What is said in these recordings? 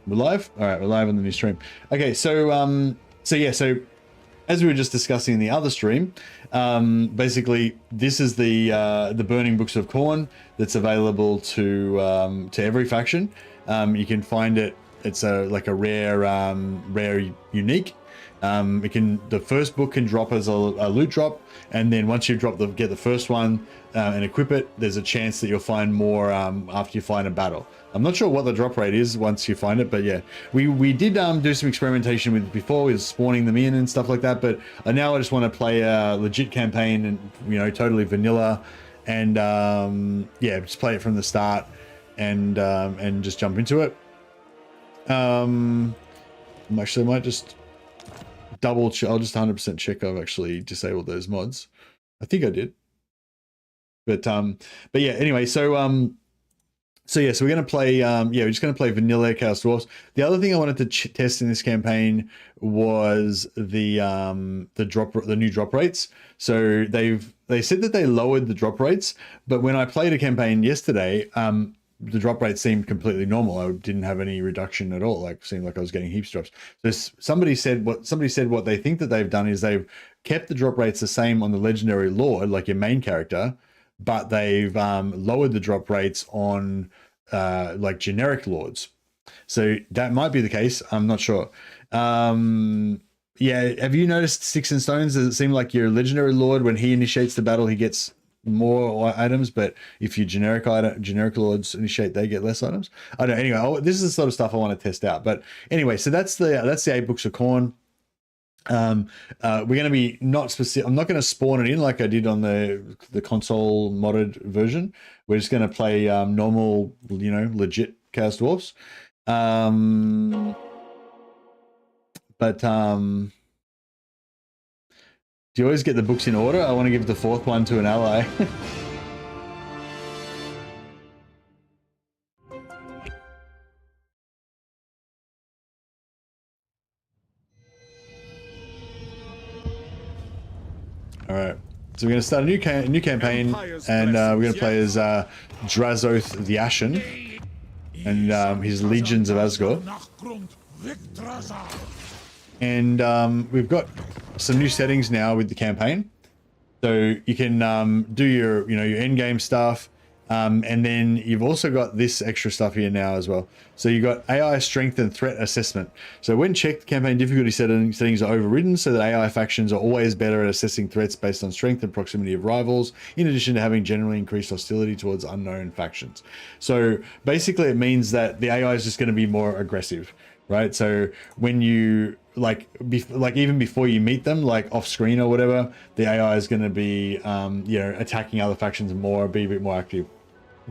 We're live? All right, we're live on the new stream. Okay, so so as we were just discussing in the other stream, basically this is the Burning Books of Khorne that's available to every faction. You can find it. It's like a rare unique. The first book can drop as a loot drop, and then once you get the first one and equip it, there's a chance that you'll find more after you find a battle. I'm not sure what the drop rate is once you find it, but yeah, we did do some experimentation with before with spawning them in and stuff like that. But now I just want to play a legit campaign and totally vanilla, and yeah, just play it from the start and just jump into it. Actually, I might just double check. I'll just 100% check I've actually disabled those mods. I think I did. But yeah, anyway, so we're gonna play we're just gonna play vanilla Chaos Dwarfs. The other thing I wanted to test in this campaign was the new drop rates. So they said that they lowered the drop rates, but when I played a campaign yesterday, the drop rate seemed completely normal. I didn't have any reduction at all. Like, seemed like I was getting heaps drops. So somebody said what they think that they've done is they've kept the drop rates the same on the legendary lord, like your main character, but they've lowered the drop rates on like generic lords. So that might be the case. I'm not sure. Yeah, have you noticed Sticks and Stones? Does it seem like your legendary lord, when he initiates the battle, he gets more items, but if you generic lords initiate, they get less items? I don't know. Anyway, this is the sort of stuff I want to test out. But anyway, so that's the 8 books of Khorne. We're going to be not specific. I'm not going to spawn it in like I did on the console modded version. We're just going to play normal, legit Chaos Dwarfs. Do you always get the books in order? I want to give the 4th one to an ally. All right, so we're going to start a new campaign, and we're going to play as Drazh the Ashen and his legions of Asgore. And we've got some new settings now with the campaign, so you can do your your end game stuff, and then you've also got this extra stuff here now as well. So you got AI strength and threat assessment. So when checked, campaign difficulty settings are overridden so that AI factions are always better at assessing threats based on strength and proximity of rivals, in addition to having generally increased hostility towards unknown factions. So basically it means that the AI is just going to be more aggressive, right? So when you even before you meet them, like off screen or whatever, the AI is going to be attacking other factions more, be a bit more active,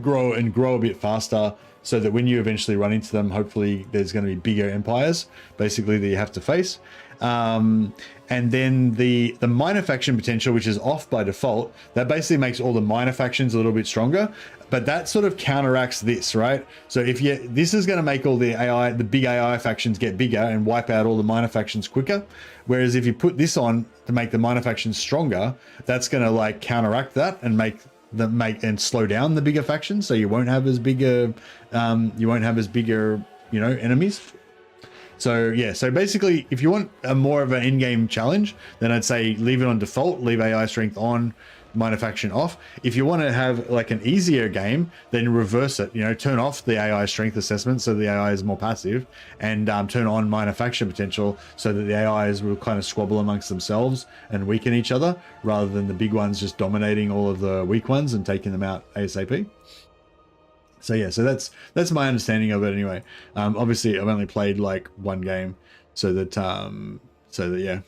grow a bit faster, so that when you eventually run into them, hopefully there's going to be bigger empires basically that you have to face. And then the minor faction potential, which is off by default, that basically makes all the minor factions a little bit stronger, but that sort of counteracts this, right? So this is going to make all the big AI factions get bigger and wipe out all the minor factions quicker. Whereas if you put this on to make the minor factions stronger, that's going to like counteract that and slow down the bigger factions. So you won't have as bigger, enemies. So yeah, so basically if you want a more of an in-game challenge, then I'd say leave it on default, leave AI strength on, minor faction off. If you want to have like an easier game, then reverse it, turn off the AI strength assessment so the AI is more passive, and turn on minor faction potential so that the AIs will kind of squabble amongst themselves and weaken each other, rather than the big ones just dominating all of the weak ones and taking them out ASAP. So yeah, so that's my understanding of it anyway. Obviously I've only played like one game, so that yeah.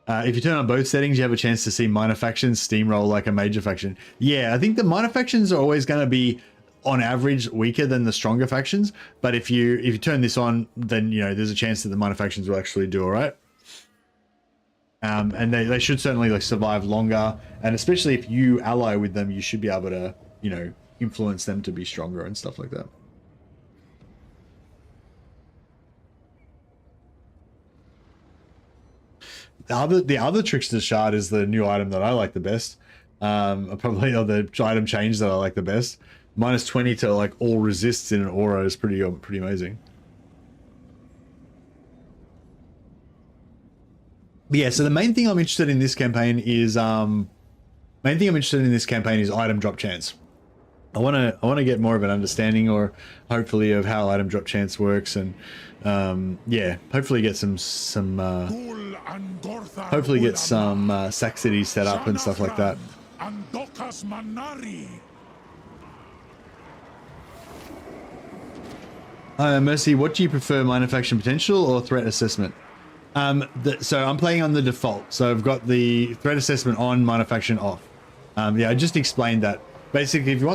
If you turn on both settings, you have a chance to see minor factions steamroll like a major faction. Yeah, I think the minor factions are always going to be, on average, weaker than the stronger factions. But if you turn this on, then there's a chance that the minor factions will actually do all right. And they should certainly like survive longer. And especially if you ally with them, you should be able to influence them to be stronger and stuff like that. The other Trickster Shard is the new item that I like the best. Probably the item change that I like the best. -20 to like all resists in an aura is pretty amazing. But yeah, so the main thing I'm interested in this campaign is item drop chance. I want to get more of an understanding, or hopefully, of how item drop chance works, and yeah, hopefully get some sack cities set up and stuff like that. Mercy, what do you prefer, minor faction potential or threat assessment? So I'm playing on the default, so I've got the threat assessment on, minor faction off. Yeah, I just explained that. Basically, if you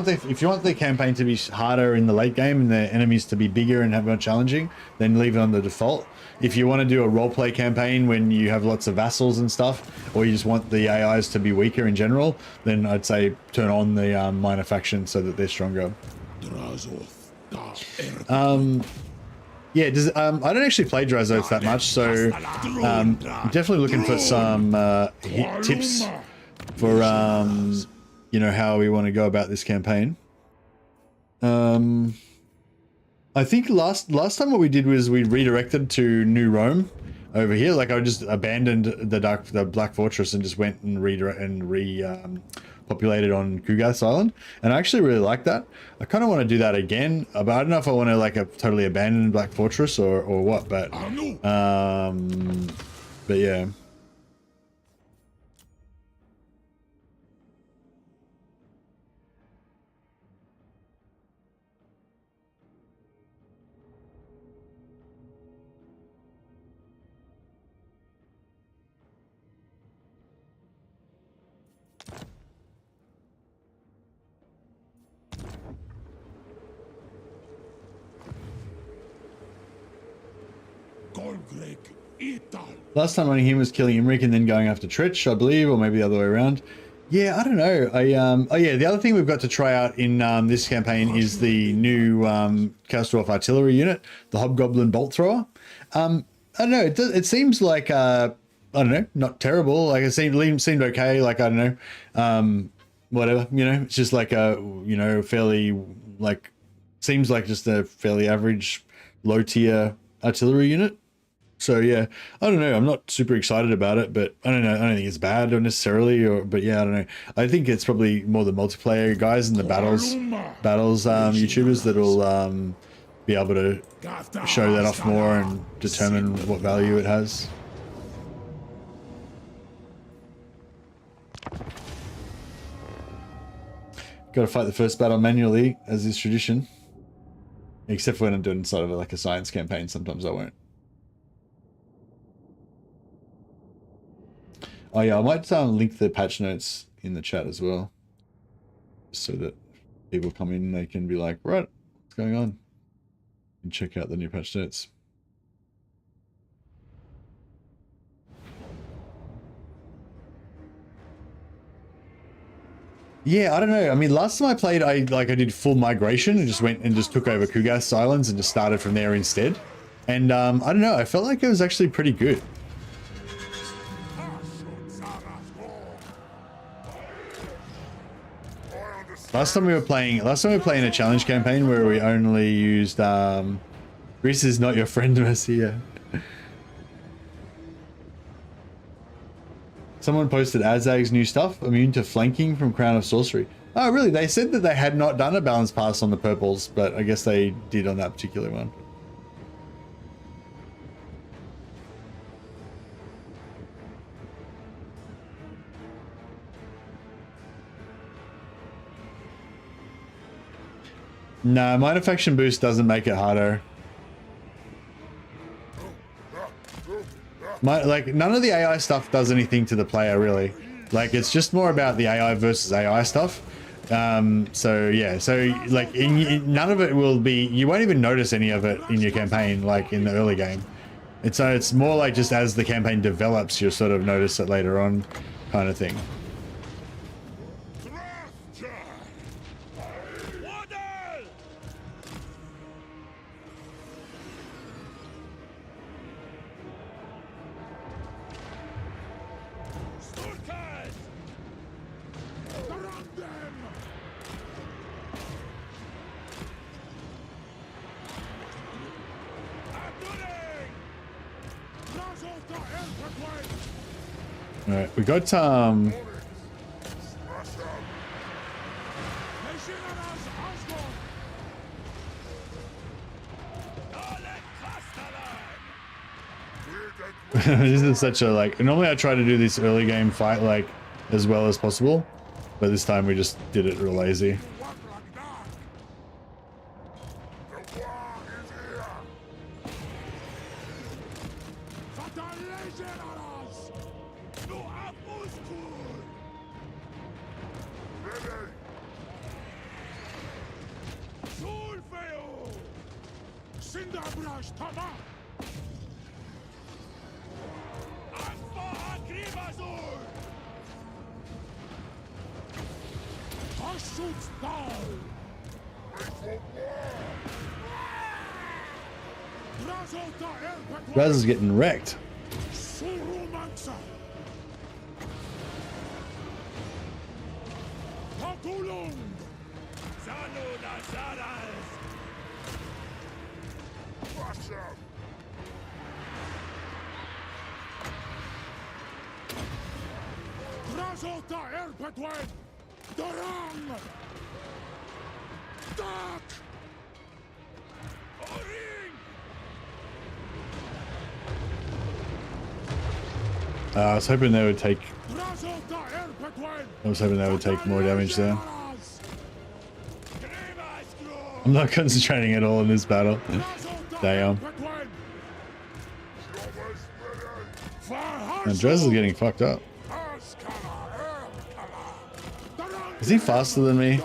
want the campaign to be harder in the late game and the enemies to be bigger and have more challenging, then leave it on the default. If you want to do a roleplay campaign when you have lots of vassals and stuff, or you just want the AIs to be weaker in general, then I'd say turn on the minor faction so that they're stronger. Yeah, I don't actually play Drazh that much, so I'm definitely looking for some tips for you know, how we want to go about this campaign. I think last time what we did was we redirected to New Rome over here. Like, I just abandoned the Black Fortress and just went and populated on Kugas Island, and I actually really like that. I kind of want to do that again, but I don't know if I want to like totally abandon Black Fortress or what. But yeah. Last time running him was killing Imrik and then going after Trich, I believe, or maybe the other way around. Yeah, I don't know. Oh yeah, the other thing we've got to try out in this campaign is the new Chaos artillery unit, the Hobgoblin Bolt Thrower. I don't know. It seems like I don't know, not terrible. Like, it seemed okay. Like, I don't know, whatever. You know, it's just like a, you know, fairly, like, seems like just a fairly average low tier artillery unit. So yeah, I don't know. I'm not super excited about it, but I don't know. I don't think it's bad necessarily, but yeah, I don't know. I think it's probably more the multiplayer guys and the battles YouTubers that'll be able to show that off more and determine what value it has. Got to fight the first battle manually, as is tradition. Except for when I'm doing sort of like a science campaign, sometimes I won't. Oh yeah, I might link the patch notes in the chat as well, so that people come in and they can be like, right, what's going on? And check out the new patch notes. Yeah, I don't know. I mean, last time I played, I did full migration and just went and just took over Kugas Islands and just started from there instead. And I don't know, I felt like it was actually pretty good. Last time we were playing a challenge campaign where we only used Reese is not your friend, Mercy. Yeah. Someone posted Azag's new stuff, immune to flanking from Crown of Sorcery. Oh really? They said that they had not done a balance pass on the purples, but I guess they did on that particular one. No, minor faction boost doesn't make it harder. Like, none of the AI stuff does anything to the player, really. Like, it's just more about the AI versus AI stuff. So yeah, so like, none of it will be, you won't even notice any of it in your campaign, like in the early game. And so it's more like just as the campaign develops, you'll sort of notice it later on, kind of thing. right, we got this is such a like. Normally, I try to do this early game fight like as well as possible, but this time we just did it real lazy. Drazh is getting wrecked. I was hoping they would take. I was hoping they would take more damage there. I'm not concentrating at all in this battle. Damn. And Drazh is getting fucked up. Is he faster than me?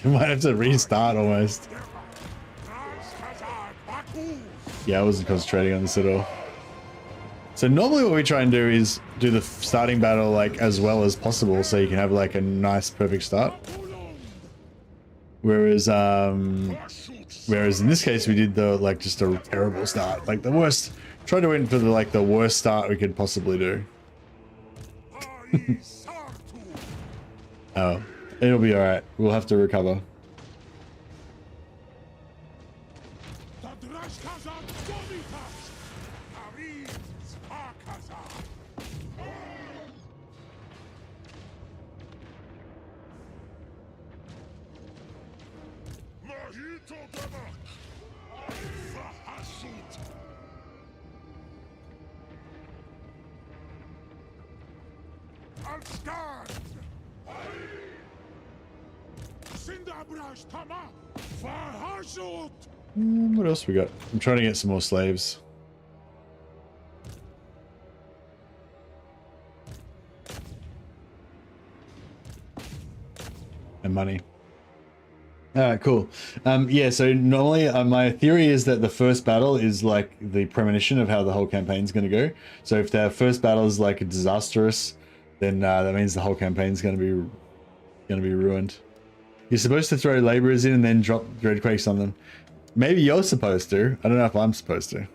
You might have to restart almost. Yeah, I wasn't concentrating on this at all. So normally what we try and do is do the starting battle like as well as possible so you can have like a nice perfect start. Whereas in this case we did the like just a terrible start, like the worst. Try to win for the like the worst start we could possibly do. Oh, it'll be all right. We'll have to recover. What else we got? I'm trying to get some more slaves. And money. Alright, cool. Yeah, so normally my theory is that the first battle is like the premonition of how the whole campaign's going to go. So if the first battle is like disastrous, then that means the whole campaign's going to be ruined. You're supposed to throw laborers in and then drop dreadquakes on them. Maybe you're supposed to. I don't know if I'm supposed to.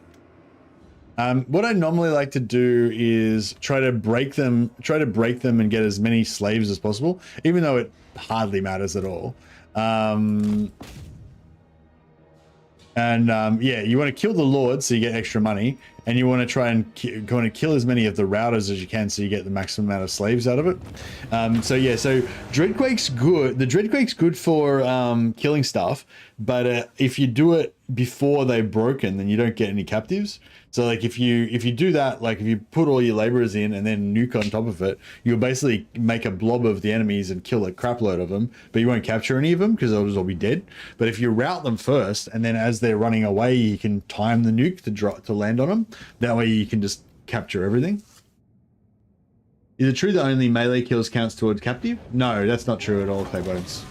What I normally like to do is try to break them and get as many slaves as possible, even though it hardly matters at all. Yeah, you want to kill the lord so you get extra money, and you want to try and kill as many of the routers as you can so you get the maximum amount of slaves out of it. So yeah, so Dreadquake's good. The Dreadquake's good for killing stuff, but if you do it before they're broken, then you don't get any captives. So like if you do that, like if you put all your laborers in and then nuke on top of it, you'll basically make a blob of the enemies and kill a crap load of them, but you won't capture any of them because they'll just all be dead. But if you rout them first, and then as they're running away, you can time the nuke to land on them. That way you can just capture everything. Is it true that only melee kills counts towards captive? No, that's not true at all, Claybones.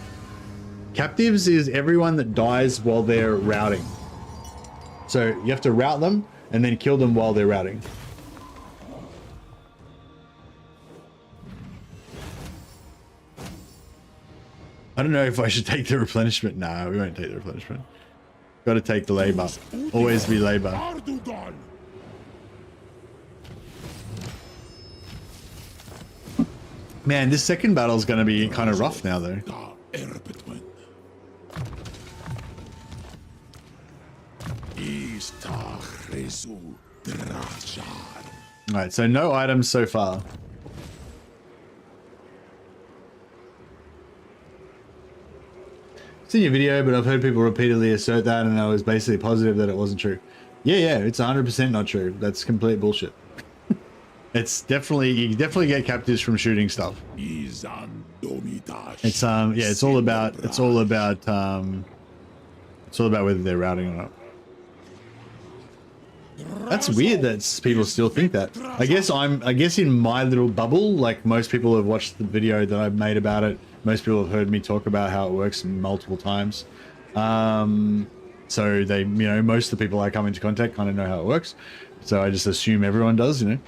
Captives is everyone that dies while they're routing. So you have to rout them and then kill them while they're routing. I don't know if I should take the replenishment. Nah, we won't take the replenishment. Got to take the labor. Always be labor. Man, this second battle is going to be kind of rough now, though. Alright, so no items so far. It's in your video, but I've heard people repeatedly assert that, and I was basically positive that it wasn't true. Yeah, it's 100% not true. That's complete bullshit. It's definitely, you definitely get captives from shooting stuff. It's yeah, it's all about whether they're routing or not. That's weird that people still think that. I guess in my little bubble, like most people have watched the video that I've made about it. Most people have heard me talk about how it works multiple times. So they, most of the people I come into contact kind of know how it works. So I just assume everyone does, Assumed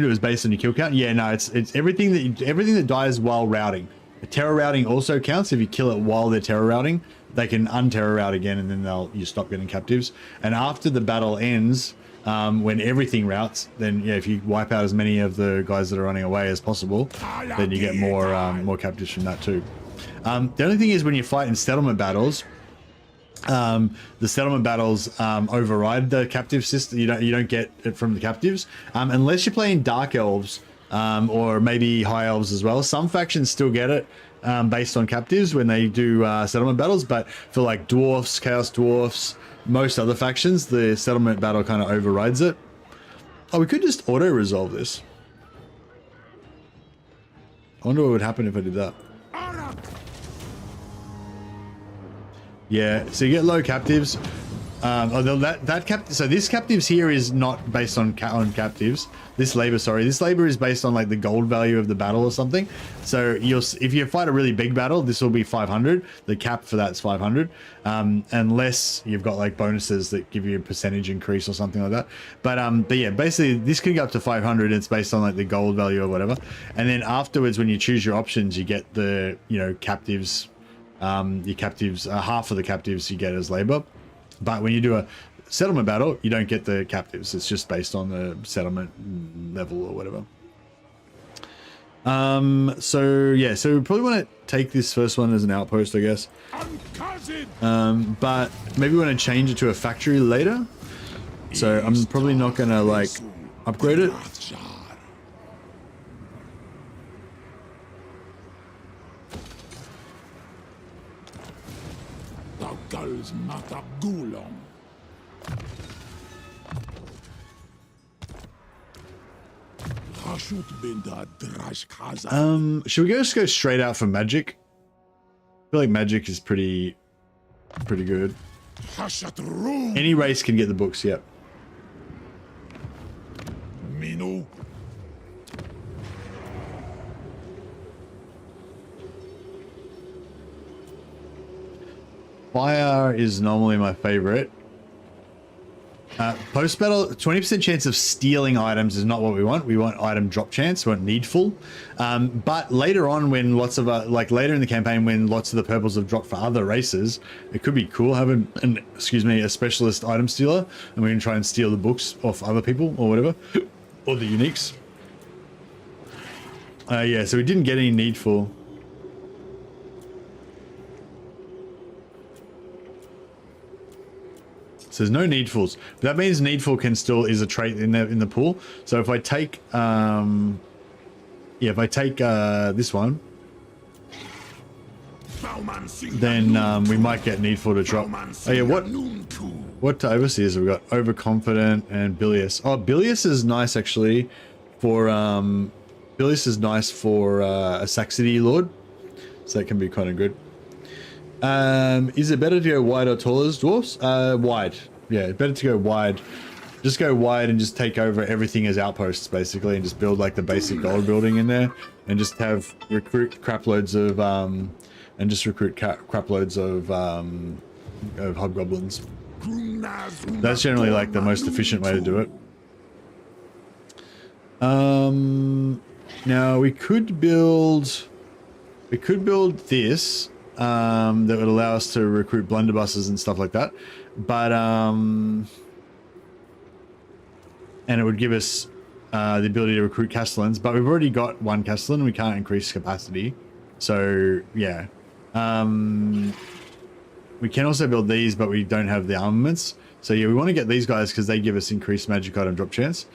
it was based on your kill count. Yeah, no, it's everything that dies while routing. Terror routing also counts. If you kill it while they're terror routing, they can un-terror route again, and then you stop getting captives. And after the battle ends, when everything routes, then yeah, if you wipe out as many of the guys that are running away as possible, then you get more captives from that too. The only thing is when you fight in settlement battles, the settlement battles override the captive system. You don't get it from the captives unless you're playing dark elves or maybe high elves as well. Some factions still get it based on captives when they do settlement battles, but for like dwarfs, chaos dwarfs, most other factions, the settlement battle kind of overrides it. Oh, we could just auto resolve this. I wonder what would happen if I did that. Yeah, so you get low captives. Although so this captives here is not based on captives. This labor is based on like the gold value of the battle or something. So if you fight a really big battle, this will be 500. The cap for that's 500, unless you've got like bonuses that give you a percentage increase or something like that. But yeah, basically this can go up to 500. It's based on like the gold value or whatever. And then afterwards, when you choose your options, you get the captives. Your captives, half of the captives you get as labor. But when you do a settlement battle, you don't get the captives. It's just based on the settlement level or whatever. So yeah, so we probably want to take this first one as an outpost, I guess. But maybe we want to change it to a factory later. So I'm probably not going to like upgrade it. Should we just go straight out for magic? I feel like magic is pretty good. Any race can get the books, yep. Fire is normally my favorite. Post-battle, 20% chance of stealing items is not what we want. We want item drop chance, we want needful. But later on, when lots of, later in the campaign, when lots of the purples have dropped for other races, it could be cool having, a specialist item stealer, and we can try and steal the books off other people or whatever, or the uniques. Yeah, so we didn't get any needful. So there's no needfuls. But that means needful is a trait in the pool. So if I take this one, then we might get needful to drop. Oh yeah, what overseers have we got? Overconfident and bilious. Oh, bilious is nice actually for a Saxony lord. So that can be kind of good. Is it better to go wide or taller as dwarfs? Wide. Yeah, better to go wide. Just go wide and just take over everything as outposts, basically, and just build like the basic gold building in there, and just recruit crap loads of hobgoblins. That's generally like the most efficient way to do it. Now we could build. We could build this that would allow us to recruit blunderbusses and stuff like that, but and it would give us the ability to recruit castellans, but we've already got one castellan and we can't increase capacity. So yeah, we can also build these, but we don't have the armaments. So yeah, we want to get these guys because they give us increased magic item drop chance.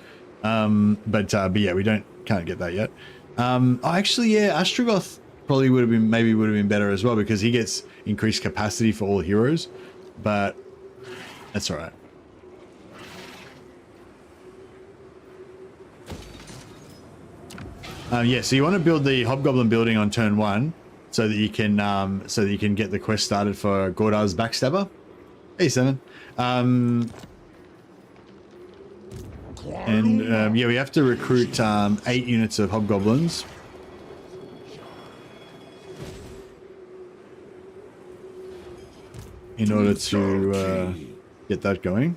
But yeah, we can't get that yet. Oh, actually, yeah, Astrogoth probably would have been better as well because he gets increased capacity for all heroes, but that's all right. Yeah, so you want to build the Hobgoblin building on turn 1 so that you can get the quest started for Gordhar's Backstabber. Hey, 7. Yeah, we have to recruit 8 units of Hobgoblins. In order to get that going.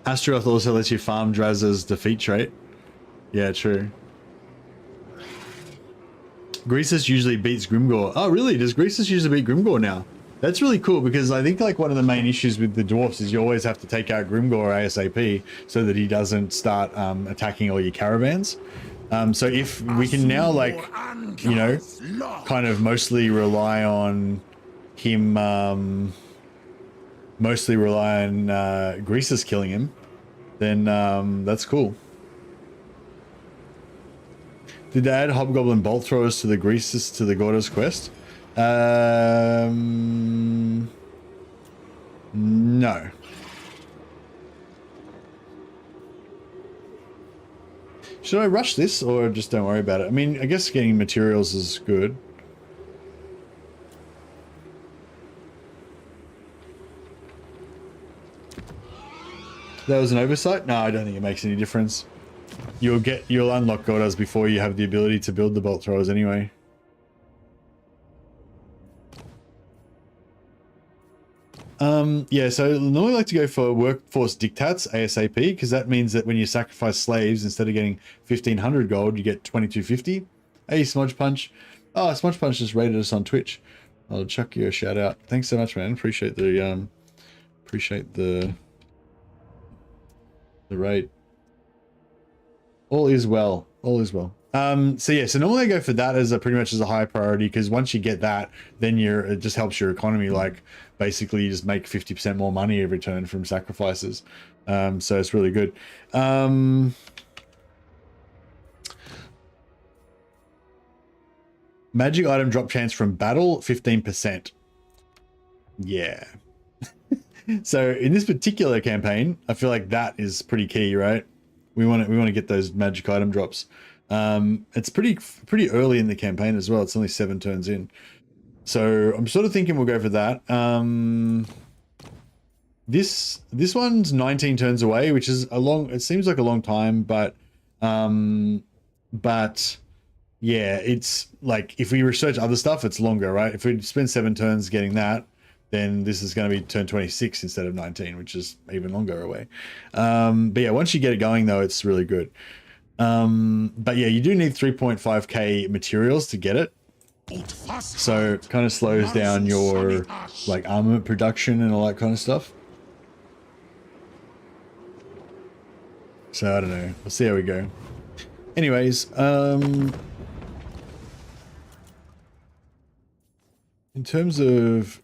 Astrogoth also lets you farm Drazh's defeat trait. Yeah, true. Greasus usually beats Grimgor. Oh, really? Does Greasus usually beat Grimgor now? That's really cool because I think like one of the main issues with the dwarfs is you always have to take out Grimgor ASAP so that he doesn't start attacking all your caravans. So if we can now, like, you know, kind of mostly rely on him, Greasus killing him, then that's cool. Did they add Hobgoblin bolt throwers to the Greasus to the Gordhar's quest? No. Should I rush this or just don't worry about it? I mean, I guess getting materials is good. That was an oversight? No, I don't think it makes any difference. You'll unlock Gordhar's before you have the ability to build the bolt throwers anyway. Yeah, so I normally like to go for workforce dictats ASAP because that means that when you sacrifice slaves, instead of getting 1,500 gold, you get 2,250. Hey, Smudge Punch. Oh, Smudge Punch just rated us on Twitch. I'll chuck you a shout out. Thanks so much, man. Appreciate the raid. All is well. All is well. So yeah, so normally I go for that as pretty much as a high priority because once you get that, then it just helps your economy. Like basically you just make 50% more money every turn from sacrifices. So it's really good. Magic item drop chance from battle, 15%. Yeah. So in this particular campaign, I feel like that is pretty key, right? We want to get those magic item drops. It's pretty early in the campaign as well. It's only 7 turns in. So I'm sort of thinking we'll go for that. This one's 19 turns away, which is it seems like a long time, but yeah, it's like if we research other stuff, it's longer, right? If we spend 7 turns getting that, then this is going to be turn 26 instead of 19, which is even longer away. But yeah, once you get it going though, it's really good. But yeah, you do need 3.5k materials to get it. So it kind of slows down your like armament production and all that kind of stuff. So I don't know. We'll see how we go. Anyways, in terms of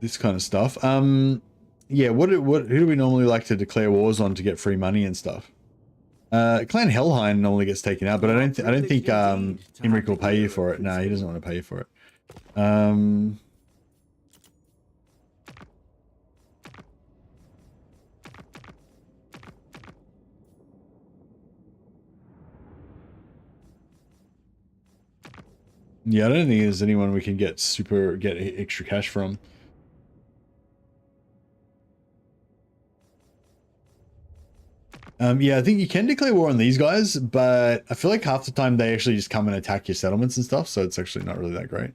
this kind of stuff, yeah, who do we normally like to declare wars on to get free money and stuff? Clan Helheim normally gets taken out, but I don't think Imric will pay you for it. No, he doesn't want to pay you for it. Yeah, I don't think there's anyone we can get extra cash from. Yeah, I think you can declare war on these guys, but I feel like half the time they actually just come and attack your settlements and stuff, so it's actually not really that great.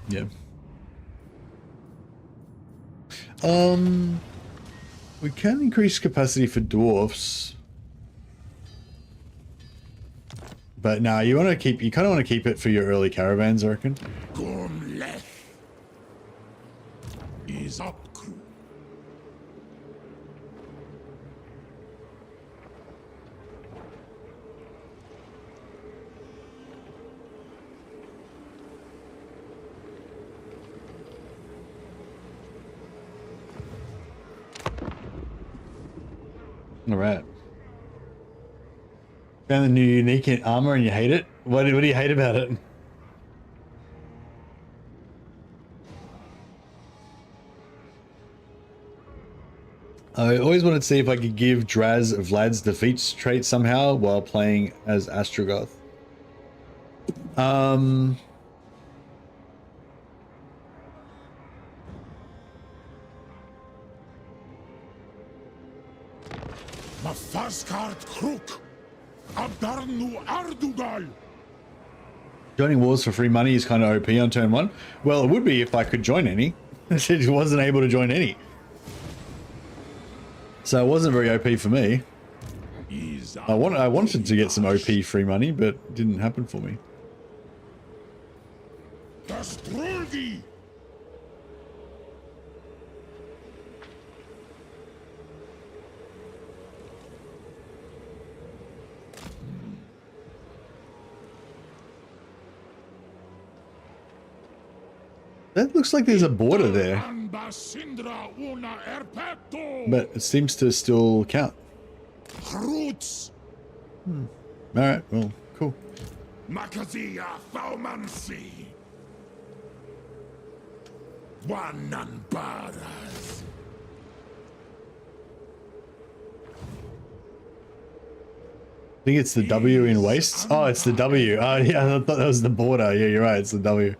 Yeah. We can increase capacity for dwarfs. But nah, you kind of want to keep it for your early caravans, I reckon. Is up. All right. Found the new unique armor and you hate it? What do you hate about it? I always wanted to see if I could give Drazh of Vlad's defeats trait somehow while playing as Astrogoth. Joining wars for free money is kind of OP on turn 1. Well, it would be if I could join any. It wasn't able to join any. So it wasn't very OP for me. I wanted to get some OP free money, but it didn't happen for me. Destroy thee! That looks like there's a border there. But it seems to still count. Alright, well, cool. I think it's the W in wastes. Oh, it's the W. Oh, yeah, I thought that was the border. Yeah, you're right. It's the W.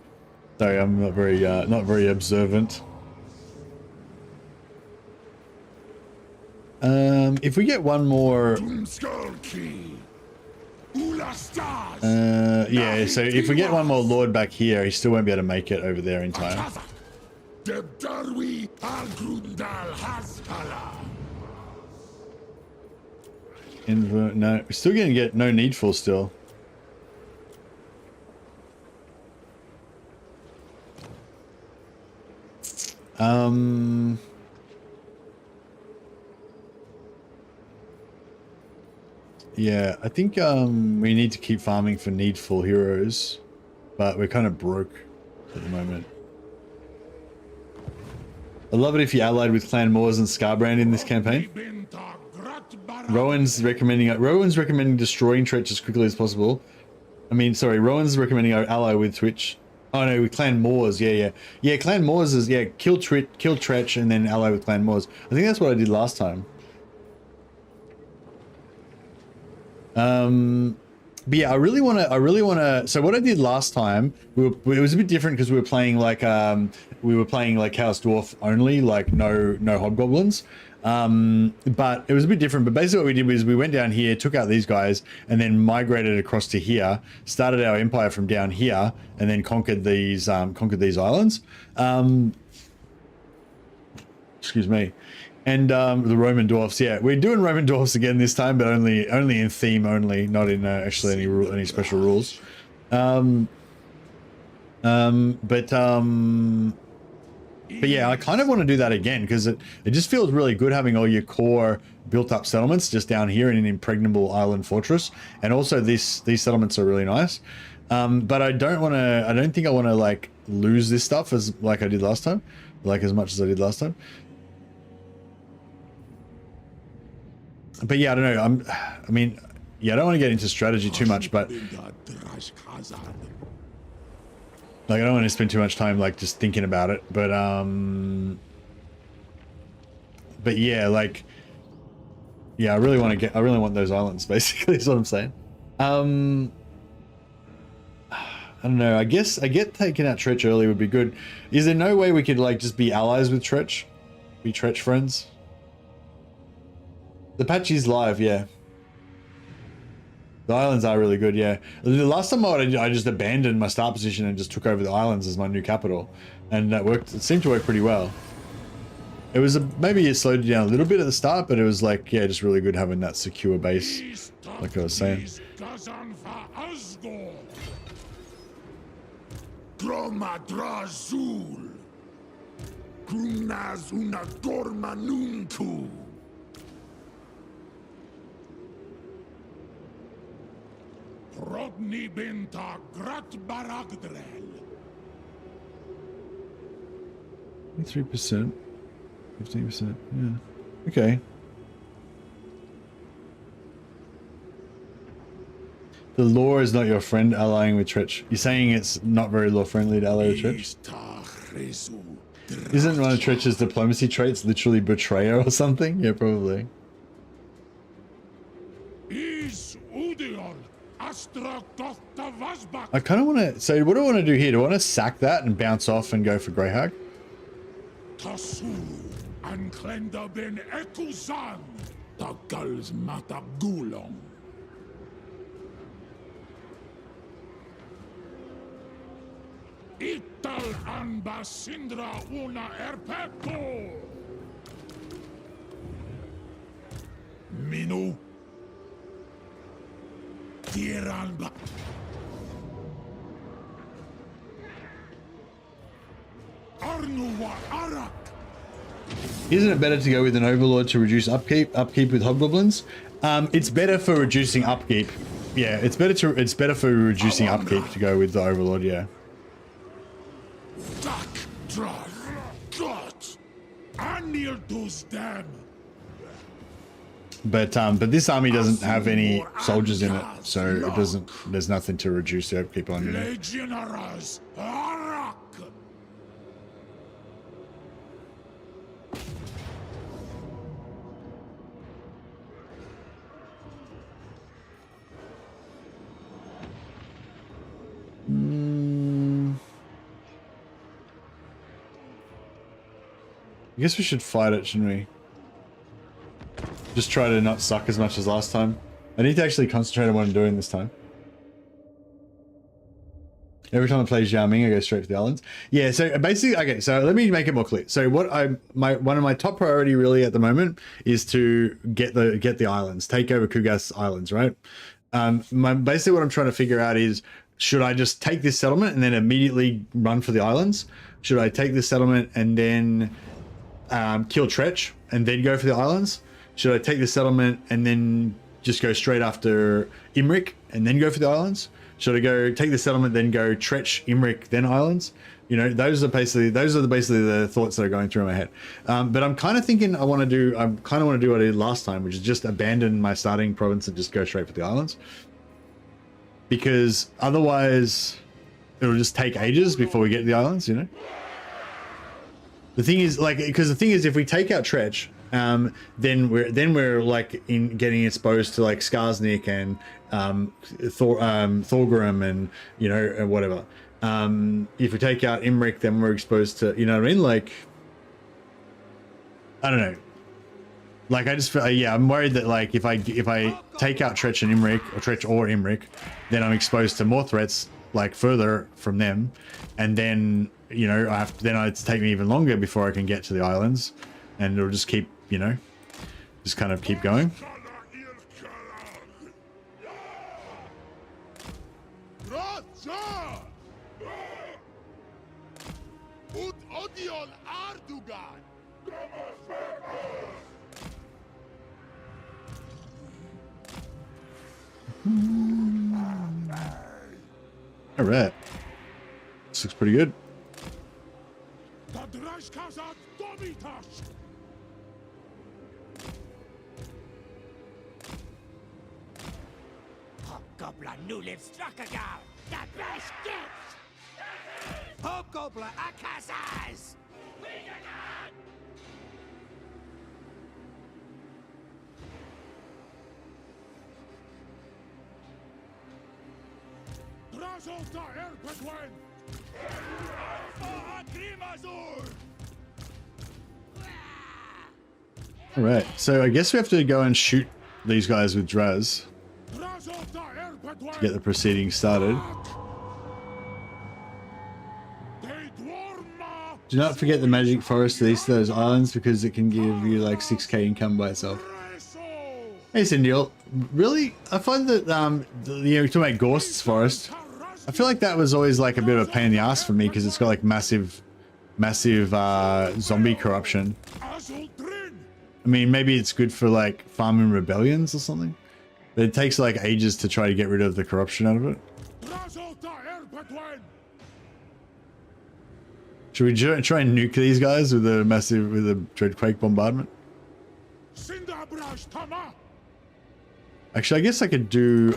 Sorry, I'm not very observant. If we get one more, yeah. So if we get one more Lord back here, he still won't be able to make it over there in time. No, we're still gonna get no needful still. Yeah, I think we need to keep farming for needful heroes, but we're kind of broke at the moment. I love it if you allied with Clan Moors and Scarbrand in this campaign. Rowan's recommending destroying Tretch as quickly as possible. I mean, sorry, Rowan's recommending our ally with Twitch. Oh no, with Clan Moors, yeah. Clan Moors is, kill Tretch and then ally with Clan Moors. I think that's what I did last time. But yeah, I really want to, so what I did last time, it was a bit different because we were playing like Chaos Dwarf only, like no Hobgoblins. But it was a bit different, but basically what we did was we went down here, took out these guys, and then migrated across to here, started our empire from down here, and then conquered these islands. Excuse me. And the Roman dwarfs, yeah, we're doing Roman dwarfs again this time, but only in theme only, not in actually any special rules. But yeah, I kind of want to do that again because it just feels really good having all your core built up settlements just down here in an impregnable island fortress, and also these settlements are really nice. But I don't think I want to like lose this stuff as I did last time, like as much as I did last time. But yeah, I don't know. I mean, I don't want to get into strategy too much, but like I don't want to spend too much time like just thinking about it. But yeah, like I really want those islands basically is what I'm saying. I don't know. I get taking out Tretch early would be good. Is there no way we could like just be allies with Tretch? Be Tretch friends. The patch is live, yeah. The islands are really good, yeah. The last time I just abandoned my start position and just took over the islands as my new capital. And that worked. It seemed to work pretty well. It was maybe it slowed you down a little bit at the start, but it was like, yeah, just really good having that secure base, like I was saying. Rodni Benta Grat Baragdrel. 3%. 15%. Yeah. Okay. The lore is not your friend allying with Tretch. You're saying it's not very lore friendly to ally with Tretch? Isn't one of Tretch's diplomacy traits literally betrayer or something? Yeah, probably. I kind of want to. So, what do I want to do here? Do I want to sack that and bounce off and go for Greyhawk? And Klenda ben Ekuzan, the girls Matabgulong. Ital an Basindra una erpeto. Minu. Tieran ba. Arnuwa Arak. Isn't it better to go with an overlord to reduce upkeep with hobgoblins? It's better for reducing upkeep. Yeah, it's better for reducing upkeep to go with the overlord. Yeah. But this army doesn't have any soldiers in it, so it doesn't. There's nothing to reduce the upkeep on. You know? I guess we should fight it, shouldn't we? Just try to not suck as much as last time. I need to actually concentrate on what I'm doing this time. Every time I play Xiaoming, I go straight to the islands. Yeah, so basically, okay, so let me make it more clear. So what one of my top priority really at the moment is to get the islands, take over Kugas Islands, right? Basically what I'm trying to figure out is, should I just take this settlement and then immediately run for the islands? Should I take this settlement and then kill Tretch and then go for the islands? Should I take the settlement and then just go straight after Imrik and then go for the islands? Should I go take the settlement, then go Tretch, Imrik, then islands? You know, those are basically the thoughts that are going through my head. But I'm kind of thinking I kind of want to do what I did last time, which is just abandon my starting province and just go straight for the islands. Because otherwise it'll just take ages before we get to the islands, you know? The thing is, like, because the thing is, if we take out Tretch, then we're like getting exposed to like Skarsnik and Thorgrim and, you know, whatever. If we take out Imrik, then we're exposed to, you know what I mean? Like, I don't know. Like, I just feel, yeah, I'm worried that like if I take out Tretch and Imrik, or Tretch or Imrik, then I'm exposed to more threats like further from them, and then, you know, it's take me even longer before I can get to the islands, and it'll just keep, you know, just kind of keep going. All right, this looks pretty good. Hobgoblin nu liv strakagar, that brash gift. Hobgoblin akasas. Drazh da Erpetwen. All right, so I guess we have to go and shoot these guys with Drazh to get the proceedings started. Do not forget the magic forest to east of those islands because it can give you like 6k income by itself. Hey Cindy, really? I find that you're talking about Ghost's forest. I feel like that was always like a bit of a pain in the ass for me because it's got like massive zombie corruption. I mean, maybe it's good for like farming rebellions or something, but it takes like ages to try to get rid of the corruption out of it. Should we try and nuke these guys with a Dreadquake bombardment? Actually, I guess I could do...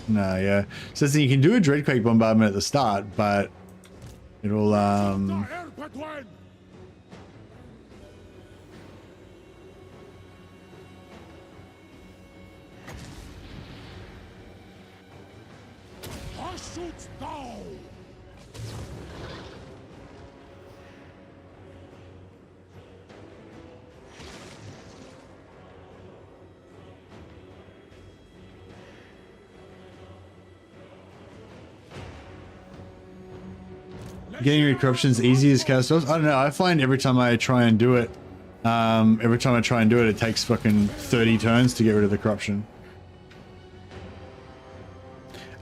No, yeah. So you can do a Dreadquake bombardment at the start, but it'll getting rid of corruption is easy as cast spells. I don't know. I find every time I try and do it, it takes fucking 30 turns to get rid of the corruption.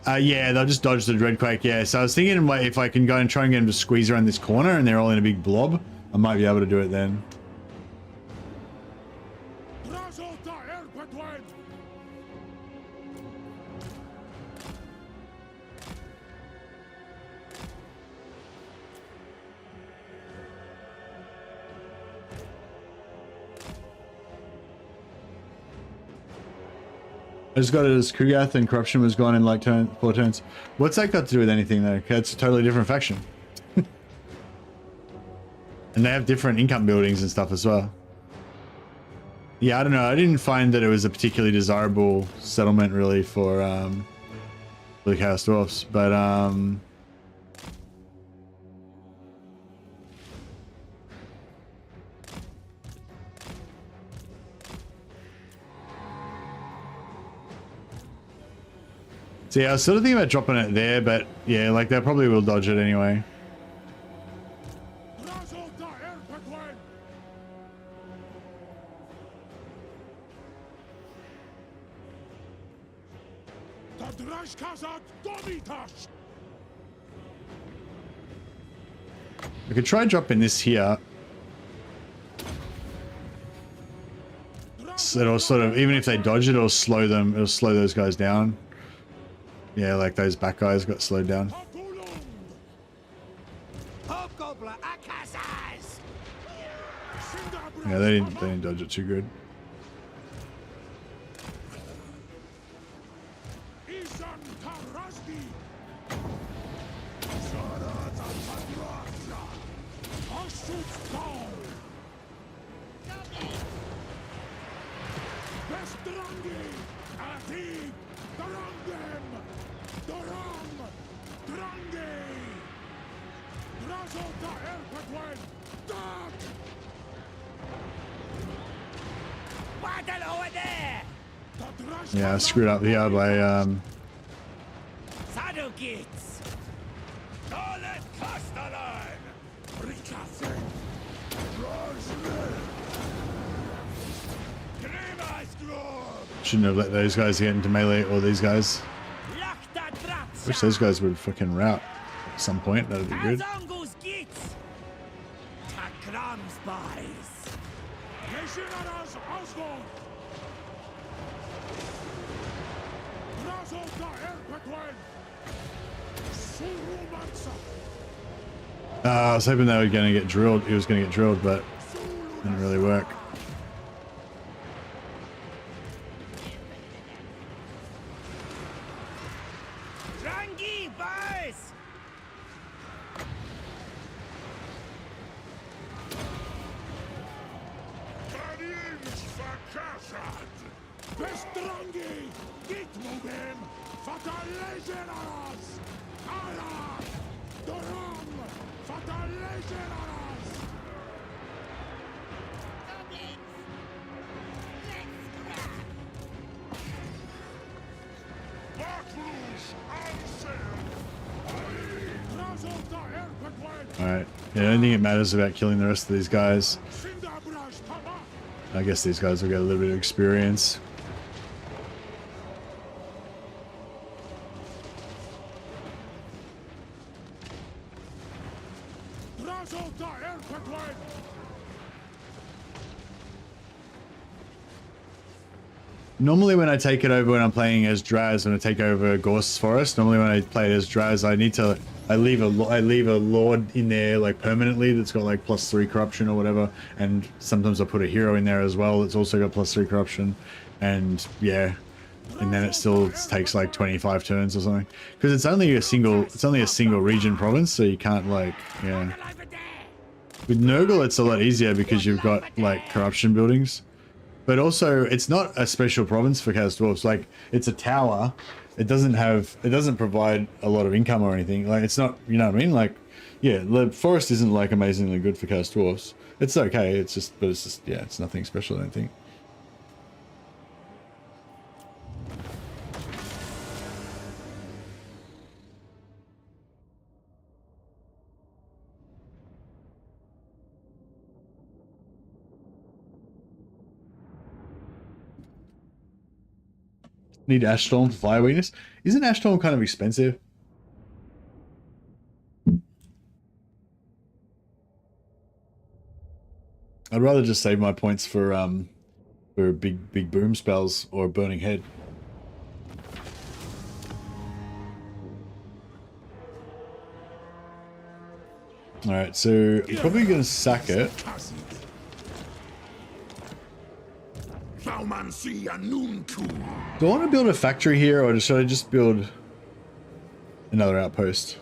Yeah, they'll just dodge the Dreadquake. Yeah, so I was thinking if I can go and try and get them to squeeze around this corner and they're all in a big blob, I might be able to do it then. I just got it as Kugath and corruption was gone in like 4 turns. What's that got to do with anything though? It's a totally different faction. And they have different income buildings and stuff as well. Yeah, I don't know. I didn't find that it was a particularly desirable settlement really for the Chaos Dwarfs, but so yeah, I was sort of thinking about dropping it there, but yeah, like they probably will dodge it anyway. I could try dropping this here. So it'll sort of, even if they dodge it, it'll slow them, it'll slow those guys down. Yeah, like those back guys got slowed down. Yeah, they didn't dodge it too good. Yeah, I screwed up here by shouldn't have let those guys get into melee or these guys. Wish those guys would fucking rout at some point. That'd be good. I was hoping they were going to get drilled. He was going to get drilled, but it didn't really work. Alright. Yeah, I don't think it matters about killing the rest of these guys. I guess these guys will get a little bit of experience. Normally when I take it over when I'm playing as Drazh, when I take over Gorse's Forest, normally when I play it as Drazh, I leave a lord in there like permanently that's got like +3 corruption or whatever, and sometimes I put a hero in there as well that's also got +3 corruption, and yeah, and then it still takes like 25 turns or something, because it's only a single region province, so you can't like, yeah. With Nurgle it's a lot easier because you've got like corruption buildings. But also, it's not a special province for Chaos Dwarfs. Like, it's a tower. It doesn't provide a lot of income or anything. Like, it's not, you know what I mean? Like, yeah, the forest isn't like amazingly good for Chaos Dwarfs. It's okay. It's just, yeah, it's nothing special, I don't think. Need Ashtorm for fire weakness. Isn't Ashtorm kind of expensive? I'd rather just save my points for big boom spells or burning head. All right, so I'm probably gonna sack it. Do I want to build a factory here, or should I just build another outpost?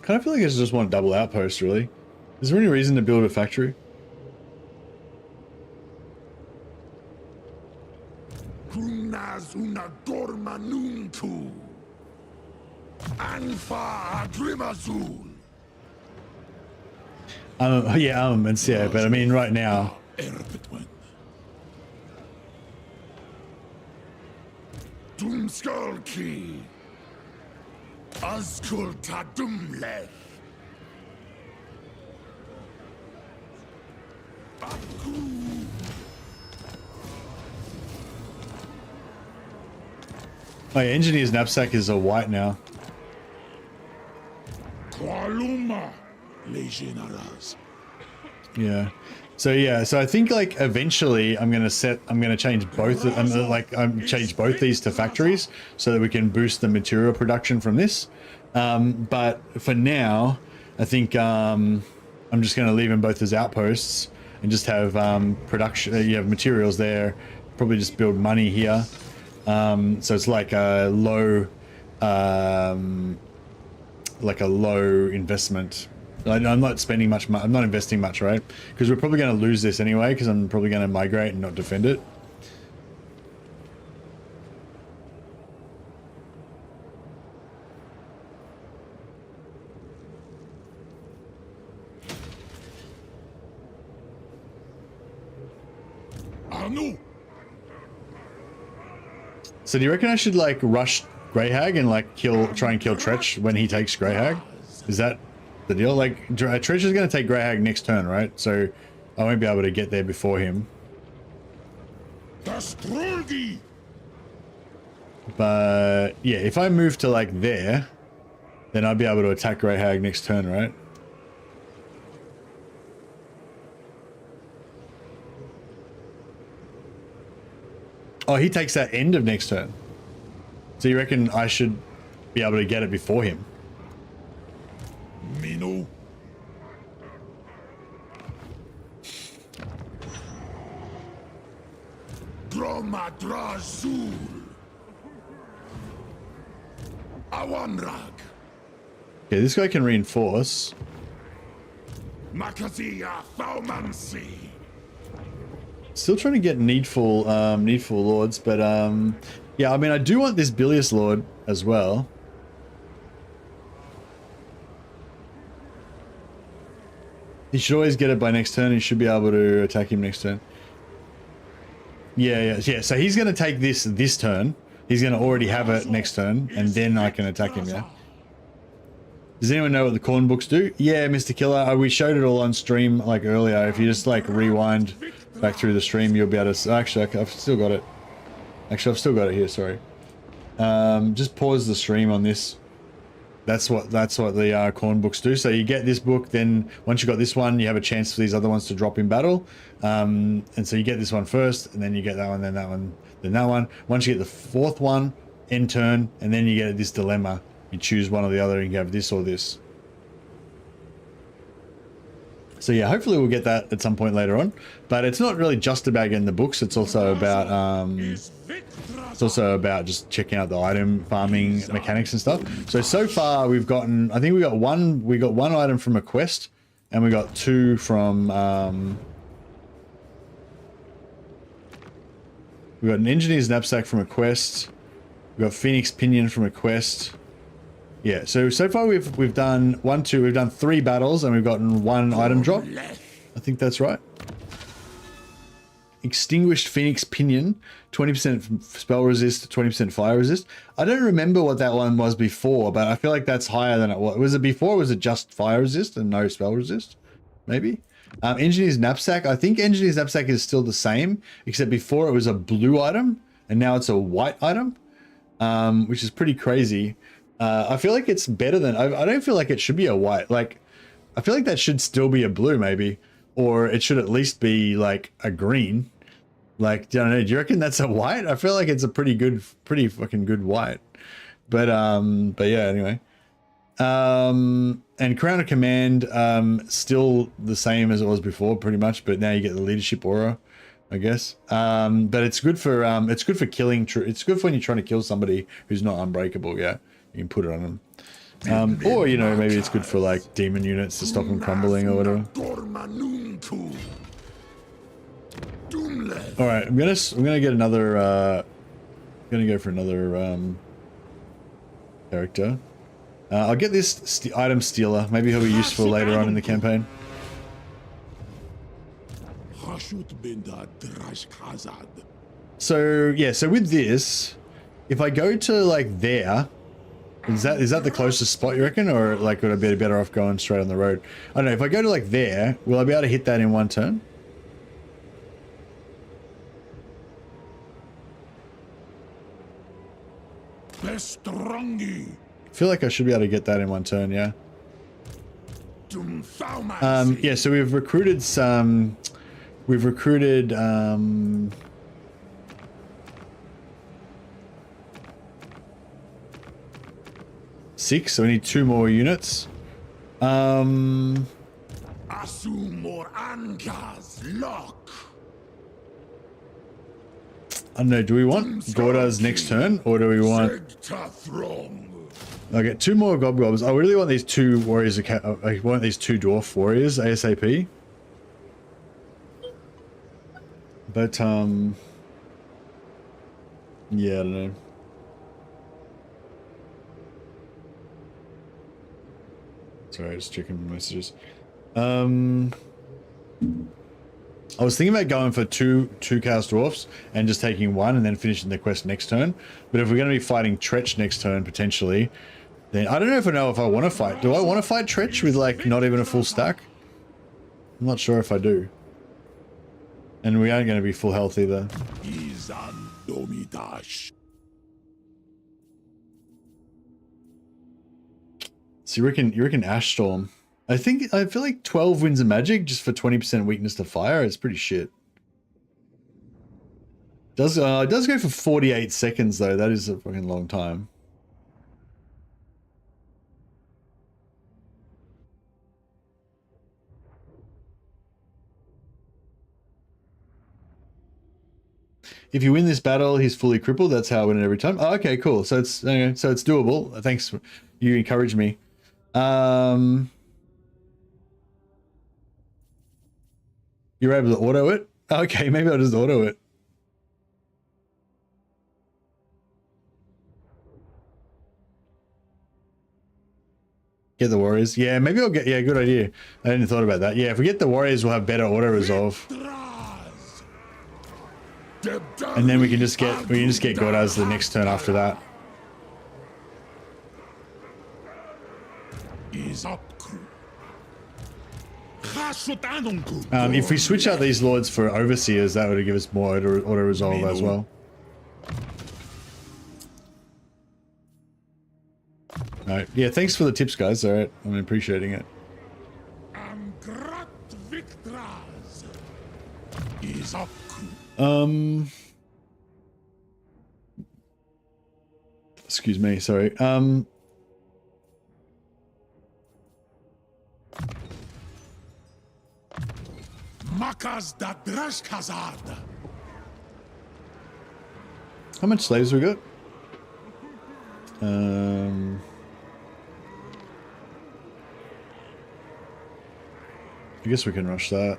Kind of feel like I just want a double outpost, really. Is there any reason to build a factory? Yeah, armaments, yeah, but I mean right now. Doomskullki. Azkulta Dumlech. My engineer's knapsack is a white now. Kualuma. Legionaries. Yeah. So yeah, so I think like eventually I'm gonna change both. Change both these to factories so that we can boost the material production from this. But for now, I think I'm just gonna leave them both as outposts and just have production. You have materials there. Probably just build money here. So it's like a low investment. I'm not spending much. I'm not investing much, right? Because we're probably going to lose this anyway. Because I'm probably going to migrate and not defend it. So do you reckon I should like rush Greyhag and like try and kill Tretch when he takes Greyhag? Is that the deal? Like, Tretch is going to take Greyhag next turn, right? So I won't be able to get there before him. But yeah, if I move to like there, then I'll be able to attack Greyhag next turn, right? Oh, he takes that end of next turn. So you reckon I should be able to get it before him? Mino. Droma Drazh. Awanrag. Okay, this guy can reinforce. Makazia Thaumansi. Still trying to get needful lords, but yeah, I mean I do want this Bilious Lord as well. He should always get it by next turn. He should be able to attack him next turn. Yeah. So he's going to take this turn. He's going to already have it next turn, and then I can attack him, yeah? Does anyone know what the Khorne books do? Yeah, Mr. Killer, we showed it all on stream, like, earlier. If you just, like, rewind back through the stream, you'll be able to... Actually, I've still got it. Actually, I've still got it here, sorry. Just pause the stream on this. That's what the Khorne books do. So you get this book, then once you got this one, you have a chance for these other ones to drop in battle. And so you get this one first, and then you get that one, then that one, then that one. Once you get the fourth one, end turn, and then you get this dilemma. You choose one or the other, and you have this or this. So yeah, hopefully we'll get that at some point later on. But it's not really just about getting the books. It's also about just checking out the item farming mechanics and stuff. So far we've gotten, I think we got one item from a quest, and we got two from we got an engineer's knapsack from a quest. We got Phoenix Pinion from a quest. Yeah, so far we've done we've done 3 battles, and we've gotten 1 item drop. I think that's right. Extinguished Phoenix Pinion, 20% spell resist, 20% fire resist. I don't remember what that one was before, but I feel like that's higher than it was. Was it before, or was it just fire resist and no spell resist? Maybe. Engineer's Knapsack. I think Engineer's Knapsack is still the same, except before it was a blue item, and now it's a white item, which is pretty crazy. I feel like it's better than... I don't feel like it should be a white. Like, I feel like that should still be a blue, maybe. Or it should at least be, like, a green. Like, I don't know, do you reckon that's a white? I feel like it's a pretty fucking good white. But yeah, anyway. And Crown of Command, still the same as it was before, pretty much. But now you get the leadership aura, I guess. But it's good for killing... It's good for when you're trying to kill somebody who's not unbreakable, yeah. You can put it on them. Or, you know, maybe it's good for, like, demon units to stop them crumbling or whatever. Alright, I'm gonna get another, gonna go for another, character. I'll get this item stealer. Maybe he'll be useful later on in the campaign. So, yeah, so with this, if I go to, like, there... Is that the closest spot, you reckon? Or, like, would I be better off going straight on the road? I don't know, if I go to, like, there, will I be able to hit that in 1 turn? I feel like I should be able to get that in 1 turn, yeah. Yeah, so we've recruited some... We've recruited, 6, so we need 2 more units. I don't know, do we want Gordah's next turn, or do we want... I'll get 2 more Gobgobs. I really want these 2 warriors, I want these 2 dwarf warriors ASAP. But, yeah, I don't know. Sorry, just checking messages. I was thinking about going for two Chaos Dwarfs and just taking 1 and then finishing the quest next turn. But if we're going to be fighting Tretch next turn, potentially, then I don't know if I want to fight. Do I want to fight Tretch with, like, not even a full stack? I'm not sure if I do. And we aren't going to be full health either. So you reckon Ash Storm? I feel like 12 Winds of Magic just for 20% weakness to fire is pretty shit. It does go for 48 seconds though. That is a fucking long time. If you win this battle, he's fully crippled. That's how I win it every time. Oh, okay, cool. So it's doable. Thanks. You encouraged me. You're able to auto it? Okay, maybe I'll just auto it. Get the warriors. Yeah, maybe I'll get... Yeah, good idea. I hadn't thought about that. Yeah, if we get the warriors, we'll have better auto resolve. And then we can just get Godaz the next turn after that. If we switch out these lords for overseers, that would give us more auto resolve as well. Right. Yeah, thanks for the tips, guys. All right, I'm appreciating it. Excuse me, sorry. Makas da Drazh Hazard. How much slaves we got? I guess we can rush that.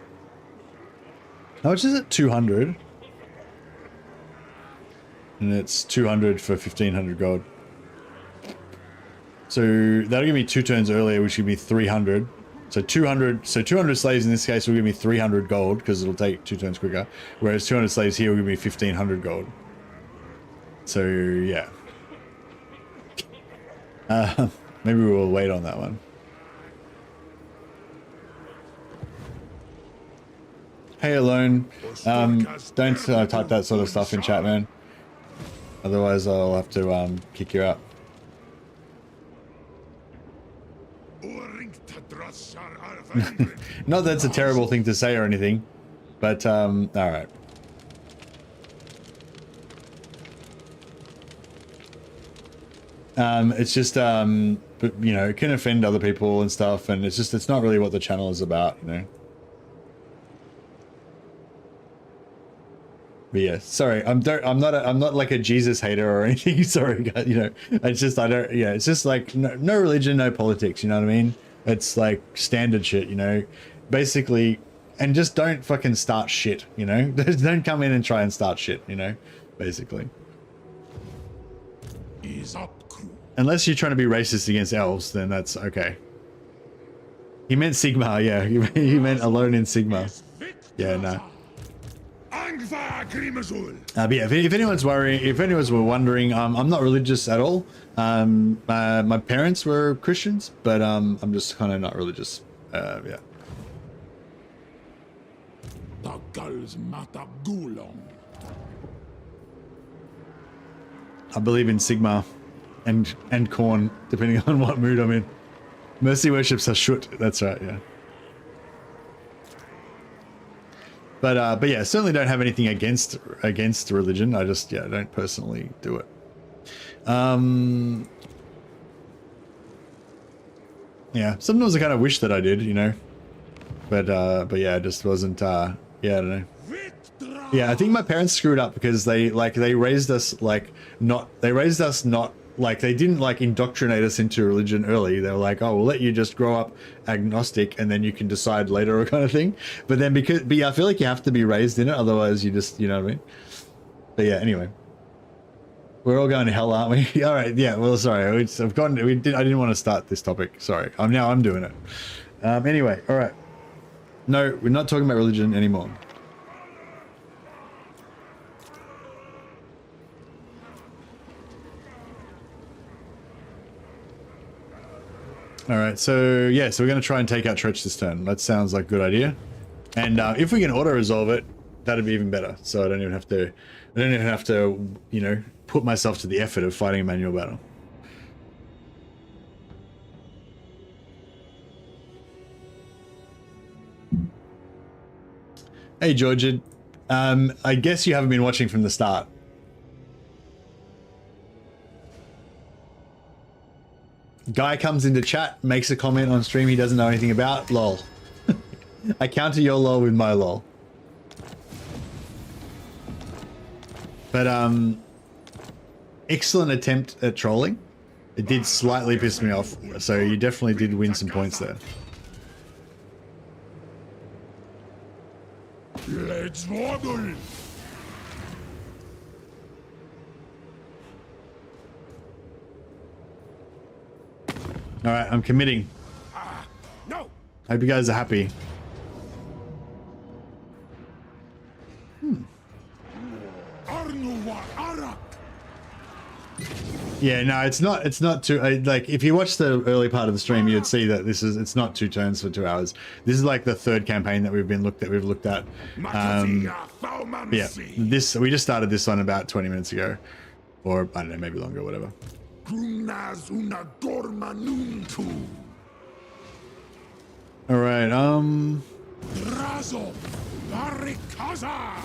How much is it? 200. And it's 200 for 1500 gold. So that'll give me 2 turns earlier, which would be 300. So 200 slaves in this case will give me 300 gold because it'll take 2 turns quicker. Whereas 200 slaves here will give me 1500 gold. So yeah. Maybe we'll wait on that one. Hey, Alone. Don't type that sort of stuff in chat, man. Otherwise, I'll have to kick you out. Not that it's a terrible thing to say or anything, but all right. It's just but you know, it can offend other people and stuff, and it's not really what the channel is about, you know. But yeah, sorry, I'm not like a Jesus hater or anything. Sorry, guys, you know, it's just it's just like no religion, no politics. You know what I mean? It's like standard shit, you know. Basically, and just don't fucking start shit, you know. Don't come in and try and start shit, you know. Basically, unless you're trying to be racist against elves, then that's okay. He meant Sigma, yeah. He meant alone in Sigma. Yeah, no. But yeah, if anyone's wondering, I'm not religious at all. My parents were Christians, but I'm just kind of not religious. Yeah. I believe in Sigma and Khorne, depending on what mood I'm in. Mercy worships are shut. That's right, yeah. But yeah, certainly don't have anything against religion. I just don't personally do it. Yeah, sometimes I kind of wish that I did, you know. But yeah, it just wasn't. Yeah, I don't know. Yeah, I think my parents screwed up because they raised us not like they didn't like indoctrinate us into religion early. They were like, oh, we'll let you just grow up agnostic and then you can decide later, kind of thing. But then I feel like you have to be raised in it, otherwise you just, you know what I mean? But yeah, anyway, we're all going to hell, aren't we? All right, yeah. Well, sorry, I didn't want to start this topic. Sorry, I'm doing it. Anyway, all right. No, we're not talking about religion anymore. All right, so yeah, so we're going to try and take out Tretch this turn. That sounds like a good idea. And if we can auto-resolve it, that'd be even better. So I don't even have to, you know, put myself to the effort of fighting a manual battle. Hey, Georgia. I guess you haven't been watching from the start. Guy comes into chat, makes a comment on stream he doesn't know anything about. Lol. I counter your lol with my lol. But excellent attempt at trolling. It did slightly piss me off, so you definitely did win some points there. Let's waddle. All right, I'm committing. No. Hope you guys are happy. Yeah, no, it's not too like if you watch the early part of the stream, you'd see that it's not 2 turns for 2 hours. This is like the 3rd campaign that we've looked at. Yeah, this we just started this one about 20 minutes ago, or I don't know, maybe longer, whatever. All right, Drazh Barikaza.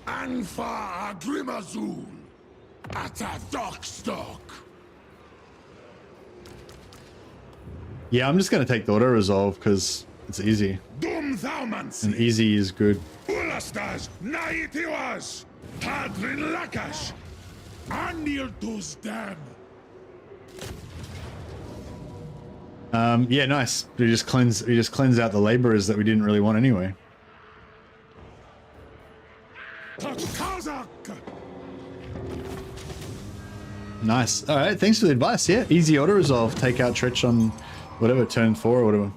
Anfa Agrimazul. Ata Dockstock. yeah, I'm just gonna take the auto resolve because it's easy, Dum Thaumansi. and easy is good. Ulastas Naitiwas. Hadrin Lakash. Anil Tus Dam. Yeah, nice. We just cleanse out the laborers that we didn't really want anyway. Kazak. Nice. All right, thanks for the advice. Yeah, easy auto resolve. Take out Tretch on whatever turn 4 or whatever.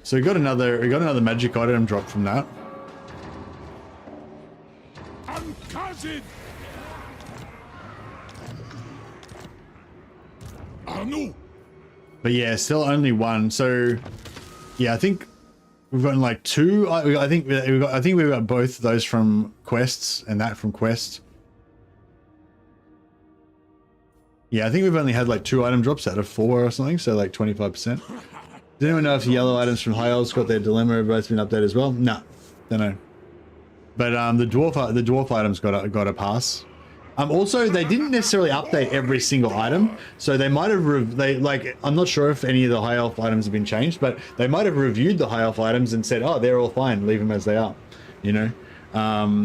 So we got another magic item drop from that. Unkazid. Anu. But yeah, still only 1. So yeah, I think we've gotten like 2. I think we've got both those from quests and that from quest. Yeah, I think we've only had like 2 item drops out of 4 or something, so like 25%. Does anyone know if the yellow items from High Elves got their dilemma both been updated as well? No, don't know. But the dwarf items got a pass. Also, they didn't necessarily update every single item, so they might have I'm not sure if any of the High Elf items have been changed, but they might have reviewed the High Elf items and said, oh, they're all fine, leave them as they are, you know,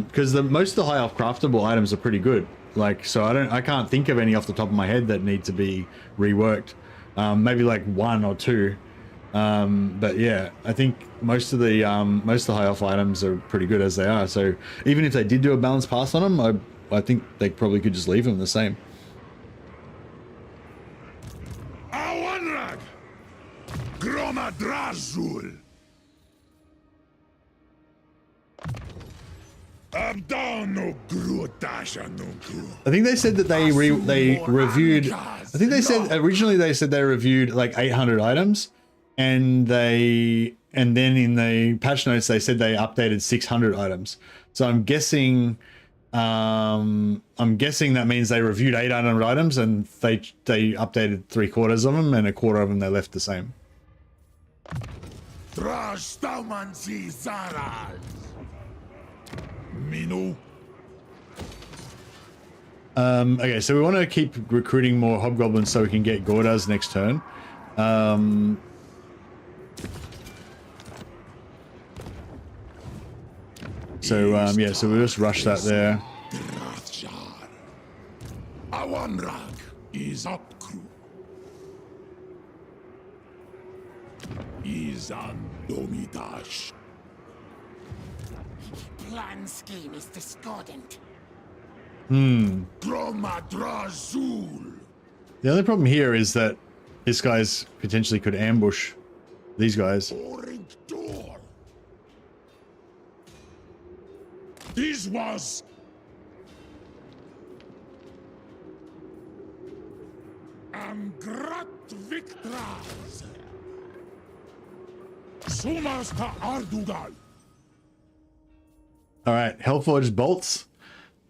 because most of the High Elf craftable items are pretty good. Like, so I can't think of any off the top of my head that need to be reworked. Maybe like 1 or 2. But yeah, I think most of the High Elf items are pretty good as they are. So even if they did do a balanced pass on them, I think they probably could just leave them the same. Awanrag. Groma Drazul. I think they said that they reviewed. I think they said originally they said they reviewed like 800 items, and then in the patch notes they said they updated 600 items. So I'm guessing that means they reviewed 800 items and they updated 3/4 of them, and 1/4 of them they left the same. Okay, so we want to keep recruiting more hobgoblins so we can get Gordas next turn. Yeah, so we'll just rush that there. Awanrag is up crew. Izan Domidash. Plan scheme is discordant. Groma Drazul. The only problem here is that this guy's potentially could ambush these guys. Orange door. This was Angrat Victras. Sumasta Ardugal. All right, Hellforged bolts,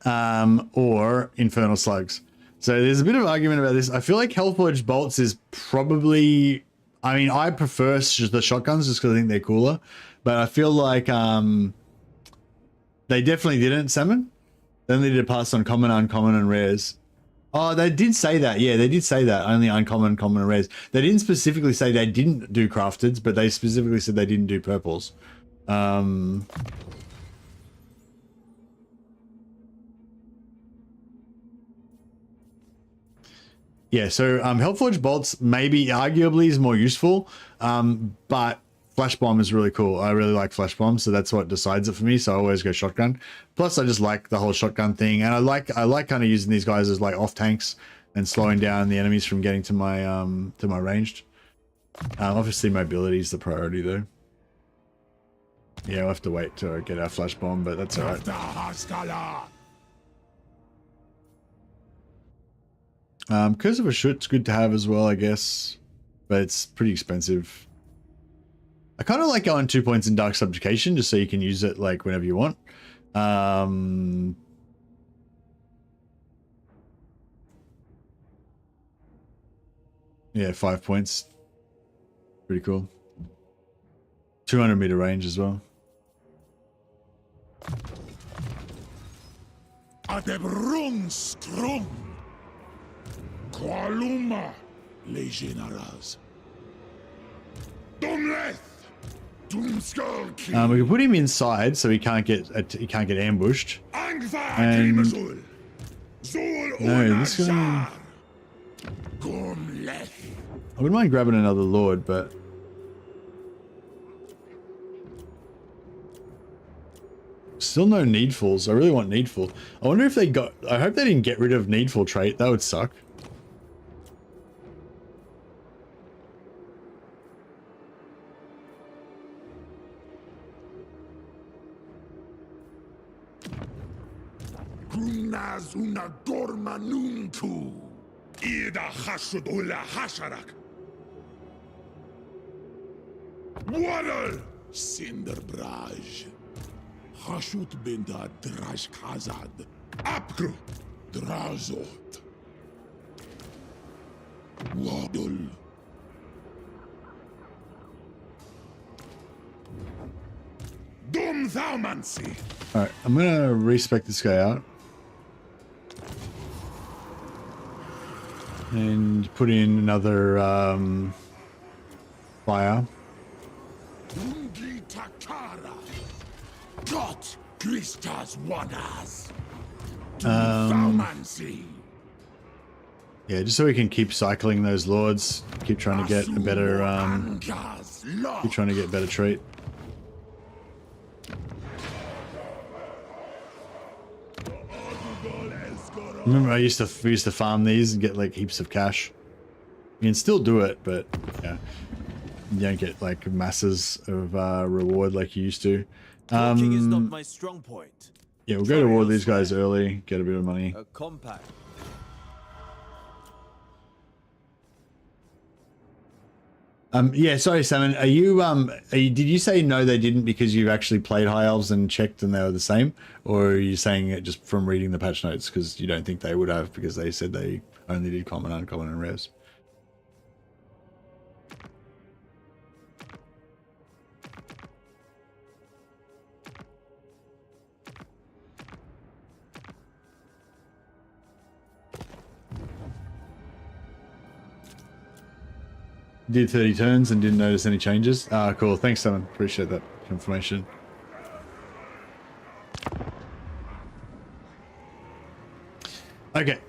or Infernal slugs. So there's a bit of argument about this. I feel like Hellforged bolts is probably. I mean, I prefer the shotguns just because I think they're cooler, but I feel like they definitely didn't salmon. They only did a pass on common, uncommon, and rares. Oh, they did say that. Yeah, they did say that. Only uncommon, common, and rares. They didn't specifically say they didn't do crafteds, but they specifically said they didn't do purples. Yeah, so Hellforged bolts maybe arguably is more useful, but flash bomb is really cool. I really like flash bomb, so that's what decides it for me. So I always go shotgun. Plus, I just like the whole shotgun thing, and I like kind of using these guys as like off tanks and slowing down the enemies from getting to my ranged. Obviously, mobility is the priority though. Yeah, we'll have to wait to get our flash bomb, but that's alright. Curse of a Shoot's good to have as well, I guess, but it's pretty expensive. I kind of like going 2 points in Dark Subjugation just so you can use it like whenever you want. Yeah, 5 points. Pretty cool. 200 meter range as well. Adebrunstrum. Qualuma. Legionaras. Dumleth. Doomskull. We can put him inside so he can't get ambushed. And no, this guy. I wouldn't mind grabbing another lord, but still no needfuls. I really want needful. I wonder if they got. I hope they didn't get rid of needful trait. That would suck. Una dorma nuntu. Ida hasudula hasharak. Waddle. Cinderbraj. Hashut binda Drazh kazad. Apkru. Drazot. Waddle. Dum thaumancy. Alright, I'm gonna respec this guy out. And put in another fire. Yeah, just so we can keep cycling those lords, keep trying to get a better keep trying to get better trait. Remember, we used to farm these and get like heaps of cash. You can still do it, but yeah, you don't get like masses of reward like you used to. Talking is not my strong point. Yeah, we'll go to war with these guys early, get a bit of money. A compact. Yeah, sorry, Salmon. Did you say no they didn't because you've actually played High Elves and checked and they were the same? Or are you saying it just from reading the patch notes because you don't think they would have because they said they only did common, uncommon, and rares? Did 30 turns and didn't notice any changes. Ah, cool. Thanks, Simon. Appreciate that information. Okay,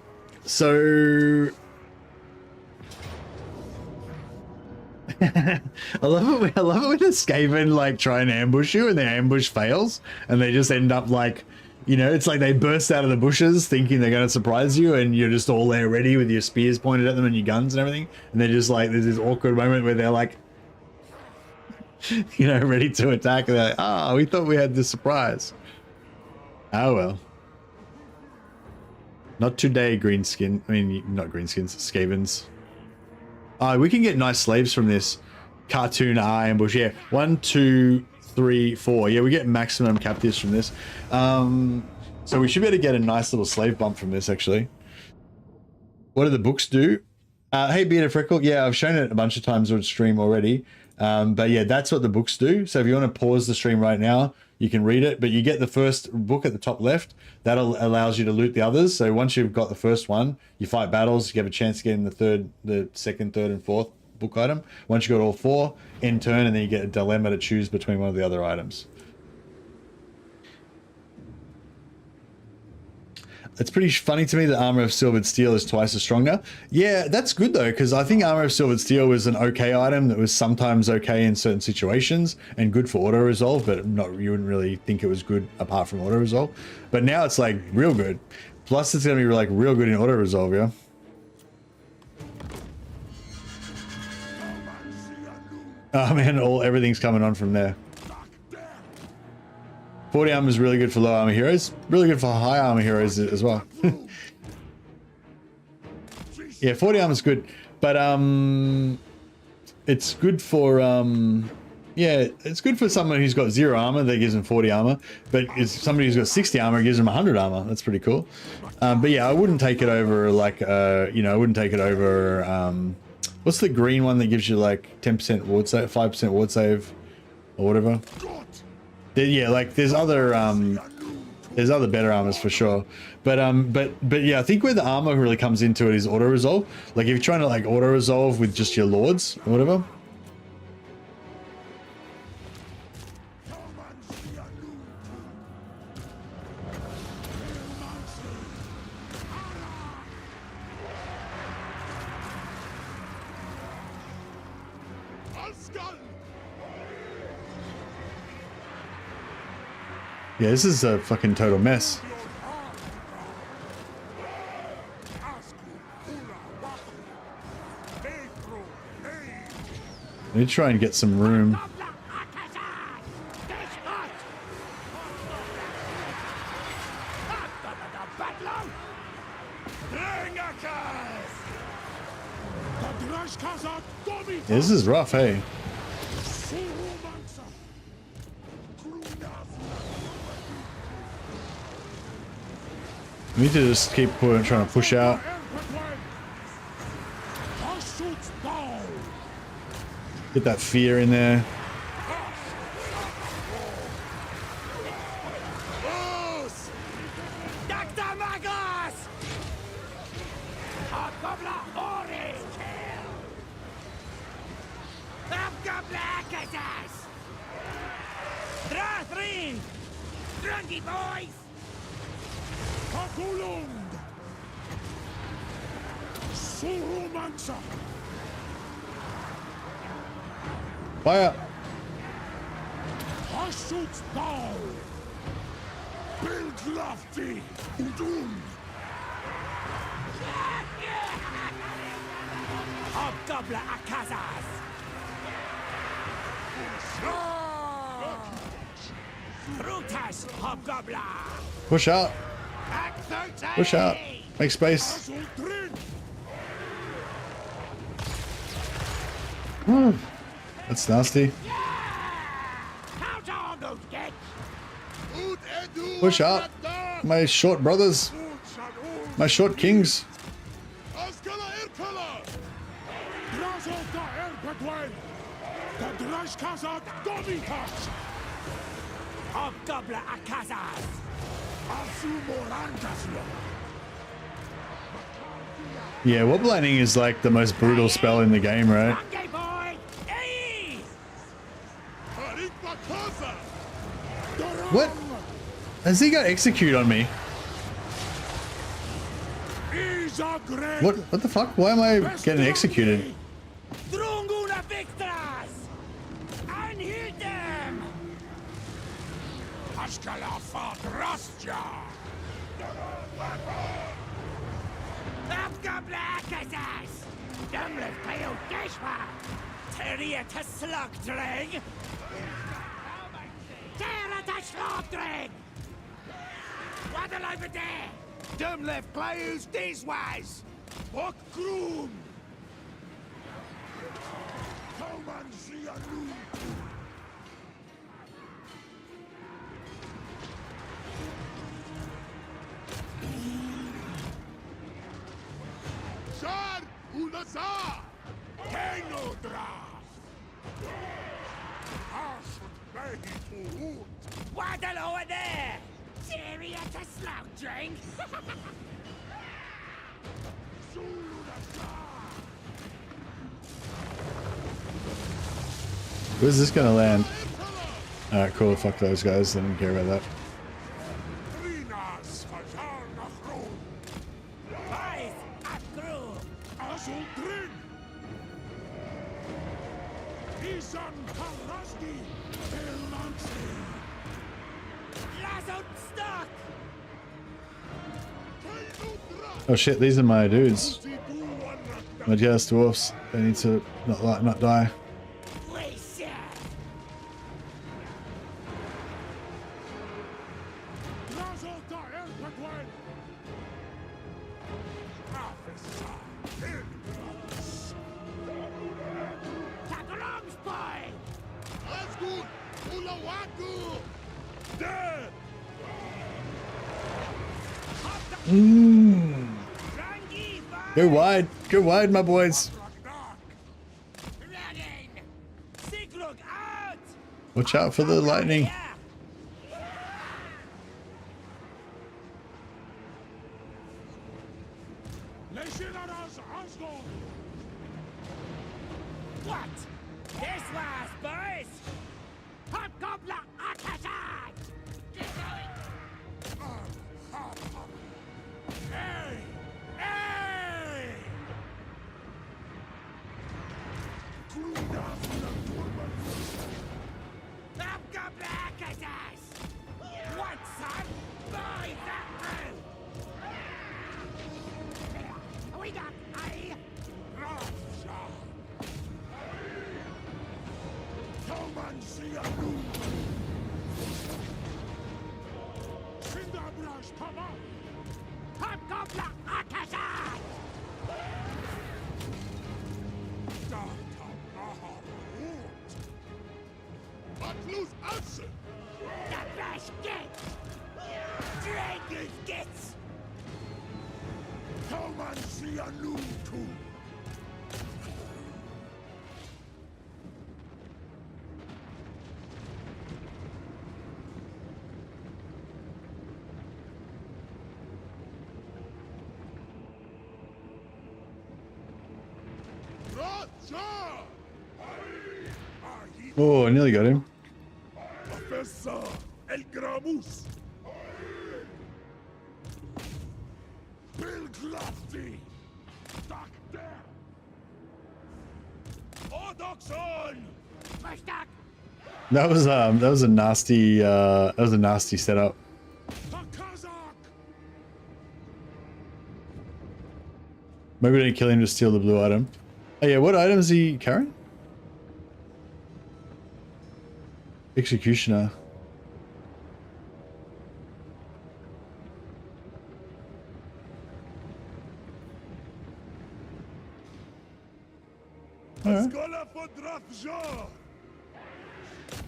so I love it when the Skaven like try and ambush you and their ambush fails and they just end up like, you know, it's like they burst out of the bushes thinking they're going to surprise you and you're just all there ready with your spears pointed at them and your guns and everything. And they're just like, there's this awkward moment where they're like, you know, ready to attack. And they're like, oh, we thought we had this surprise. Oh, well. Not today, greenskin. I mean, not greenskins, Skavens. We can get nice slaves from this cartoon ambush. Yeah, 1, 2, 3, 4. Yeah, we get maximum captives from this. So we should be able to get a nice little slave bump from this, actually. What do the books do? Hey, Bearded Freckle. Yeah, I've shown it a bunch of times on stream already. But yeah, that's what the books do. So if you want to pause the stream right now, you can read it, but you get the first book at the top left. That allows you to loot the others. So once you've got the first one, you fight battles, you have a chance to get in the second, third, and fourth book item. Once you got all 4, end turn, and then you get a dilemma to choose between one of the other items. It's pretty funny to me that Armor of Silvered Steel is twice as stronger. Yeah, that's good though, because I think Armor of Silvered Steel was an okay item that was sometimes okay in certain situations and good for auto-resolve, but you wouldn't really think it was good apart from auto-resolve. But now it's like real good. Plus it's going to be like real good in auto-resolve, yeah? Oh man, everything's coming on from there. 40 armor is really good for low armor heroes. Really good for high armor heroes as well. Yeah, 40 armor is good, but it's good for yeah, it's good for someone who's got 0 armor that gives them 40 armor, but it's somebody who's got 60 armor gives them 100 armor. That's pretty cool. But yeah, I wouldn't take it over like you know, I wouldn't take it over what's the green one that gives you like 10% ward save, 5% ward save or whatever. Yeah, like there's other better armors for sure, but yeah, I think where the armor really comes into it is auto resolve. Like if you're trying to like auto resolve with just your lords or whatever. Yeah, this is a fucking total mess. I need to try and get some room. Yeah, this is rough, hey. We need to just keep trying to push out. Get that fear in there. Fire! Push out! Push out! Make space! That's nasty. Push out, my short brothers, my short kings. Yeah, wobbling is like the most brutal spell in the game, right? What? Has he got execute on me? What the fuck? Why am I getting executed? Waddle over there! Dum left players these ways! Walk groom! Come and see a new. Shar Ulasa! Kengo Drazh! Waddle over there! Syria to slouching! Where's this gonna land? Alright, cool. Fuck those guys. I didn't care about that. Oh shit, these are my dudes. My Drazh dwarfs. They need to not die. Dead! Go wide, my boys. Sigrug out! Watch out for the lightning. What? This was, boys! Hobgoblin Akashai! Hey! Hey! Hobgoblin Akashai! What, son? Boy, that man! We got a... Come and see a new Cinderbrush, come on! Hobgoblin Akashai! Atlus Absen! The flash gets! Dragon's gets! Come and see a new tool! Oh, I nearly got him. Professor El Gramus! Bill Glafty! Doctor! Odoxon! Mushtak! That was a nasty setup. The Kazakh! Maybe we didn't kill him to steal the blue item. Oh yeah, what item is he carrying? Executioner. Alright. Scholar for Drazh!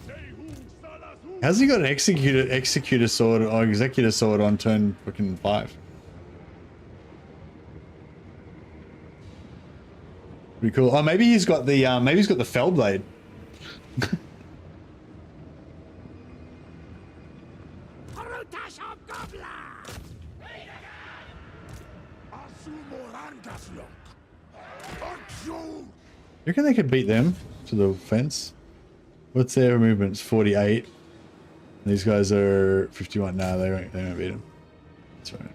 Jehu Salazu! How's he got an executor sword or executor sword on turn fucking 5? Pretty cool. Oh, maybe he's got the fell blade. Harutash Hobgoblin! You reckon they could beat them to the fence? What's their movements? 48. These guys are 51. No, they won't beat them. That's right.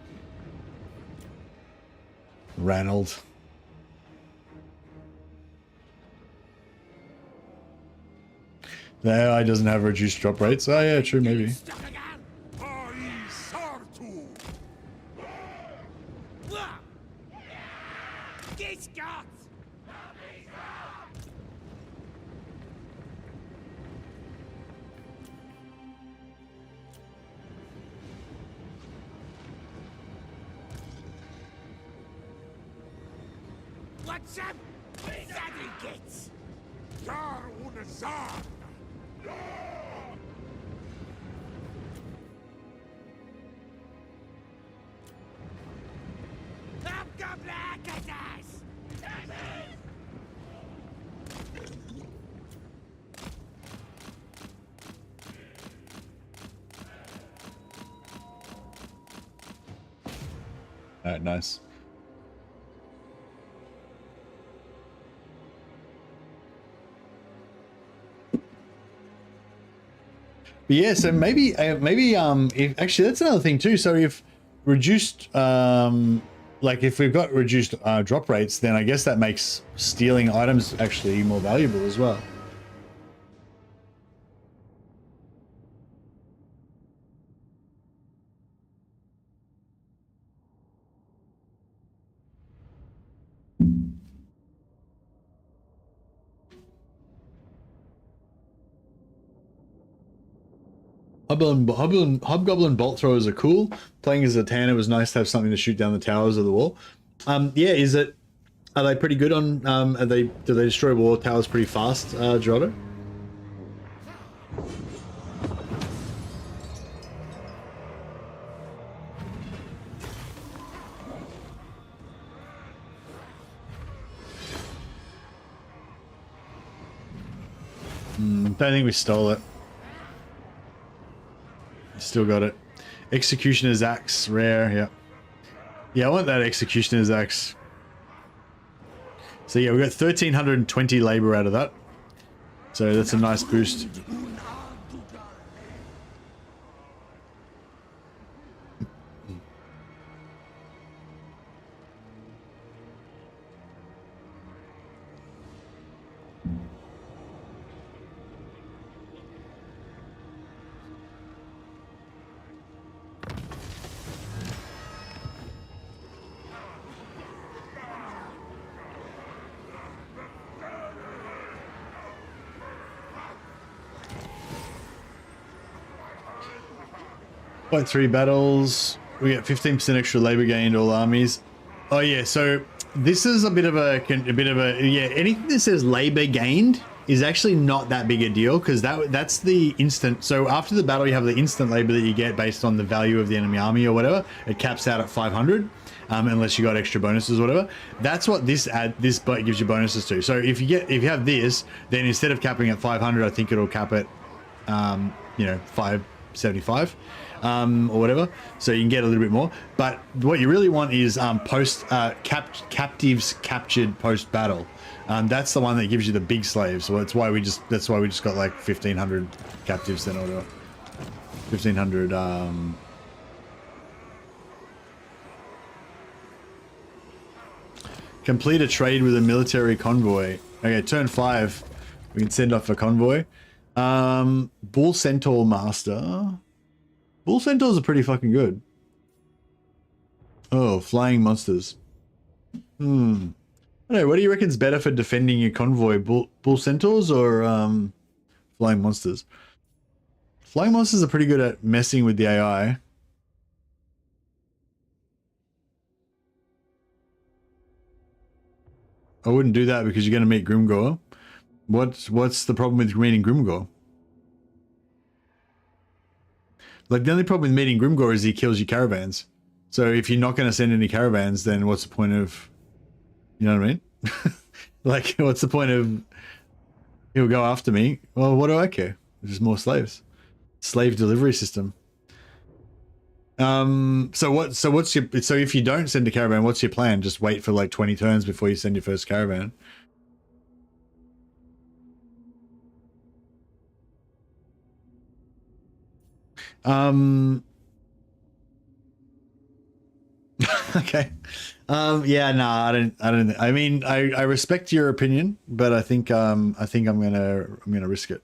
Ranald. The AI doesn't have reduced drop rates. Oh yeah, true, maybe. Stuck again! Geese guts! What's up? Saddle gets! Yar Unazar! Hobgoblin Akashai! Alright, nice. But yeah, so maybe if actually that's another thing too. So if reduced like if we've got reduced drop rates, then I guess that makes stealing items actually more valuable as well. Hobgoblin bolt throwers are cool. Playing as a Tanner was nice to have something to shoot down the towers of the wall. Yeah, are they pretty good on do they destroy wall towers pretty fast, Geraldo? Don't think we stole it. Still got it. Executioner's Axe, rare, yeah. Yeah, I want that Executioner's Axe. So yeah, we got 1,320 labor out of that. So that's a nice boost. 0.3 battles. We get 15% extra labor gained all armies. Oh yeah, so this is a bit of a yeah. Anything that says labor gained is actually not that big a deal because that's the instant. So after the battle, you have the instant labor that you get based on the value of the enemy army or whatever. It caps out at 500, unless you got extra bonuses or whatever. That's what this gives you bonuses to. So if you have this, then instead of capping at 500, I think it'll cap at 575. Or whatever, so you can get a little bit more. But what you really want is captives captured post battle. That's the one that gives you the big slaves. So that's why we just got like 1,500 captives then, or 1,500. Complete a trade with a military convoy. Okay, turn 5. We can send off a convoy. Bull Centaur Master. Bull Centaurs are pretty fucking good. Oh, flying monsters. I don't know, what do you reckon's better for defending your convoy? Bull Centaurs or flying monsters? Flying monsters are pretty good at messing with the AI. I wouldn't do that because you're going to meet Grimgor. What's the problem with meeting Grimgor? Like, the only problem with meeting Grimgor is he kills your caravans. So if you're not going to send any caravans, then what's the point of... You know what I mean? Like, what's the point of... He'll go after me. Well, what do I care? There's more slaves. Slave delivery system. So if you don't send a caravan, what's your plan? Just wait for like 20 turns before you send your first caravan. Okay. Yeah, no, I don't, I mean, I respect your opinion, but I think I'm gonna risk it.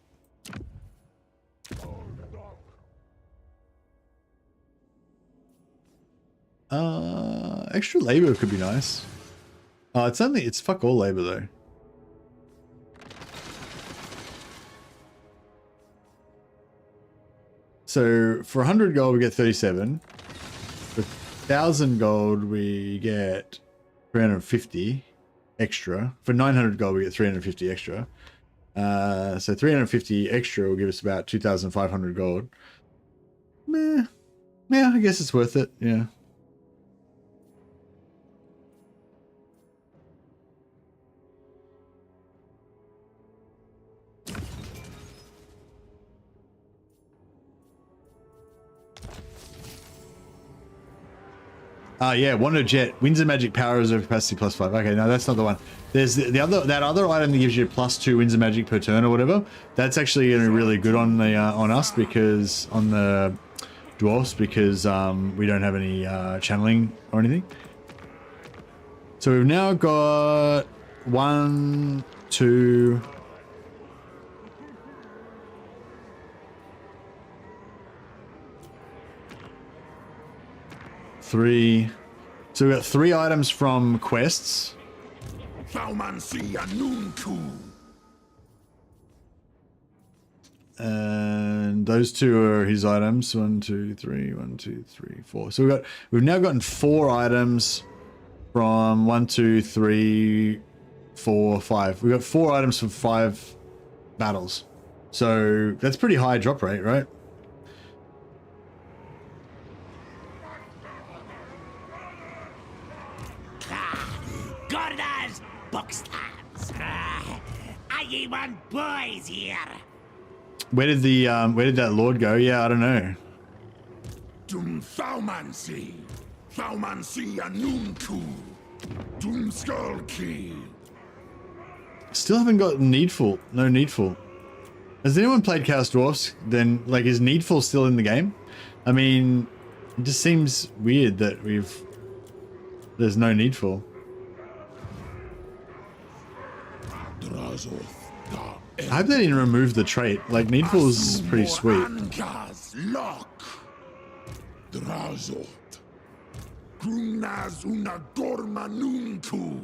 Extra labor could be nice. It's fuck all labor though. So for 100 gold we get 37. For 1,000 gold we get 350 extra. For 900 gold we get 350 extra. So 350 extra will give us about 2,500 gold. Meh. Yeah, I guess it's worth it. Yeah. Yeah, Wonder Jet. Winds of Magic Power Reserve Capacity +5. Okay, no, that's not the one. There's that other item that gives you +2 Winds of Magic per turn or whatever. That's actually going to be really good on the on us because on the dwarfs because we don't have any channeling or anything. So we've now got 1, 2. 3. So we've got 3 items from quests. And those 2 are his items. 1, 2, 3, 1, 2, 3, 4. So we've now gotten 4 items from 1, 2, 3, 4, 5. We've got 4 items from 5 battles. So that's pretty high drop rate, right? Gordas, box tabs. I ye want boys here? Where did that lord go? Yeah, I don't know. Dum Thaumansi. Thaumansi Anunku. Dum Skulki. Still haven't got Needful. No Needful. Has anyone played Chaos Dwarfs? Then, like, is Needful still in the game? I mean, it just seems weird that there's no Needful. Drazh. I hope they didn't remove the trait. Like, Needful's pretty sweet. Lock. Drazh. Grunaz una gormanunku.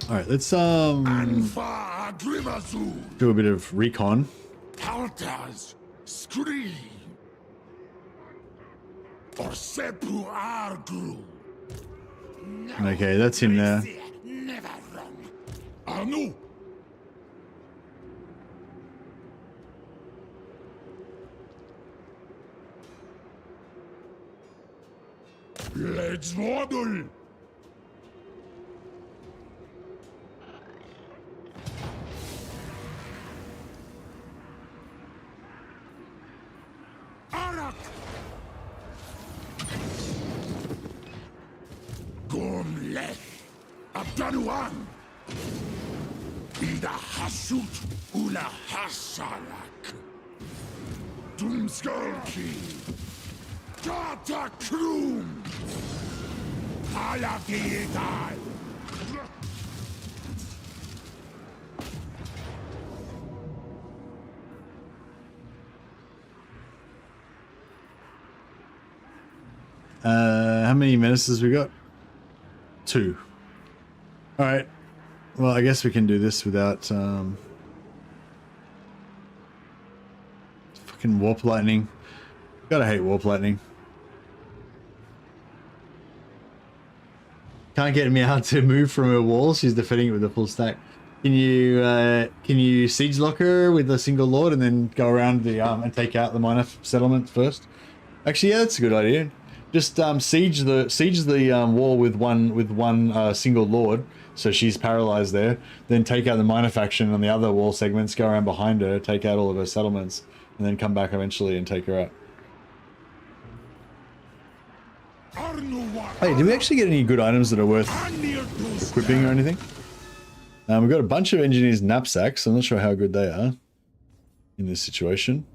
Alright, let's Anfa Agrimazu. do a bit of recon. Paltas. Scream. Or Sepu Argru. Okay, that's him there. Never wrong. Anu. Let's waddle. Arak. Gomlech. Abdanuan. Ida Hasut Ula Hasalak. Doomskulki. Tata Krum. Hayagidai. How many menaces we got? 2. Alright. Well, I guess we can do this without fucking warp lightning. Gotta hate warp lightning. Can't get me out to move from her wall. She's defending it with a full stack. Can you siege lock her with a single lord and then go around the and take out the minor settlements first? Actually, yeah, that's a good idea. Just siege the wall with one single lord, so she's paralyzed there. Then take out the minor faction on the other wall segments. Go around behind her, take out all of her settlements, and then come back eventually and take her out. Hey, did we actually get any good items that are worth equipping or anything? We've got a bunch of engineers' knapsacks. I'm not sure how good they are in this situation.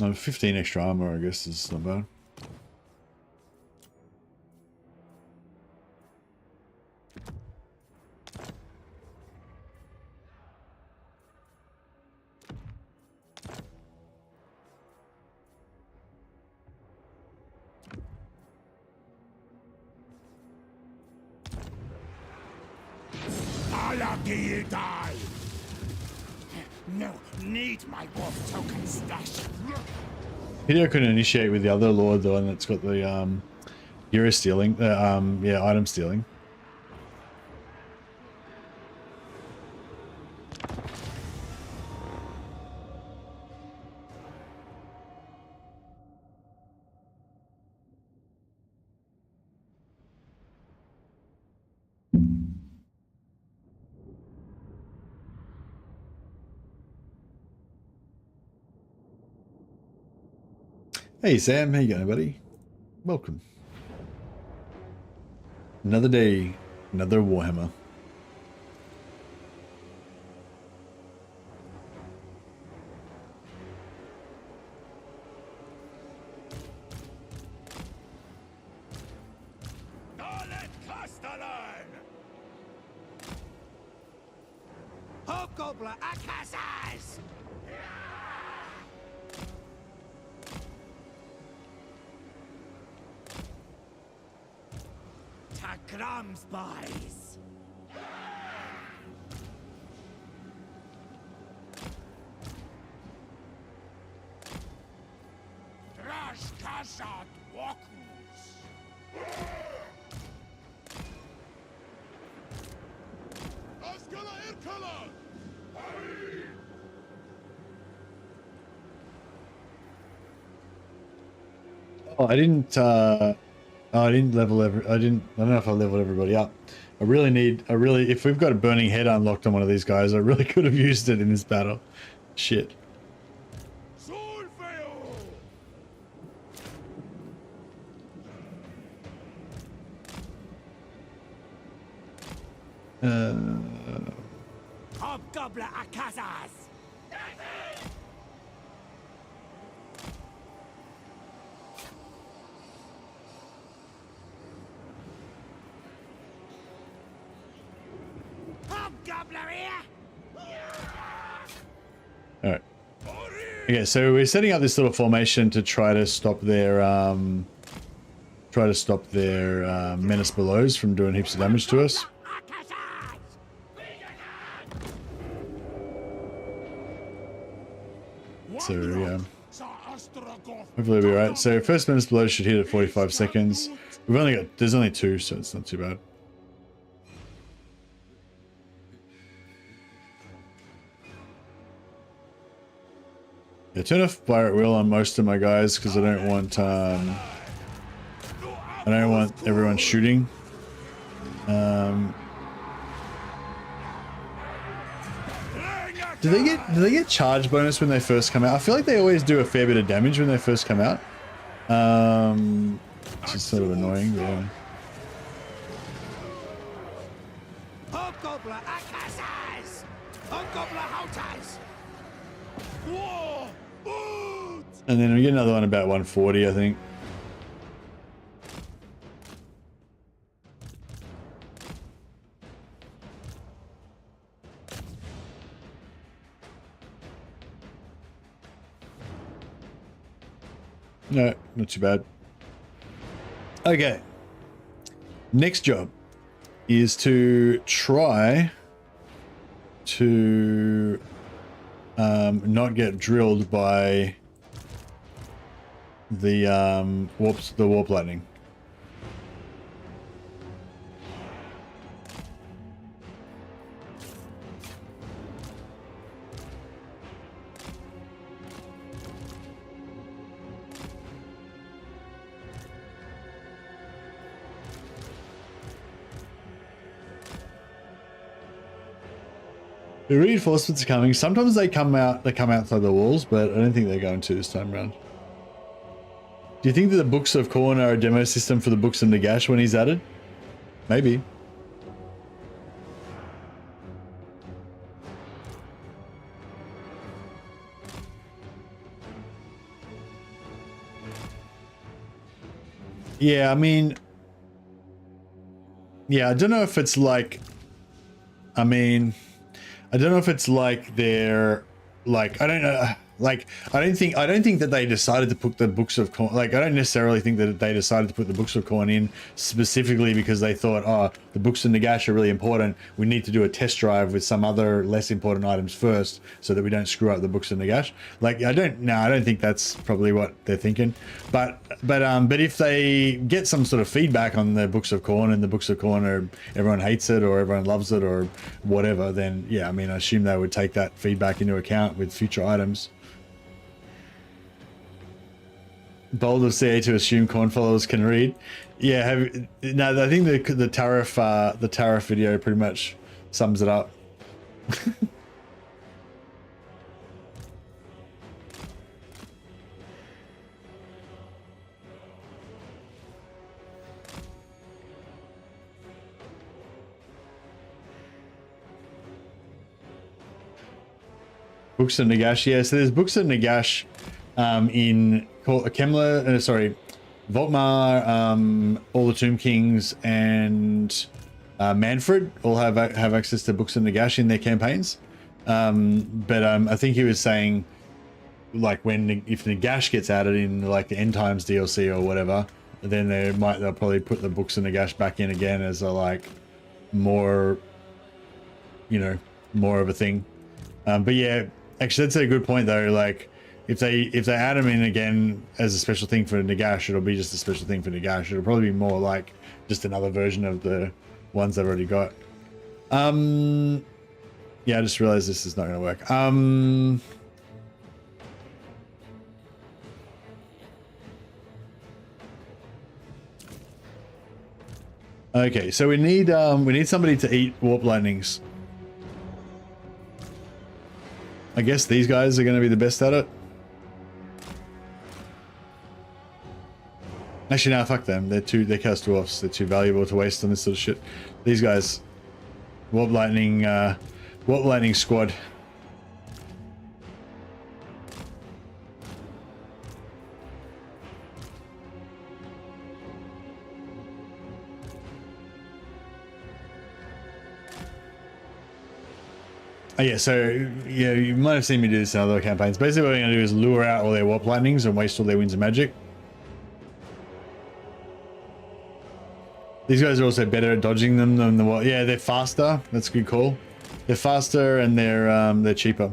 No, 15 extra armor, I guess, is not bad. die. No, need my wolf token stash. Hideo couldn't initiate with the other lord, the one that's got the hero stealing, yeah, item stealing. Hey Sam, how you going, buddy? Welcome. Another day, another Warhammer. Hobgoblin Akasas! Takram's boys. shot walkers. Oh, I didn't level I don't know if I leveled everybody up. I really, if we've got a burning head unlocked on one of these guys, I really could have used it in this battle. Shit. Hobgoblin Akazas! Hobgoblin here! All right. Okay, so we're setting up this little formation to try to stop their menace belows from doing heaps of damage to us. So yeah, hopefully we'll be right. So first menace below should hit at 45 seconds. There's only 2, so it's not too bad. Yeah, turn off fire at will on most of my guys because I don't want everyone shooting. Do they get charge bonus when they first come out? I feel like they always do a fair bit of damage when they first come out. It's just sort of annoying, but yeah. Hobgoblin Akazas! Hobgoblin Hotas! War! Boots! And then we get another one about 140, I think. No, not too bad. Okay. Next job is to try to not get drilled by the warp lightning. The reinforcements are coming. Sometimes they come outside the walls, but I don't think they're going to this time around. Do you think that the Books of Khorne are a demo system for the Books of Nagash when he's added? Maybe. Yeah, I mean... Yeah, I don't know if it's like... I mean... I don't know if it's like they're like, I don't know, like I don't think that they decided to put the Books of Khorne, like I don't necessarily think that they decided to put the Books of Khorne in specifically because they thought, oh, the Books of Nagash are really important, we need to do a test drive with some other less important items first so that we don't screw up the Books of Nagash. Like I don't think that's probably what they're thinking, but if they get some sort of feedback on the Books of Khorne and the Books of Khorne are everyone hates it or everyone loves it or whatever, then yeah, I mean I assume they would take that feedback into account with future items. Bold of CA to assume Khorne followers can read. Yeah, I think the tariff video pretty much sums it up. Books of Nagash, yeah. So there's Books of Nagash in Kemler, Volkmar, all the Tomb Kings, and Manfred all have access to Books of Nagash in their campaigns. I think he was saying, like, if Nagash gets added in like the End Times DLC or whatever, then they'll probably put the Books of Nagash back in again as a like more of a thing. But yeah, actually that's a good point though. Like if they add them in again as a special thing for Nagash, it'll be just a special thing for Nagash. It'll probably be more like just another version of the ones they've already got. Yeah, I just realized this is not going to work. Okay, so we need somebody to eat warp lightnings. I guess these guys are going to be the best at it. Actually, no, fuck them. They're chaos dwarfs. They're too valuable to waste on this sort of shit. These guys, warp lightning squad. Oh, yeah, so yeah, you might have seen me do this in other campaigns. Basically, what I'm going to do is lure out all their warp lightnings and waste all their winds of magic. These guys are also better at dodging them than the what? Yeah, they're faster. That's a good call. They're faster and they're cheaper.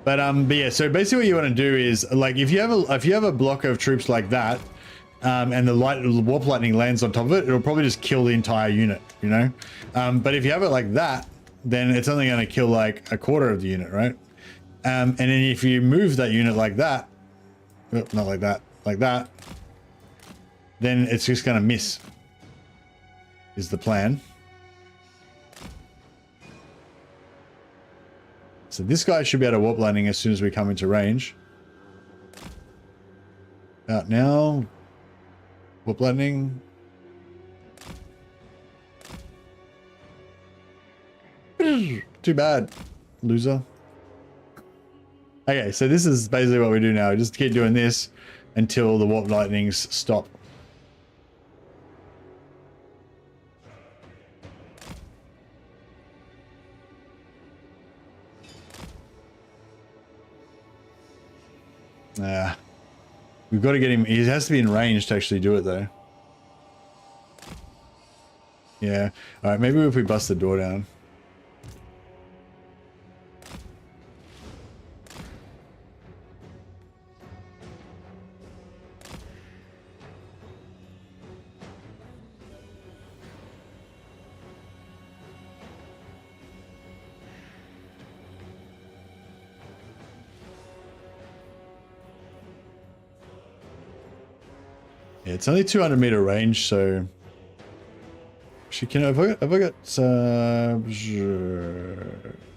But yeah, so basically what you want to do is like if you have a block of troops like that, and the warp lightning lands on top of it, it'll probably just kill the entire unit, you know. But if you have it like that, then it's only going to kill like a quarter of the unit, right? And then if you move that unit like that, not like that, like that, then it's just going to miss, is the plan. So this guy should be able to warp lightning as soon as we come into range. Out now. Warp lightning. Too bad, loser. Okay, so this is basically what we do now. We just keep doing this until the warp lightnings stop. Yeah. We've got to get him. He has to be in range to actually do it, though. Yeah. All right, maybe if we bust the door down. Yeah, it's only 200-meter range, so actually, have I got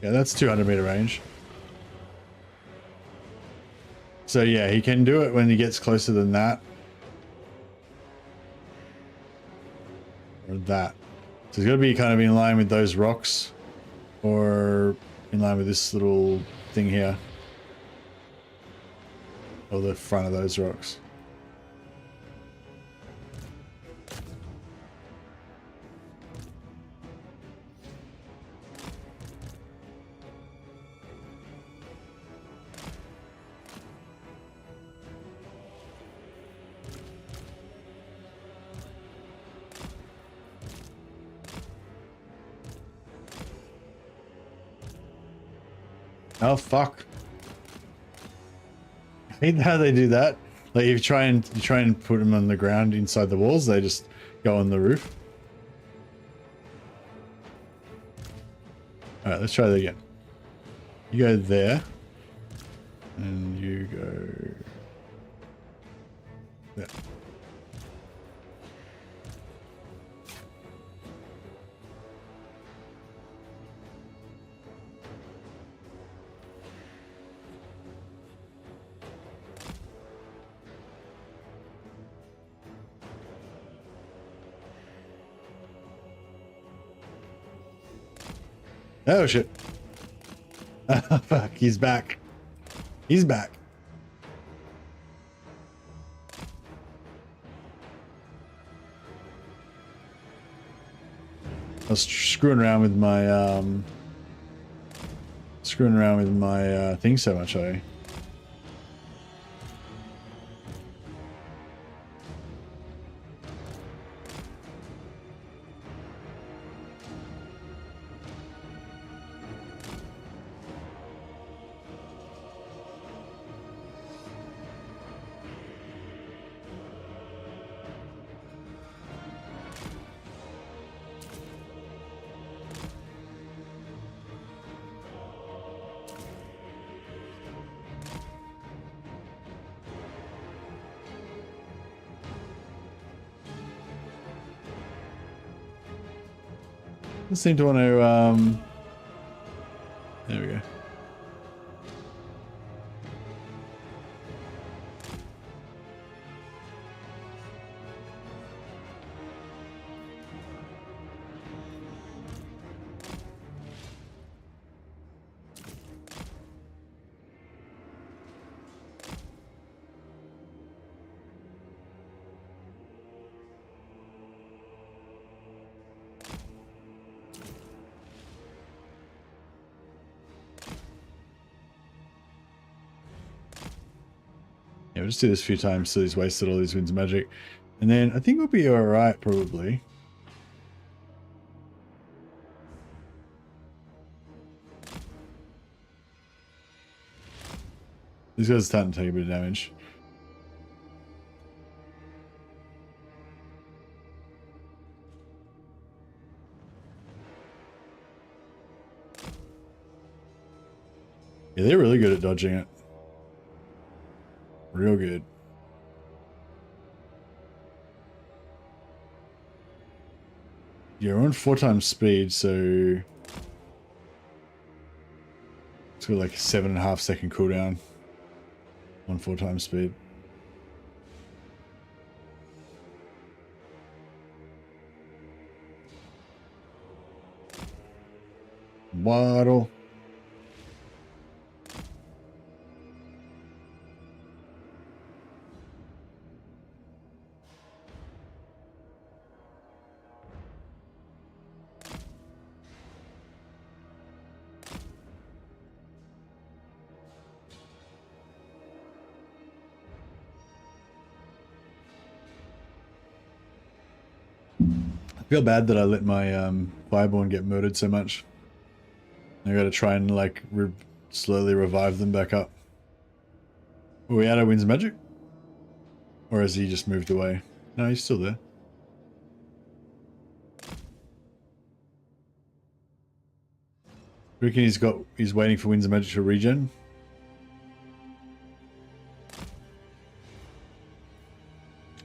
yeah, that's 200-meter range. So yeah, he can do it when he gets closer than that. Or that. So he's got to be kind of in line with those rocks, or in line with this little thing here. Or the front of those rocks. Oh fuck! I hate how they do that. Like if you try and put them on the ground inside the walls, they just go on the roof. All right, let's try that again. You go there, and you go there. Oh shit. Oh fuck, he's back. He's back. I was screwing around with my thing so much, eh? Doesn't seem to want to. There we go. Yeah, we'll just do this a few times so he's wasted all these winds of magic. And then I think we'll be alright, probably. These guys are starting to take a bit of damage. Yeah, they're really good at dodging it. Real good. Yeah, we're on 4 times speed, so it's got like a 7.5 second cooldown on 4 times speed. Waddle. I feel bad that I let my Fireborn get murdered so much. I gotta try and like slowly revive them back up. Are we out of Winds of Magic? Or has he just moved away? No, he's still there. Reckon he's waiting for Winds of Magic to regen?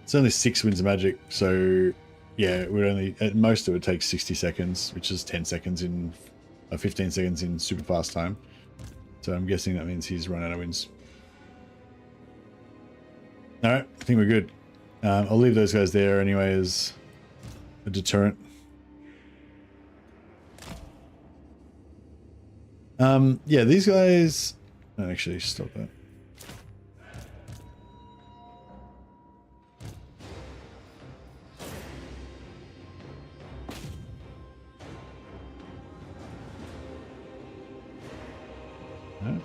It's only 6 Winds of Magic, so yeah, it would only, at most it would take 60 seconds, which is 10 seconds in, 15 seconds in super fast time. So I'm guessing that means he's run out of winds. Alright, I think we're good. I'll leave those guys there anyway as a deterrent. Yeah, these guys... No, actually, stop that.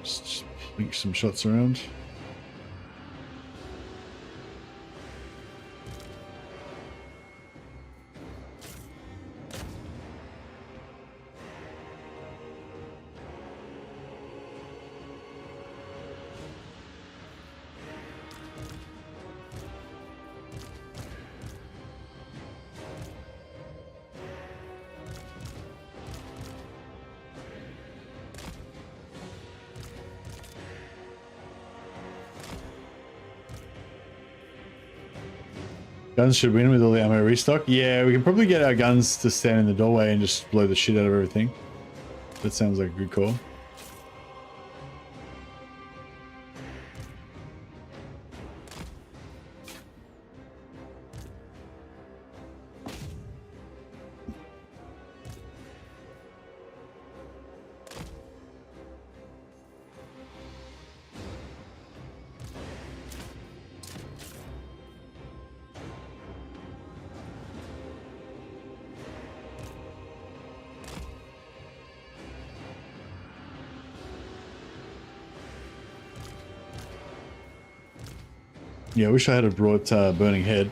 Just blink some shots around. Guns should win with all the ammo restock. Yeah, we can probably get our guns to stand in the doorway and just blow the shit out of everything. That sounds like a good call. Yeah, I wish I had brought Burning Head.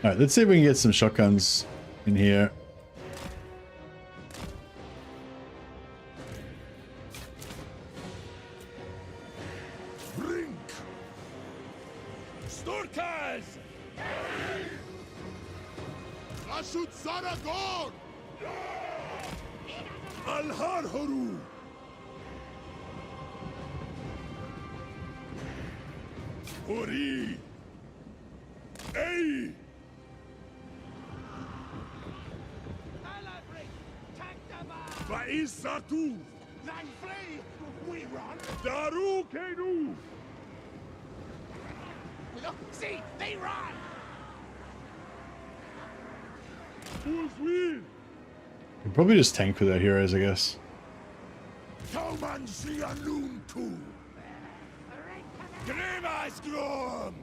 Alright, let's see if we can get some shotguns in here. Brink! Storkas! Ashut Zaragon! Alharhoru! Ori! Hey! Faisatu! Then flee! We run! Daru Kenu! Look, see, they run! Who's win? You probably just tank with our heroes, I guess. Tauman Sianun Tu! Grimasgrum!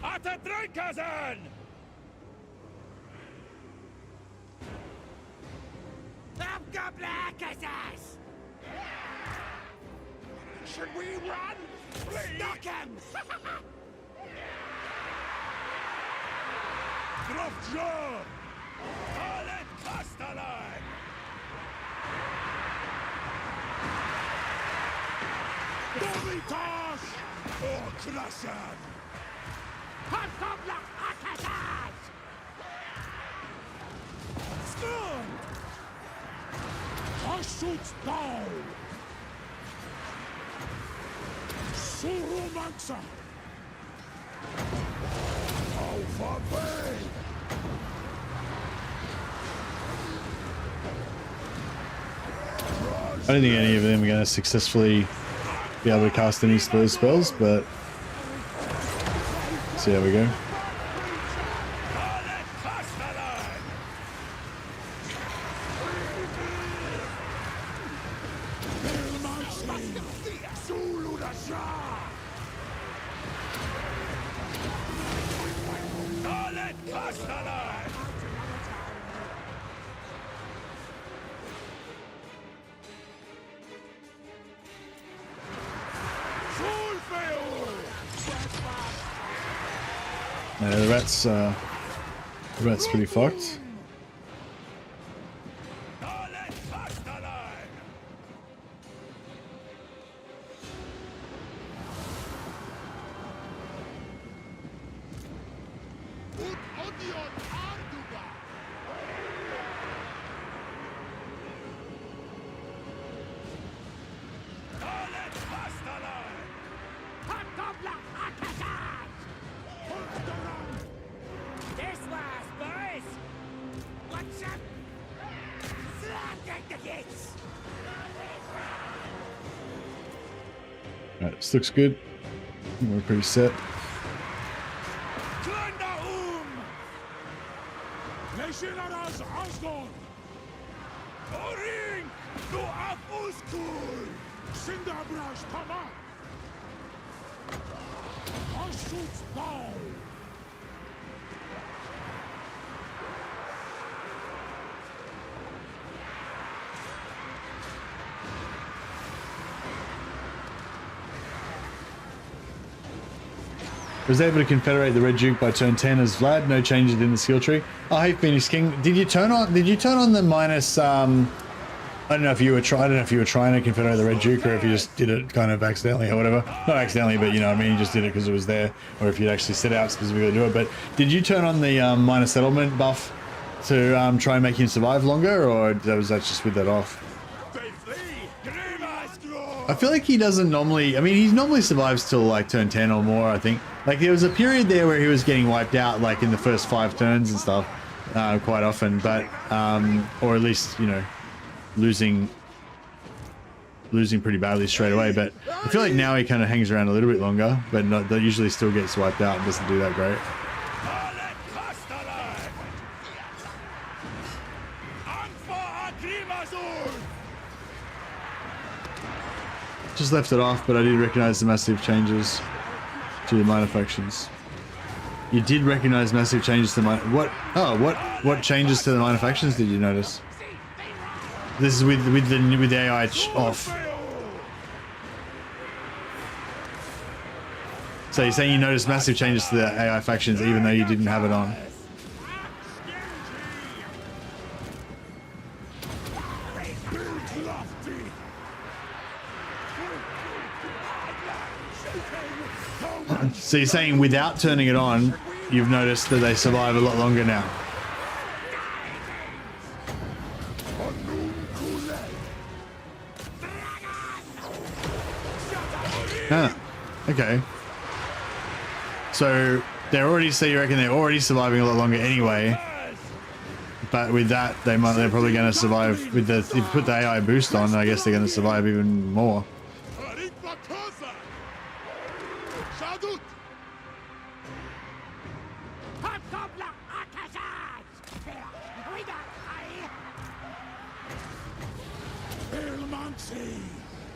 Atadrenkazan! Should we run? Stuck him! Drofjar! Alet Kastalai! Domitas! Oh, Krasan! Pantoblach Akazaz! Stun! Ashut down! Surumanxa! Alpha Bay! I don't think any of them are going to successfully be able to cast any of those spells, but see how we go. Alet Kastalai! Alet Kastalai! Yeah, the rat's pretty fucked. Alet Kastalai! Alet Kastalai! Pantoblach Akazaz! This was, boys! What's up? Slaughter the kids! Alright, this looks good. We're pretty set. Klandaum! Leşinaraz Asgon! Oring! Du af Uskul! Sindabrash Tama! Ashut Bau! Was able to confederate the Red Duke by turn 10 as Vlad. No changes in the skill tree. Oh, hey Phoenix King, did you turn on the minus? I don't know if you were trying to confederate the Red Duke, or if you just did it kind of accidentally or whatever. Not accidentally, but you know what I mean. You just did it because it was there, or if you'd actually set out specifically to do it. But did you turn on the minus settlement buff to try and make him survive longer, or was that just with that off? They flee! Grimasgrum! I feel like he doesn't normally. I mean, he normally survives till like turn 10 or more. I think. Like there was a period there where he was getting wiped out, like in the first 5 turns and stuff, quite often. But or at least you know, losing pretty badly straight away. But I feel like now he kind of hangs around a little bit longer, but not, that usually still gets wiped out and doesn't do that great. Alet Kastalai! Anfa Agrimazul! Just left it off, but I did recognize the massive changes to the minor factions. You did recognize massive changes to minor. What changes to the minor factions did you notice? This is with the AI off. So you're saying you noticed massive changes to the AI factions even though you didn't have it on? So you're saying without turning it on, you've noticed that they survive a lot longer now? Ah, okay. So they're already, so you reckon they're already surviving a lot longer anyway. But with that, they're probably going to survive with the, if you put the AI boost on, I guess they're going to survive even more.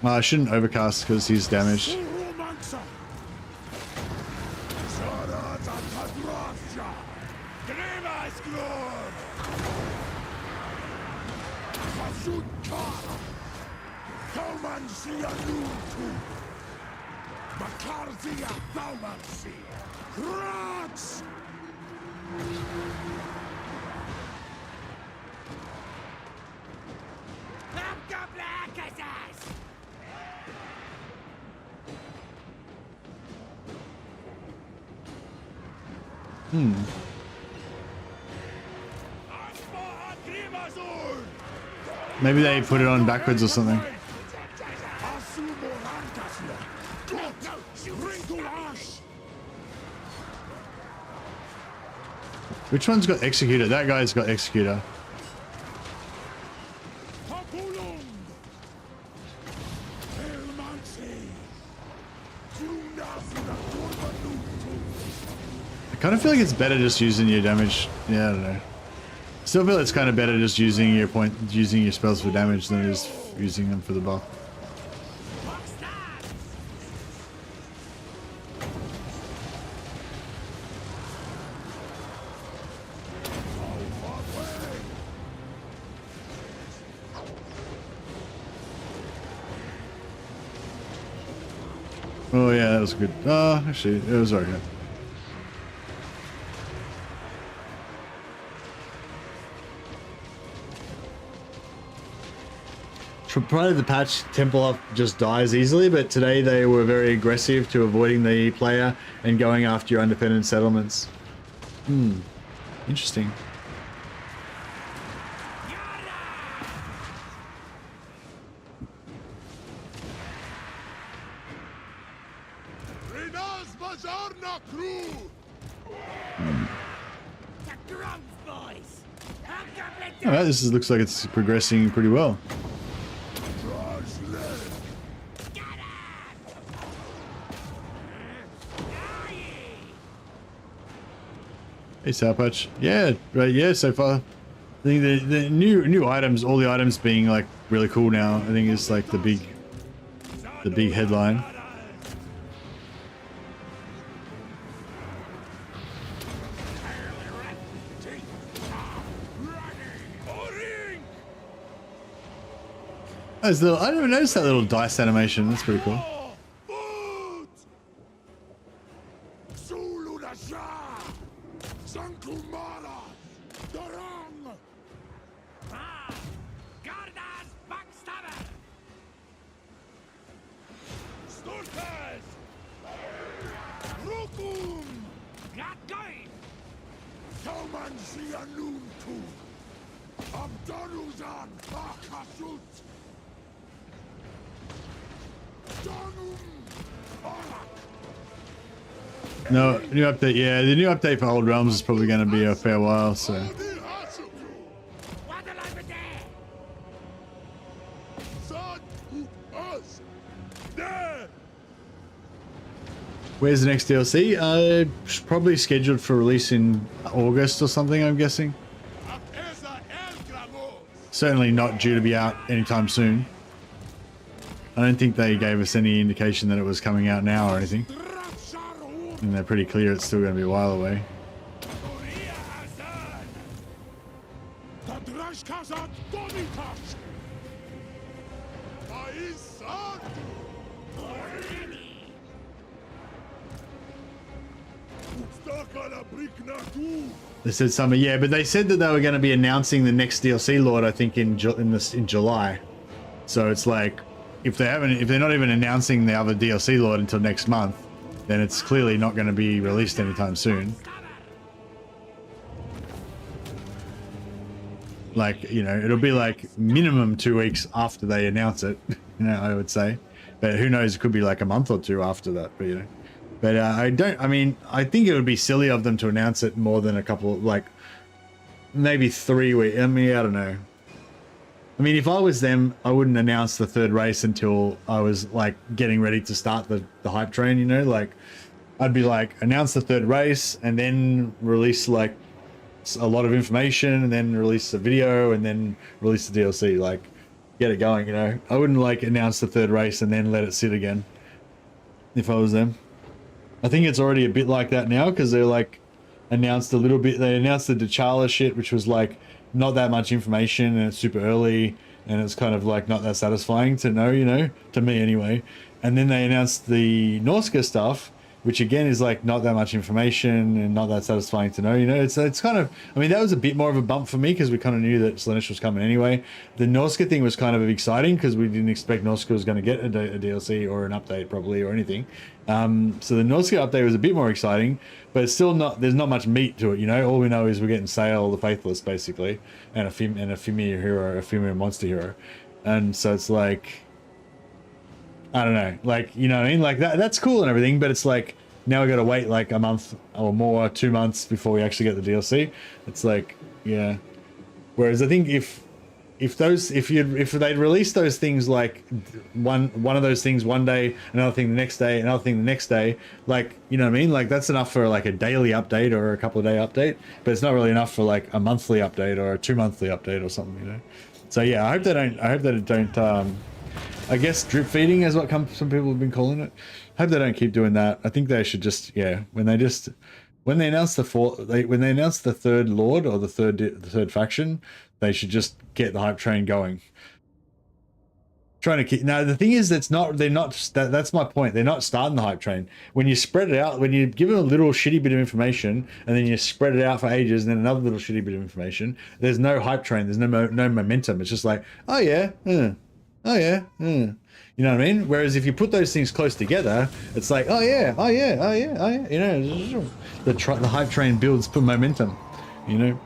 Well, I shouldn't overcast because he's damaged. Maybe they put it on backwards or something. Which one's got Executor? That guy's got Executor. I kind of feel like it's better just using your damage. Yeah, I don't know. Still feel it's kind of better just using your spells for damage than it is using them for the buff. Oh yeah, that was good. Actually, it was alright. Prior to the patch, Templar just dies easily, but today they were very aggressive to avoiding the player and going after your independent settlements. Interesting. Alright, this looks like it's progressing pretty well. Hey, Sourpatch. Yeah, right. Yeah, so far, I think the new items, all the items being like really cool now. I think is like the big headline. Oh, I never noticed that little dice animation. That's pretty cool. No, new update. Yeah, the new update for Old Realms is probably going to be a fair while, so. Where's the next DLC? Probably scheduled for release in August or something, I'm guessing. Certainly not due to be out anytime soon. I don't think they gave us any indication that it was coming out now or anything. And they're pretty clear it's still going to be a while away. They said something, yeah, but they said that they were going to be announcing the next DLC Lord, I think, in July. So it's like, if they're not even announcing the other DLC Lord until next month, then it's clearly not going to be released anytime soon. Like, you know, it'll be like minimum 2 weeks after they announce it, you know, I would say. But who knows, it could be like a month or two after that, but you know. But I don't. I mean, I think it would be silly of them to announce it more than a couple, like maybe 3 weeks. I mean, I don't know. I mean, if I was them, I wouldn't announce the third race until I was like getting ready to start the hype train. You know, like I'd be like announce the third race and then release like a lot of information and then release a video and then release the DLC. Like get it going. You know, I wouldn't like announce the third race and then let it sit again. If I was them, I think it's already a bit like that now because they're like announced a little bit. They announced the T'Challa shit, which was like not that much information and it's super early and it's kind of like not that satisfying to know, you know, to me anyway. And then they announced the Norska stuff, which again is like not that much information and not that satisfying to know, you know. It's kind of, I mean, that was a bit more of a bump for me because we kind of knew that Slaanesh was coming anyway. The Norska thing was kind of exciting because we didn't expect Norska was going to get a DLC or an update probably or anything. So the Norska update was a bit more exciting, but it's still not, there's not much meat to it, you know. All we know is we're getting Sail the Faithless basically and a Fimir hero, a Fimir monster hero. And so it's like, I don't know, like, you know what I mean? Like that's cool and everything, but it's like, now we got to wait like a month or more, 2 months before we actually get the DLC. It's like, yeah. Whereas I think if they'd release those things like one of those things one day, another thing the next day, another thing the next day, like, you know what I mean? Like that's enough for like a daily update or a couple of day update, but it's not really enough for like a monthly update or a 2 monthly update or something, you know? So yeah, I hope that it don't, I guess drip feeding is what some people have been calling it. I hope they don't keep doing that. I think they should just, yeah, when they announce when they announce the third Lord or the third faction, they should just get the hype train going. Trying to keep, now the thing is that's my point. They're not starting the hype train. When you spread it out, when you give them a little shitty bit of information and then you spread it out for ages and then another little shitty bit of information, there's no hype train. There's no momentum. It's just like, oh yeah, oh yeah, you know what I mean? Whereas if you put those things close together, it's like, oh yeah, you know, the hype train builds for momentum, you know.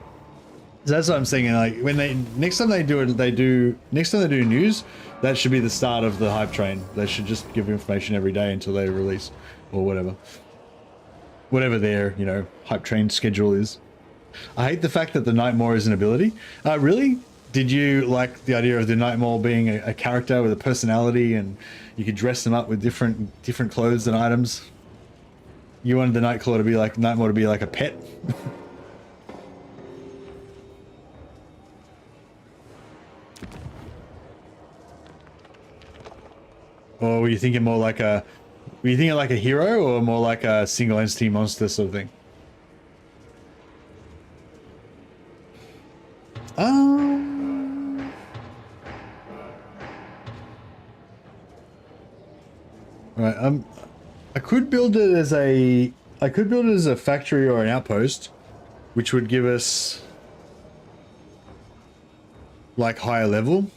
So that's what I'm saying. Like when next time they do news, that should be the start of the hype train. They should just give information every day until they release or whatever their, you know, hype train schedule is. I hate the fact that the Nightmare is an ability. Really? Did you like the idea of the Nightmare being a character with a personality and you could dress them up with different clothes and items? You wanted the Nightmare to be like a pet? Or were you thinking more like a hero or more like a single entity monster sort of thing? Right, I could build it as a factory or an outpost, which would give us like higher level.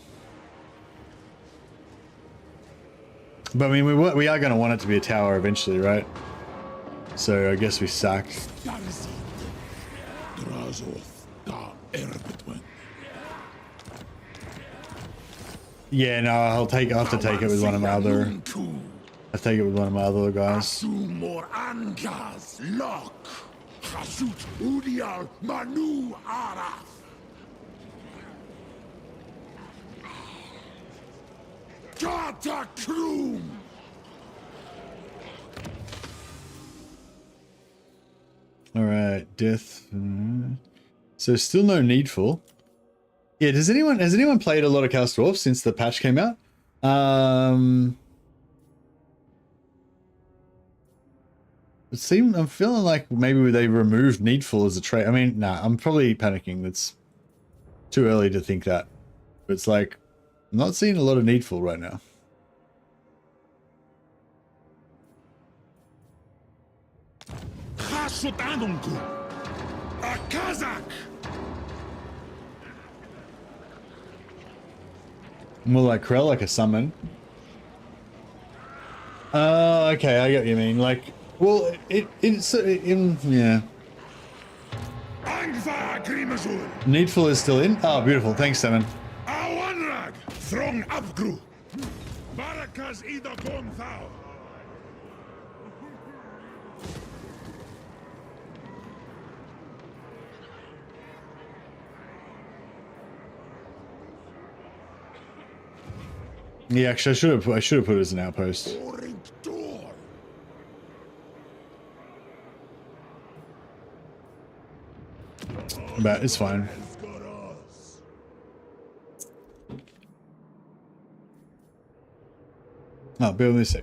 But I mean, we are going to want it to be a tower eventually, right? So I guess we sack. Yeah, no, I'll have to take it with one of my other. I'll take it with one of my other guys. All right, death. So still no needful. Yeah, has anyone played a lot of Chaos Dwarf since the patch came out? I'm feeling like maybe they removed needful as a trait. I mean, nah, I'm probably panicking. It's too early to think that. But it's like, I'm not seeing a lot of needful right now. A Kazakh! More like Krell, like a summon. Oh, okay, I get what you mean. Like, well, yeah. Needful is still in? Oh, beautiful. Thanks, Simon. Awanrag! Throng Abgru! Barakas Ida Gon Thou! Yeah, actually, I should have put it as an outpost. Boring door. But it's fine. Has got us. Oh, build this sec.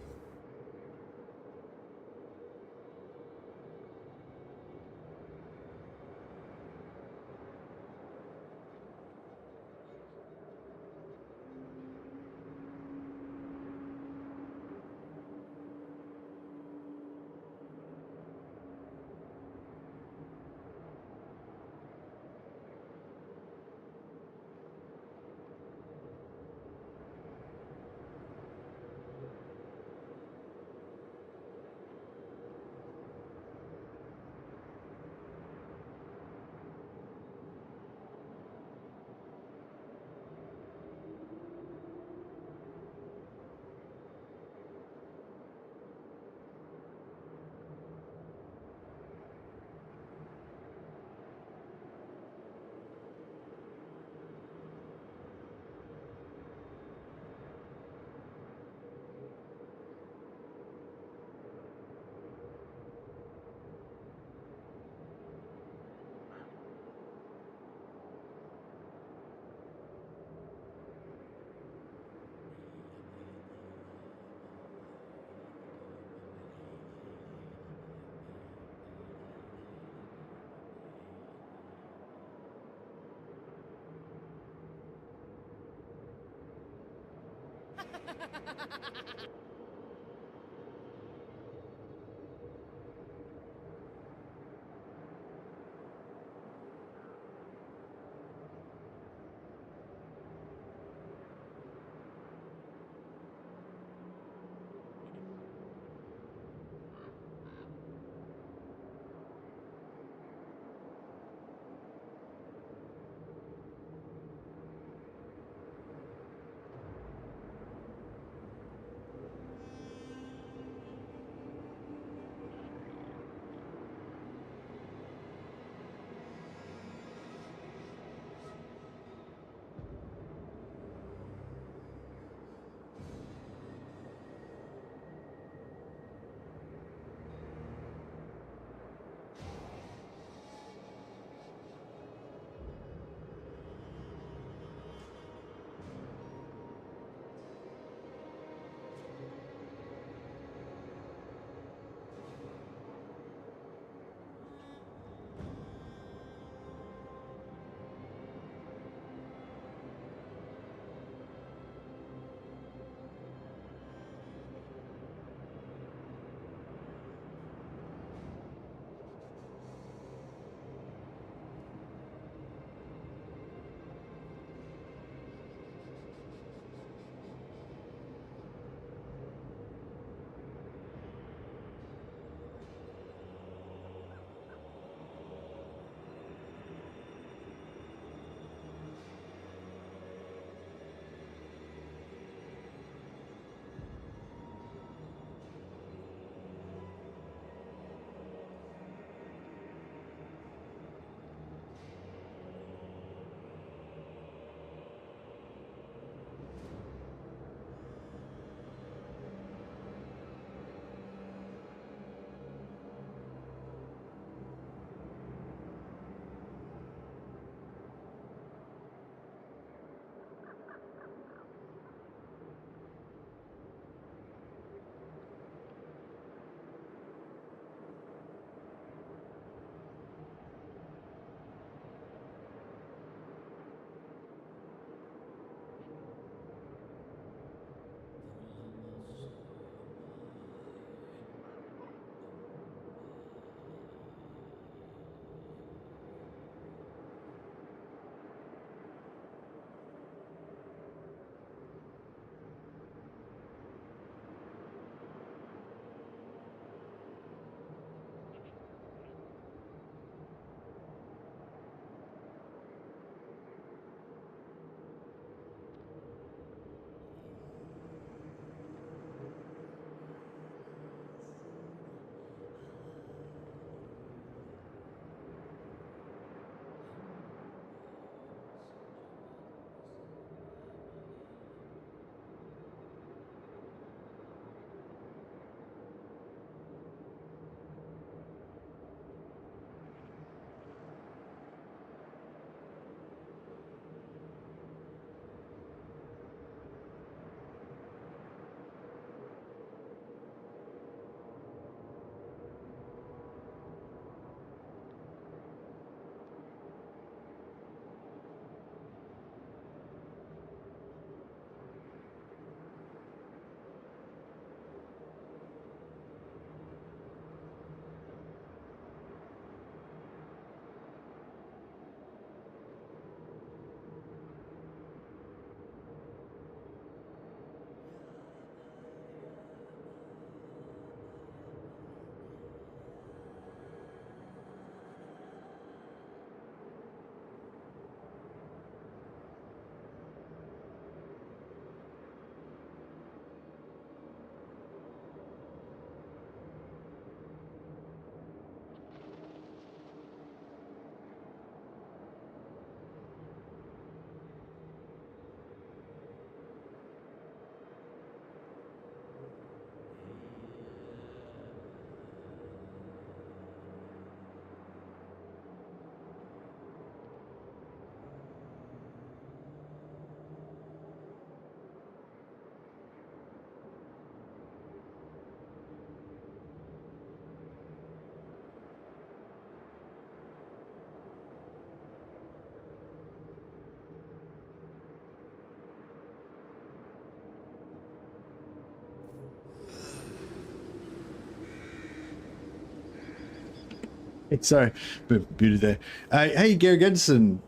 It's sorry, but beauty there. Hey, Gary Gedson,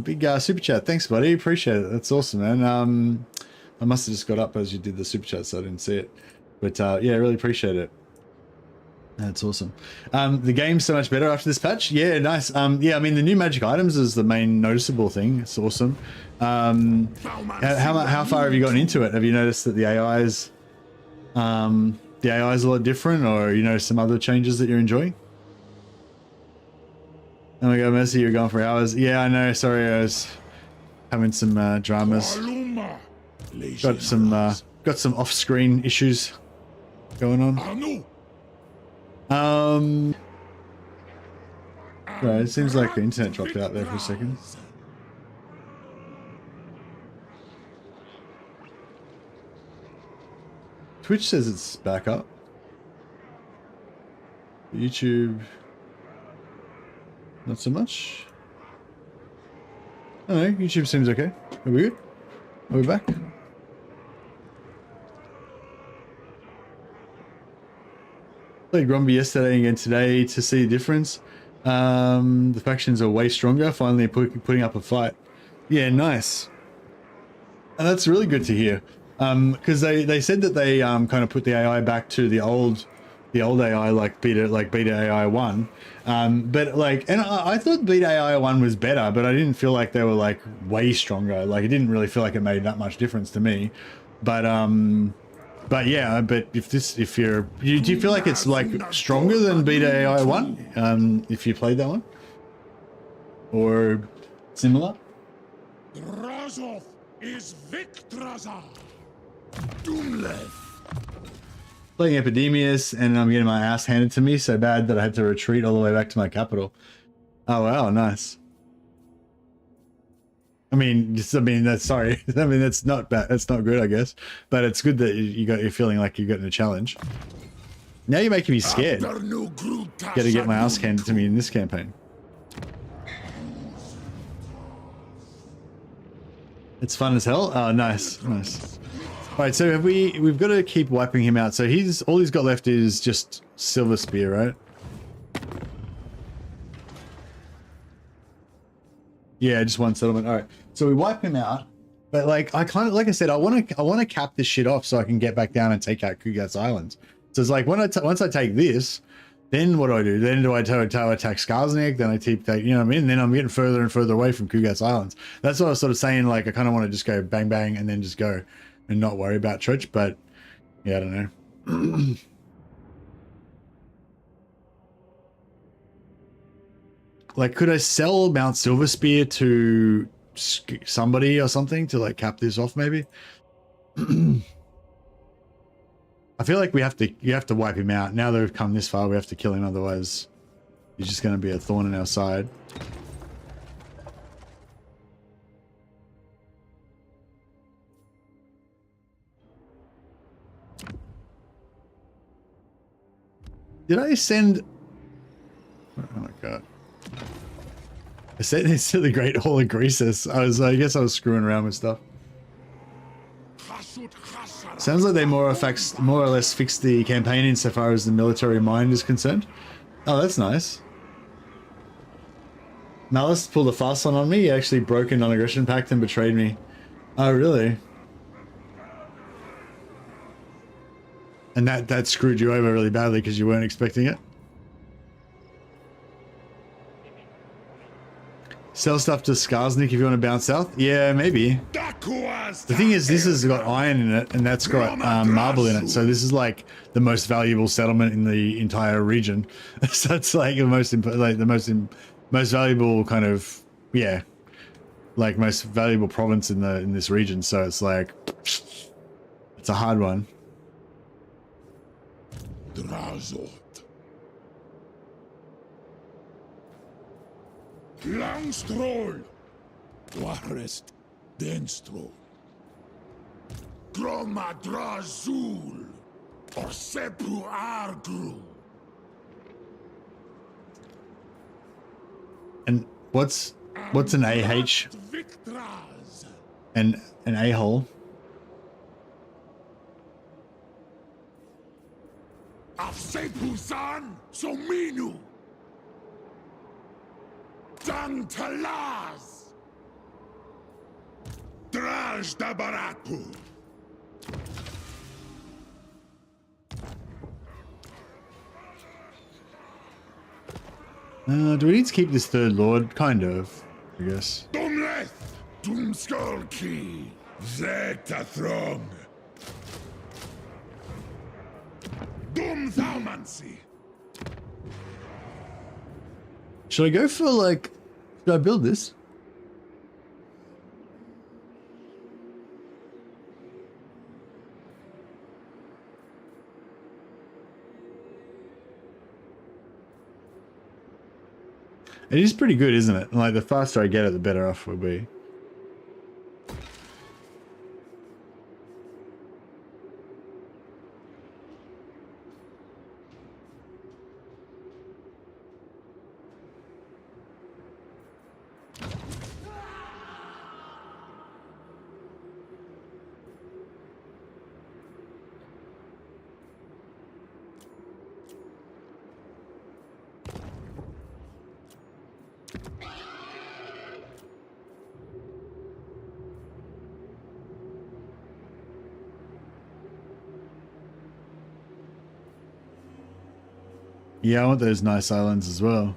big super chat. Thanks, buddy. Appreciate it. That's awesome, man. I must have just got up as you did the super chat, so I didn't see it. But yeah, I really appreciate it. That's awesome. The game's so much better after this patch. Yeah, nice. Yeah, I mean the new magic items is the main noticeable thing. It's awesome. How far have you gotten into it? Have you noticed that the AI is a lot different, or you know some other changes that you're enjoying? Oh my god, Mercy, you're gone for hours. Yeah, I know. Sorry, I was having some dramas. Got some off-screen issues going on. Right, it seems like the internet dropped out there for a second. Twitch says it's back up. YouTube, not so much. I don't know, YouTube seems okay. Are we good? Are we back? Played Gromby yesterday and again today to see the difference. The factions are way stronger, finally putting up a fight. Yeah, nice. And that's really good to hear. Because they said that they kind of put the AI back to the old AI, like beta AI 1. But like, and I thought beta AI 1 was better, but I didn't feel like they were like way stronger. Like it didn't really feel like it made that much difference to me. But yeah, but do you feel like it's like stronger than beta AI 1? If you played that one? Or similar? Drazh is Victraza. Doomleth. Playing Epidemius, and I'm getting my ass handed to me so bad that I had to retreat all the way back to my capital. Oh wow, nice. I mean, that's sorry. I mean, that's not bad. That's not good, I guess. But it's good that you're feeling like you're getting a challenge. Now you're making me scared. Got to get my ass handed to me in this campaign. It's fun as hell. Oh, nice, nice. All right, so we've got to keep wiping him out. So all he's got left is just Silver Spear, right? Yeah, just one settlement. All right, so we wipe him out, but like like I said, I want to cap this shit off so I can get back down and take out Kugat's Islands. So it's like once I take this, then what do? Then do I attack Skarsnik? Then I keep you know what I mean? And then I'm getting further and further away from Kugat's Islands. That's what I was sort of saying. Like I kind of want to just go bang bang and then just go and not worry about Church. But yeah, I don't know. Like, could I sell Mount Silverspear to somebody or something to like cap this off? Maybe. I feel like you have to wipe him out. Now that we've come this far, we have to kill him. Otherwise, he's just going to be a thorn in our side. Did I send? Oh my god. I sent this to the Great Hall of Greasus. I guess I was screwing around with stuff. Sounds like they more or less fixed the campaign insofar as the military mind is concerned. Oh, that's nice. Malice pulled a fast one on me. He actually broke a non-aggression pact and betrayed me. Oh, really? And that screwed you over really badly because you weren't expecting it? Sell stuff to Skarsnik if you want to bounce south? Yeah, maybe. The thing is, this has got iron in it, and that's got marble in it. So this is like the most valuable settlement in the entire region. So it's like the most valuable kind of, yeah, like most valuable province in this region. So it's like, it's a hard one. Drazh. Langstrol. Warest Denstrol. Groma Drazul. Orsepu Argru. And what's an AH? And an a-hole? Afsepu San Sominu. Dang Talaz! Drazh da Baratu! Do we need to keep this third lord? Kind of, I guess. Dumleth! Doomskullki! Zeta Throng! Doom Thaumancy! Should I go for like... Should I build this? It is pretty good, isn't it? Like, the faster I get it, the better off we'll be. Yeah, I want those nice islands as well.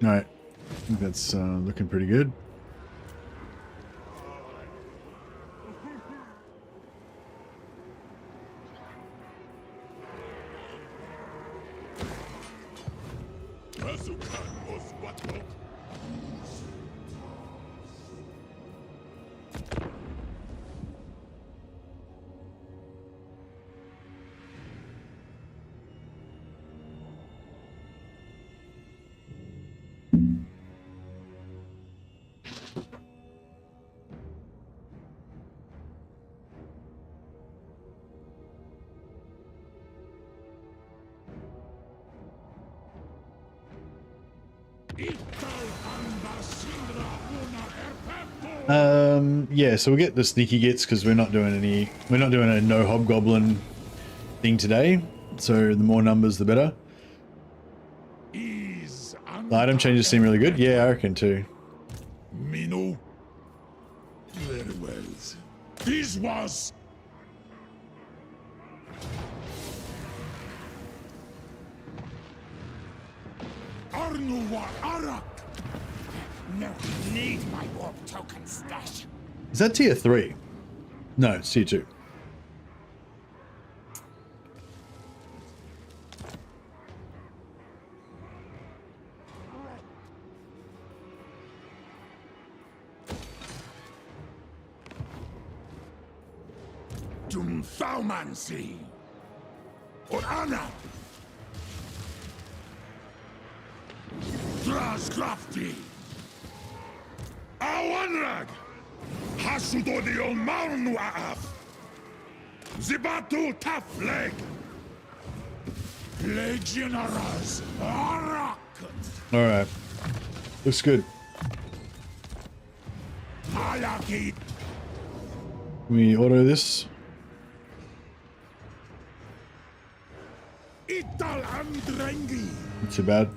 Alright, I think that's looking pretty good. Yeah, so we'll get the sneaky gits because we're not doing a no hobgoblin thing today. So the more numbers, the better. The item changes seem really good. Yeah, I reckon too. Mino? Very well. This was... Arnuwa Arak! No need my warp token stash. Is that tier 3? No, it's tier 2. Dum Thaumancy! Or Anna! Drazh Crafty! Awanrag! Hasudodion Marnuaaf! Zibatu Tafleg! Legionaras Arak! Alright. Looks good. Ayaki! Can we auto this? Ital Andrengi! Not too bad.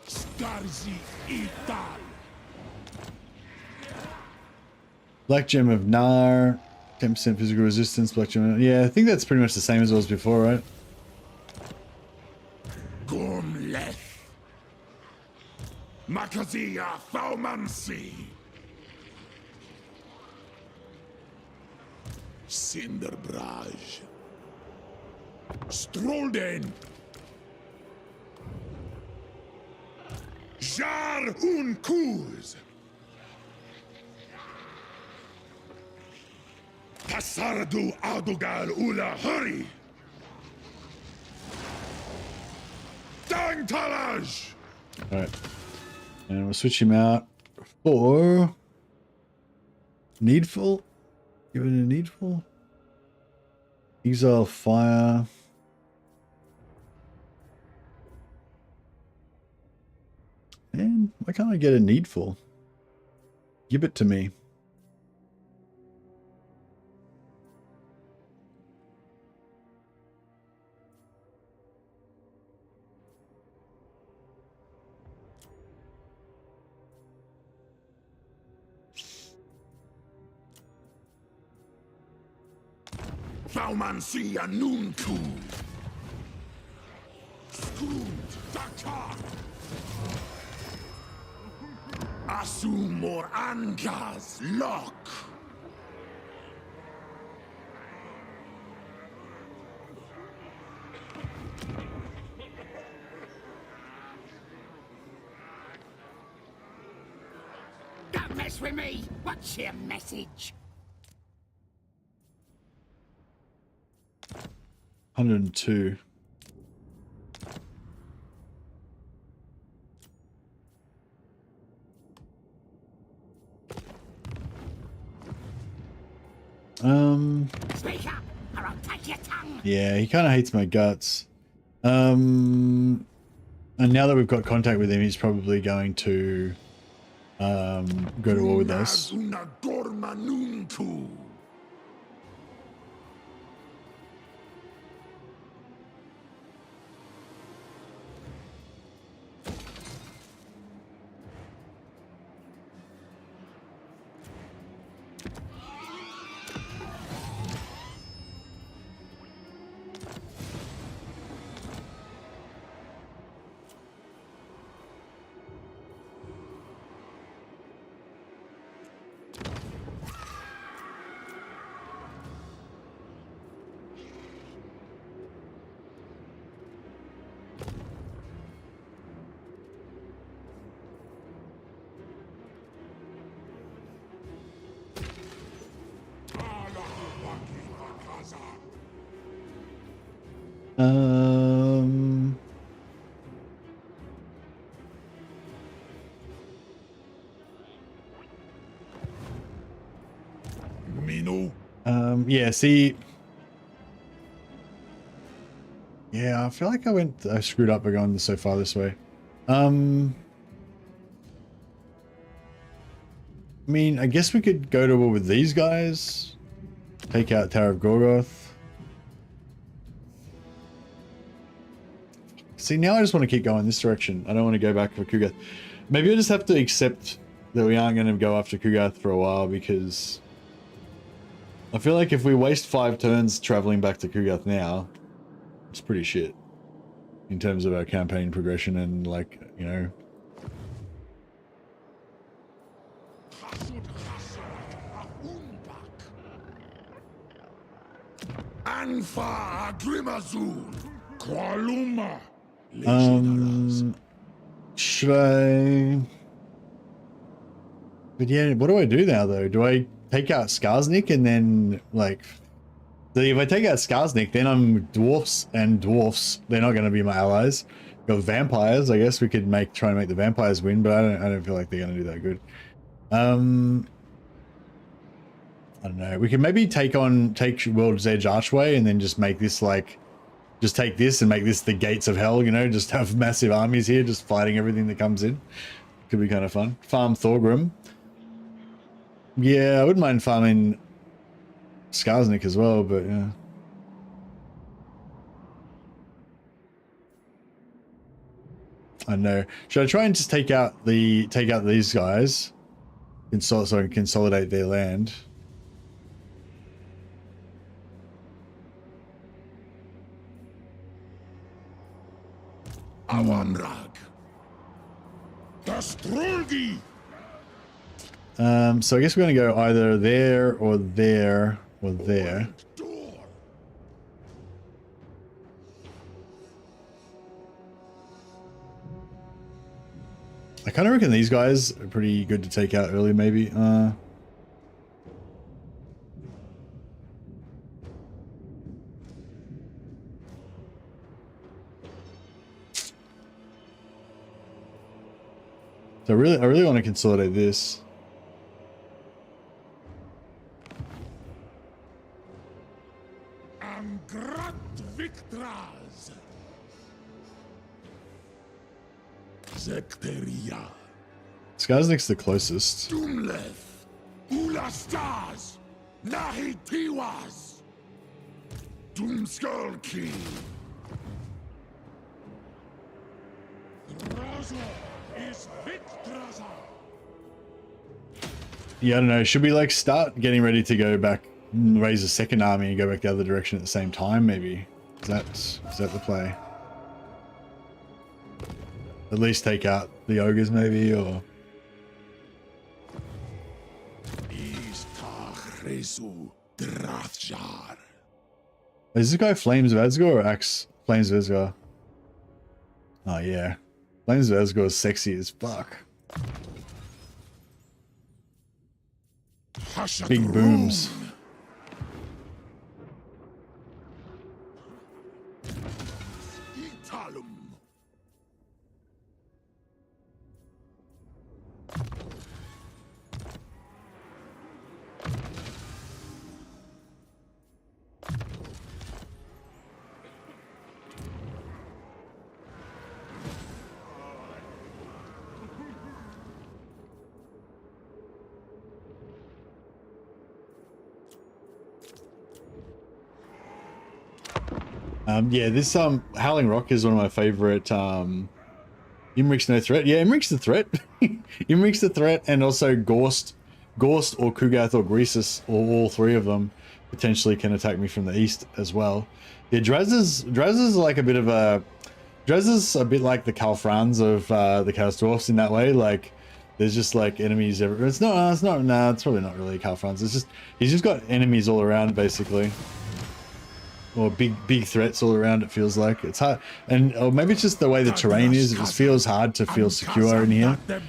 Starzi Ital! Black Gem of Nar. 10% physical resistance. Black Gem. Yeah, I think that's pretty much the same as it was before, right? Gormleth! Makazia Thaumancy! Cinderbraj! Strolden! Jar un Kuz! Pasardu Adugal Ula Hurry! Dang Talaj! Alright. And we'll switch him out for Needful. Give it a Needful. Exile Fire. Man, why can't I get a Needful? Give it to me. Thaumansi Anunku. Skud Dakar. Asumor Angas Lock. Don't mess with me! What's your message? 102. Speak up, or I'll take your tongue! Yeah, he kind of hates my guts. And now that we've got contact with him, he's probably going to go to war with us. Unagormanunku. Um, Mino. yeah, see. Yeah, I feel like I screwed up by going so far this way. I mean, I guess we could go to war with these guys. Take out Tower of Gorgoth. See, now I just want to keep going this direction. I don't want to go back for Kugath. Maybe I just have to accept that we aren't going to go after Kugath for a while, because I feel like if we waste 5 turns traveling back to Kugath now, it's pretty shit in terms of our campaign progression and, like, you know. Anfa Grimazul. Kualuma. Should I? But yeah, what do I do now though? Do I take out Skarsnik and then, like, if I take out Skarsnik, then I'm dwarfs, and dwarfs, they're not going to be my allies. Got vampires. I guess we could try and make the vampires win, but I don't feel like they're going to do that good. I don't know. We could maybe take World's Edge Archway and then just make this, like, just take this and make this the gates of hell, you know, just have massive armies here just fighting everything that comes in. Could be kind of fun. Farm Thorgrim. Yeah, I wouldn't mind farming Skarsnik as well, but yeah. I don't know. Should I try and just take out these guys so I can consolidate their land? Awanrag. Dastrolgi. So I guess we're gonna go either there or there or there. I kind of reckon these guys are pretty good to take out early, maybe. So I really want to consolidate this. Angrat Victras. Zekteria. Skarsnik's the closest. Doomlev. Ulastas. Nahitiwas. Doomskullki. Drazh is Victraza. Yeah, I don't know. Should we, like, start getting ready to go back raise a second army and go back the other direction at the same time, maybe. Is that the play? At least take out the ogres, maybe, or... Is this guy Flames of Asgore or Axe Flames of Asgore? Oh yeah. Flames of Asgore is sexy as fuck. Big booms. Yeah, this Howling Rock is one of my favorite. Imric's no threat. Yeah, Imric's the threat. Imric's the threat, and also Gorst or Kugath or Greasus, or all three of them potentially can attack me from the east as well. Yeah, Drazh is like a bit of a... Drazh is a bit like the Kalfrans of the Chaos Dwarfs in that way. Like, there's just like enemies everywhere. It's probably not really Kalfrans. It's just, he's just got enemies all around basically. Or big threats all around, it feels like. It's hard, or maybe it's just the way the terrain is. It just feels hard to feel secure in here. But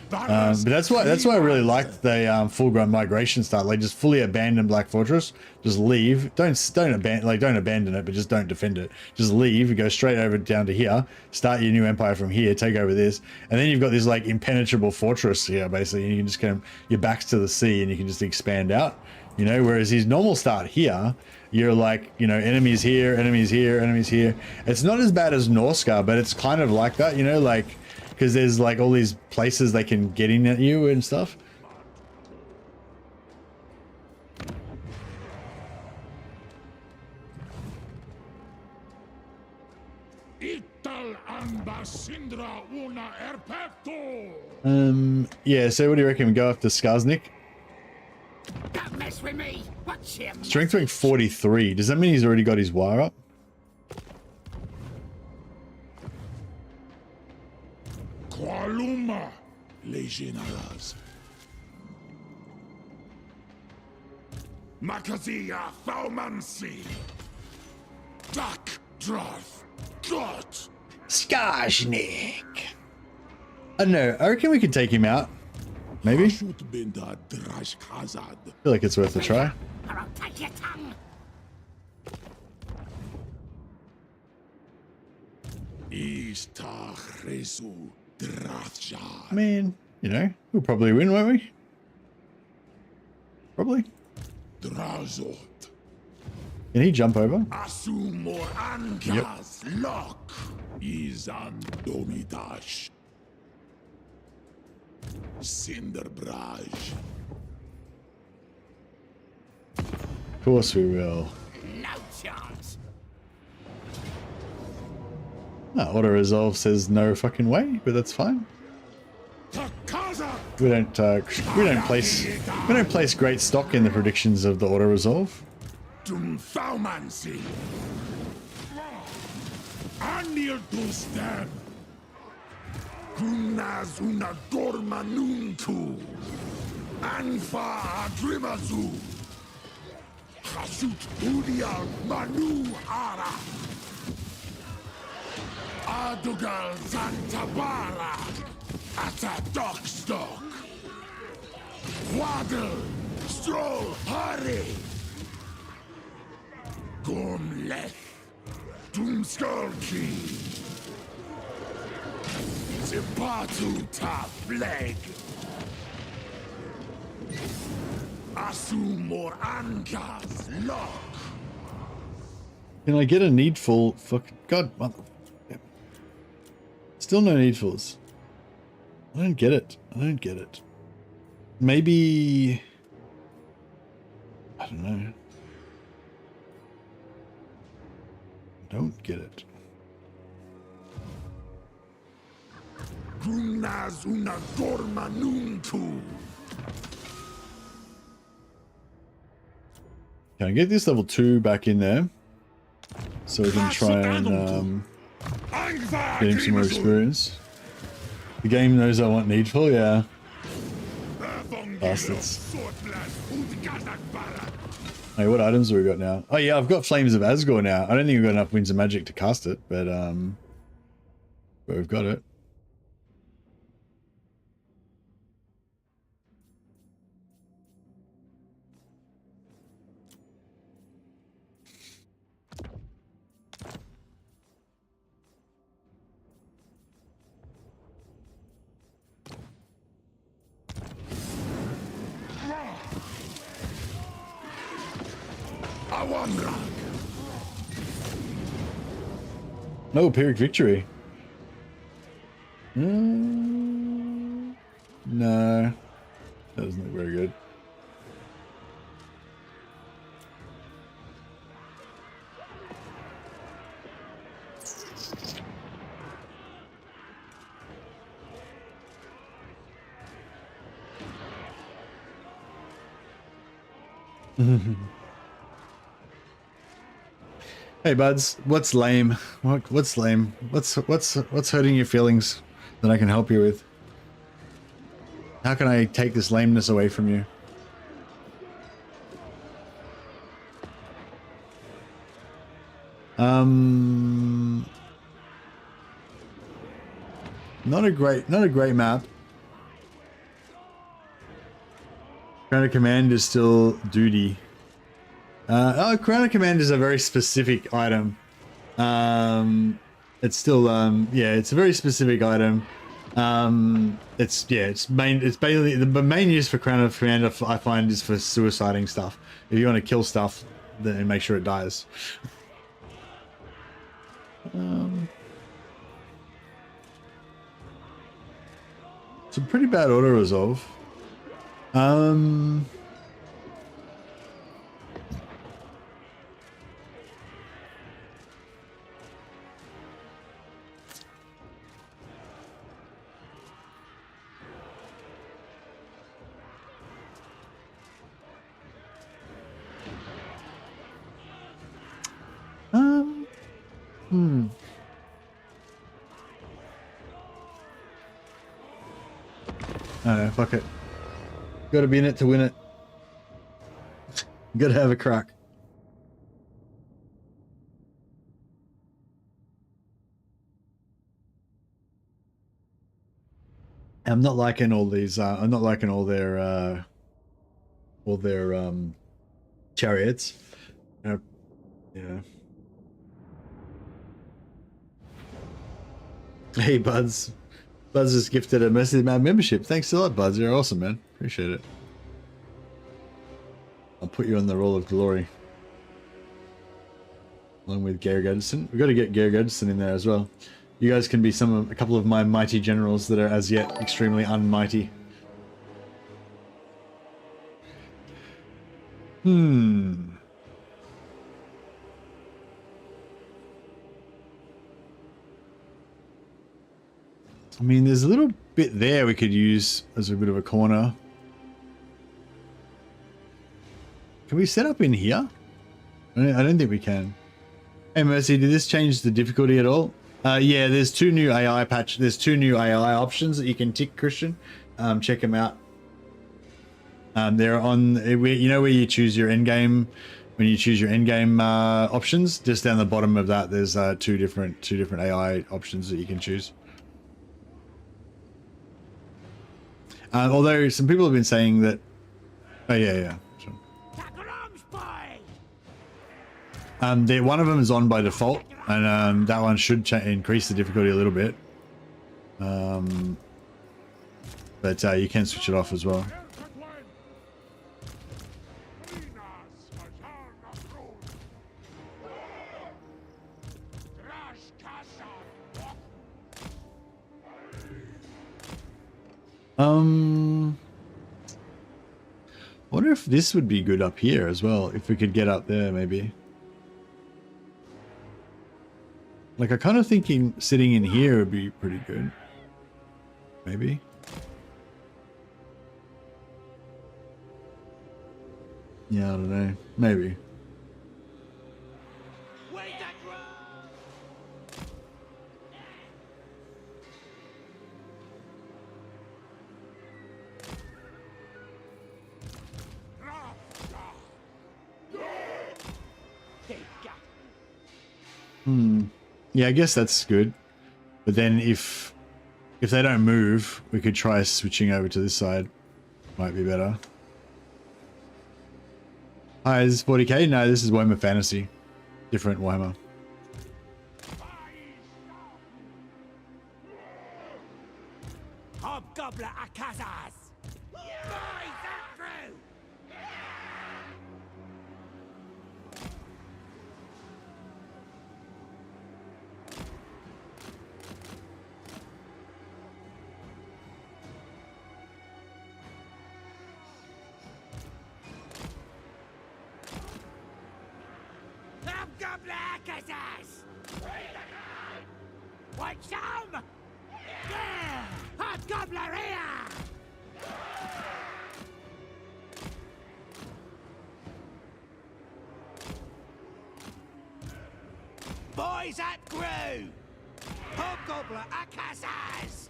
that's why I really liked the full-grown migration style. Like, just fully abandon Black Fortress, just leave. Don't abandon it, but just don't defend it. Just leave. You go straight over down to here. Start your new empire from here. Take over this, and then you've got this like impenetrable fortress here, basically. And you can just kind of, your back's to the sea, and you can just expand out. You know, whereas his normal start here, you're like, you know, enemies here, enemies here, enemies here. It's not as bad as Norscar, but it's kind of like that, you know, like, because there's like all these places they can get in at you and stuff. Yeah, so what do you reckon? We go after Skarsnik? Don't mess with me. Watch him. Strength rank 43. Does that mean he's already got his wire up? Qualuma, legionaries. Makazia Faumansi. Dak Drazh. Dot. Skarsnik. I don't know. I reckon we could take him out. Maybe? I feel like it's worth a try. Or I'll take your tongue. I mean, you know, we'll probably win, won't we? Probably. Can he jump over? Yep. Cinderbraj. Of course we will. No chance. Auto resolve says no fucking way, but that's fine. We don't place great stock in the predictions of the auto resolve. Dumfaumansi. Anil Dustem. Kunazuna Gormanunku. Anfa Adrimazu. Hasut Udial Manu Hara. Adugal Zantabara. Ata Dockstock. Waddle. Stroll Hari. Gormleth. Doomskulky. Zipatu top leg. Asumor Ankas lock. Can I get a needful? Fuck God, mother. Still no needfuls. I don't get it. I don't get it. Maybe. I don't know. I don't get it. Grunazuna Gormanunku. Can I get this level 2 back in there? So we can try and get him some more experience. The game knows I want Needful, yeah. Bastards. Hey, what items have we got now? Oh yeah, I've got Flames of Asgore now. I don't think we've got enough Winds of Magic to cast it, but we've got it. No, Pyrrhic Victory. No. That doesn't look very good. Hey buds, what's lame? What's lame? What's hurting your feelings that I can help you with? How can I take this lameness away from you? Not a great map. Crown of Command is still duty. Crown of Command is a very specific item. It's still, yeah, it's a very specific item. It's basically the main use for Crown of Command I find is for suiciding stuff. If you want to kill stuff, then make sure it dies. It's a pretty bad auto resolve. I fuck it. Gotta be in it to win it. Gotta have a crack. I'm not liking all these, I'm not liking all their chariots. Yeah. Hey, Buds. Buzz has gifted a Mercy Man membership. Thanks a lot, Buzz. You're awesome, man. Appreciate it. I'll put you on the roll of glory. Along with Garrett Edison. We've got to get Garrett Edison in there as well. You guys can be a couple of my mighty generals that are as yet extremely unmighty. I mean, there's a little bit there we could use as a bit of a corner. Can we set up in here? I don't think we can. Hey Mercy, did this change the difficulty at all? Yeah, there's two new AI options that you can tick, Christian. Check them out. They're on, you know where you choose your endgame, when you choose your endgame options, just down the bottom of that, there's two different AI options that you can choose. Although some people have been saying that, oh yeah, sure. One of them is on by default, and that one should increase the difficulty a little bit. But you can switch it off as well. Wonder if this would be good up here as well, if we could get up there maybe. Like I kind of thinking sitting in here would be pretty good. Maybe. Yeah, I don't know. Maybe. Yeah, I guess that's good. But then if they don't move, we could try switching over to this side. Might be better. Hi, is this 40k? No, this is Warhammer Fantasy. Different Warhammer. Hobgoblin Akazas! Boys, that through! Hobgoblin Akazas! Want some? Yeah! Hobgoblin here! Boys at crew! Hobgoblin Akazas!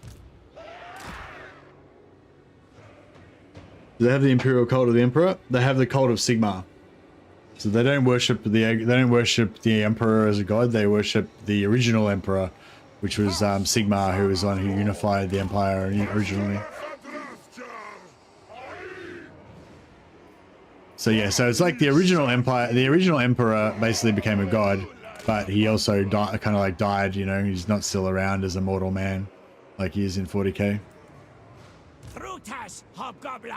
Do they have the Imperial cult of the Emperor? They have the cult of Sigmar. So they don't worship the Emperor as a god. They worship the original Emperor, which was Sigmar, who was the one who unified the Empire originally. So yeah, so it's like the original Empire. The original Emperor basically became a god, but he also kind of like died. You know, he's not still around as a mortal man, like he is in 40k. Brutus Hobgoblin!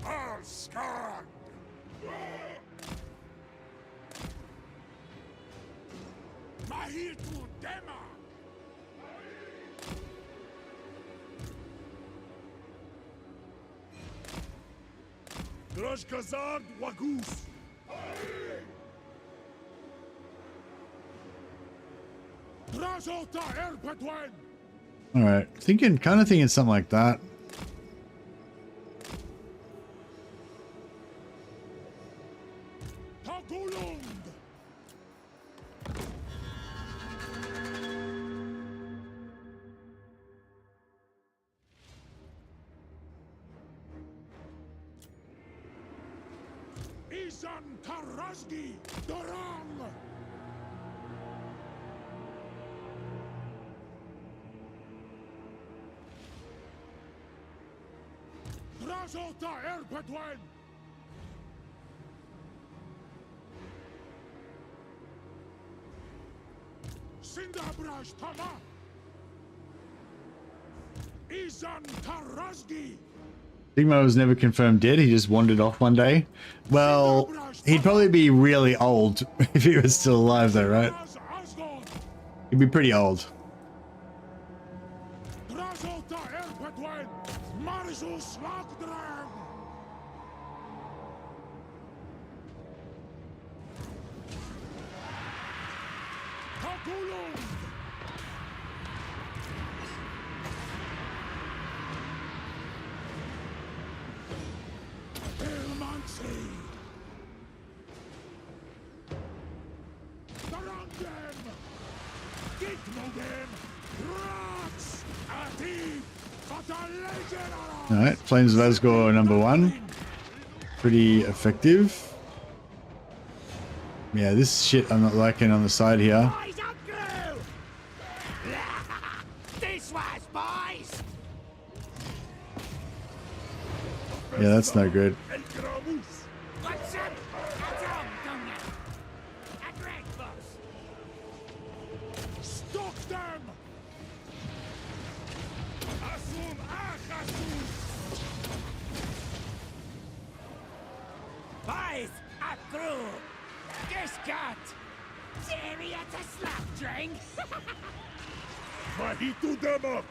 All scarred. Mahir to Dema. Drazh Kazard Wagus. Drazhota Erpetwen. All right, kind of thinking something like that. Tagulung. Izan Tarazgi Dorang. Drazhota Erpetwen. Sindabrash Tama. Izan Tarazgi. Sigmar was never confirmed dead. He just wandered off one day. Well, he'd probably be really old if he was still alive, though, right? He'd be pretty old. All right, Flames of Asgore #1. Pretty effective. Yeah, this shit I'm not liking on the side here. Boys up crew! This was boys! Yeah, that's no good. What's up? Atom, don't ya? A great boss! Stop them! Asum Achasus! Boys up crew! Guess got! Area to slap drink! Mahitu Demak!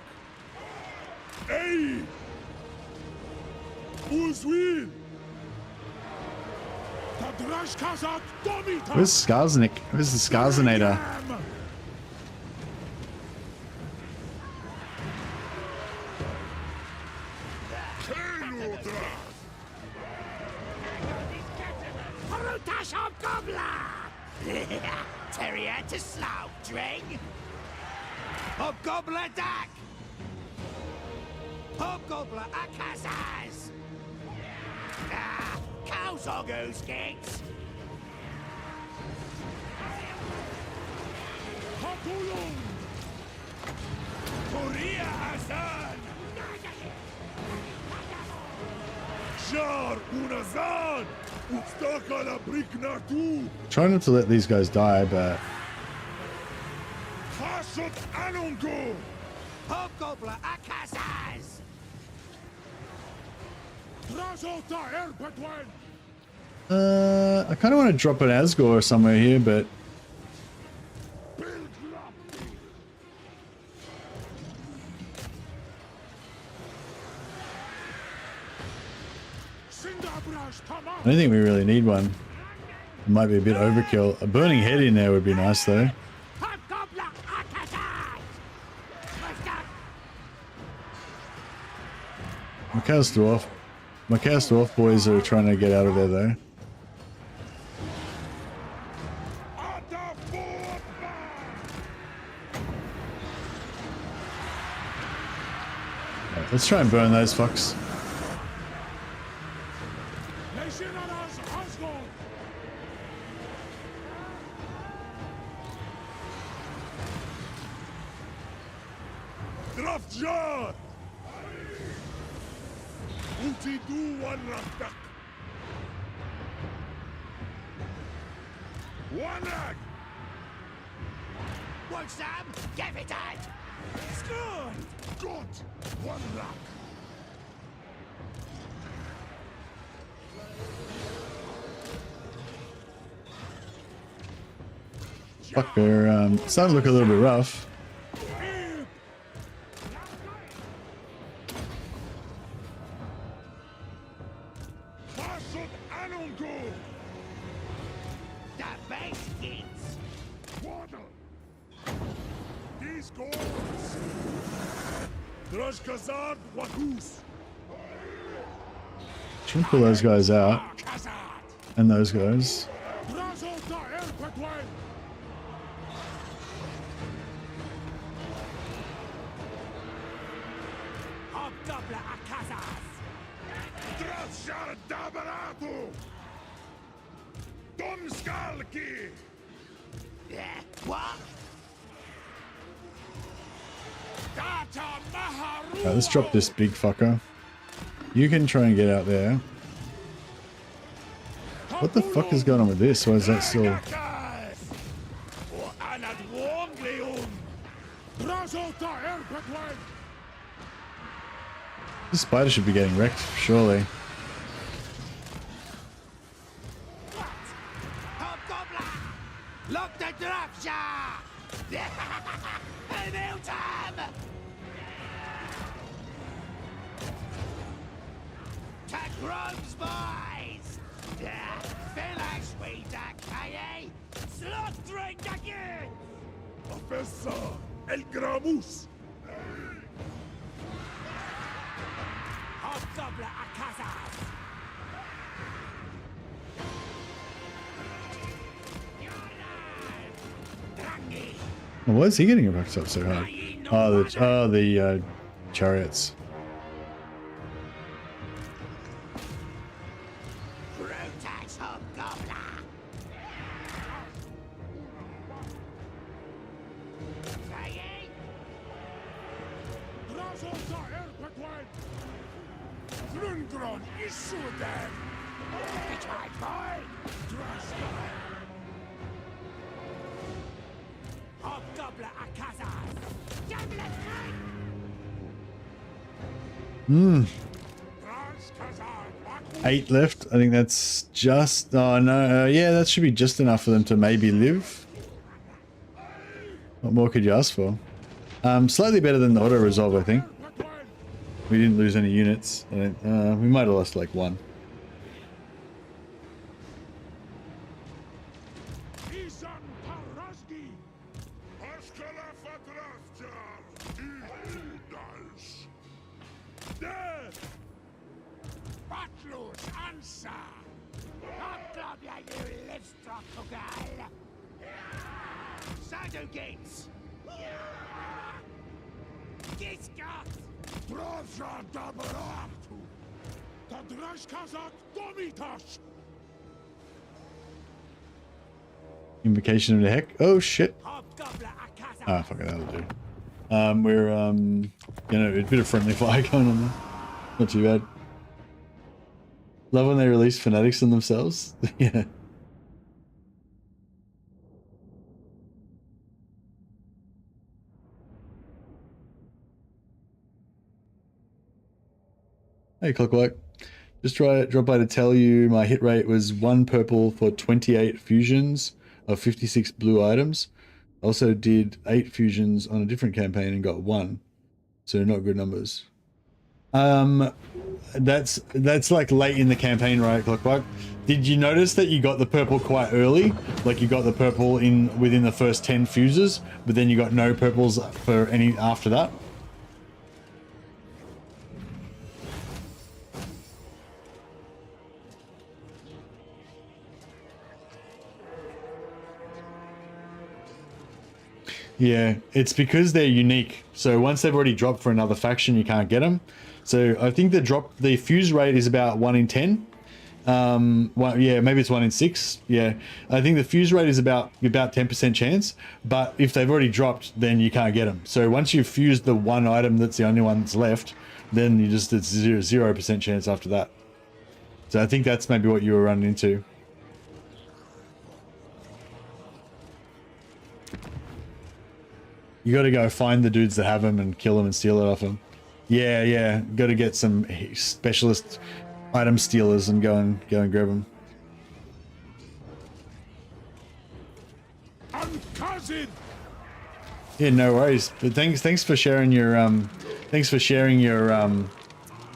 Hey! Uzwil! Drazh Kazard Domita! Where's Skarsnik? Where's the Skarsinator? Brutus Hobgoblin! Terrier to slow drink! Hobgoblin attack! Hobgoblin Akazas! Cows or goose kicks! Atulung! Korea Azan! Shar Unazan! Ustakala Briknatu! Try not to let these guys die, but Hashot Anungo! Hobgoblin Akazaz! Drazota Erpetwen! I kind of want to drop an Asgore somewhere here, but I don't think we really need one. It might be a bit overkill. A burning head in there would be nice, though. Hobgoblin Akazaz! My Chaos Dwarf boys are trying to get out of there, though. Right, let's try and burn those fucks. Drafjar! Utidu Wanraktak! Wanrak! Want some? Give it out! Scored! Good! Wanrak! Fuck, they're starting to look a little bit rough. Try and pull those guys out. And those guys. Hobgoblin Akazaz! Drazh Dabaratu! Domskalki! Yeah, what? Alright, let's drop this big fucker. You can try and get out there. What the fuck is going on with this? Why is that still... This spider should be getting wrecked, surely. Hobgoblin! Lock the Drazh! Hamilton! Tag Rogues, boys! Fellas, we Dakaye! Slaughtering the good! Professor El Gramus! Hobgoblin Akazaz! Oh, why is he getting wrecked up so hard? Oh, the chariots. Protax Hobgoblin! Flundron Isudan! It's my boy! Hobgoblin Akazaz! Goblet King! 8 left. I think that's just... Oh, no. Yeah, that should be just enough for them to maybe live. What more could you ask for? Slightly better than the auto-resolve, I think. We didn't lose any units. We might have lost like 1. Gates! Drazh Dabaratu! Drazh Kazak Domitash! Invocation of the Heck. Oh shit. Hobgoblin a casa. Ah, fuck it, that'll do. We're you know, a bit of friendly fire going on there. Not too bad. Love when they release fanatics on themselves. Yeah. Hey, Clockwork. Just drop by to tell you my hit rate was 1 purple for 28 fusions of 56 blue items. Also did 8 fusions on a different campaign and got 1. So not good numbers. That's like late in the campaign, right, Clockwork? Did you notice that you got the purple quite early? Like you got the purple within the first 10 fuses, but then you got no purples for any after that? Yeah, it's because they're unique. So once they've already dropped for another faction, you can't get them. So I think the fuse rate is about 1 in 10. Yeah, maybe it's 1 in 6. Yeah, I think the fuse rate is about 10% chance. But if they've already dropped, then you can't get them. So once you've fused the one item that's the only one that's left, then it's 0% chance after that. So I think that's maybe what you were running into. You got to go find the dudes that have them and kill them and steal it off them. Yeah, yeah. Got to get some specialist item stealers and go and grab them. Uncousin! Yeah, no worries. But thanks for sharing your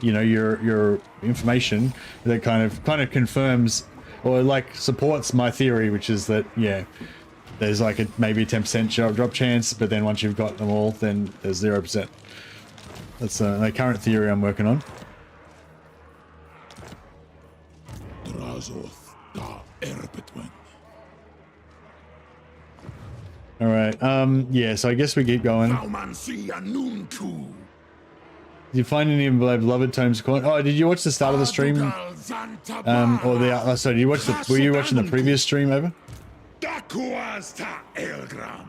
you know, your information that kind of confirms or like supports my theory, which is that yeah. There's like maybe a 10% drop chance, but then once you've got them all, then there's 0%. That's the current theory I'm working on. Drazh da Erpetwen. All right. Yeah. So I guess we keep going. Did you find any beloved tomes of Khorne? Oh, did you watch the start of the stream? Or the sorry, did you watch the? Were you watching the previous stream over? Dakuasta Elgram.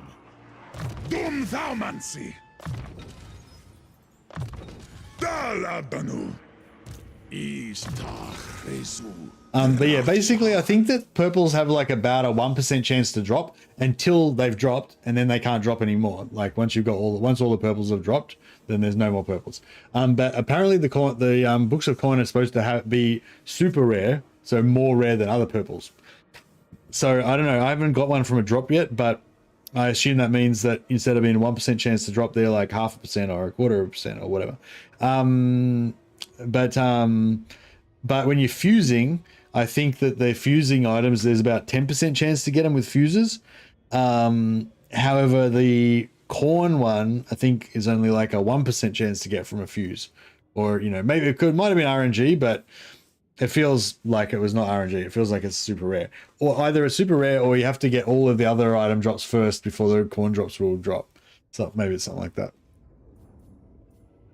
Dum Thaumansi. Dalabanu. But yeah, basically I think that purples have like about a 1% chance to drop until they've dropped, and then they can't drop anymore. Like once you've got once all the purples have dropped, then there's no more purples. But apparently the books of Khorne are supposed to be super rare, so more rare than other purples. So I don't know. I haven't got one from a drop yet, but I assume that means that instead of being a 1% chance to drop, they're like 0.5% or 0.25% or whatever. But when you're fusing, I think that the fusing items, there's about 10% chance to get them with fuses. However, the Khorne one, I think, is only like a 1% chance to get from a fuse, or you know, maybe might have been RNG, but it feels like it was not RNG. It feels like it's super rare. Or either it's super rare or you have to get all of the other item drops first before the Khorne drops will drop. So maybe it's something like that.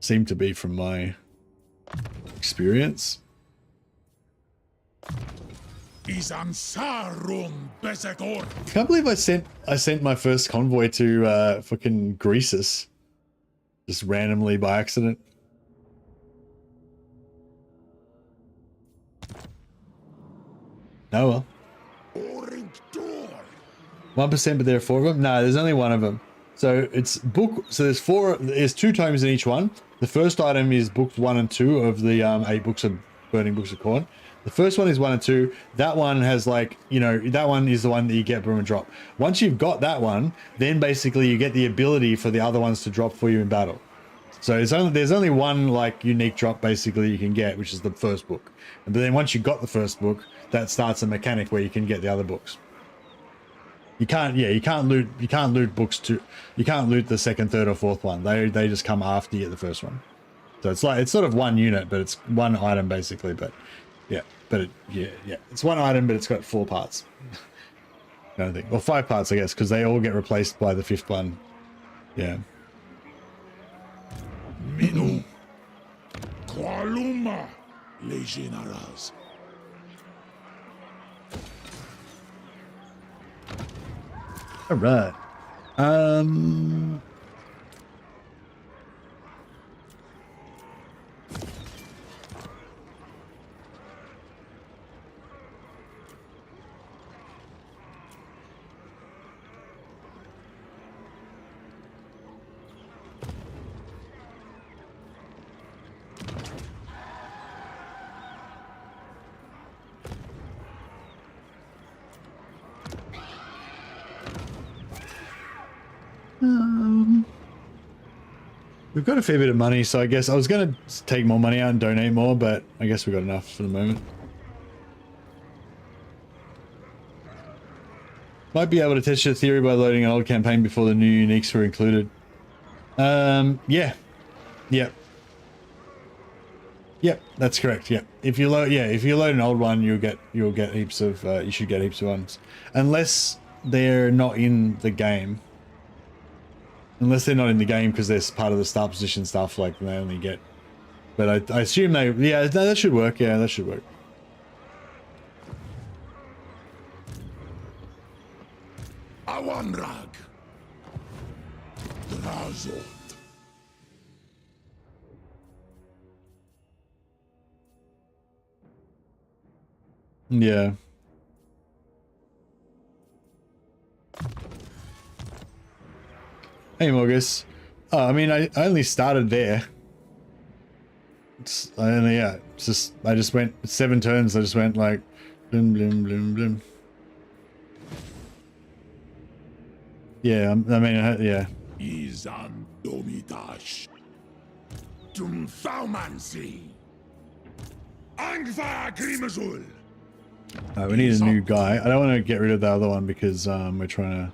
Seemed to be from my experience. Can't believe I sent my first convoy to fucking Greasus. Just randomly by accident. Oh well. 1%, but there are 4 of them. No, there's only 1 of them. So it's book. So there's 4. There's 2 tomes in each one. The first item is books 1 and 2 of the 8 books of Burning Books of Khorne. The first one is 1 and 2. That one has like, you know, that one is the one that you get from a drop. Once you've got that one, then basically you get the ability for the other ones to drop for you in battle. So there's only 1 like unique drop basically you can get, which is the first book. But then once you got the first book, that starts a mechanic where you can get the other books. You can't loot books you can't loot the second, third, or fourth one. They just come after you get the first one. So it's sort of 1 unit, but it's 1 item basically. But yeah, it's 1 item, but it's got 4 parts. I don't think, or 5 parts, I guess, because they all get replaced by the 5th one. Yeah. Minu. Kualuma. Legionaras. All right. We've got a fair bit of money, so I guess I was going to take more money out and donate more, but I guess we got enough for the moment. Might be able to test your theory by loading an old campaign before the new uniques were included. Yeah. Yep. Yep, that's correct. Yep. If you load an old one, you should get heaps of ones. Unless they're not in the game. Unless they're not in the game because they're part of the start position stuff, like they only get. But I assume they, yeah, that should work. Yeah, that should work. Awanrag. Drazh. Yeah. Hey, Morgus. Oh, I mean, I only started there. I just went 7 turns. I just went like, blim, blim, blim, blim. Yeah, I mean, yeah. Izan Domitash. Tum Thaumansi. Angva Grimazul. We need a new guy. I don't want to get rid of the other one because we're trying to.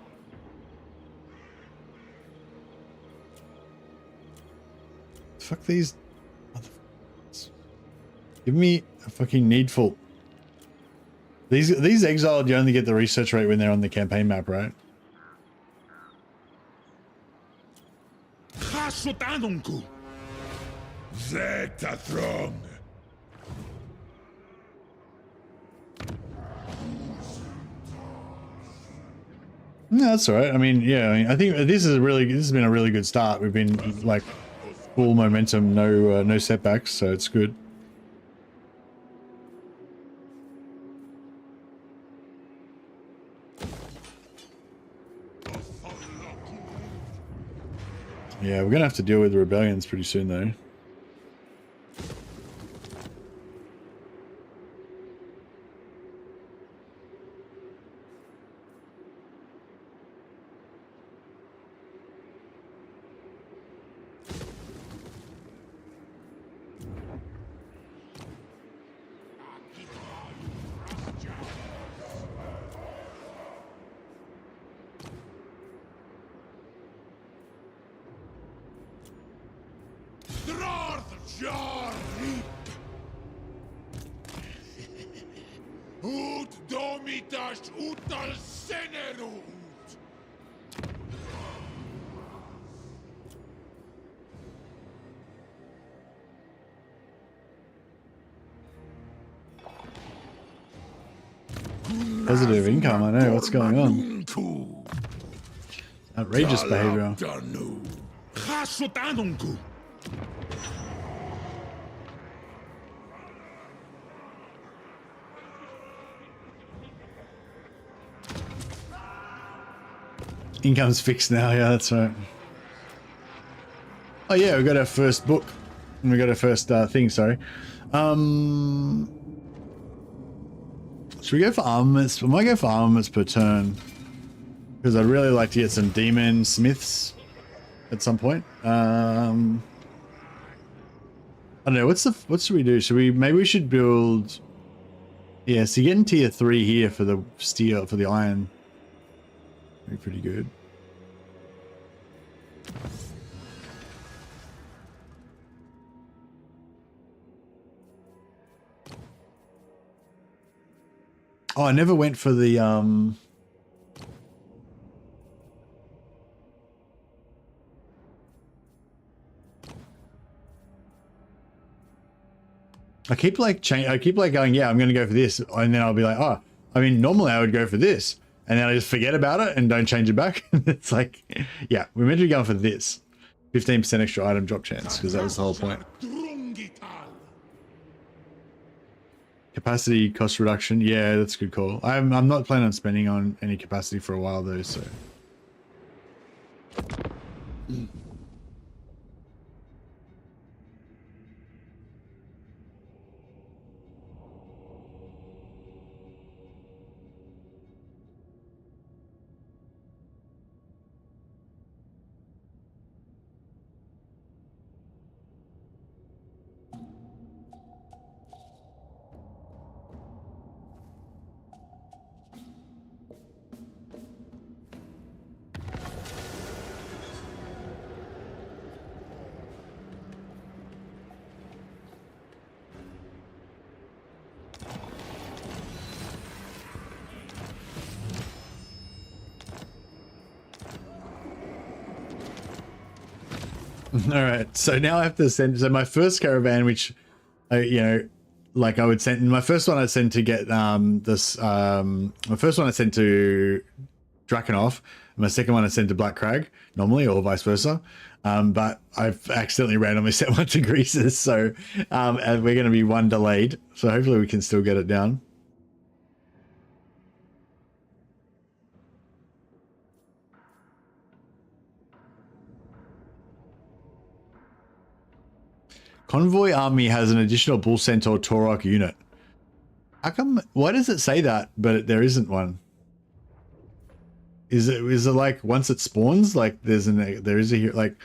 Fuck these. Give me a fucking needful. These exiled, you only get the research rate when they're on the campaign map, right? Hasotanunku. Zeta throng. No, that's all right. I mean, yeah, I think this has been a really good start. We've been like full momentum, no setbacks, so it's good. Yeah, we're gonna have to deal with the rebellions pretty soon, though. Ut domitas utal senerut. Positive income, I know. What's going on? Outrageous behavior. Income's fixed now, yeah, that's right. Oh yeah, we got our first book. And we got our first thing, sorry. Should we go for armaments? We might go for armaments per turn. Because I'd really like to get some demon smiths at some point. I don't know, what should we do? Maybe we should build. Yeah, so getting tier 3 here for the steel, for the iron. Be pretty good. Oh, I never went for the I keep like going, yeah, I'm gonna go for this, and then I'll be like, oh, I mean, normally I would go for this, and then I just forget about it and don't change it back. It's like, yeah, we're meant to be going for this 15% extra item drop chance because that was the whole point. Capacity cost reduction, yeah, that's a good call. I'm not planning on spending on any capacity for a while though, so. All right, so now I have to send. So my first caravan, which, you know, like I would send. My first one I sent to get this. My first one I sent to Drakenhof. My second one I sent to Black Crag normally, or vice versa. But I've accidentally randomly set one to Greases, so and we're going to be one delayed. So hopefully we can still get it down. Convoy army has an additional Bull Centaur Torok unit. How come? Why does it say that, but there isn't one? Is it like once it spawns, like there is a here like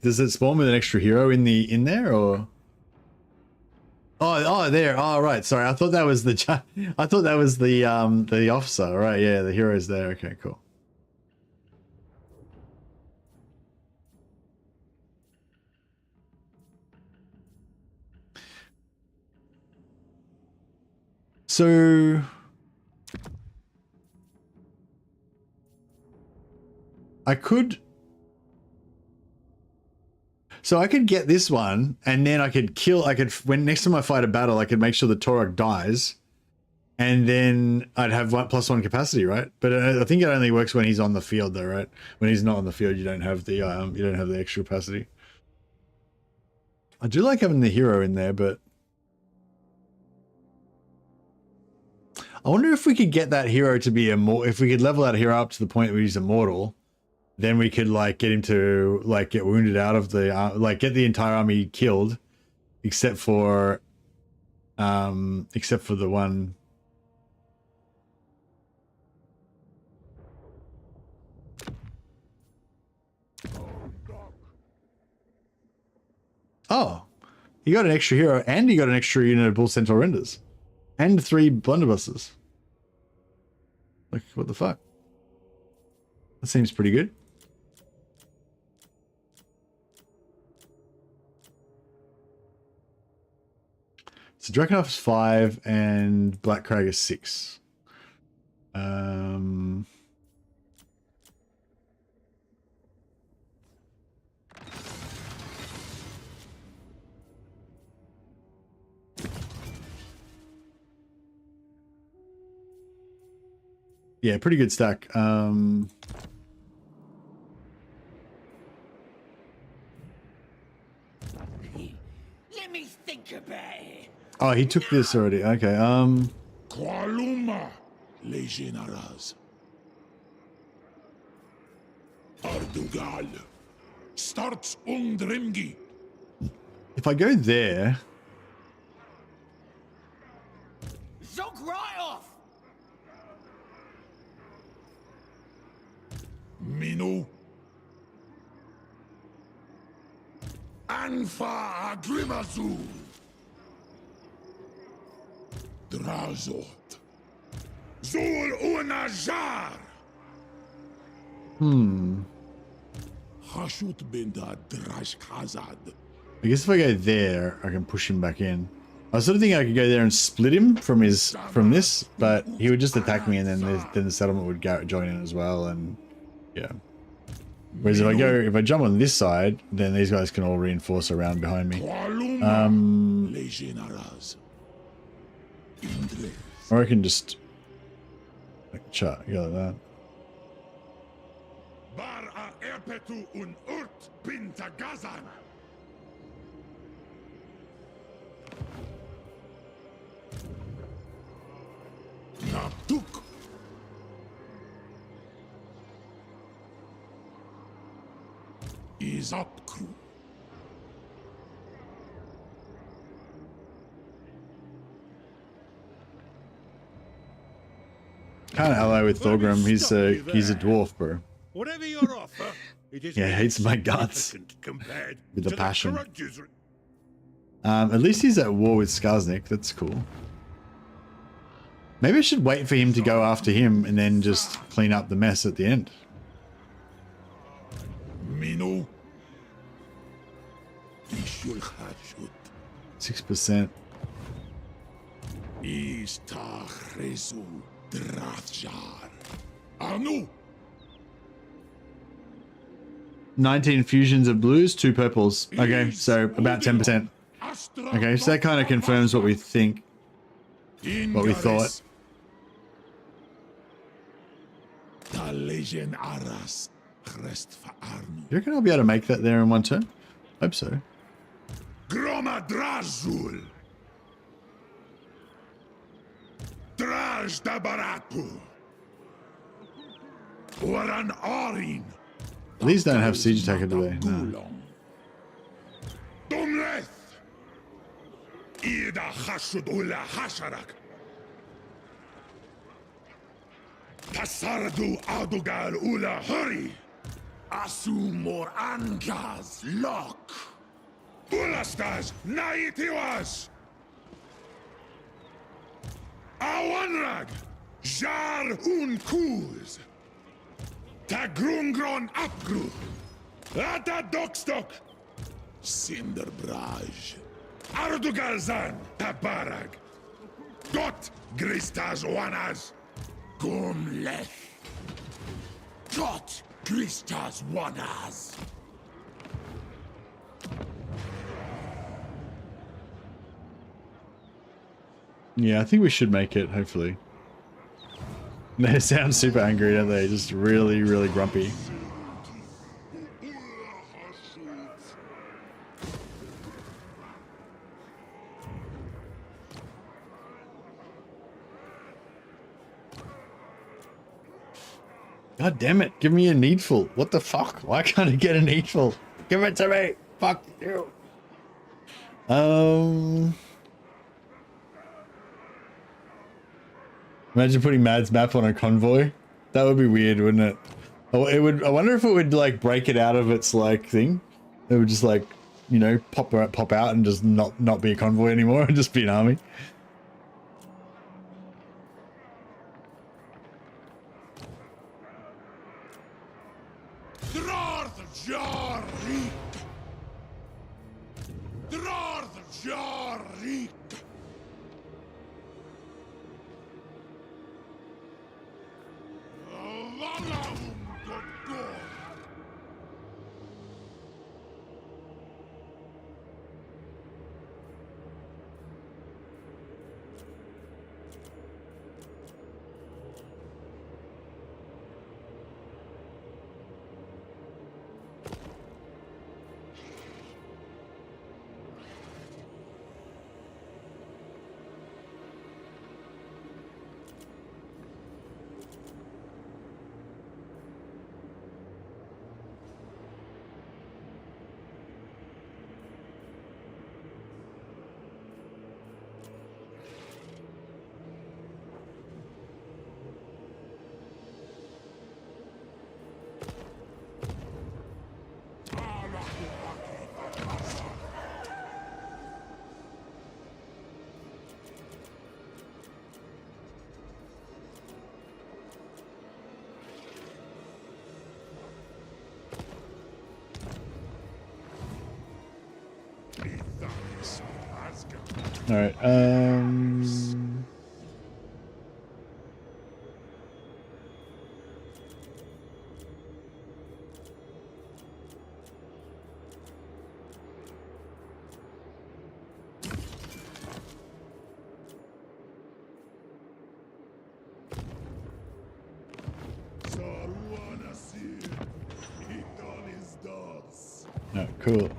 does it spawn with an extra hero in there or? Oh, there. Oh, right. Sorry, I thought that was the the officer. Right? Yeah, the hero's there. Okay, cool. So I could get this one and then I could when next time I fight a battle, I could make sure the Torok dies and then I'd have +1 capacity, right? But I think it only works when he's on the field though, right? When he's not on the field, you don't have the extra capacity. I do like having the hero in there, but I wonder if we could get that hero to be if we could level that hero up to the point where he's immortal, then we could like get him to like get wounded out of the like get the entire army killed, except for the one. Oh, he got an extra hero and he got an extra unit of Bull Centaur Renders. And 3 blunderbusses. Like, what the fuck? That seems pretty good. So Drakenhof is 5 and Black Crag is 6. Yeah, pretty good stack. Let me think about it. Oh, he took this already. Okay. Qualuma, legionaras. Ardugal. Starts undrimgi. If I go there, Zook right off. Minu. Anfa agrimazu. Drazot. Zul unajar. Hashut binda Drazh Khazad. I guess if I go there, I can push him back in. I was sort of thinking I could go there and split him from this, but he would just attack me, and then the settlement would join in as well, and yeah. Whereas if I jump on this side, then these guys can all reinforce around behind me. Legionaras. Or I can just like chat, yeah, like that. Bar a erpetu un urt pinta gazan. Naptuk. Is up crew. Can't ally with Thorgrim. He's a dwarf, bro. Whatever your offer, it is Yeah, hates my guts compared with to a passion. grudges. At least he's at war with Skarsnik. That's cool. Maybe I should wait for him to go after him and then just clean up the mess at the end. Minu. Ishul Hashut. 6%. Istachrezu Drazh. Anu. 19 fusions of blues, 2 purples. Okay, so about 10%. Okay, so that kind of confirms what we think, what we thought. You reckon I'll be able to make that there in one turn? Hope so. Groma Drazul. Drazh da Baratu. Waran Arin. These don't have siege attacker, do they? No. Dumleth. Ida Hashud Ula Hasharak. Tasardu Adugal Ula Hurry. Asumor Angaz Lock. Ulastas Naitiwas. Awanrag. Jar Un Kuz. Tagrungron Apgru. Ata Dokstok. Cinderbraj. Ardugalzan Tabarag. Got Gristas Wanas. Gumleth. Got Gristas Wanas. Yeah, I think we should make it, hopefully. They sound super angry, don't they? Just really, really grumpy. God damn it, give me a needful. What the fuck? Why can't I get a needful? Give it to me. Fuck you. Imagine putting Mad's map on a convoy. That would be weird, wouldn't it? Oh, it would. I wonder if it would like break it out of its like thing. It would just like, you know, pop out and just not be a convoy anymore and just be an army. Drazh Jarik. Drazh Jarik. All right. No, cool.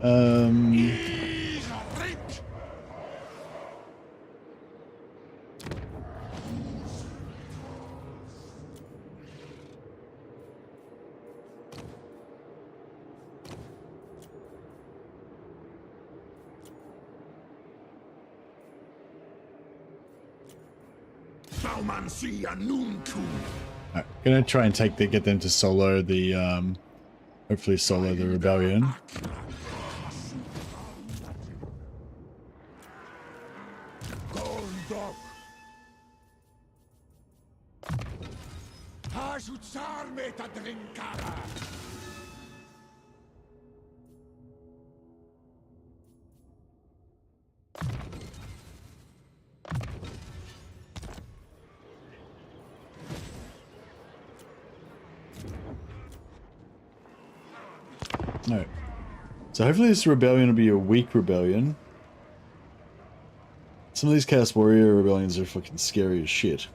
Alright, gonna try and get them to solo the hopefully solo the rebellion. No. So hopefully this rebellion will be a weak rebellion. Some of these Chaos Warrior rebellions are fucking scary as shit.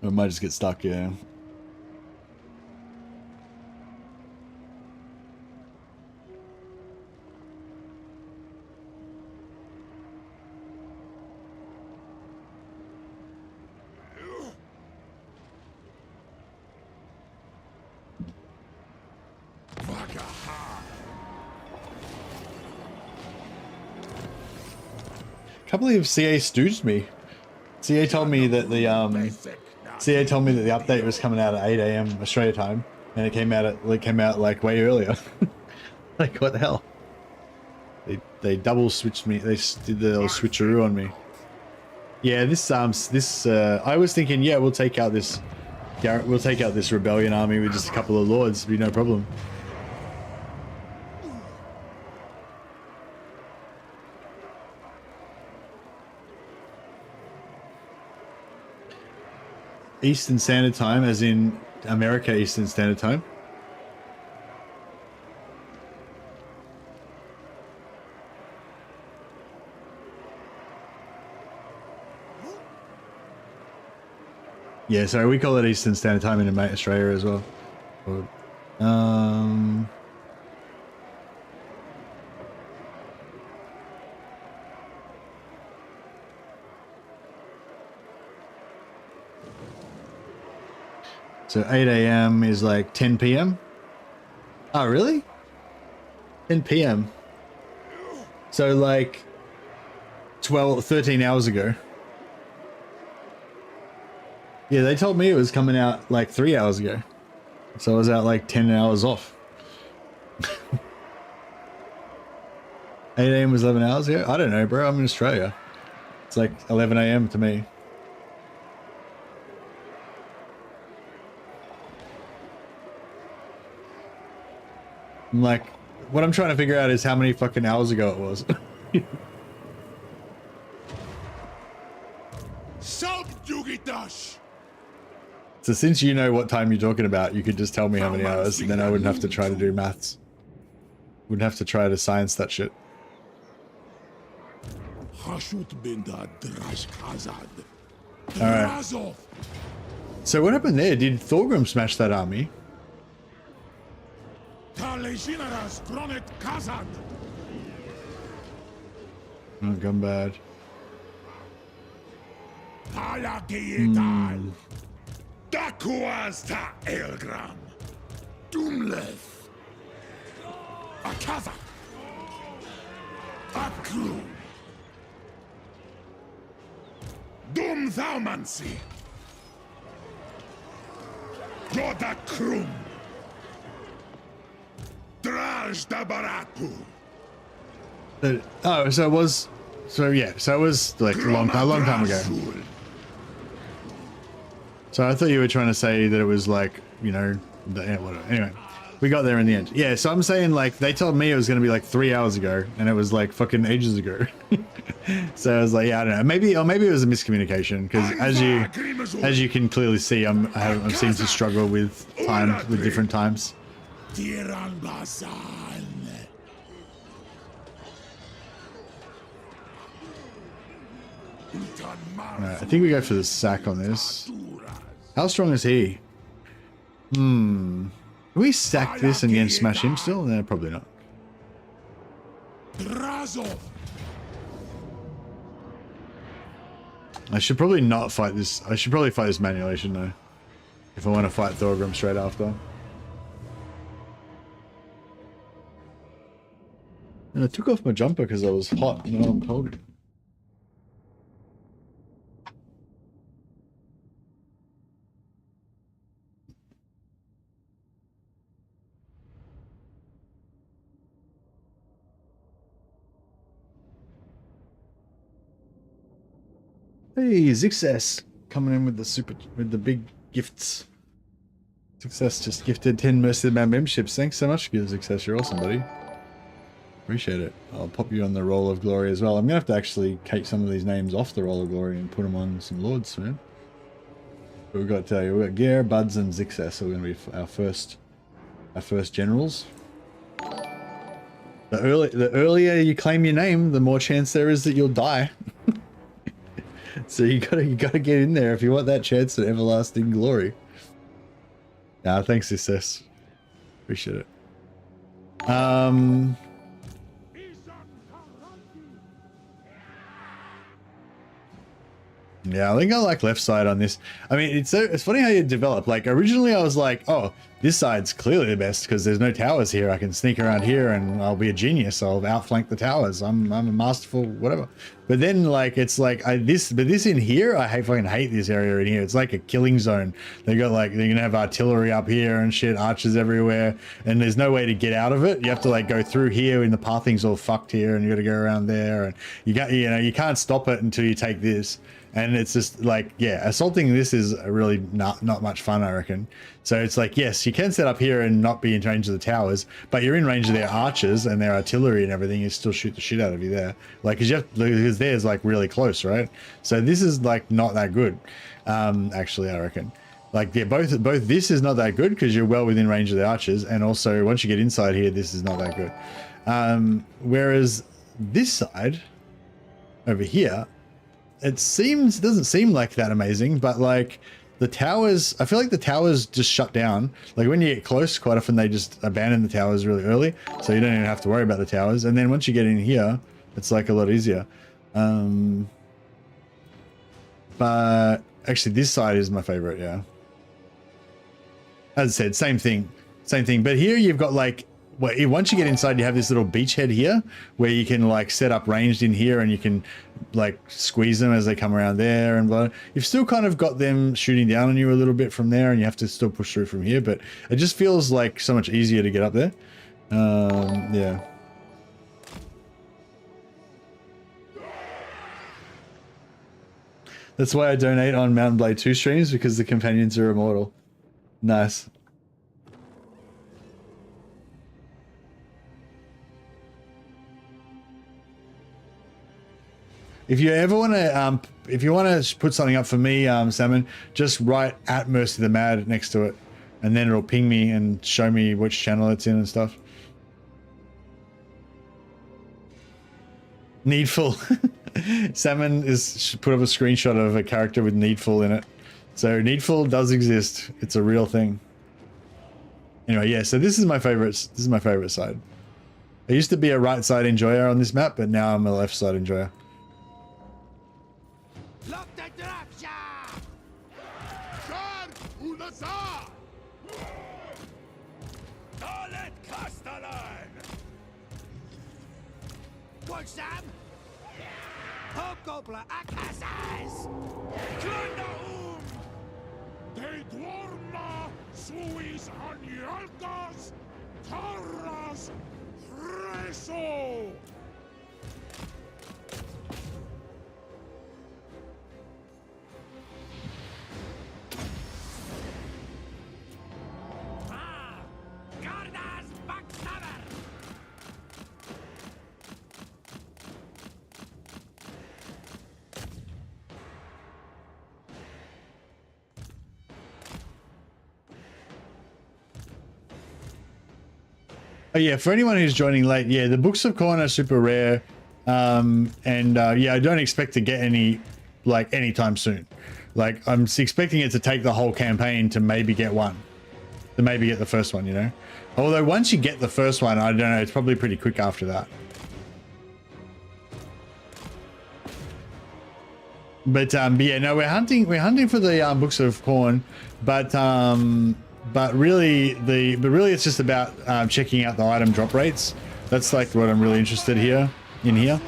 Or I might just get stuck, yeah. Can't believe CA stooged me. CA told me that the update was coming out at 8 AM Australia time, and it came out like way earlier. Like what the hell? They double switched me. They did the little switcheroo on me. Yeah, this I was thinking, yeah, we'll take out this rebellion army with just a couple of lords, it'd be no problem. Eastern Standard Time, as in America Eastern Standard Time. Yeah, sorry, we call it Eastern Standard Time in Australia as well. So 8 AM is like 10 PM? Oh, really? 10 PM. So like 13 hours ago. Yeah, they told me it was coming out like 3 hours ago. So I was out like 10 hours off. 8 AM was 11 hours ago? I don't know, bro. I'm in Australia. It's like 11 AM to me. I'm like, what I'm trying to figure out is how many fucking hours ago it was. So since you know what time you're talking about, you could just tell me how many hours, and then I wouldn't have to try to do maths. Wouldn't have to try to science that shit. Alright. So what happened there? Did Thorgrim smash that army? Oh, gone bad. Dakuasta Elgram. Dumleth. Akaza. Aklu. Dum Thaumansi. Yoda Krum. Drazh Dabaratu. Oh, so it was. So yeah, so it was like a long time ago. So I thought you were trying to say that it was like, you know, whatever. Anyway, we got there in the end. Yeah, so I'm saying like they told me it was going to be like 3 hours ago, and it was like fucking ages ago. So I was like, yeah, I don't know, maybe it was a miscommunication because as you can clearly see, I seem to struggle with time with different times. Alright, I think we go for the sack on this. How strong is he? Can we sack this and then smash him still? No, probably not. Drazh. I should probably not fight this. I should probably fight this manually, shouldn't I? If I want to fight Thorgrim straight after. And I took off my jumper because I was hot. Now I'm cold. Hey, Success coming in with the big gifts. Success just gifted 10 Mercy of the Man memberships. Thanks so much, Success. You're awesome, buddy. Appreciate it. I'll pop you on the Roll of Glory as well. I'm gonna have to actually take some of these names off the Roll of Glory and put them on some lords, man. But we've got Gear, Buds, and Success. So we're gonna be our first generals. The earlier you claim your name, the more chance there is that you'll die. So you gotta get in there if you want that chance at everlasting glory. Thanks, Success. Appreciate it. Yeah, I think I like left side on this. I mean, it's funny how you develop. Like originally I was like, oh, this side's clearly the best because there's no towers here. I can sneak around here and I'll be a genius. I'll outflank the towers. I'm a masterful whatever. But then like it's like this in here, I fucking hate this area in here. It's like a killing zone. They got like they're gonna have artillery up here and shit, archers everywhere, and there's no way to get out of it. You have to like go through here, and the pathing's all fucked here, and you got to go around there, and you can't stop it until you take this. And it's just like, yeah, assaulting this is really not much fun, I reckon. So it's like, yes, you can set up here and not be in range of the towers, but you're in range of their archers and their artillery and everything. You still shoot the shit out of you there. Like, because theirs like really close, right? So this is like not that good, actually, I reckon. Like, yeah, both this is not that good because you're well within range of the archers, and also once you get inside here, this is not that good. Whereas this side over here, it doesn't seem like that amazing, but like the towers, I feel like the towers just shut down. Like when you get close, quite often they just abandon the towers really early, so you don't even have to worry about the towers. And then once you get in here, it's like a lot easier. But actually this side is my favorite, yeah. As I said, same thing. But here you've got like, once you get inside, you have this little beachhead here where you can like set up ranged in here, and you can like squeeze them as they come around there and blah. You've still kind of got them shooting down on you a little bit from there, and you have to still push through from here, but it just feels like so much easier to get up there. Yeah. That's why I donate on Mountain Blade 2 streams, because the companions are immortal. Nice. If you ever want to, if you want to put something up for me, Salmon, just write at Mercy the Mad next to it, and then it'll ping me and show me which channel it's in and stuff. Needful. Salmon is put up a screenshot of a character with Needful in it. So Needful does exist. It's a real thing. Anyway, yeah. So this is my favorite. This is my favorite side. I used to be a right side enjoyer on this map, but now I'm a left side enjoyer. Sam! Hobgoblin Akasas! Klunda De Dwarma suis Anialkas Tarras Freso! Oh yeah, for anyone who's joining late, yeah, the Books of Khorne are super rare, yeah, I don't expect to get any, like, anytime soon. Like, I'm expecting it to take the whole campaign to maybe get one. to maybe get the first one, you know. Although once you get the first one, I don't know, it's probably pretty quick after that. But yeah, no, we're hunting for the books of Khorne, but really it's just about checking out the item drop rates. That's like what I'm really interested in here.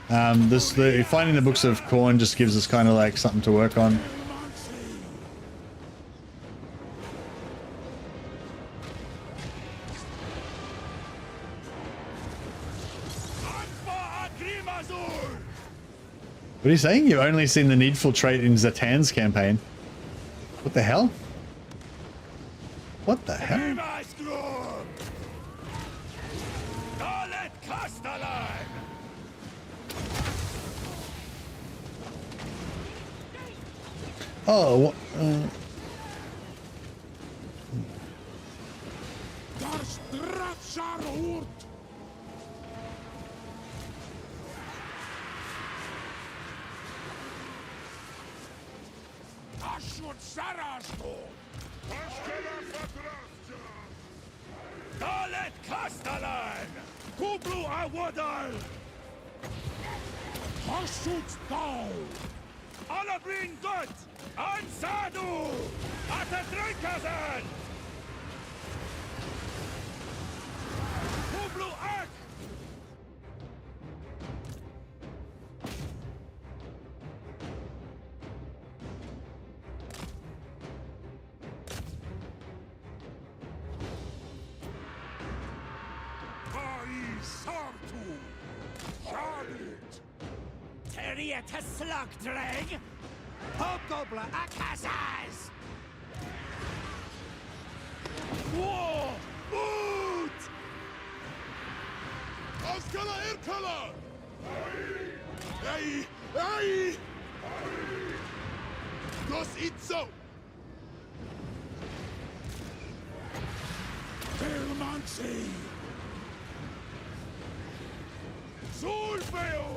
Finding the books of Khorne just gives us kind of like something to work on. What are you saying? You've only seen the needful trait in Zatan's campaign. What the hell? What the hell? Oh, To slug drag, Hobgoblin Akazaz! Whoa! Boot! Askala Irkala! Hey! Hey! Dos Itzo! Permancy! Solfeo!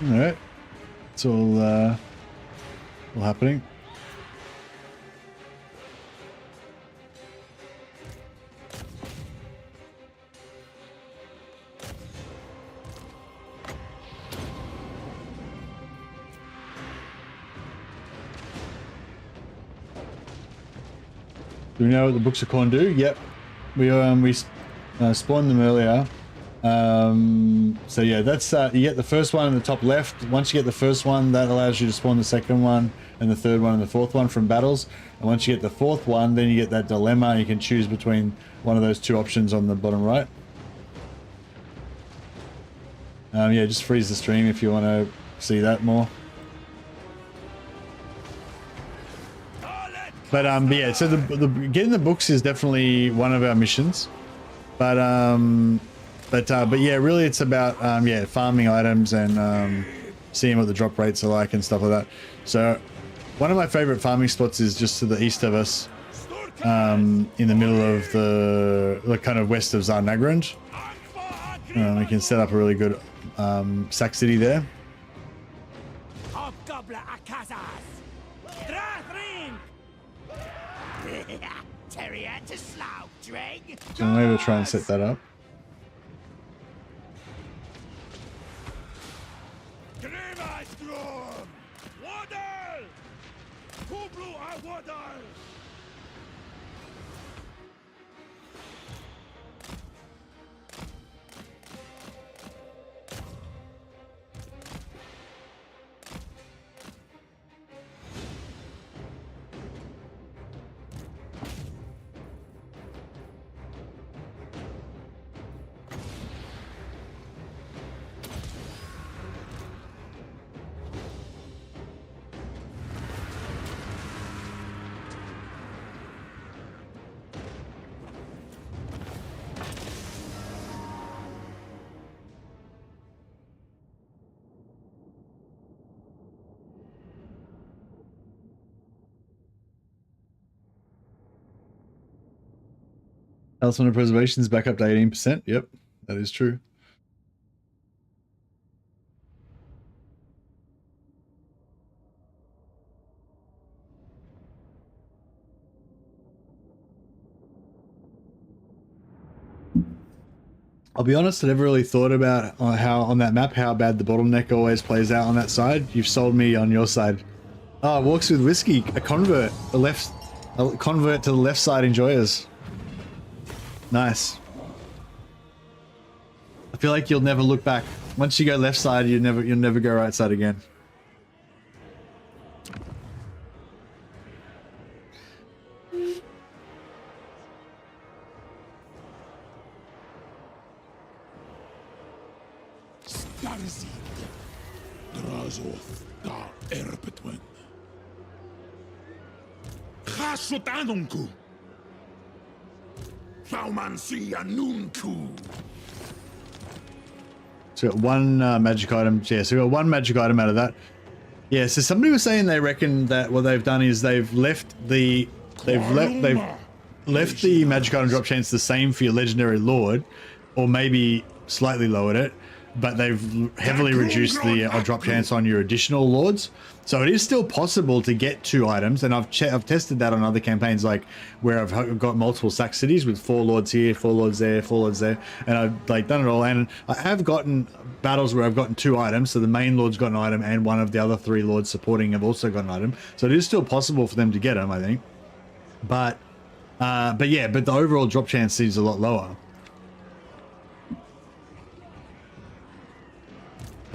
all right. It's all happening. Do we know what the books of Khorne do? Yep, we spawned them earlier. So yeah, that's you get the first one in the top left. Once you get the first one, that allows you to spawn the second one and the third one and the fourth one from battles. And once you get the fourth one, then you get that dilemma. You can choose between one of those two options on the bottom right. Yeah, just freeze the stream if you want to see that more. But yeah, so the getting the books is definitely one of our missions. But yeah, really it's about yeah, farming items and seeing what the drop rates are like and stuff like that. So one of my favorite farming spots is just to the east of us, in the middle of the kind of west of Zarnagrand. We can set up a really good sack city there. So I'm going to try and set that up. Elsewhere preservation is back up to 18%. Yep, that is true. I'll be honest, I never really thought about how on that map how bad the bottleneck always plays out on that side. You've sold me on your side. Oh, walks with whiskey, a convert, a convert to the left side enjoyers. Nice. I feel like you'll never look back. Once you go left side, you'll never go right side again. Drazh da Erbetwen. Chasut Anunku. Faumansi Anunku. So we got one magic item. Yeah, so we got one magic item out of that. Yeah, so somebody was saying they reckon that what they've done is they've left the magic item drop chance the same for your legendary lord, or maybe slightly lowered it, but they've heavily reduced the drop chance on your additional lords. So it is still possible to get 2 items, and I've tested that on other campaigns, like where I've got multiple sack cities with 4 lords here, 4 lords there, 4 lords there, and I've like done it all. And I have gotten battles where I've gotten 2 items, so the main lord's got an item, and one of the other 3 lords supporting have also got an item. So it is still possible for them to get them, I think. But the overall drop chance seems a lot lower.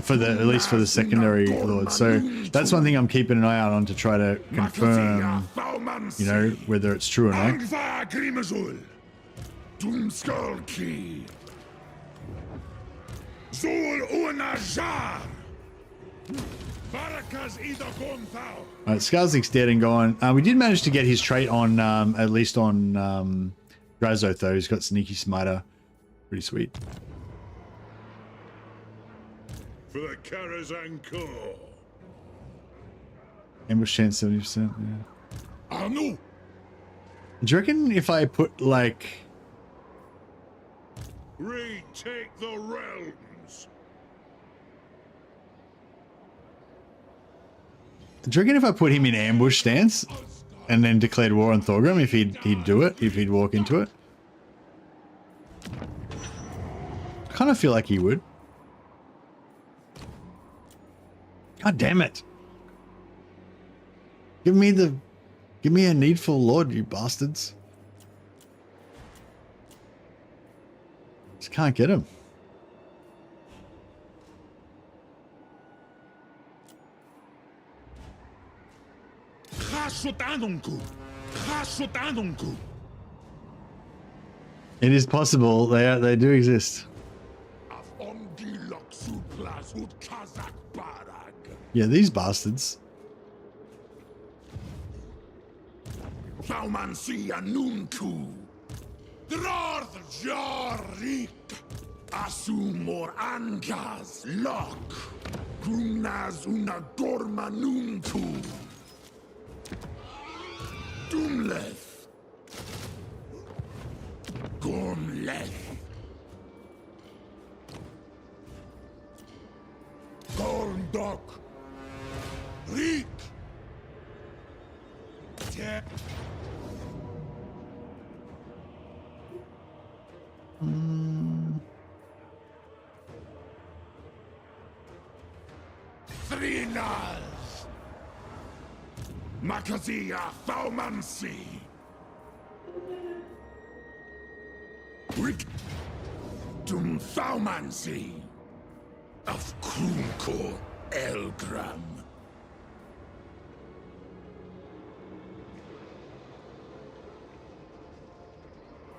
For the, at least for the secondary lords. So that's one thing I'm keeping an eye out on to try to confirm, you know, whether it's true or not. Alright, Skarzik's dead and gone. We did manage to get his trait on, at least on Drazh though. He's got Sneaky Smiter. Pretty sweet. For the Karazhan Corps. Ambush chance 70%. Yeah. Anu. Do you reckon if I put like Retake the realms. do you reckon if I put him in ambush stance and then declared war on Thorgrim, if he'd do it, if he'd walk into it? I kind of feel like he would. God damn it. Give me a needful lord, you bastards. Just can't get him. It is possible. They do exist. Yeah, these bastards. Faumansi Anunku. Drazh Jarik. Asumor Angas Lock. Grumnaz una Dormanunku. Dumleth. Gormleth. Gorndok. Reek. Thrinals. Makazia Faumansi. Rick. Dum Faumansi. Of Krumko Elgram.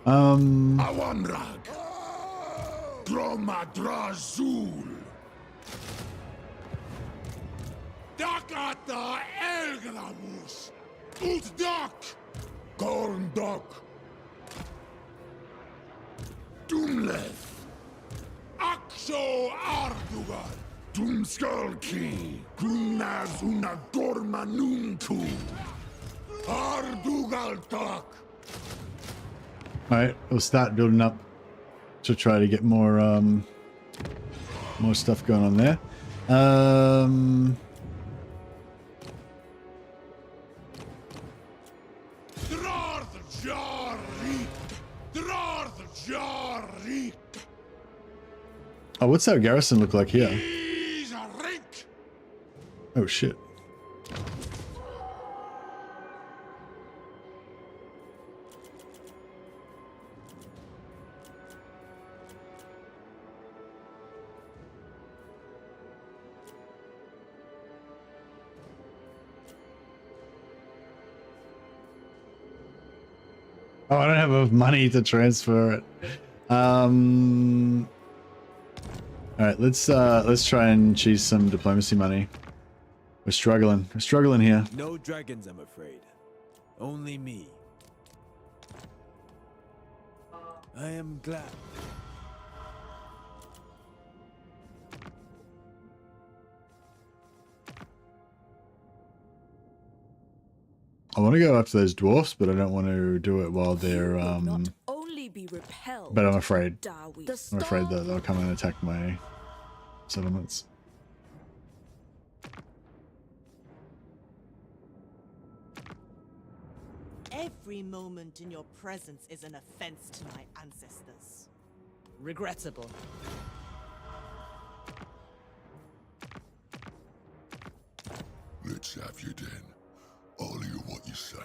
Awanrag. Droma Drazul. Dakata Elgramus. Utdak. Gorndok. Dumleth. Akso Ardugal. Dumskalki. Grunazuna Dormanunku. Ardugal Tak. All right, we'll start building up to try to get more more stuff going on there. Drazh Jari! Drazh Jari! Oh, what's our garrison look like here? He's a rink! Oh shit. Oh, I don't have enough money to transfer it. All right, let's try and cheese some diplomacy money. We're struggling. We're struggling here. No dragons, I'm afraid. Only me. I am glad. I want to go after those dwarfs, but I don't want to do it while they're Not only be repelled, but I'm afraid. Dawi. I'm afraid that they'll come and attack my settlements. Every moment in your presence is an offense to my ancestors. Regrettable. Let's have you then. I'll hear what you say,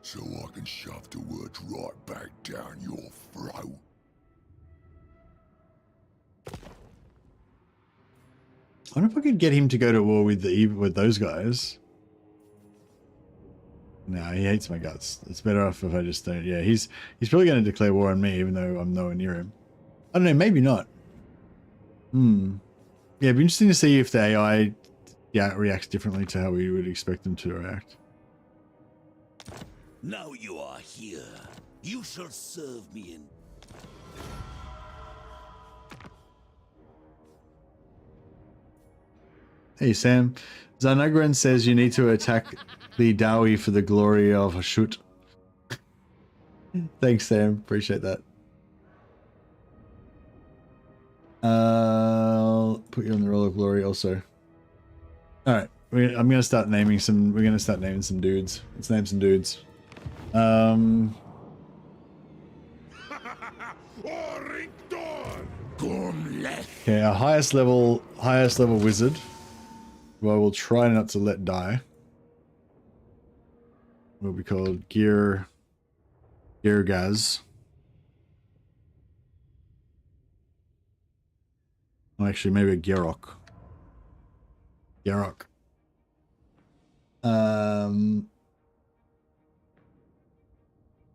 so I can shove the words right back down your throat. I wonder if I could get him to go to war with those guys. Nah, he hates my guts. It's better off if I just don't. Yeah, he's probably going to declare war on me, even though I'm nowhere near him. I don't know, maybe not. Yeah, it'd be interesting to see if the AI reacts differently to how we would expect them to react. Now you are here. You shall serve me in. Hey Sam, Zanagran says you need to attack the Dawi for the glory of Hashut. Thanks Sam, appreciate that. I'll put you on the roll of glory also. Alright, I'm gonna start naming some. We're gonna start naming some dudes. Let's name some dudes. Okay, our highest level wizard, who I will try not to let die, will be called Girgaz. Well, actually, maybe a Gerok. Gerok.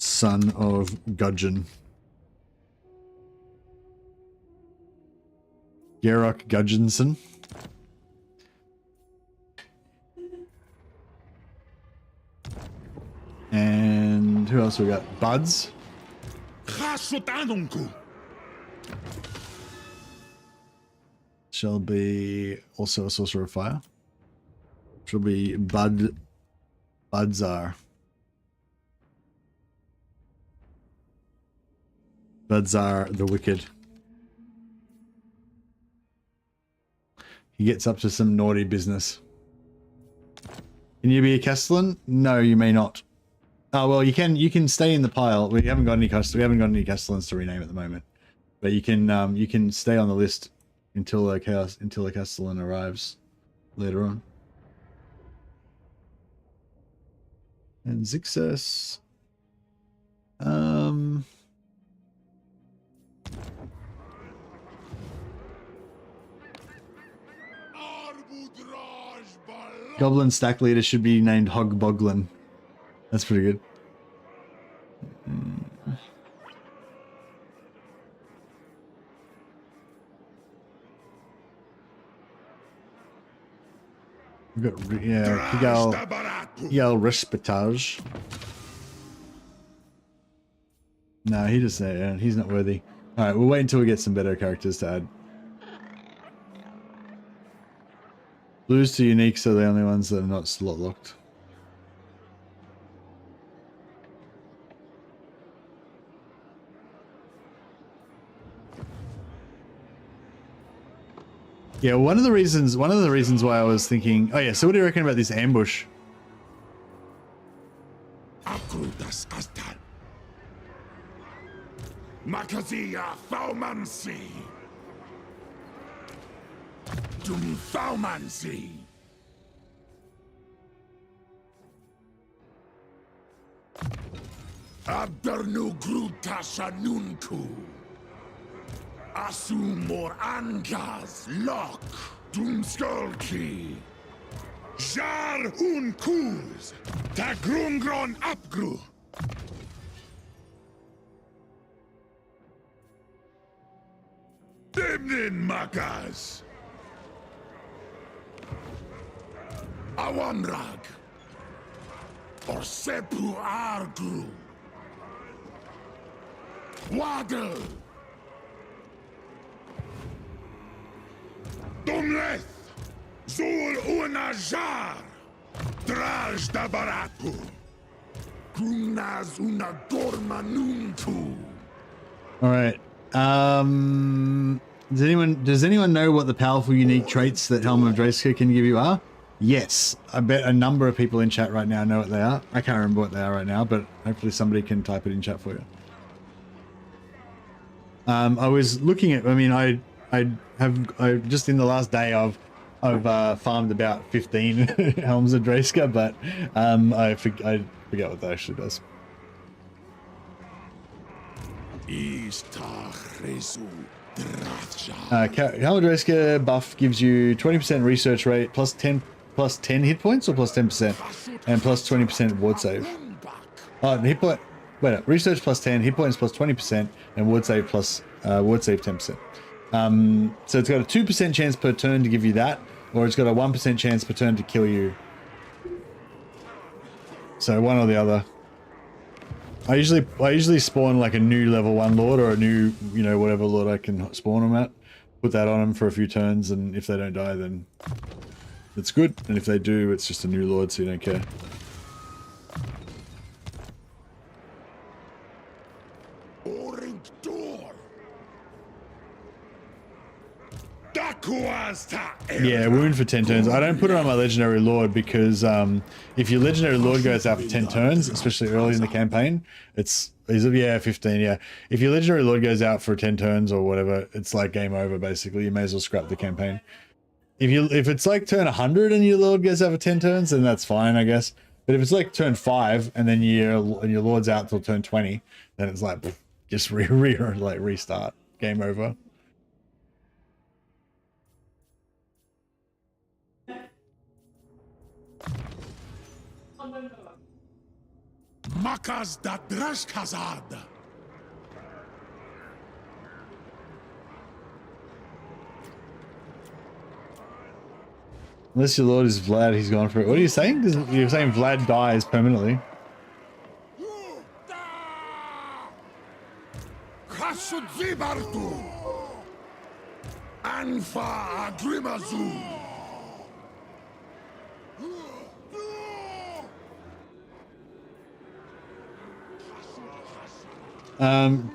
Son of Gudgeon. Gerok Gudgeonson. And who else we got? Buds. Shall be also a sorcerer of fire. Shall be Budzar. Budzar the Wicked. He gets up to some naughty business. Can you be a Castellan? No, you may not. Oh well, you can stay in the pile. We haven't got any Castellans to rename at the moment, but you can stay on the list until a Castellan arrives later on. And Zixus. Goblin stack leader should be named Hogboglin. That's pretty good. We've got Kigal Respitage. No, he's not worthy. All right, we'll wait until we get some better characters to add. Blues to uniques are the only ones that are not slot locked. Yeah, one of the reasons why I was thinking, oh yeah, so what do you reckon about this ambush? Akrutas Astal. Makazia Faumansi. Dum Faumansi. Abdernu Gruta Shanunku. Asumor Angas Lok. Dum Skolki. Jar Unkuz. Tagrungron Apgru. Demnin Makas. Awanrag. Or Sepu Argru. Waddle. Dumleth. Zul Unajar. Drazh da Barapu. Grumnaz una Gorma Nuntu. All right. Does anyone know what the powerful unique traits that Helm of Drazh can give you are? Yes, I bet a number of people in chat right now know what they are. I can't remember what they are right now, but hopefully somebody can type it in chat for you. I was looking at. I mean, I just in the last day I've farmed about 15 Helms of Drazh, but I forget what that actually does. Helm of Drazh buff gives you 20% research rate plus 10 hit points or plus 10% and plus 20% ward save. Oh, hit point. Wait, no, research plus 10, hit points plus 20%, and ward save plus ward save 10%. So it's got a 2% chance per turn to give you that, or it's got a 1% chance per turn to kill you. So one or the other. I usually spawn like a new level 1 lord or a new, you know, whatever lord I can spawn them at. Put that on them for a few turns, and if they don't die, then it's good. And if they do, it's just a new lord, so you don't care. Yeah, wound for 10 turns. I don't put it on my legendary lord because if your legendary lord goes out for 10 turns, especially early in the campaign, is it 15? Yeah, if your legendary lord goes out for 10 turns or whatever, it's like game over basically. You may as well scrap the campaign. If it's like turn 100 and your lord goes out for 10 turns, then that's fine, I guess. But if it's like turn 5 and then your lord's out till turn 20, then it's like just restart, game over. Makas da Drashkazad. Unless your lord is Vlad, he's gone for it. What are you saying? You're saying Vlad dies permanently. Khashudzibartu. Anfa Agrimazu.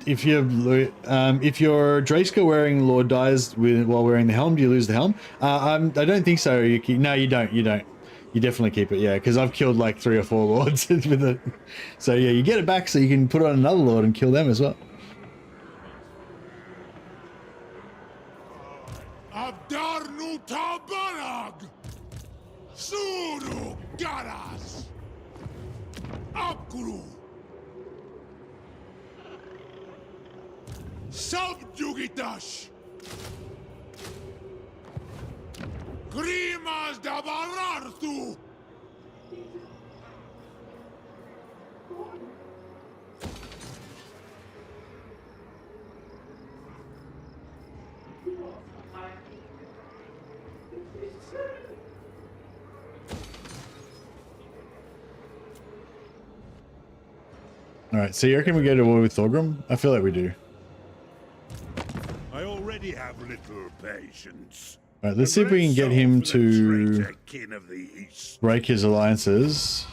If your Drazh wearing lord dies while wearing the helm, do you lose the helm? I don't think so. No, you don't. You definitely keep it. Yeah, because I've killed like 3 or 4 lords with it. So yeah, you get it back so you can put it on another lord and kill them as well. Abdarnu Tabarag. Suru Garas. Abguru. Subjugitash. Grimas da Bararthu. All right, so you reckon we go to war with Thorgrim? I feel like we do. I already have little patience. All right, let's see if we can get him to break his alliances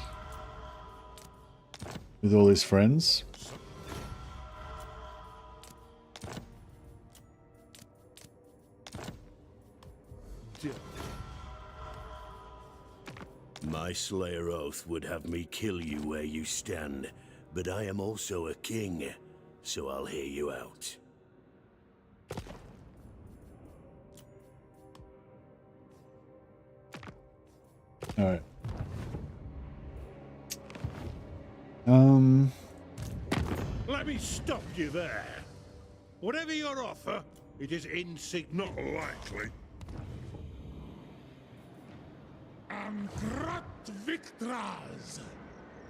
with all his friends. you. My Slayer oath would have me kill you where you stand, but I am also a king, so I'll hear you out. All right. Let me stop you there. Whatever your offer, it is not likely. Angrat Victraz.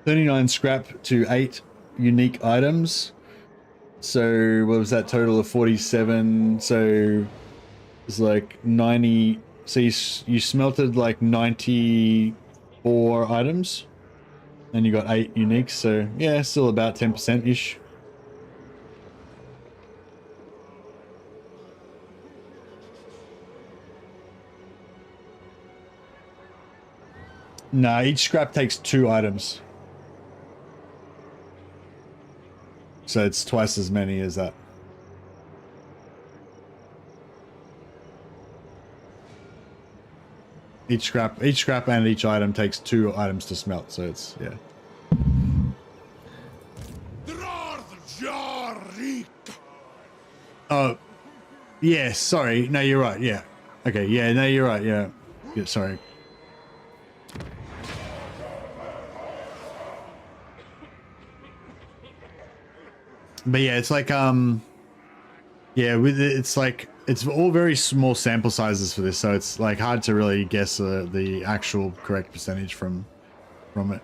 39 scrap to 8 unique items. So what was that total of 47? So it's like 90. So you smelted like 94 items and you got 8 uniques. So yeah, still about 10% ish. Nah, each scrap takes 2 items. So it's twice as many as that. Each scrap and each item takes 2 items to smelt, so it's, yeah. Oh, yeah, sorry. No, you're right, yeah. Okay, yeah, no, you're right, yeah. Yeah, sorry. But yeah, it's like, yeah, with it's like, it's all very small sample sizes for this, so it's like hard to really guess the actual correct percentage from it.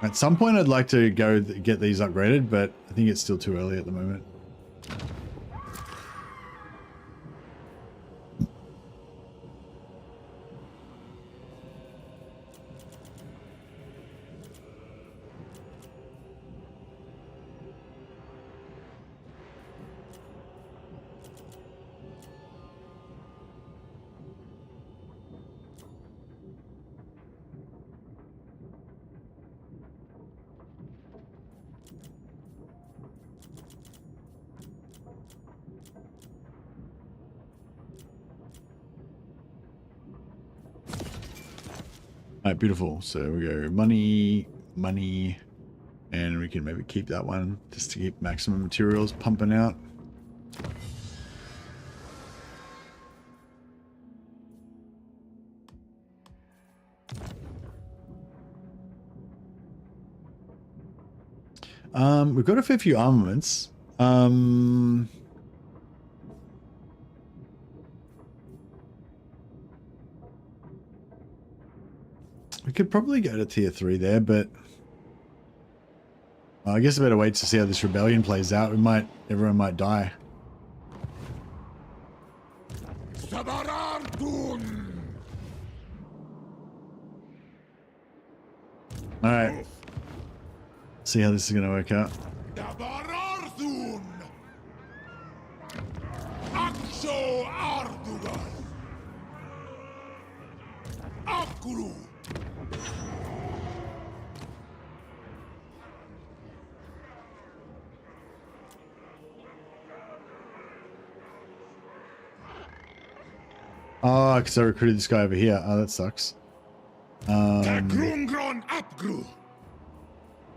At some point I'd like to go get these upgraded, but I think it's still too early at the moment. Alright, beautiful. So we go money, and we can maybe keep that one just to keep maximum materials pumping out. We've got a fair few armaments. We could probably go to tier 3 there, but I guess I better wait to see how this rebellion plays out. Everyone might die. Alright. See how this is gonna work out. Oh, because I recruited this guy over here. Oh, that sucks. No,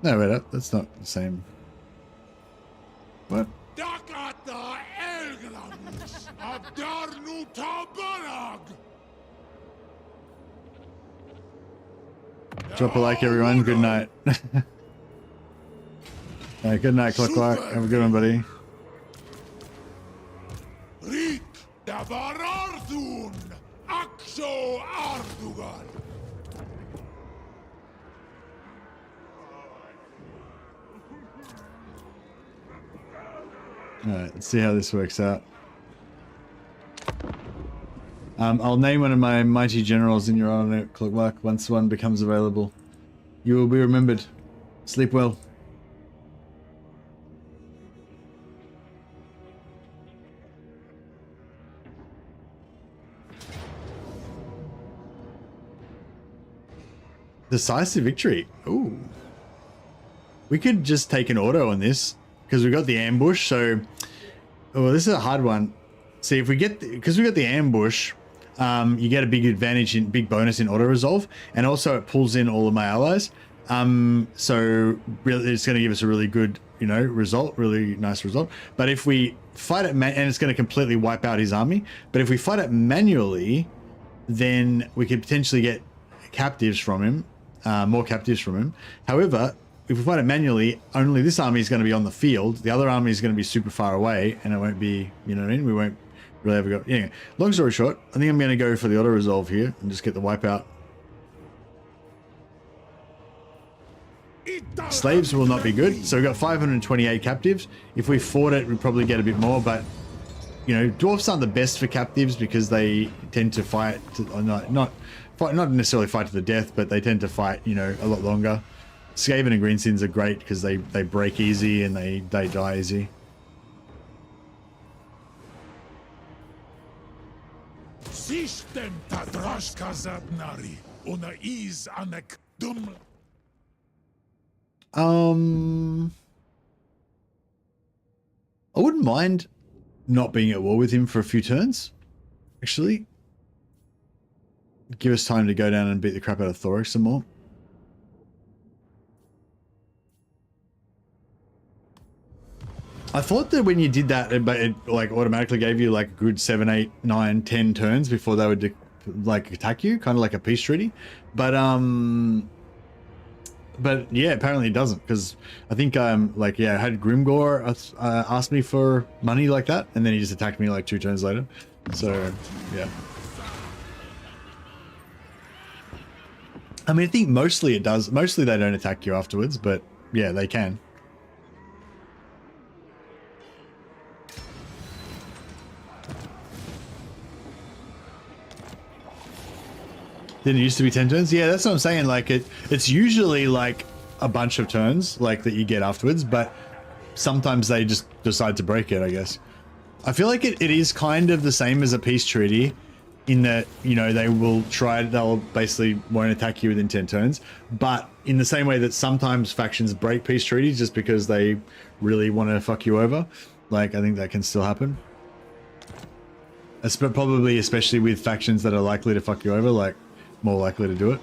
wait, that's not the same. What? Drop a like, everyone. Good night. Good night, Clockwork. Have a good one, buddy. Alright, let's see how this works out. I'll name one of my mighty generals in your honor, Clockwork, once one becomes available. You will be remembered. Sleep well. Decisive victory. Ooh. we could just take an auto on this because we got the ambush. So, well, this is a hard one. See, if we get, because we got the ambush, you get a big advantage in big bonus in auto resolve, and also it pulls in all of my allies. So really, it's going to give us a really good, you know, result, really nice result. But if we fight it, and it's going to completely wipe out his army. But if we fight it manually, then we could potentially get captives from him, more captives from him. However, if we fight it manually, only this army is going to be on the field. The other army is going to be super far away, and it won't be, you know what I mean? We won't really ever go. Yeah. Long story short, I think I'm going to go for the auto resolve here and just get the wipeout. Slaves will not be good. So we've got 528 captives. If we fought it, we'd probably get a bit more, but you know, dwarfs aren't the best for captives because they tend to fight to, not necessarily fight to the death, but they tend to fight, you know, a lot longer. Skaven and Greensins are great because they break easy and they die easy. System ta troszka zadnari, ona is anek dum. I wouldn't mind not being at war with him for a few turns, actually. Give us time to go down and beat the crap out of Thorek some more. I thought that when you did that, it like automatically gave you like a good 7, 8, 9, 10 turns before they would like attack you, kind of like a peace treaty. But yeah, apparently it doesn't, because I think like, yeah, I had Grimgor asked me for money like that, and then he just attacked me like 2 turns later. So yeah, I mean, I think mostly it does. Mostly they don't attack you afterwards, but yeah, they can. Didn't it used to be 10 turns? Yeah, that's what I'm saying. Like it's usually like a bunch of turns like that you get afterwards, but sometimes they just decide to break it, I guess. I feel like it is kind of the same as a peace treaty in that, you know, they'll basically won't attack you within 10 turns, but in the same way that sometimes factions break peace treaties just because they really want to fuck you over. Like, I think that can still happen. Probably especially with factions that are likely to fuck you over, like more likely to do it.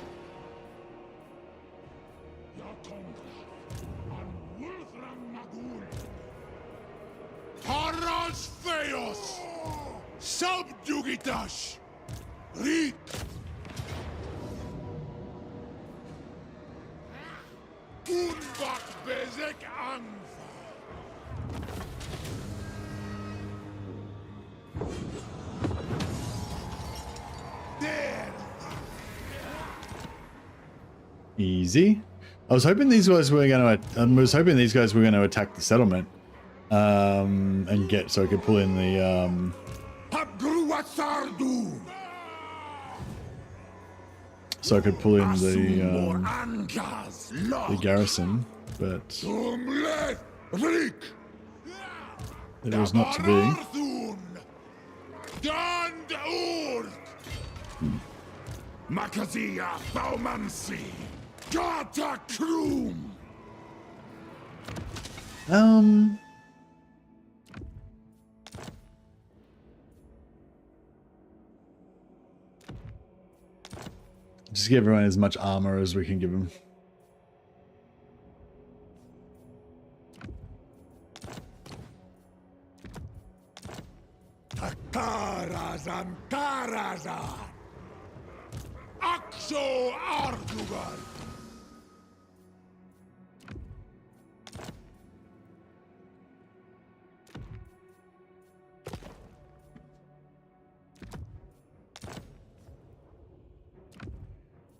Subjugitas! Read! Unbak bezek anfa! There! Easy. I was hoping these guys were going to attack the settlement, and get so I could pull in the the garrison, but it was not to be. Makazia Baumansi! Gata Krum! Just give everyone as much armor as we can give them. Tarazan Tarazan! Axo Ardugan!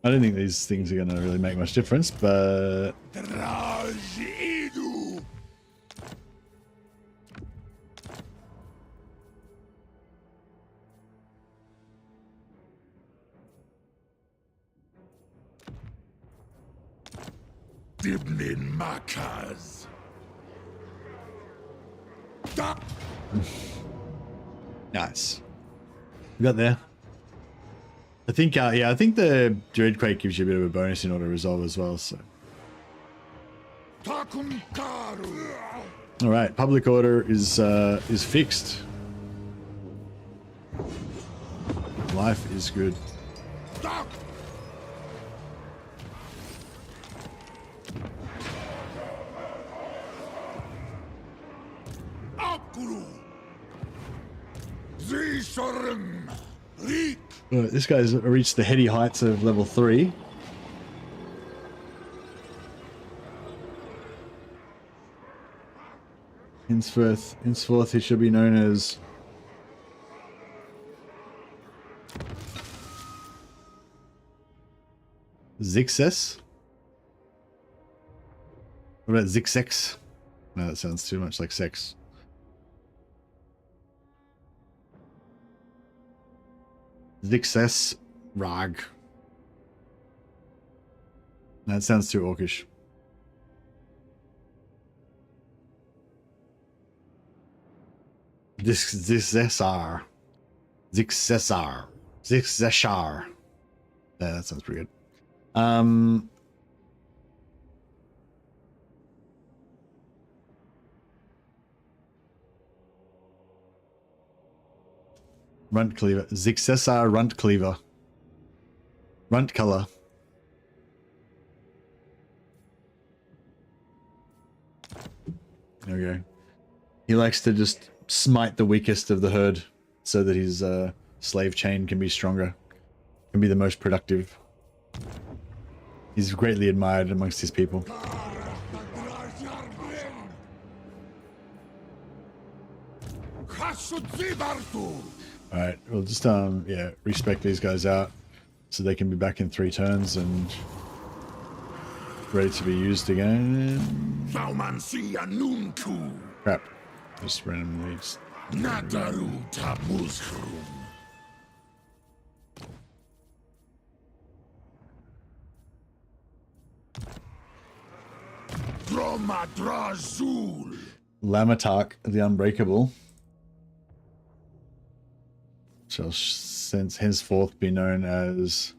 I don't think these things are going to really make much difference, but Drazh Idu! Dibnin Makaz! nice. We got there. I think, yeah, I think the Dreadquake gives you a bit of a bonus in auto resolve as well, so. All right, public order is fixed. Life is good. Alright, this guy's reached the heady heights of level 3. Henceforth he should be known as Zixes? What about Zixex? No, that sounds too much like sex. Zixes Rag. That sounds too orcish. Zixesar. Zixesar. Zixeshar. Yeah, that sounds pretty good. Runt Cleaver. Zixesar Runt Cleaver. Runt color. There we go. He likes to just smite the weakest of the herd so that his slave chain can be stronger, can be the most productive. He's greatly admired amongst his people. Alright, we'll just yeah, respec these guys out so they can be back in 3 turns and ready to be used again. Crap. Just randomly just... Lamatark, the Unbreakable, shall since henceforth be known as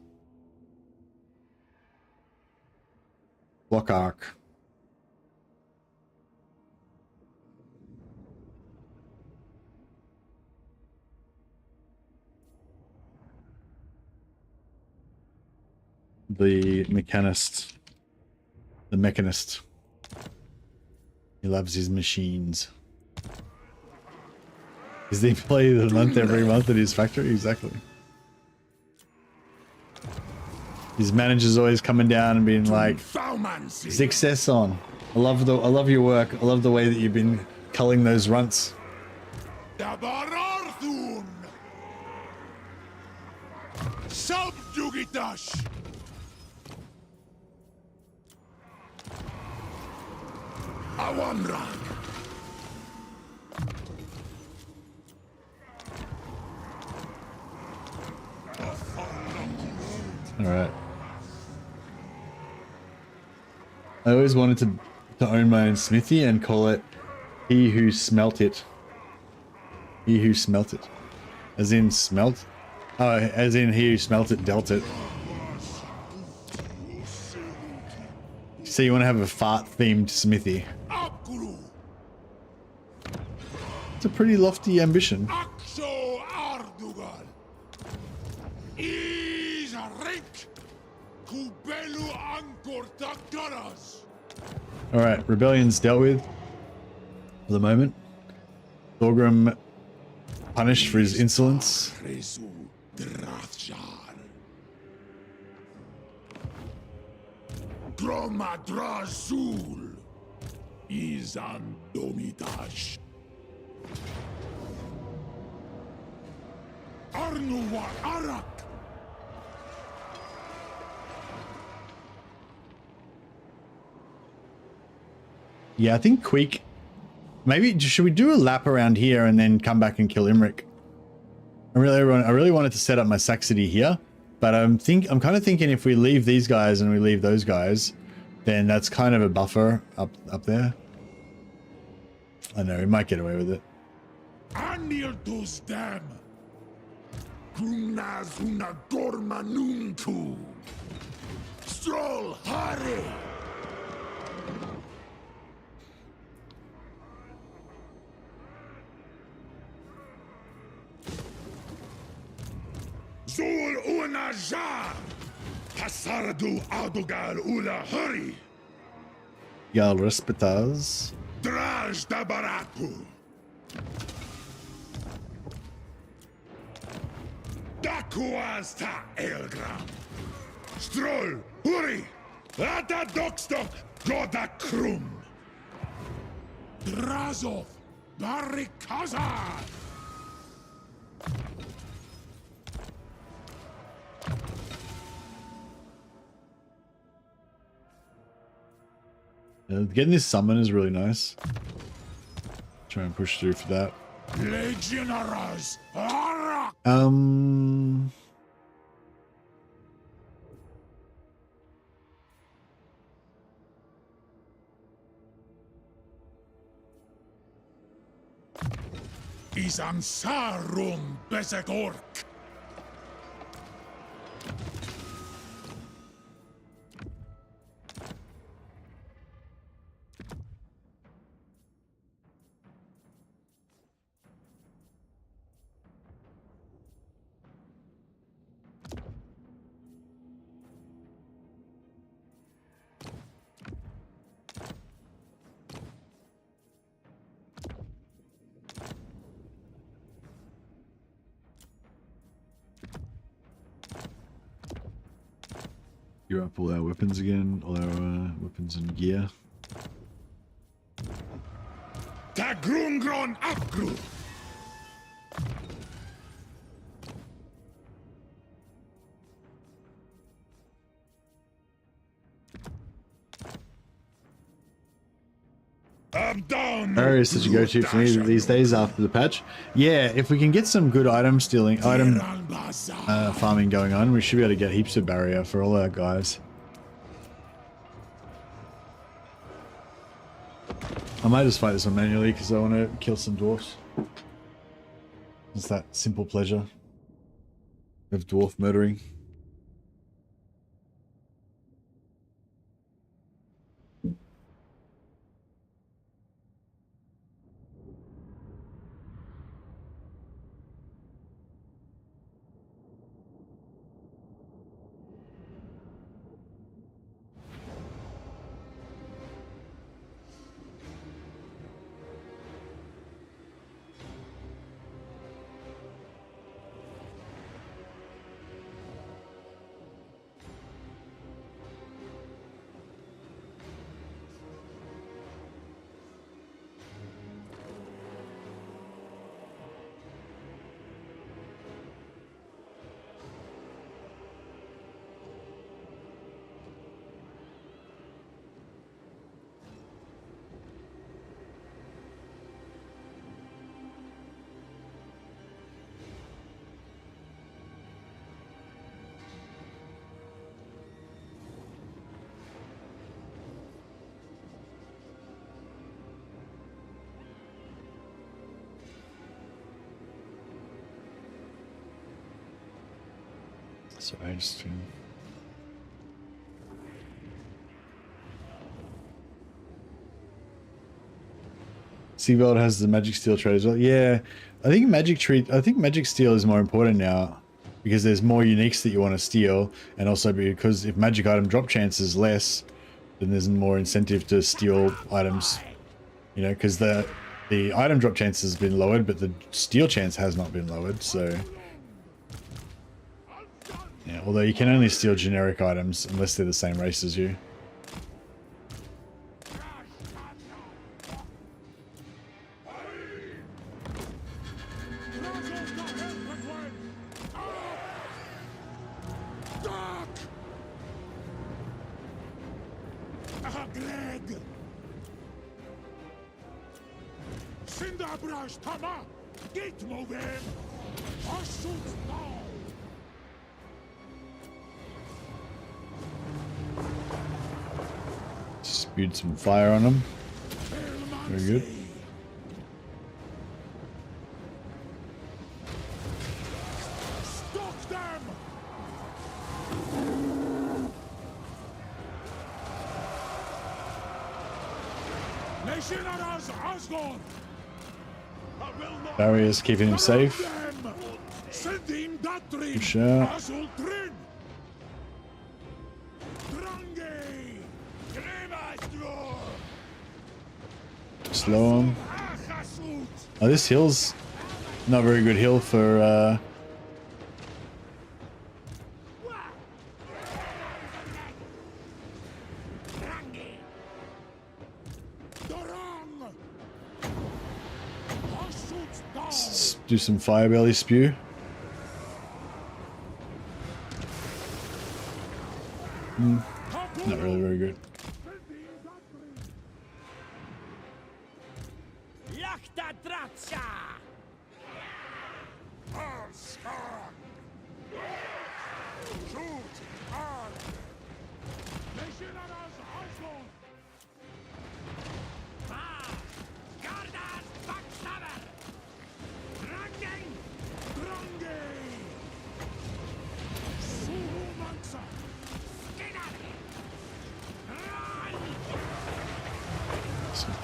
Blockark. The Mechanist. The Mechanist. He loves his machines. Is the employee of the month every month at his factory? Exactly. His manager's always coming down and being like, "Success on. I love your work. I love the way that you've been culling those runts." All right. I always wanted to own my own smithy and call it "He Who Smelt It." He who smelt it, as in smelt. Oh, as in he who smelt it dealt it. So you want to have a fart-themed smithy? It's a pretty lofty ambition. Alright, rebellion's dealt with for the moment. Thorgrim punished for his insolence. Yeah, I think Queek. Maybe should we do a lap around here and then come back and kill Imric? I really wanted to set up my Saxony here, but I'm kind of thinking if we leave these guys and we leave those guys, then that's kind of a buffer up there. I know we might get away with it. Raja! Hasardu Adugal Ula Hurry! Yal Respetaz. Drazh da Baraku! Dakuaz ta Elgram! Stroll! Hurry! Ata Dokstok! Goda Krum! Drazov! Barikaza! Getting this summon is really nice. Try and push through for that. Legionaries! Arak! Isansarum Besegork! Gear up all our weapons again, all our weapons and gear. Tagrungron Akgru! I'm down! Barrier is such a go-to for me these days after the patch. Yeah, if we can get some good item farming going on, we should be able to get heaps of barrier for all our guys. I might just fight this one manually because I want to kill some dwarfs. It's that simple pleasure of dwarf murdering. So I just Seaworld has the magic steel trade as well. Yeah, I think magic steel is more important now because there's more uniques that you want to steal, and also because if magic item drop chance is less, then there's more incentive to steal items. You know, because the item drop chance has been lowered, but the steal chance has not been lowered. So. Yeah, although you can only steal generic items unless they're the same race as you. Spewed some fire on them. Very good. Stop them! Barriers keeping him safe. Sending Datrin. Push out. Azultrin. Drange. Kremastor. Slow him. Oh, this hill's not very good hill for do some fire belly spew. Not really very good. Jachta Drazh! Shoot! On! Legionaries Ausland! Gardas Backstabber! Rangen! Drange! Suhumansa! Some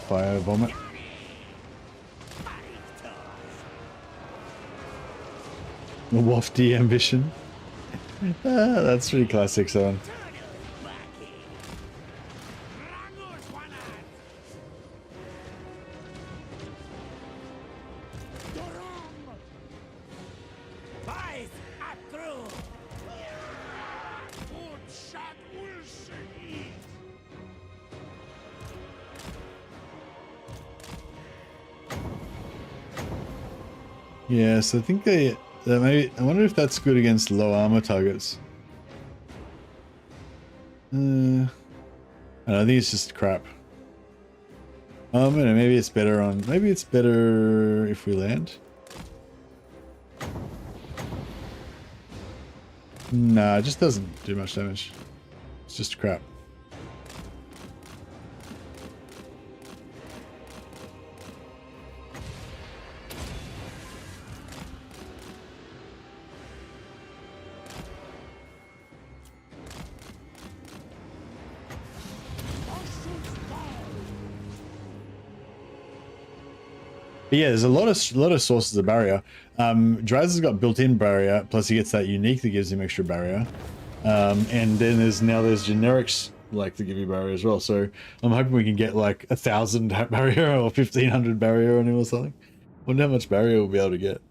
fire vomit. Wafty ambition. That's pretty classic, son. Yes, I think they maybe. I wonder if that's good against low armor targets. I don't know, I think it's just crap. Maybe it's better on. Maybe it's better if we land. Nah, it just doesn't do much damage. It's just crap. But yeah, there's a lot of sources of barrier. Drazh has got built-in barrier, plus he gets that unique that gives him extra barrier. And then there's generics like to give you barrier as well. So I'm hoping we can get like 1,000 barrier or 1,500 barrier on him or something. Wonder how much barrier we'll be able to get.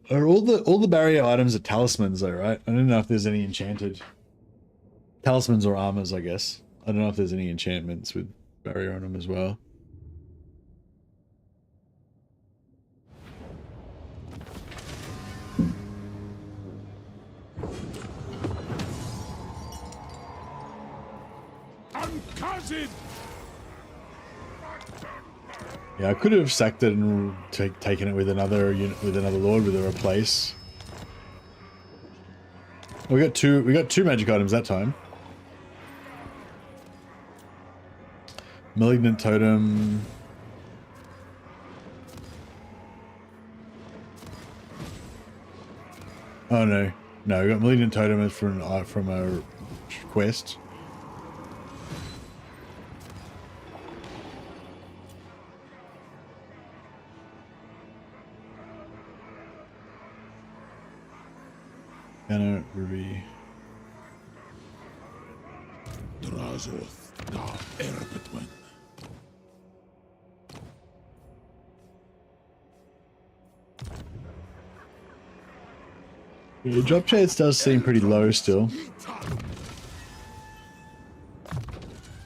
Are all the barrier items are talismans though, right? I don't know if there's any enchanted talismans or armors, I guess. I don't know if there's any enchantments with barrier on them as well. Yeah, I could have sacked it and taken it with another unit, with another lord, with a replace. We got two magic items that time. Malignant totem. Oh no, we got malignant totem from a quest. Banner, ruby. Drazh da Erbetwen. The drop chance does seem pretty low still.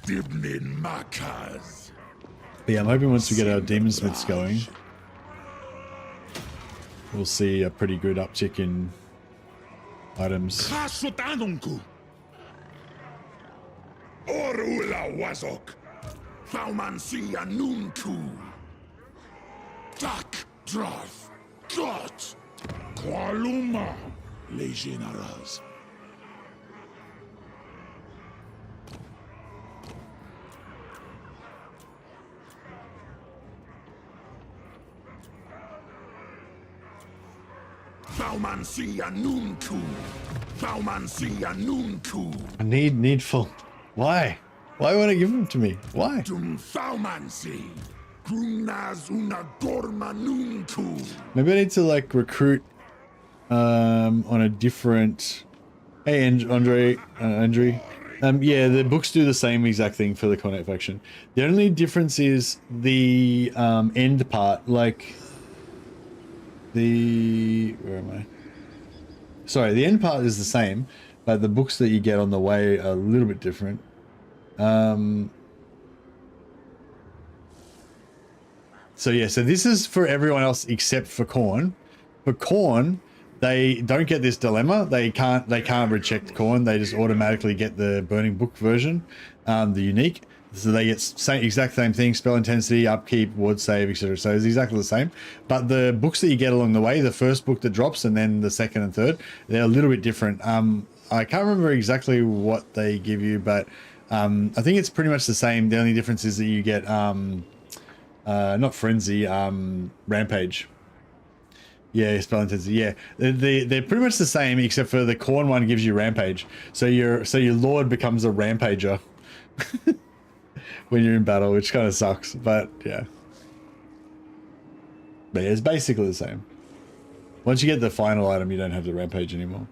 Dibnin Makaz. But yeah, I'm hoping once we get our demon smiths going, we'll see a pretty good uptick in items. Kasutanunku. Orula Wazok. Baumansia Nuntu. Tak Drazh. Drazh. Qualuma. Legionaries. Baumansia Nuntu. Baumansia Nuntu. I need needful. Why? Why won't it give them to me? Why? Dum Thaumansi. Grumnaz una Gormanunku. Maybe I need to like recruit on a different. Hey, Andre. Yeah, the books do the same exact thing for the Khorne faction. The only difference is the end part, like the where am I? Sorry, the end part is the same, but the books that you get on the way are a little bit different. So yeah, so this is for everyone else except for Khorne. For Khorne, they don't get this dilemma. They can't reject Khorne. They just automatically get the Burning Book version, the unique. So they get exact same thing: spell intensity, upkeep, ward save, etc. So it's exactly the same. But the books that you get along the way, the first book that drops, and then the second and third, they're a little bit different. I can't remember exactly what they give you, but I think it's pretty much the same. The only difference is that you get not frenzy, rampage. Yeah, spell intensity. Yeah, they're pretty much the same, except for the Khorne one gives you rampage. So your lord becomes a rampager when you're in battle, which kind of sucks. But yeah, it's basically the same. Once you get the final item, you don't have the rampage anymore.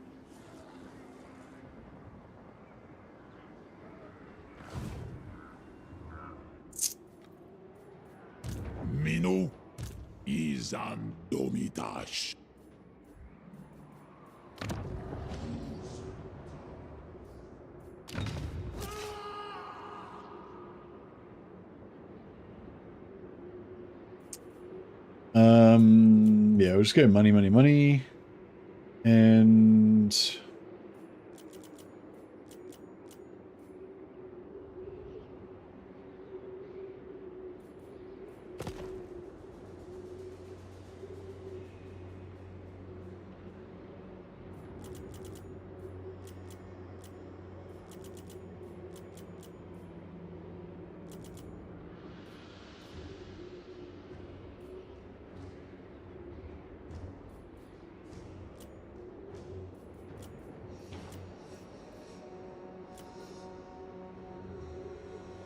Minu Izan Domitash. Yeah, we'll just go money, money, money. And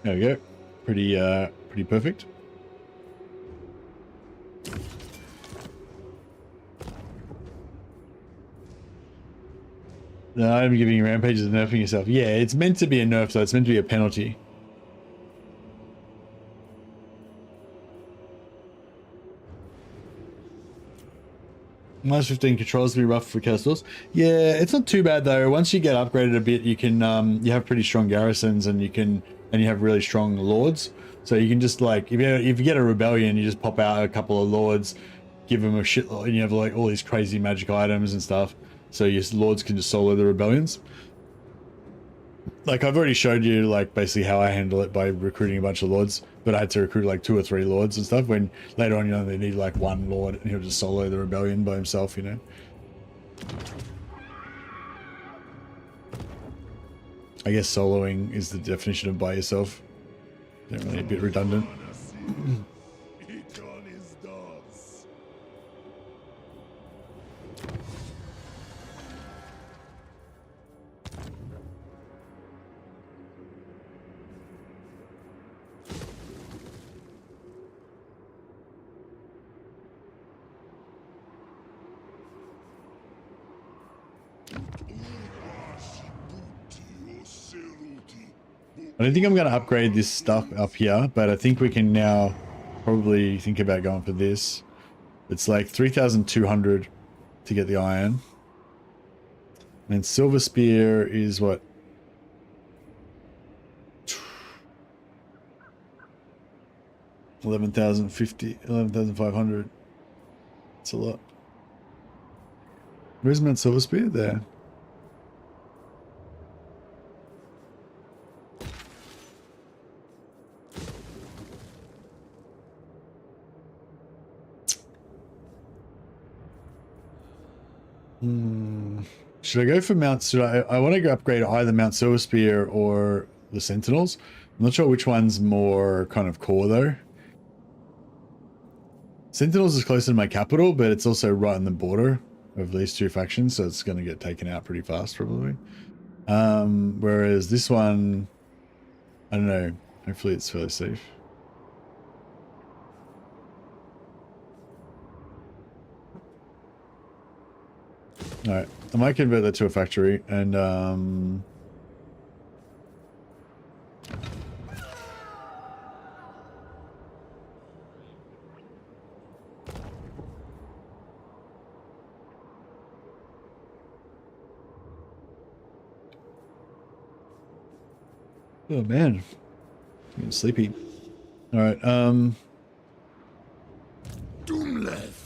there we go. Pretty perfect. No, I'm giving you rampages and nerfing yourself. Yeah, it's meant to be a nerf, though. It's meant to be a penalty. Minus 15 controls to be rough for castles. Yeah, it's not too bad though. Once you get upgraded a bit, you can you have pretty strong garrisons, and you have really strong lords. So you can just like if you get a rebellion, you just pop out a couple of lords, give them a shitload, and you have like all these crazy magic items and stuff. So your lords can just solo the rebellions. Like I've already showed you like basically how I handle it by recruiting a bunch of lords, but I had to recruit like 2 or 3 lords and stuff, when later on you only need like 1 lord and he'll just solo the rebellion by himself, you know. I guess soloing is the definition of by yourself. Really a bit redundant. I don't think I'm going to upgrade this stuff up here, but I think we can now probably think about going for this. It's like 3,200 to get the iron. And silver spear is what? 11,500. That's a lot. Where's my silver spear? There. Should I go for Mount? I want to go upgrade either Mount Silver Spear or the Sentinels. I'm not sure which one's more kind of core though. Sentinels is closer to my capital, but it's also right on the border of these 2 factions, so it's going to get taken out pretty fast probably. Whereas this one, I don't know. Hopefully it's fairly safe. Alright, I might convert that to a factory and oh man. I'm getting sleepy. Alright, Doomleth.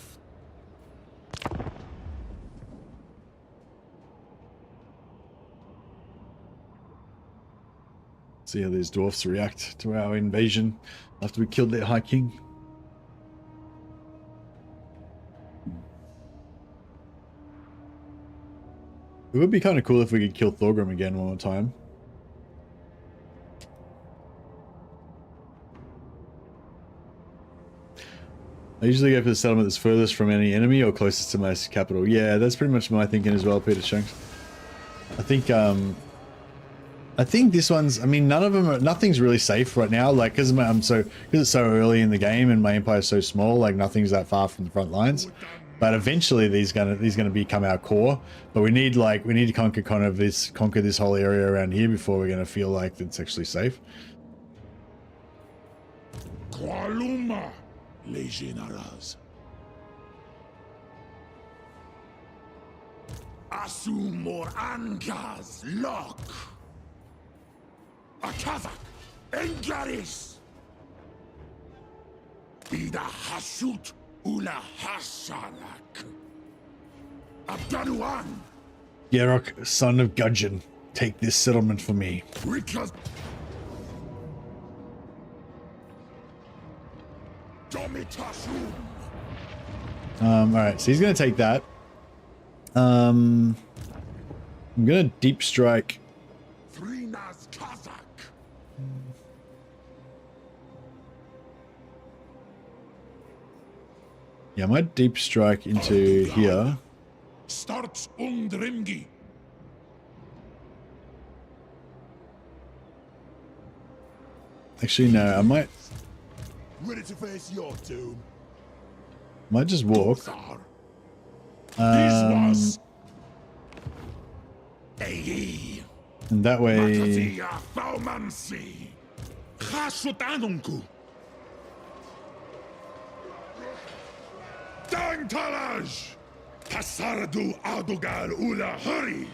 see how these dwarfs react to our invasion after we killed their High King. It would be kind of cool if we could kill Thorgrim again one more time. I usually go for the settlement that's furthest from any enemy or closest to my capital. Yeah, that's pretty much my thinking as well, Peter Shanks. I think this one's, I mean, none of them are, nothing's really safe right now, like, because it's so early in the game and my empire's so small, like, nothing's that far from the front lines. But eventually these gonna become our core. But we need to conquer this whole area around here before we're gonna feel like it's actually safe. Qualuma, legionaries. Asumor Angas, Lock. Akavak, Engaris. Ida Hashut, Ula Hashalak. Abdanuan. Gerok, son of Gudgeon, take this settlement for me. Rikas. Domitashum. Alright, so he's gonna take that. I'm gonna deep strike. Thrinas Kazak. Yeah, I might deep strike into here. Starts Undrimgi. Actually, no, I might Ready to face your doom. just walk. Tsar. And that way, Matatia Faumansi. Chasutanunku. Dantalaj. Pasardu Adugal Ula Hurry.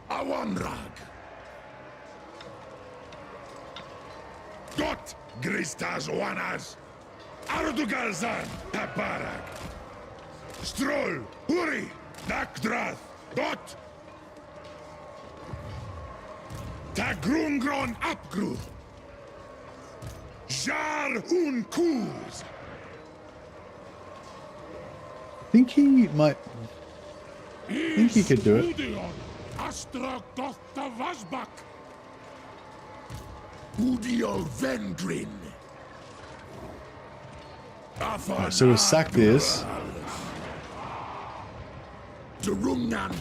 Awanrag. Got Gristas Wanas. Ardugalzan Tabarak. Stroll. Hurry. Drakdrath. Got. Tagrungron Apgru. Jar Unkuz. I think he might. I think he could do it. Astra Gotha Vasbak. Udio Vendrin. Alright, so we'll sack this. Durungan.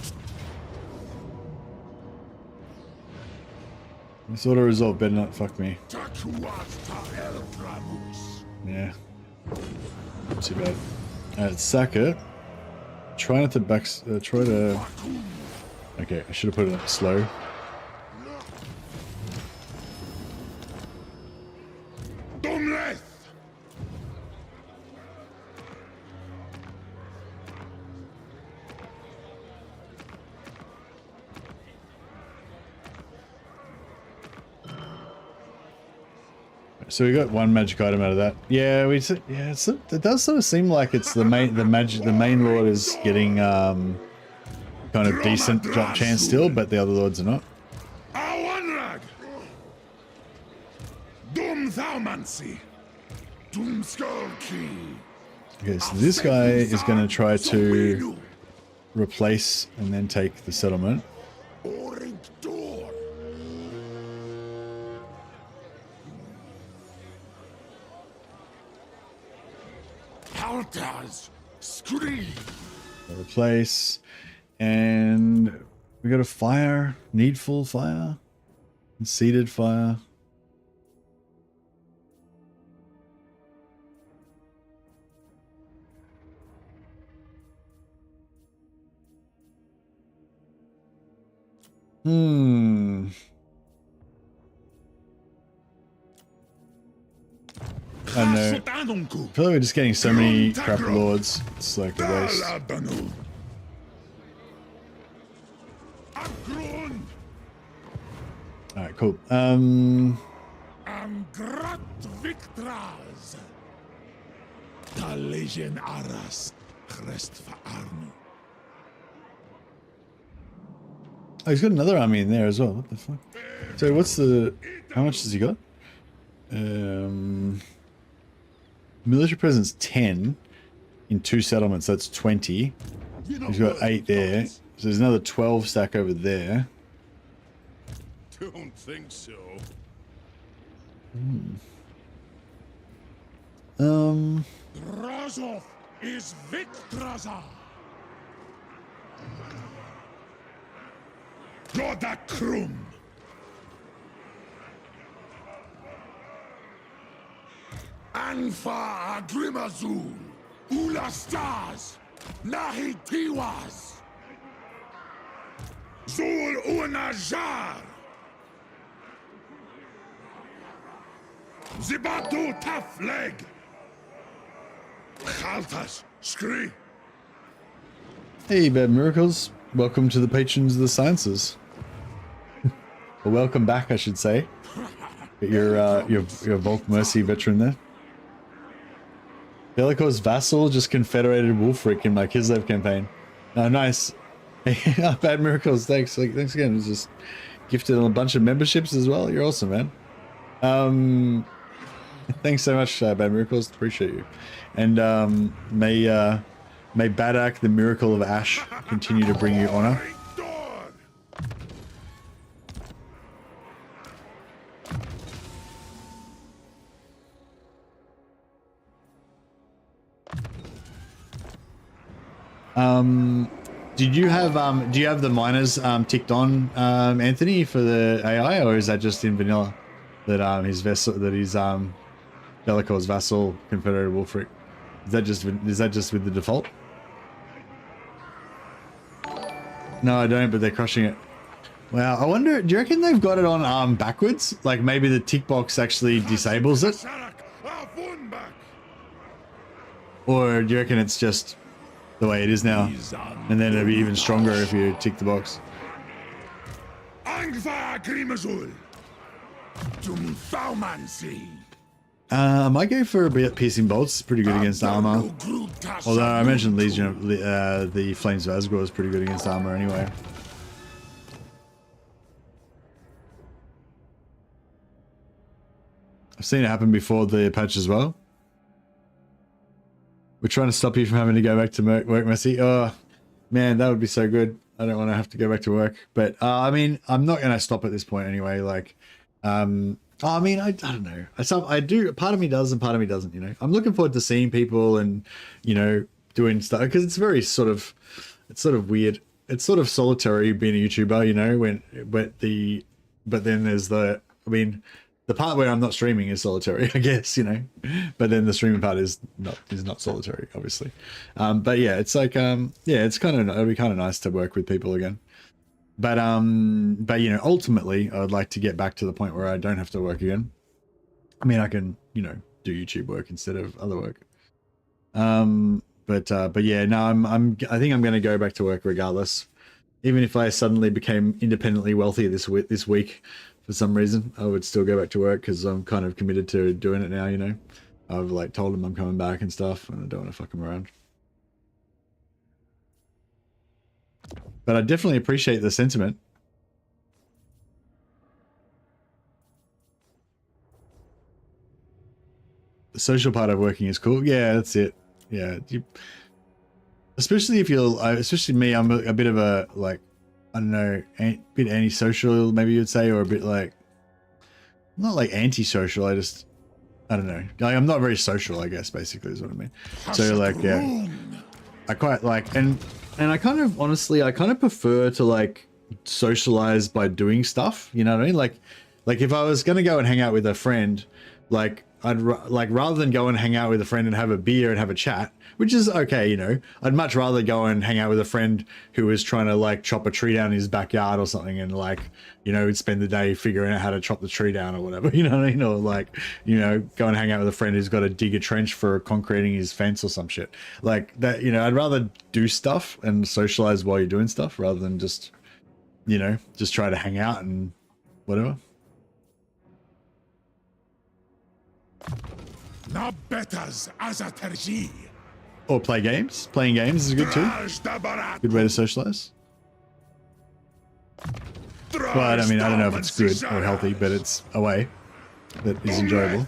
This auto resolve better not fuck me. Takuasta El Dramus. Yeah. Not too bad. Alright, sack it. Try not to try to. Okay, I should have put it up slow. Dumleth. So we got one magic item out of that. Yeah, it does sort of seem like it's the main lord is getting kind of decent drop chance still, but the other lords are not. Awanrag. Dum Thaumansi. Dum Skulki. Okay, so this guy is going to try to replace and then take the settlement. Orink Door. Altars. Scream. Replace, and we got a fire, needful fire, seeded fire. Hmm. I don't know. I feel like we're just getting so many crap lords. It's like a waste. Alright, cool. Angrat Victraz. Da Legion Aras. Crest Arnu. Oh, he's got another army in there as well. What the fuck? So what's the... How much has he got? Military presence 10 in 2 settlements. That's 20. He's got 8 there. So there's another 12 stack over there. Don't think so. Drazh is Victraza. Godakrum. Anfa Agrimazul. Ulastas. Nahitiwas. Zul Unajar. Zibato Tafleg. Khaltas Scree. Hey, Bad Miracles. Welcome to the Patrons of the Sciences. Well, welcome back, I should say. Your Volk Mercy veteran there. Bellicor's vassal just confederated Wolfric in my Kislev campaign. Oh, nice. Bad Miracles, thanks. Thanks again. It's just gifted a bunch of memberships as well. You're awesome, man. Thanks so much, Bad Miracles. Appreciate you. And may Badak, the Miracle of Ash, continue to bring you honor. Do you have the miners ticked on, Anthony, for the AI, or is that just in vanilla? That his vessel, that he's Bellicor's vassal, Confederated Wolfric. Is that just with the default? No, I don't, but they're crushing it. Wow, I wonder, do you reckon they've got it on backwards? Like maybe the tick box actually disables it? Or do you reckon it's just the way it is now? And then it'll be even stronger if you tick the box. I might go for a bit piercing bolts. Pretty good against armor. Although I mentioned Legion of the Flames of Asgore is pretty good against armor anyway. I've seen it happen before the patch as well. We're trying to stop you from having to go back to work, Messi. Oh, man, that would be so good. I don't want to have to go back to work. But, I mean, I'm not going to stop at this point anyway. Like, I mean, I don't know. I do. Part of me does and part of me doesn't, you know. I'm looking forward to seeing people and, you know, doing stuff. Because it's very it's sort of weird. It's sort of solitary being a YouTuber, you know, but then there's the part where I'm not streaming is solitary, I guess, you know, but then the streaming part is not solitary, obviously. But yeah, it's like, yeah, it'll be kind of nice to work with people again. But you know, ultimately I would like to get back to the point where I don't have to work again. I mean, I can, you know, do YouTube work instead of other work. But yeah, no, I think I'm going to go back to work regardless. Even if I suddenly became independently wealthy this week, for some reason, I would still go back to work because I'm kind of committed to doing it now, you know. I've like told them I'm coming back and stuff, and I don't want to fuck them around. But I definitely appreciate the sentiment. The social part of working is cool. Yeah, that's it. Yeah. Especially if you're, especially me, I'm a bit of a, like, I don't know, a bit antisocial, maybe you'd say, or a bit like, not like antisocial, I don't know. Like, I'm not very social, I guess, basically is what I mean. So like, yeah, I quite like, and I kind of, honestly, I kind of prefer to like socialize by doing stuff, you know what I mean? Like if I was going to go and hang out with a friend, like like rather than go and hang out with a friend and have a beer and have a chat, which is okay, you know, I'd much rather go and hang out with a friend who is trying to like chop a tree down in his backyard or something, and like, you know, spend the day figuring out how to chop the tree down or whatever, you know what I mean? Or like, you know, go and hang out with a friend who's got to dig a trench for concreting his fence or some shit like that. You know, I'd rather do stuff and socialize while you're doing stuff rather than just, you know, just try to hang out and whatever. Na betas as a terji. Or play games. Playing games is good too. Good way to socialize. But I mean, I don't know if it's good or healthy, but it's a way that is enjoyable.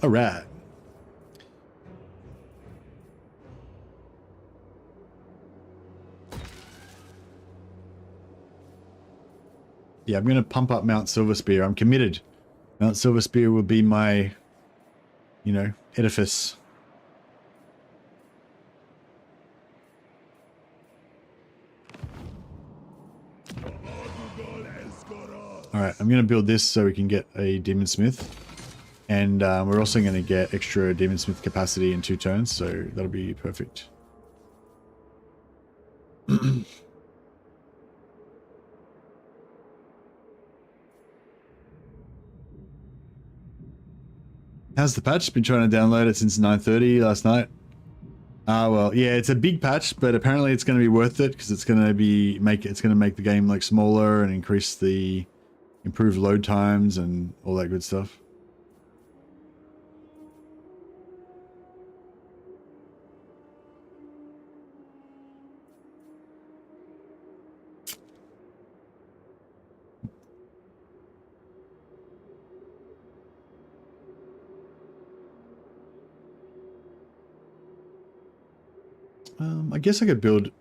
All right. Yeah, I'm going to pump up Mount Silverspear. I'm committed. Mount Silverspear will be my, you know, edifice. All right, I'm going to build this so we can get a Demon Smith. And we're also going to get extra Demon Smith capacity in 2 turns, so that'll be perfect. How's the patch? Been trying to download it since 9:30 last night. Well, yeah, it's a big patch, but apparently it's going to be worth it because it's going to make the game like smaller and improve load times and all that good stuff. I guess I could build a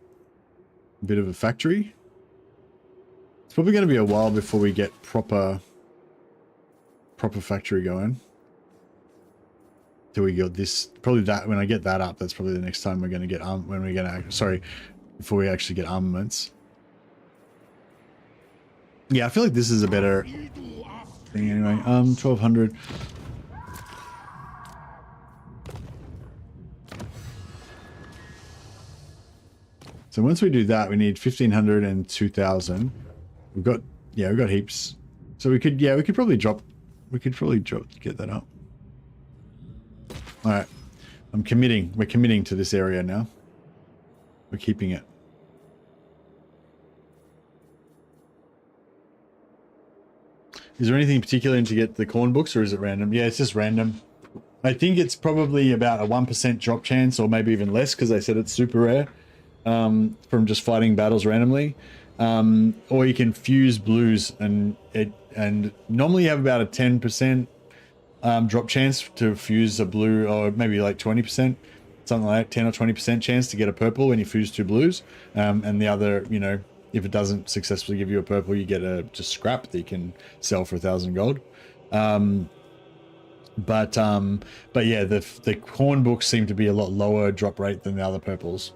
bit of a factory. It's probably going to be a while before we get proper factory going. Till we get this, probably that when I get that up, that's probably the next time we're going to get before we actually get armaments. Yeah, I feel like this is a better thing anyway. 1200. So once we do that, we need 1500 and 2000. We've got heaps. So we could probably get that up. All right. We're committing to this area now. We're keeping it. Is there anything particular to get the Khorne books, or is it random? Yeah, it's just random. I think it's probably about a 1% drop chance, or maybe even less, because they said it's super rare. From just fighting battles randomly, or you can fuse blues, and normally you have about a 10% drop chance to fuse a blue, or maybe like 20%, something like that, 10 or 20% chance to get a purple when you fuse 2 blues, and the other, you know, if it doesn't successfully give you a purple, you get a just scrap that you can sell for 1,000 gold. But yeah, the Khorne books seem to be a lot lower drop rate than the other purples.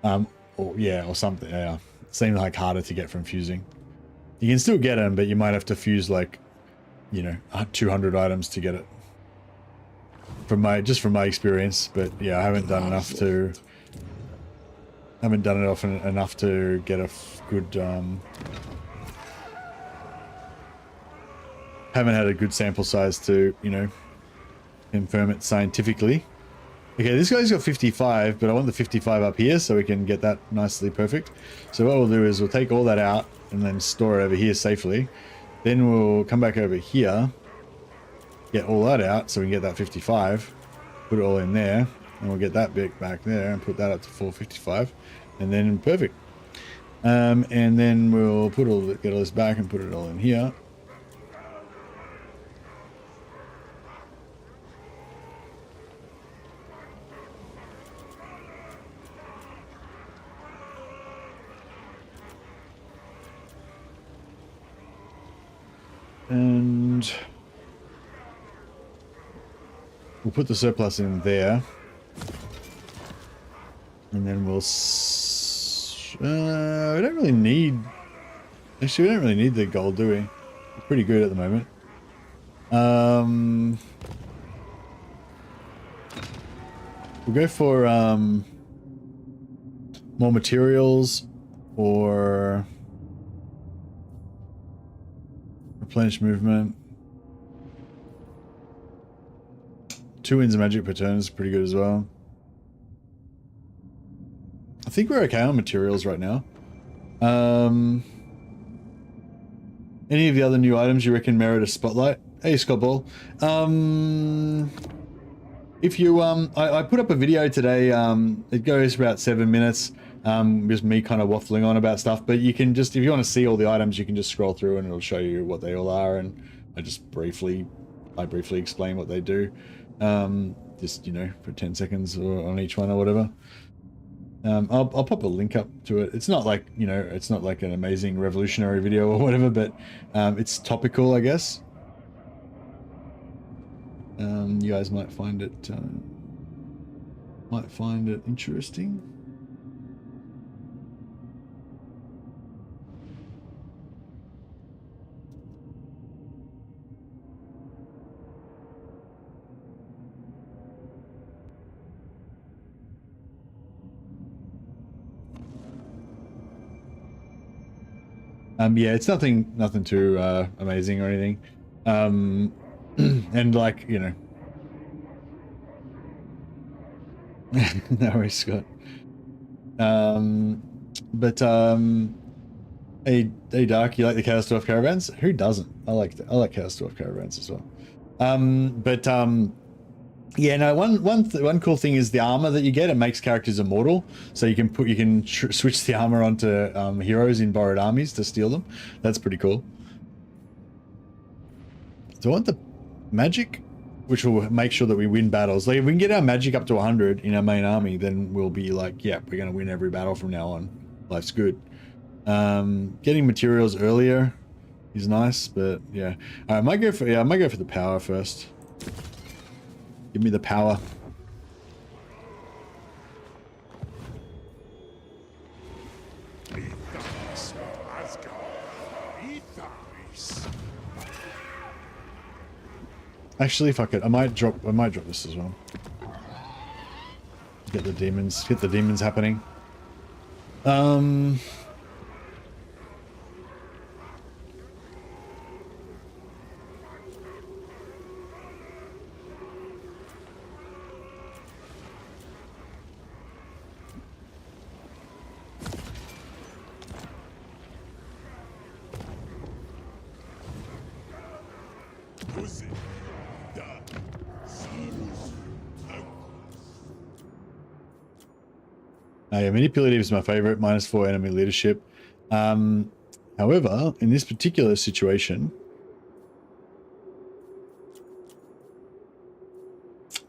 Or something. Yeah, seem like harder to get from fusing. You can still get them, but you might have to fuse like, you know, 200 items to get it. From my experience, but yeah, I haven't done enough to. Haven't done it often enough to get a good. Haven't had a good sample size to, you know, confirm it scientifically. Okay, this guy's got 55, but I want the 55 up here so we can get that nicely perfect. So what we'll do is we'll take all that out and then store it over here safely. Then we'll come back over here, get all that out so we can get that 55, put it all in there, and we'll get that bit back there and put that up to 455, and then perfect. And then we'll get all this back and put it all in here. And we'll put the surplus in there. And then we don't really need... Actually, we don't really need the gold, do we? We're pretty good at the moment. We'll go for more materials or replenish movement. 2 wins of magic per turn is pretty good as well. I think we're okay on materials right now. Any of the other new items you reckon merit a spotlight? Hey, Scott Ball. If you I put up a video today. It goes for about 7 minutes. Just me kind of waffling on about stuff. But you can just, if you want to see all the items, you can just scroll through and it'll show you what they all are. And I briefly explain what they do. Just, you know, for 10 seconds on each one or whatever. I'll pop a link up to it. It's not like, you know, it's not like an amazing revolutionary video or whatever, but it's topical, I guess. You guys might find it interesting. Yeah, it's nothing too amazing or anything. And like, you know. No worries, Scott. Hey Dark, you like the Chaos Dwarf caravans? Who doesn't? I like Chaos Dwarf caravans as well. Yeah, no. One cool thing is the armor that you get. It makes characters immortal, so you can switch the armor onto heroes in borrowed armies to steal them. That's pretty cool. So I want the magic, which will make sure that we win battles. Like if we can get our magic up to 100 in our main army, then we'll be like, yeah, we're gonna win every battle from now on. Life's good. Getting materials earlier is nice, but yeah. I might go for the power first. Give me the power. Actually, fuck it. I might drop this as well. Get the demons happening. Yeah, manipulative is my favorite, -4 enemy leadership. However, in this particular situation,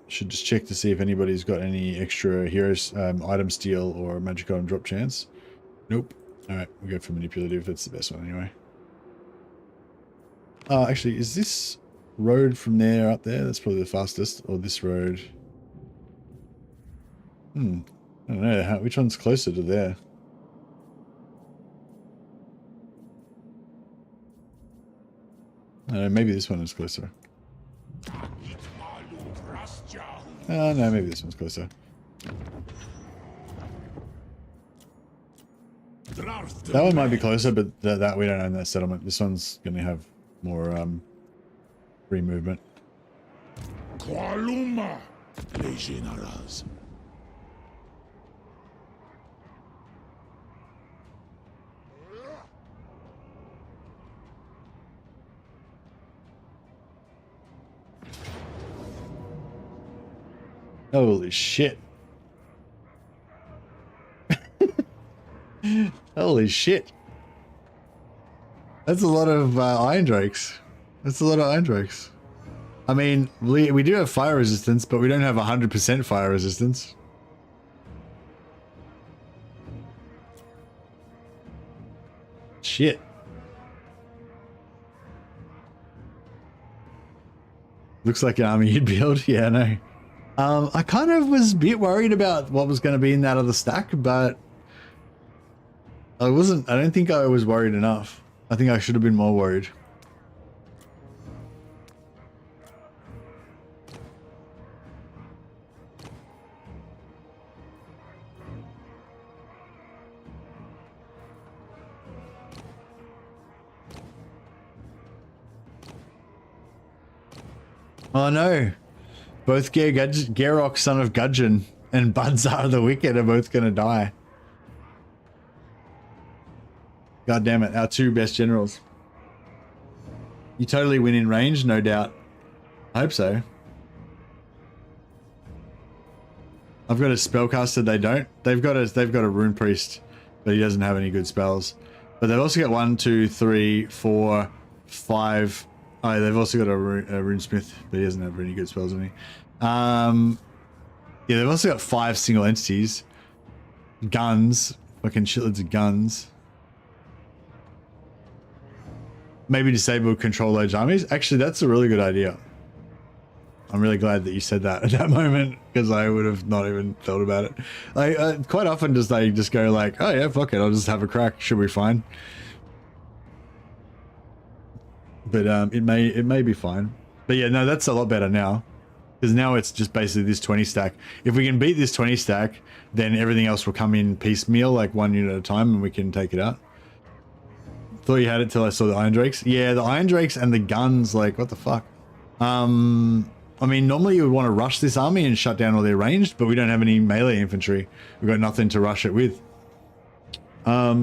should just check to see if anybody's got any extra heroes, item steal or magic item drop chance. Nope. All right, we go for manipulative. That's the best one anyway. Actually, is this road from there up there? That's probably the fastest. Or this road? I don't know. Which one's closer to there? Maybe this one is closer. Oh, no, maybe this one's closer. That one might be closer, but that we don't own that settlement. This one's going to have more free movement. Holy shit. Holy shit. That's a lot of Iron Drakes. That's a lot of Iron Drakes. I mean, we do have fire resistance, but we don't have 100% fire resistance. Shit. Looks like an army you'd build. Yeah, I know. I kind of was a bit worried about what was going to be in that other stack, but I don't think I was worried enough. I think I should have been more worried. Oh no. Both Garok, son of Gudgeon, and Budzar the Wicked are both going to die. God damn it, our two best generals. You totally win in range, no doubt. I hope so. I've got a spellcaster, they don't. They've got a rune priest, but he doesn't have any good spells. But they've also got 1, 2, 3, 4, 5. Oh, they've also got a runesmith, but he doesn't have any good spells, does he? Yeah, they've also got 5 single entities. Guns. Fucking shitloads of guns. Maybe disable control large armies. Actually, that's a really good idea. I'm really glad that you said that at that moment, because I would have not even thought about it. Like, quite often they just go like, oh yeah, fuck it, I'll just have a crack, should be fine. But it may be fine. But yeah, no, that's a lot better now, because now it's just basically this 20 stack. If we can beat this 20 stack, then everything else will come in piecemeal, like 1 unit at a time, and we can take it out. Thought you had it till I saw the Iron Drakes. Yeah, the Iron Drakes and the guns, like, what the fuck? I mean, normally you would want to rush this army and shut down all their ranged, but we don't have any melee infantry. We've got nothing to rush it with. Yeah, I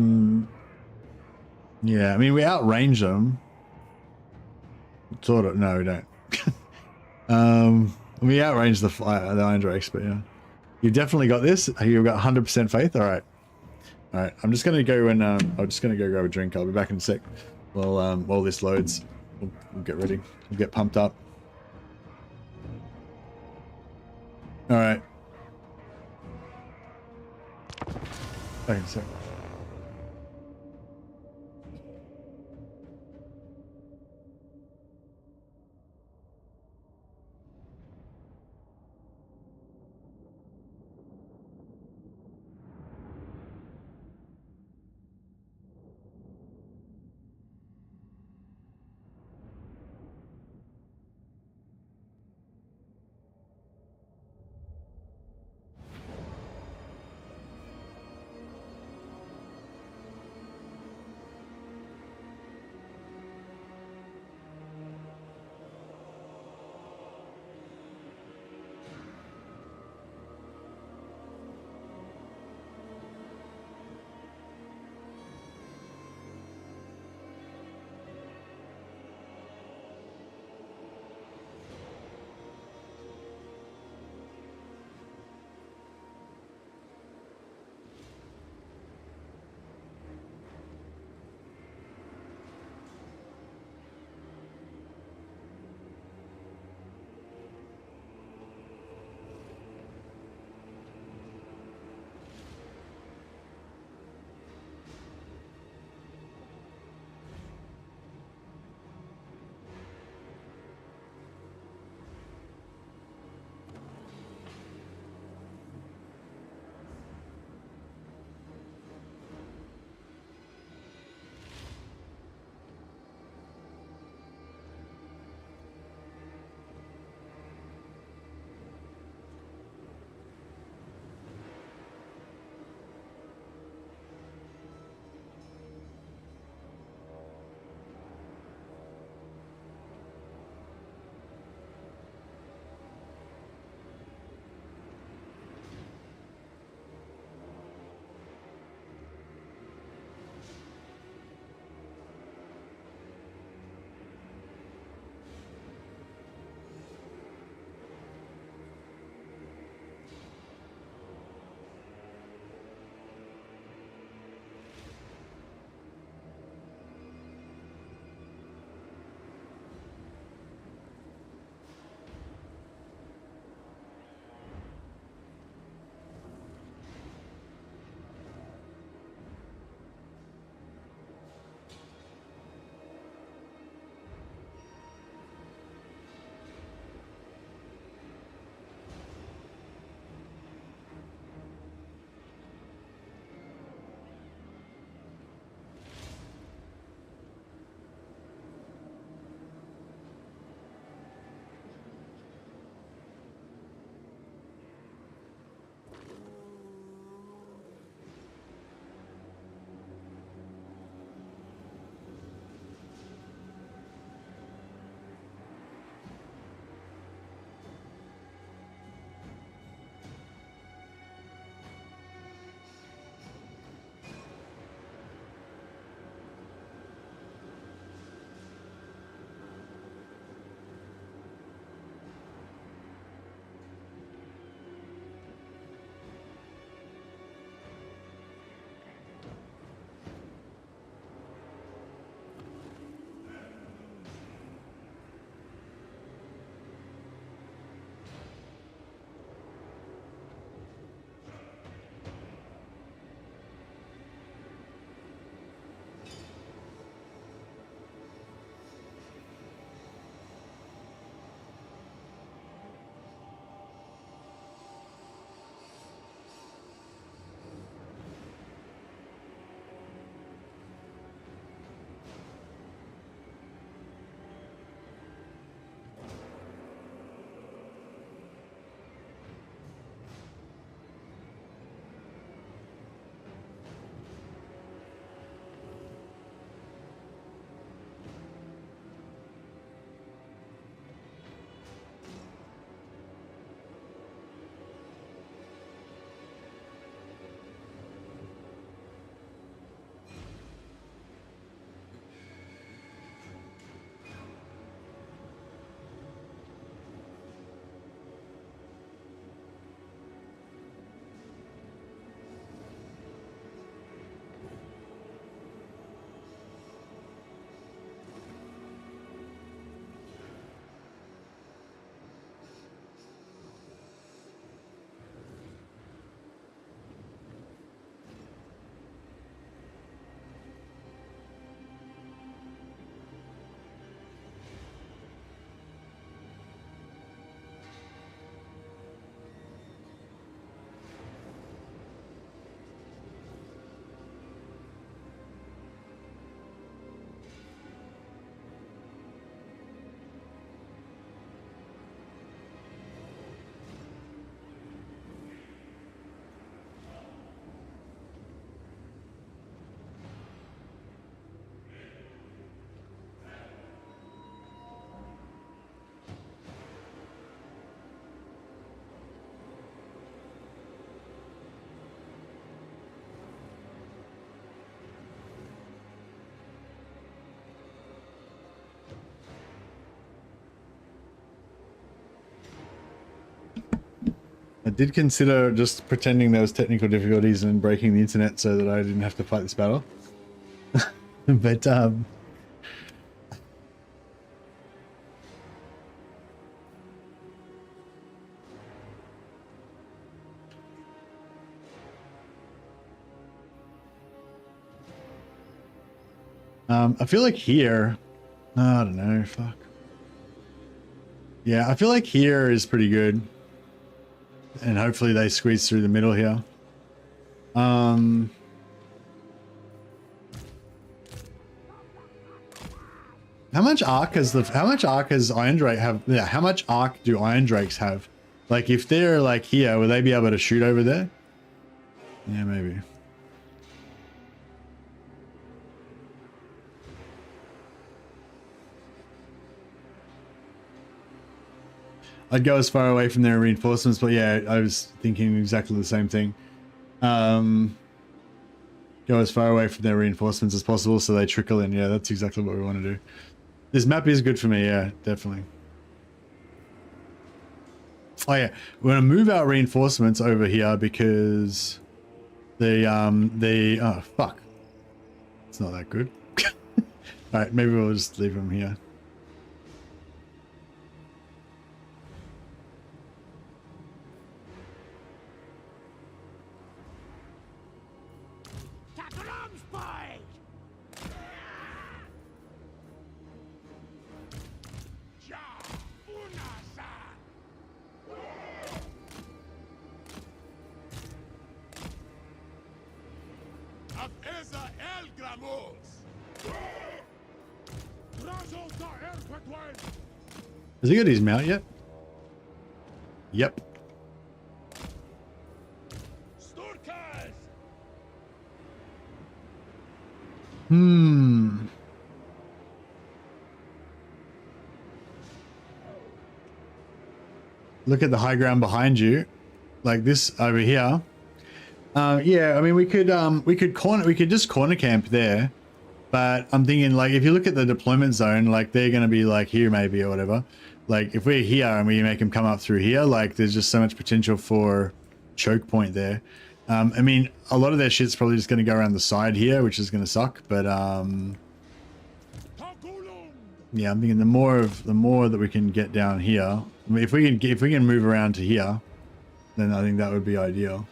mean, we outrange them. Sort of. No, we don't. We outrange the Iron Drakes, but yeah. You've definitely got this. You've got 100% faith. All right. All right. I'm just going to go and I'm just going to go grab a drink. I'll be back in a sec. While this loads, we'll get ready. We'll get pumped up. All right. Back in a sec. I did consider just pretending there was technical difficulties and breaking the internet so that I didn't have to fight this battle. But I feel like here, I don't know, fuck. Yeah, I feel like here is pretty good. And hopefully they squeeze through the middle here. How much arc has Iron Drake have? Yeah, how much arc do Iron Drakes have? Like if they're like here, will they be able to shoot over there? Yeah, maybe. I'd go as far away from their reinforcements, but yeah, I was thinking exactly the same thing. Go as far away from their reinforcements as possible so they trickle in. Yeah, that's exactly what we want to do. This map is good for me, yeah, definitely. Oh yeah, we're gonna move our reinforcements over here because oh fuck, it's not that good. All right, maybe we'll just leave them here. Has he got his mount yet? Yep. Look at the high ground behind you, like this over here. Yeah, I mean we could just corner camp there, but I'm thinking like if you look at the deployment zone, like they're gonna be like here maybe or whatever. Like if we're here and we make them come up through here, like there's just so much potential for choke point there. I mean a lot of their shit's probably just gonna go around the side here, which is gonna suck. But yeah, I'm thinking the more that we can get down here. I mean, if we can move around to here, then I think that would be ideal.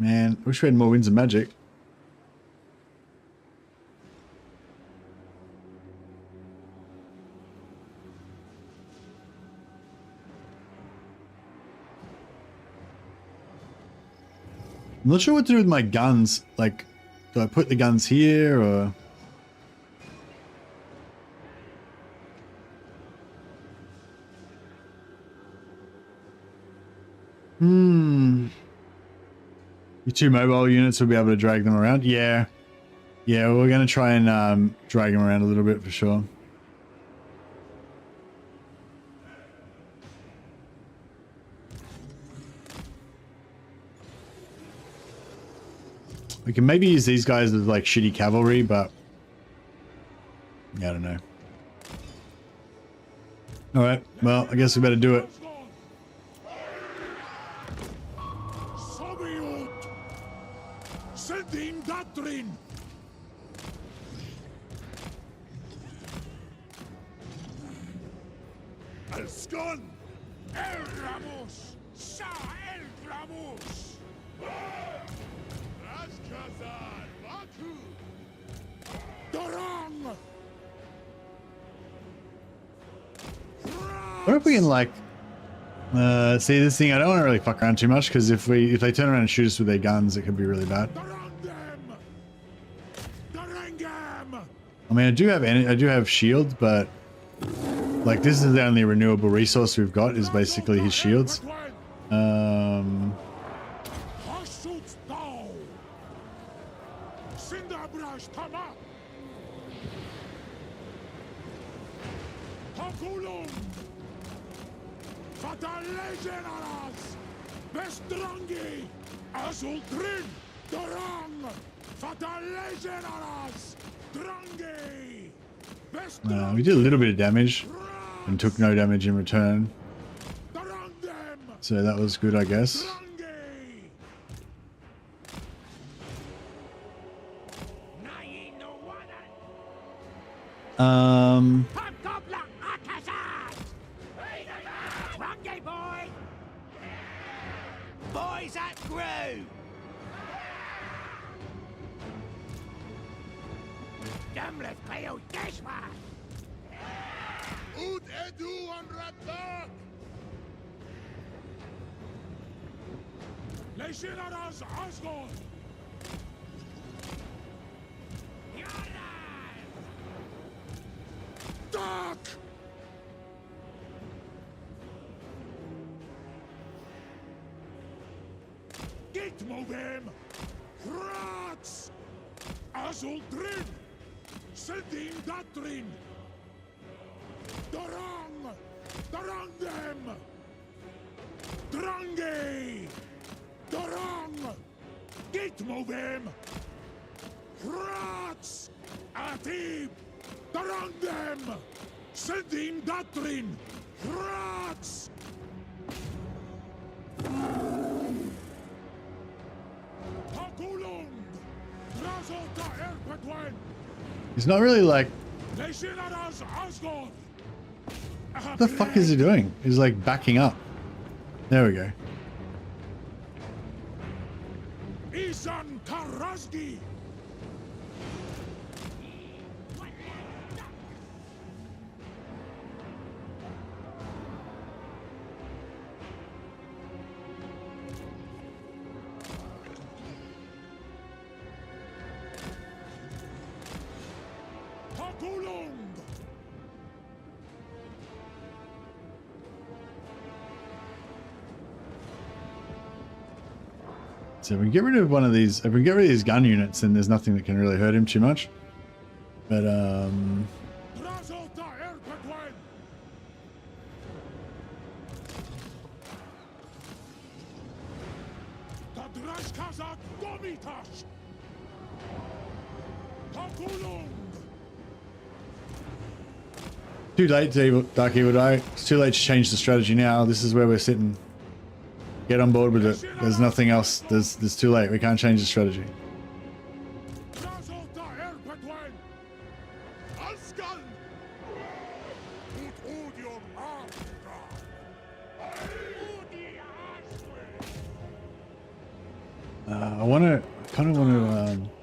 Man, I wish we had more winds of magic. I'm not sure what to do with my guns. Like, do I put the guns here or... Your two mobile units will be able to drag them around. Yeah. Yeah, we're going to try and drag them around a little bit for sure. We can maybe use these guys as like shitty cavalry, but yeah, I don't know. All right, well, I guess we better do it. What if we can like see this thing? I don't want to really fuck around too much because if they turn around and shoot us with their guns, it could be really bad. I mean, I do have shields, but like this is the only renewable resource we've got is basically his shields. We did a little bit of damage and took no damage in return. So that was good, I guess. boy! Boys at crew! Damlet kayo deshwa! Ut edu on ratak! Leşinaraz Asgore! Tak! Git movem! Rats! Azul drin! Sedim datrin! Dorang! Dorang dem! Drange! Dorang! Git movem! Rats! Atib! Dorang dem! Sedim datrin! Rats! He's not really like... What the fuck is he doing? He's like backing up. There we go. Isan Karazgi! So if we get rid of one of these, if we get rid of these gun units, then there's nothing that can really hurt him too much. But too late to Dark Evil Die. It's too late to change the strategy now. This is where we're sitting. Get on board with it. There's nothing else. There's too late. We can't change the strategy. I kind of want to.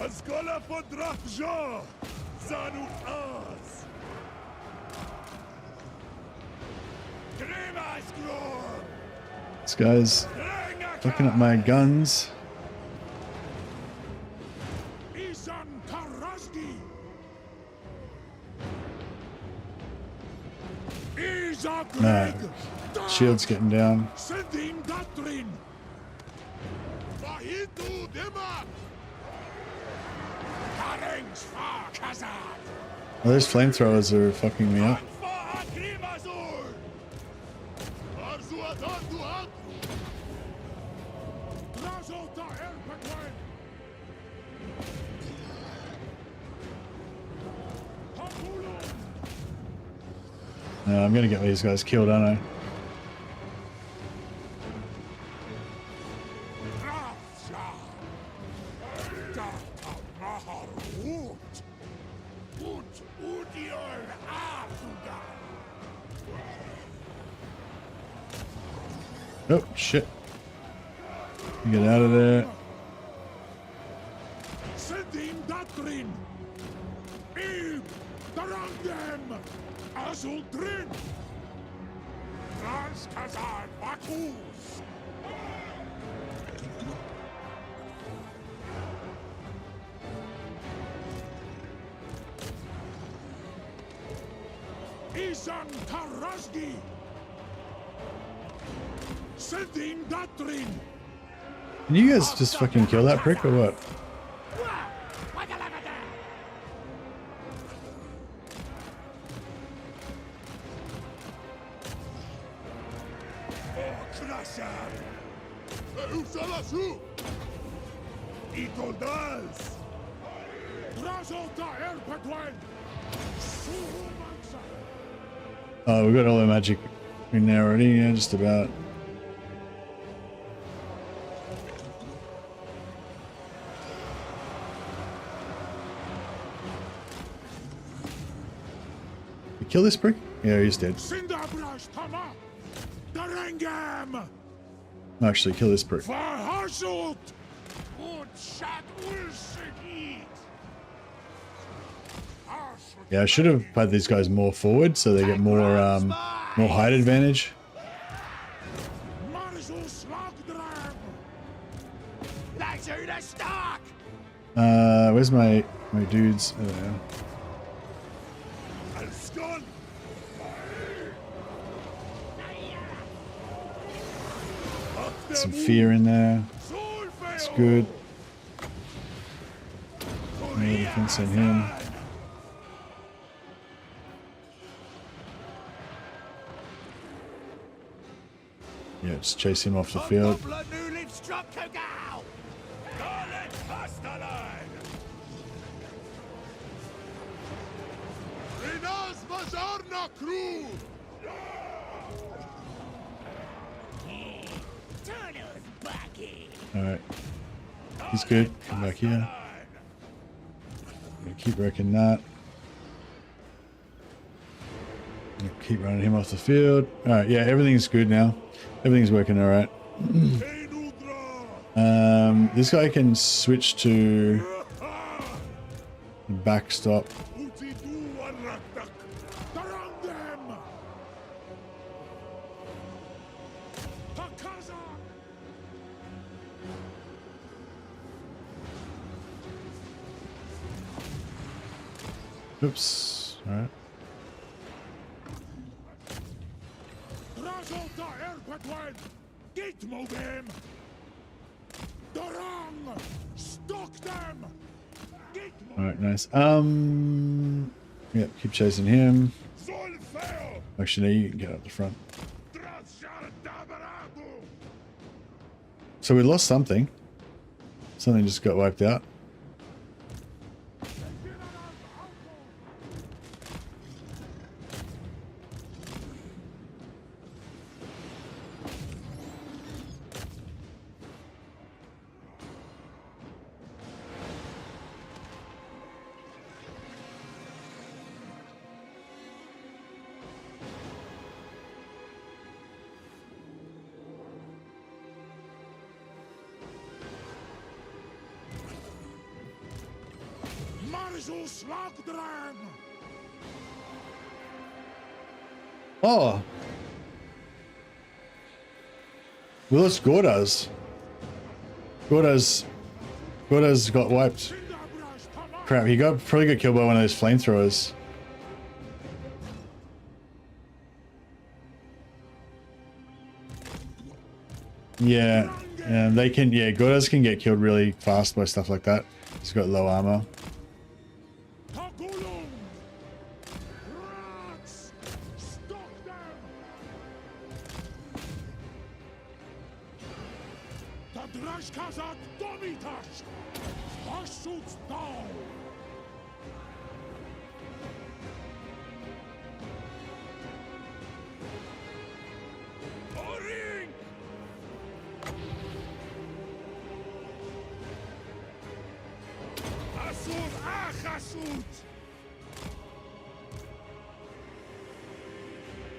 Asgola Podrakja! Zanu Az! This guy's fucking up my guns. Isan Karazgi! No. Shield's getting down. Sedim Datrin! Vahitu Demak! Oh, those flamethrowers are fucking me up. I'm gonna get these guys killed, aren't I? Oh shit. Get out of there. Sedim Datrin! Ib! Darangem! Azul Drin! Drazh Kazan Bakus! Isan Tarazgi! Sedim Datrin! Can you guys just fucking kill that prick or what? Oh, we got all the magic in there already, yeah, just about. You kill this prick? Yeah, he's dead. Actually, kill this prick. Yeah, I should have played these guys more forward so they get more height advantage. Where's my dudes? I don't know. Some fear in there. It's good. No defense on him. Yeah, just chase him off the field. Alright. He's good. Come back here. I'm gonna keep wrecking that. I'm gonna keep running him off the field. Alright, yeah, everything's good now. Everything's working alright. This guy can switch to the backstop. Oops. Alright. Alright, nice. Yeah, keep chasing him. Actually, no, you can get up the front. So we lost something. Something just got wiped out. Oh. We lost Drazh. Drazh got wiped. Crap, he probably got killed by one of those flamethrowers. Yeah, they can, yeah, Drazh can get killed really fast by stuff like that. He's got low armor.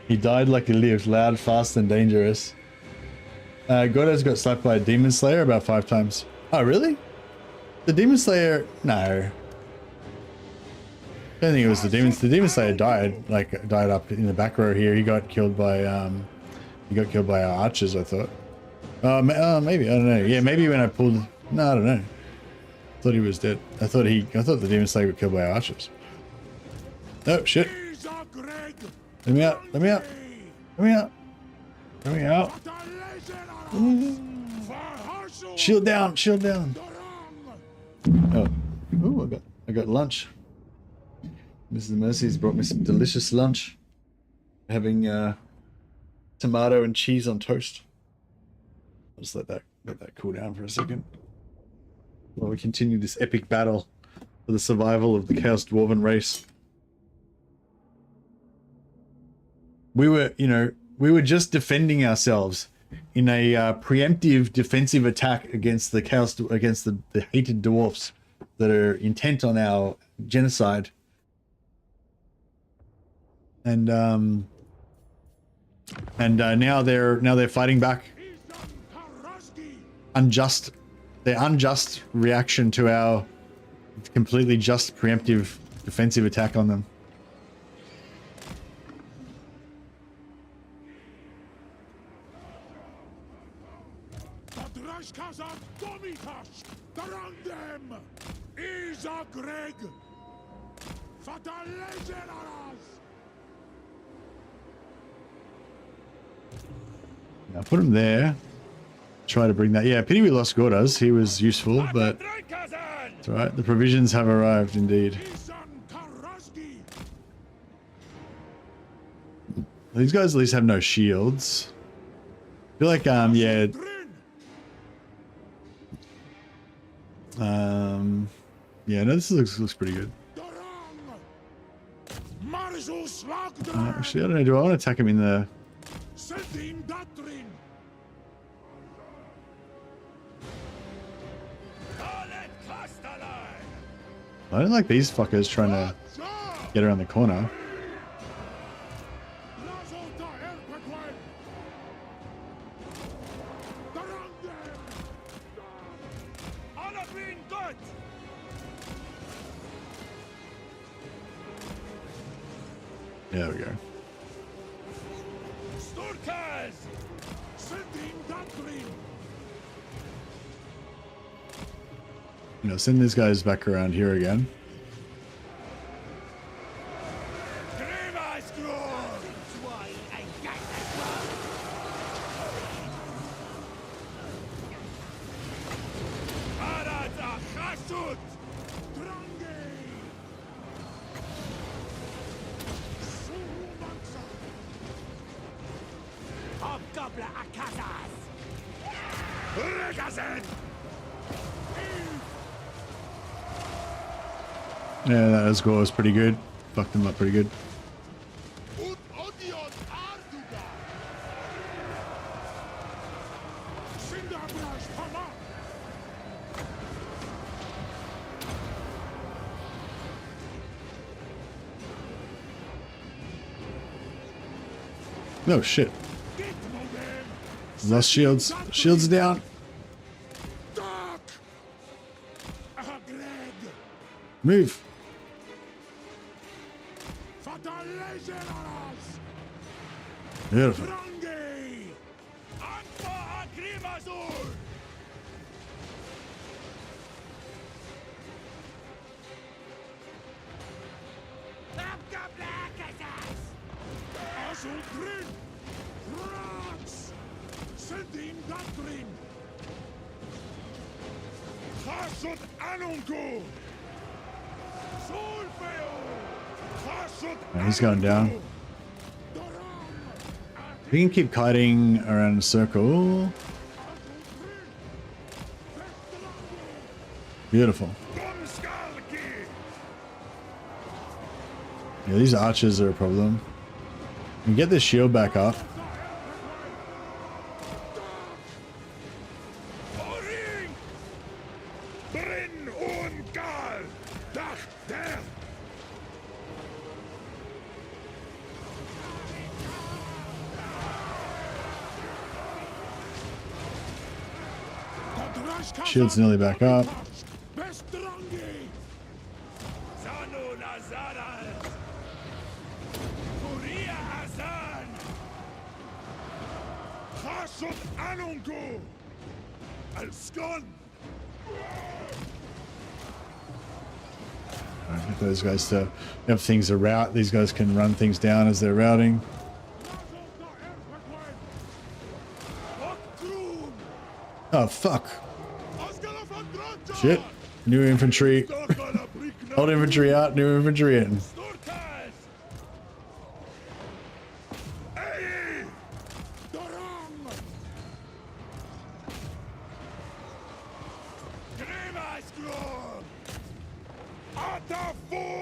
He died like he lived, loud, fast, and dangerous. Gordo's got slapped by a demon slayer about 5 times. Oh, really? The demon slayer? No. I don't think it was the demons. The demon slayer died, like died up in the back row here. He got killed by our archers, I thought. Maybe, I don't know. Yeah, maybe when I pulled. No, I don't know. I thought he was dead. I thought the demon slayer got killed by our archers. Oh shit! Let me out! Let me out! Let me out! Let me out! Shield down! Shield down! Oh, ooh! I got lunch. Mrs. Mercy's brought me some delicious lunch. Having tomato and cheese on toast. I'll just let that cool down for a second while we continue this epic battle for the survival of the Chaos Dwarven race. We were just defending ourselves in a preemptive defensive attack against the the hated dwarfs that are intent on our genocide. And now they're fighting back. Their unjust reaction to our completely just preemptive defensive attack on them. I'll put him there. Try to bring that. Yeah, pity we lost Gordas. He was useful, but it's alright. The provisions have arrived indeed. These guys at least have no shields. I feel like, yeah. Yeah, no, this looks pretty good. Actually, I don't know. Do I want to attack him in the... I don't like these fuckers trying to get around the corner. There we go. You know, send these guys back around here again. Yeah, that score was pretty good. Fucked him up pretty good. No shit. Lost shields. Shields down. Move. Beautiful. He's going down. We can keep kiting around in a circle. Beautiful. Yeah, these archers are a problem. We can get this shield back up. Shield's nearly back up. I get those guys to have things to route. These guys can run things down as they're routing. Oh, fuck. Shit. New infantry. Old infantry out, new infantry in.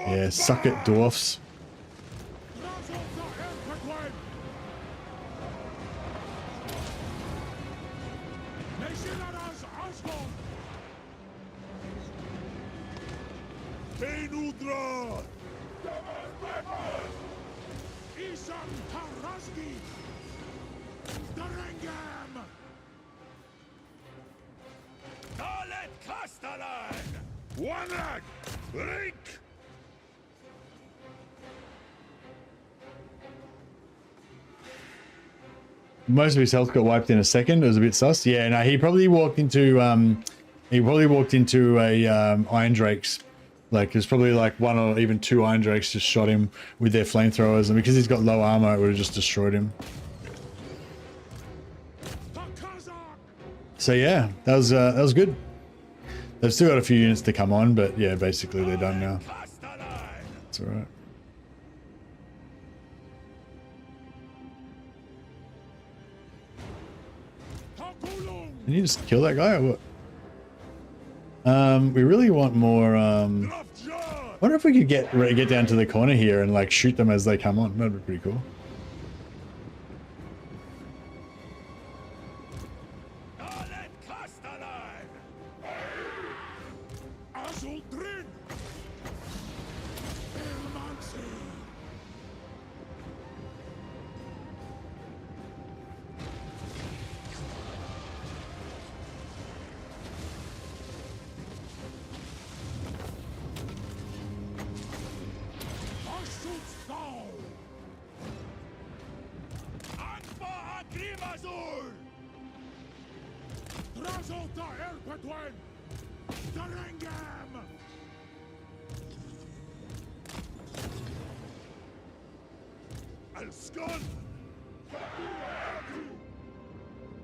Yeah, suck it, dwarfs. Most of his health got wiped in a second. It was a bit sus. Yeah, no, he probably walked into a Iron Drakes. Like there's probably like one or even two Iron Drakes just shot him with their flamethrowers, and because he's got low armor, it would have just destroyed him. So yeah, that was good. They've still got a few units to come on, but yeah, basically they're done now. It's all right. Can you just kill that guy or what? We really want more. I wonder if we could get down to the corner here and like shoot them as they come on. That'd be pretty cool.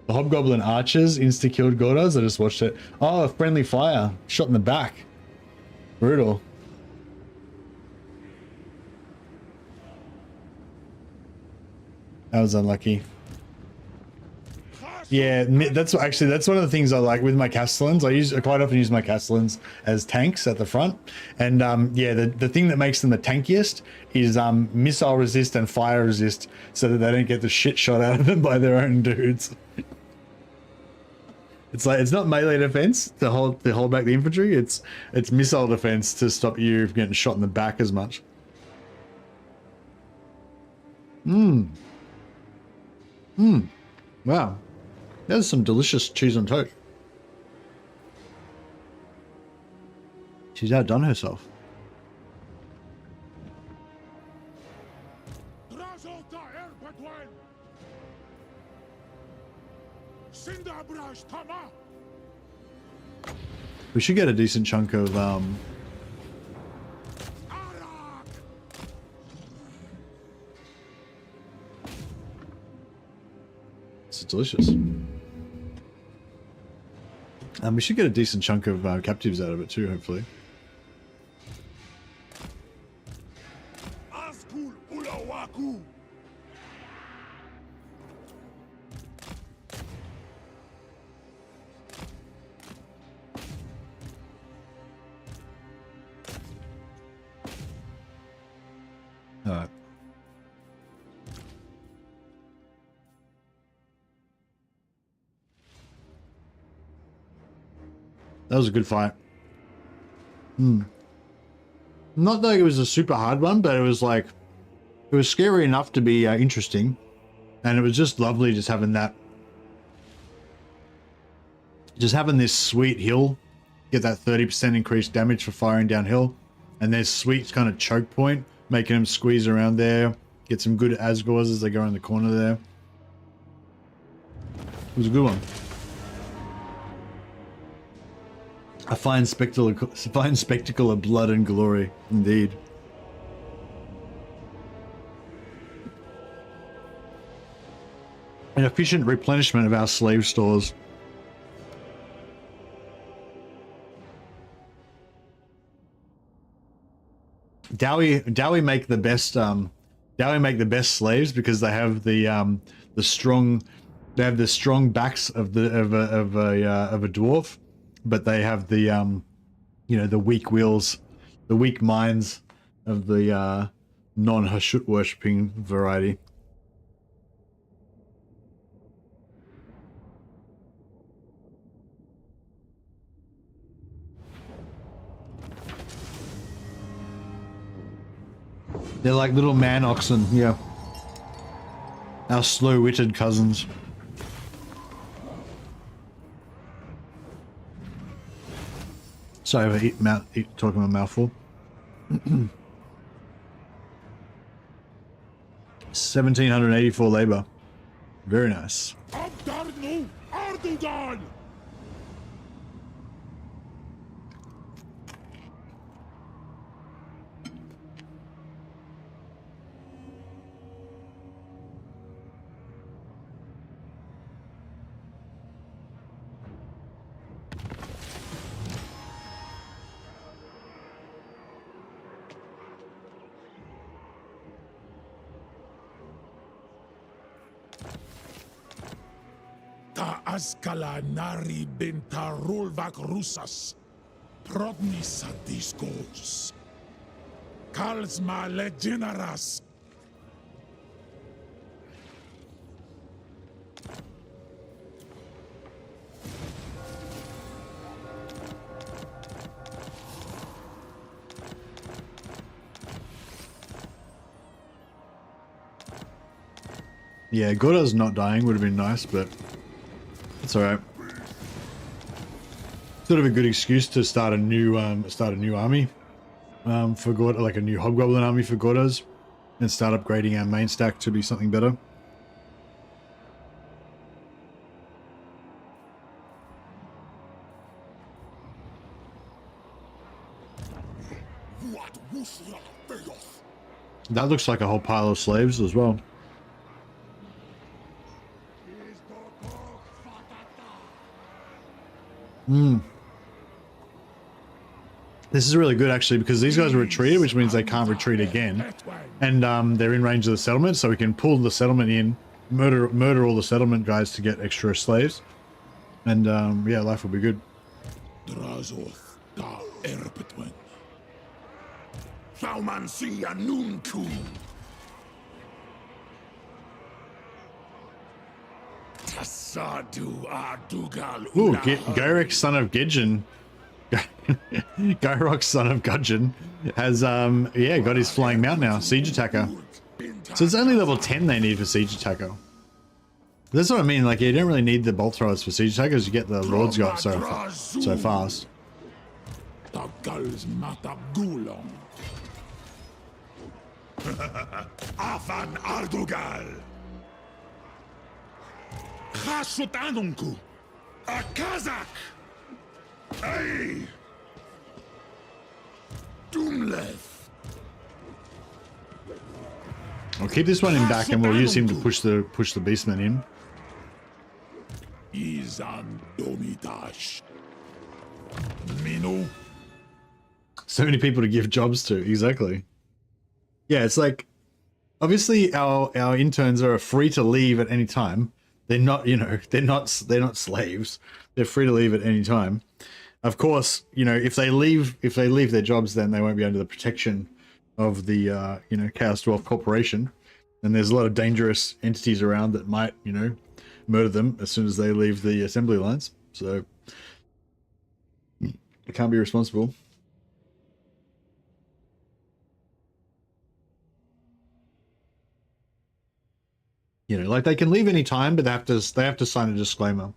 The Hobgoblin Archers insta-killed Gordas. I just watched it. Oh, a friendly fire. Shot in the back. Brutal. That was unlucky. Yeah, that's one of the things I like with my Castellans. I quite often use my Castellans as tanks at the front, and yeah, the thing that makes them the tankiest is missile resist and fire resist, so that they don't get the shit shot out of them by their own dudes. It's like it's not melee defense to hold back the infantry. It's missile defense to stop you from getting shot in the back as much. Wow. There's some delicious cheese on toast. She's outdone herself. We should get a decent chunk of it's delicious. We should get a decent chunk of captives out of it too, hopefully. All right. That was a good fight. Not that it was a super hard one, but it was like, it was scary enough to be interesting. And it was just lovely just having that just having this sweet hill, get that 30% increased damage for firing downhill, and there's sweet kind of choke point, making them squeeze around there, get some good Asgores as they go in the corner there. It was a good one. A fine spectacle of blood and glory, indeed. An efficient replenishment of our slave stores. Dowie make the best slaves because they have the strong backs of a dwarf, but they have the you know, the weak wills, the weak minds of the non-Hashut worshipping variety. They're like little man oxen, yeah. Our slow-witted cousins. Sorry for talking a mouthful. 1784 labor. Very nice. Askala nari binta rulvak rusas. Prodnis discos. Kalsma leginaras. Yeah, Goda's not dying would have been nice, but it's all right. Sort of a good excuse to start a new army for Gorda, like a new Hobgoblin army for Gordas, and start upgrading our main stack to be something better. That looks like a whole pile of slaves as well. This is really good actually, because these guys are retreated, which means they can't retreat again, and they're in range of the settlement, so we can pull the settlement in, murder all the settlement guys to get extra slaves, and yeah, life will be good. Drazh da erpetwen. Thaumansi anunku. Tassadu adugal. Ooh, Gyrick, son of Gidgeon. Gyrock, son of Gudgeon, has yeah, got his flying mount now, siege attacker. So it's only level 10 they need for siege attacker. That's what I mean, like you don't really need the bolt throwers for siege attackers, you get the Lord's Guard so fast. Afan Ardugal. Hasut Anunku. A Kazakh. Hey! Doomlev. I'll keep this one in back and we'll use him to push the beastmen in. Izan Domitash. Minu. So many people to give jobs to, exactly. Yeah, it's like obviously our interns are free to leave at any time. They're not, you know, they're not slaves. They're free to leave at any time. Of course, you know, if they leave their jobs, then they won't be under the protection of the you know, Chaos Dwarf Corporation. And there's a lot of dangerous entities around that might, you know, murder them as soon as they leave the assembly lines. So they can't be responsible. You know, like they can leave any time, but they have to sign a disclaimer.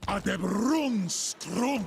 Adebrunstrum.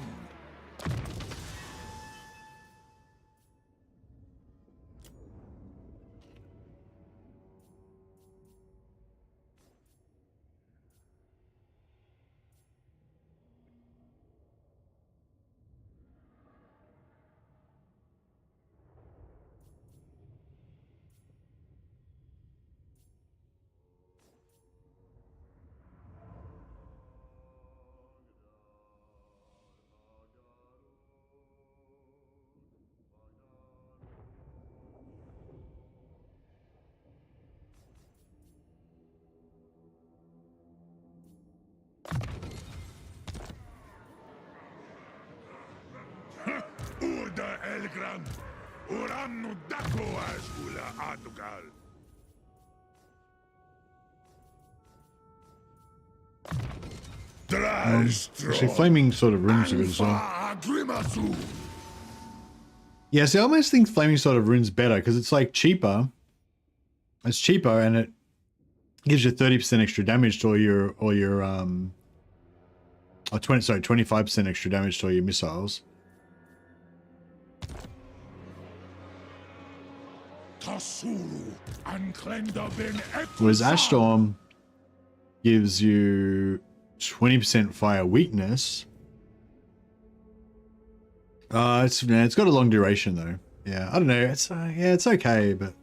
Urda Elgram. Urannu Dakoas Ula Adugal. Actually, flaming sort of runes are good as well. Grimasu. Yeah, see, I almost think flaming sort of runes better because it's like cheaper. It's cheaper and it gives you 30% extra damage to all your or 25% extra damage to all your missiles. Whereas Ash Storm gives you 20% fire weakness. It's got a long duration though. Yeah, I don't know. It's yeah, it's okay, but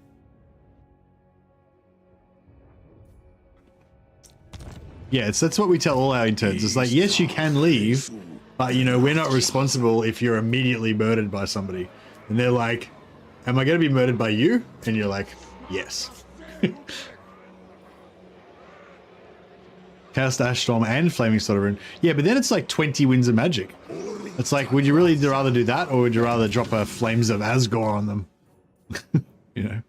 yeah, that's what we tell all our interns. It's like, yes, you can leave, but you know, we're not responsible if you're immediately murdered by somebody. And they're like, am I going to be murdered by you? And you're like, yes. Cast Ash Storm and Flaming Sword of Rune. Yeah, but then it's like 20 winds of magic. It's like, would you really rather do that, or would you rather drop a Flames of Asgore on them? You know?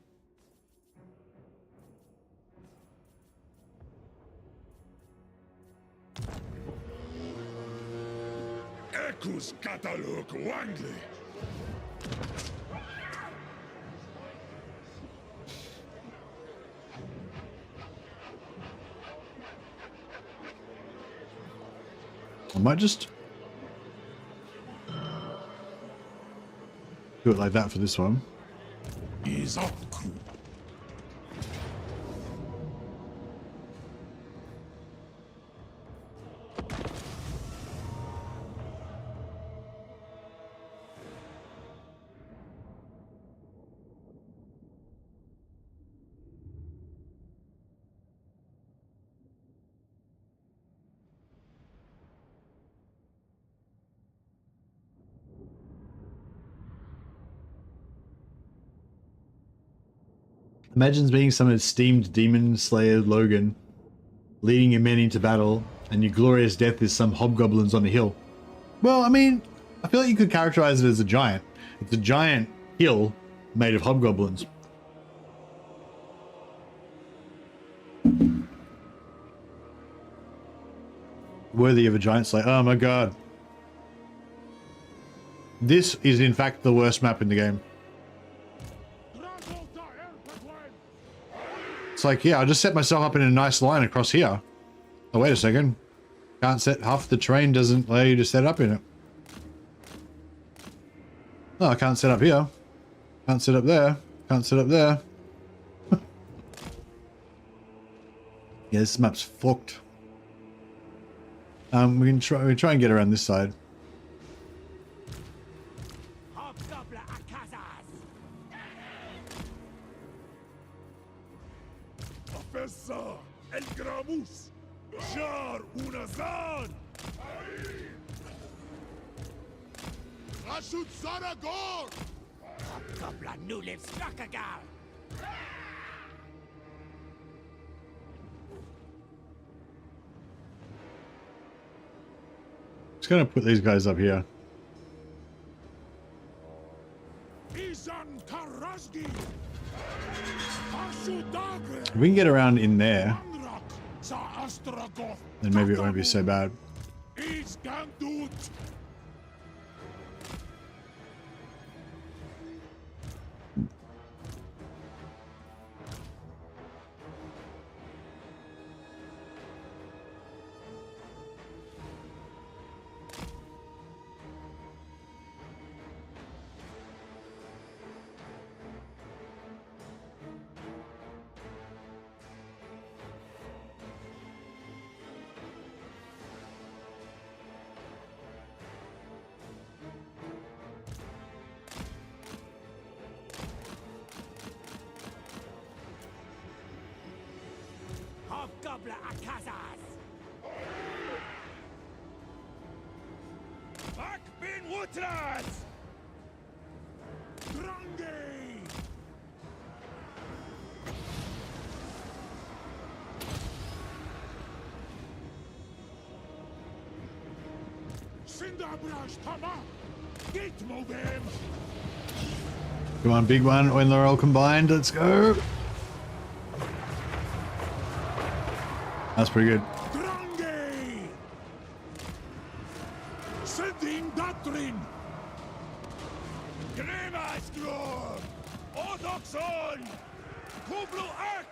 Ekus Kataluk Wangli. I might just do it like that for this one. Izaku. Imagine being some esteemed demon slayer Logan, leading your men into battle, and your glorious death is some hobgoblins on a hill. Well, I mean, I feel like you could characterize it as a giant. It's a giant hill made of hobgoblins. Worthy of a giant slayer. Oh my god. This is in fact the worst map in the game. It's like, yeah, I just set myself up in a nice line across here. Oh, wait a second. Can't set, half the terrain doesn't allow you to set up in it. Oh, I can't set up here. Can't set up there. Can't set up there. Yeah, this map's fucked. We can try and get around this side. El Gramus. Jar Unazan. Rashut Saragor. Kopla Nuliv Strakagal. Just gonna put these guys up here. Izan Karasgi. If we can get around in there, then maybe it won't be so bad. Hobgoblin Akazas! Back bin Woodras! Drangi! Cinderbrash Tama! Get moving! Come on, big one when they're all combined. Let's go. That's pretty good. Drangi! Sending Doctrine! Grimasgror! Odoxon! Kublu Ak!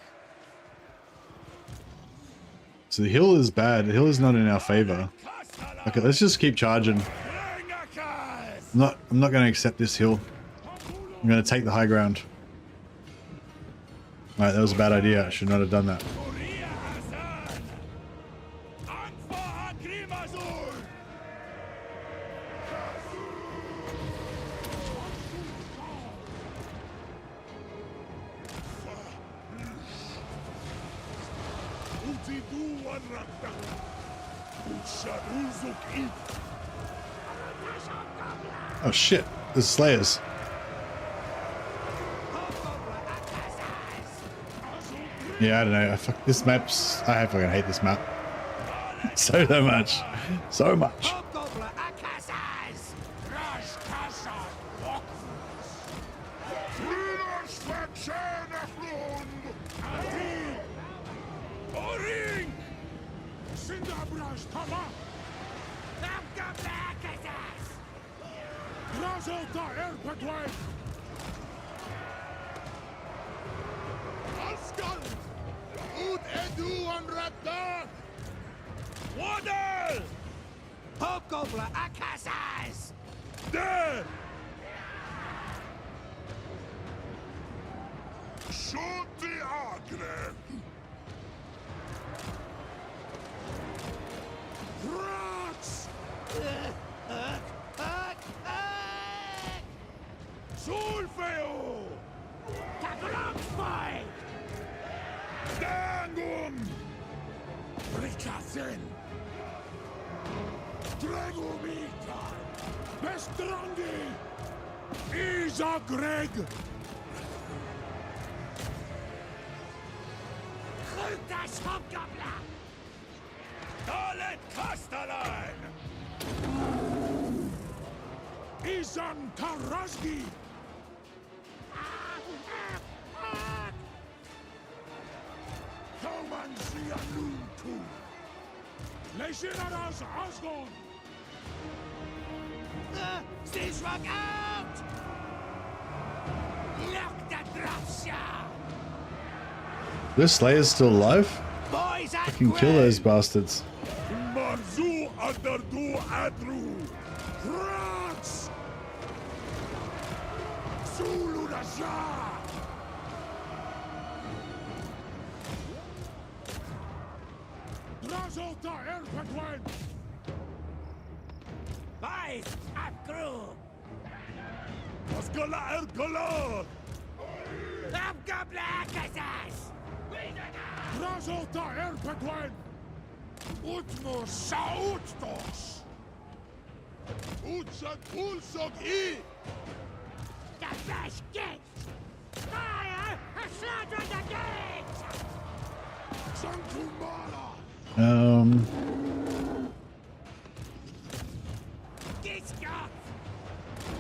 So the hill is bad. The hill is not in our favor. Okay, let's just keep charging. I'm not going to accept this hill. I'm going to take the high ground. Alright, that was a bad idea. I should not have done that. Oh shit, there's Slayers. Yeah, I don't know. This map's... I fucking hate this map. So much. So much. Hobgoblin Akazas! There! Shoot the Agre! Rats! Solfeo! Tagrangspike! Dangum! Rikasen! Dragomita! Bestrangi! Isagreg! Hultas Hobgobla! Dalet Kastalan! Isan Tarazgi! Thoman Sianuntu! Legionaras Asgon! Stage rock out! Lock the Drazh! This Slayer's still alive? Boys at Fucking kill those bastards. Marzu Adardu Adru! Rats! Zulu Nasha! Drazota Erpatwan! Boys at crew! Osgola Ergola! Abgabla Akazas! Drazota Erpatwan! Utmo Sautdos! Utsat Ulsog I! The best gate! Fire! A slaughter the gate! Santumala! Get got!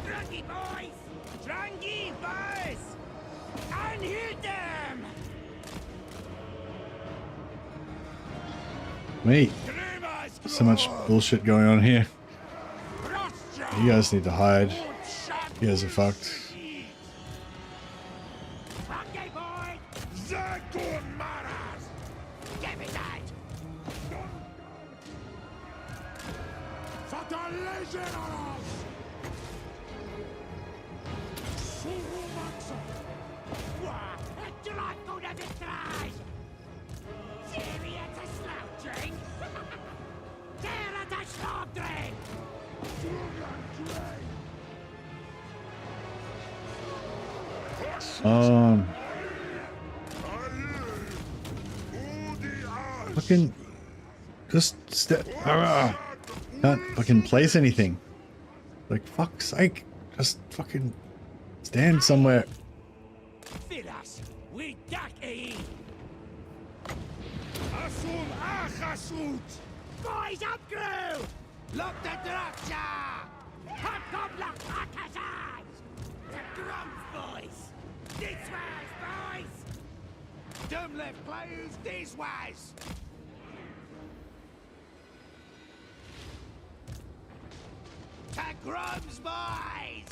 Drungy boys! Drungy boys! Unhit them! Wait. So much bullshit going on here. You guys need to hide. You guys are fucked. fucking just can't fucking place anything. Like fuck's sake, just fucking stand somewhere. Filas, we duck a Asum Achasut! Boys up, crew! Look the Drazh! Hobgoblin Akazaz! The drums, boys! This ways, boys! Dumb left players, this ways! The drums, boys!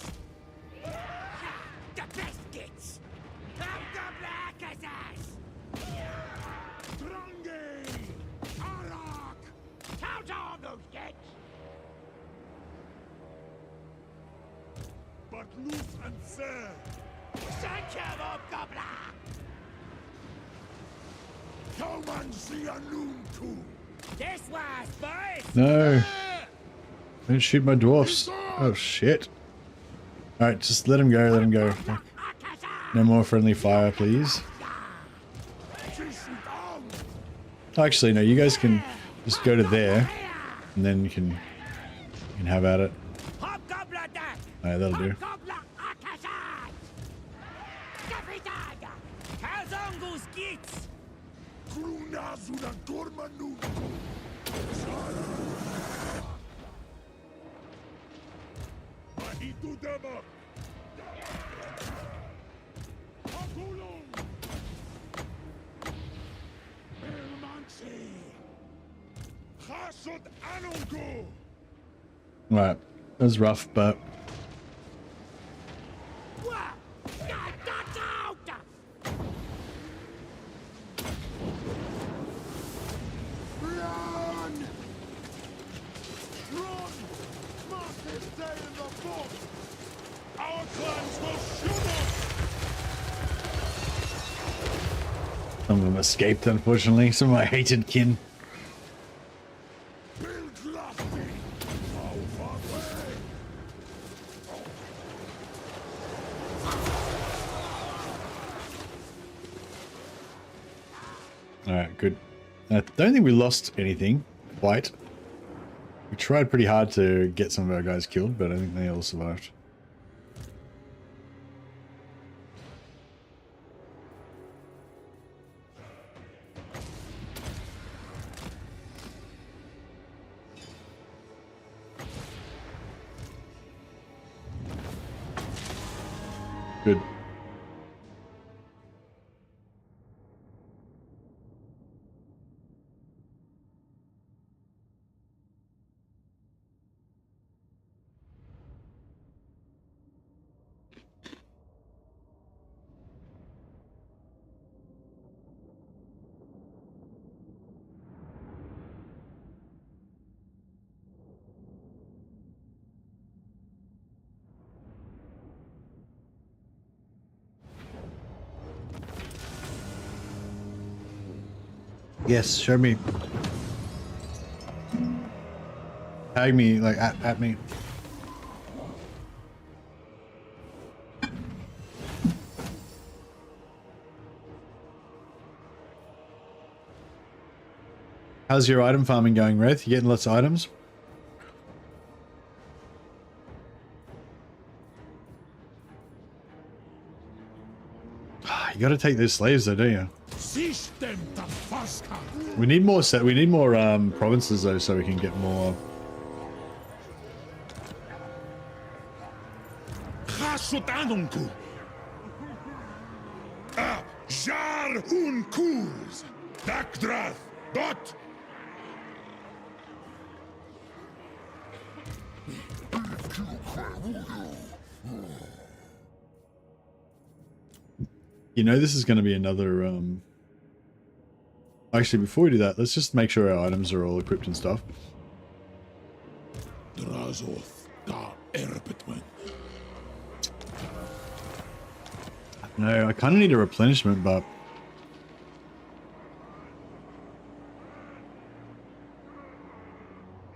The biscuits! Hobgoblin Akazaz! Drangi! Arak! Count all those kids! But loose and fair! Thank you, Hobgoblin! Come and see a noon too! This was, boys! No. Don't shoot my dwarfs. Oh shit. Alright, just let him go, let him go. Fuck. No more friendly fire, please. Actually, no, you guys can just go to there, and then you can have at it. Alright, that'll do. Right, that was rough, but some of them escaped, unfortunately. Some of my hated kin. Alright, good. I don't think we lost anything, quite. We tried pretty hard to get some of our guys killed, but I think they all survived. Good. Yes, show me. Tag me, like, at me. How's your item farming going, Wraith? You getting lots of items? You gotta take those slaves though, don't you? We need more provinces though, so we can get more. You know, this is going to be another, actually, before we do that, let's just make sure our items are all equipped and stuff. No, I kind of need a replenishment, but...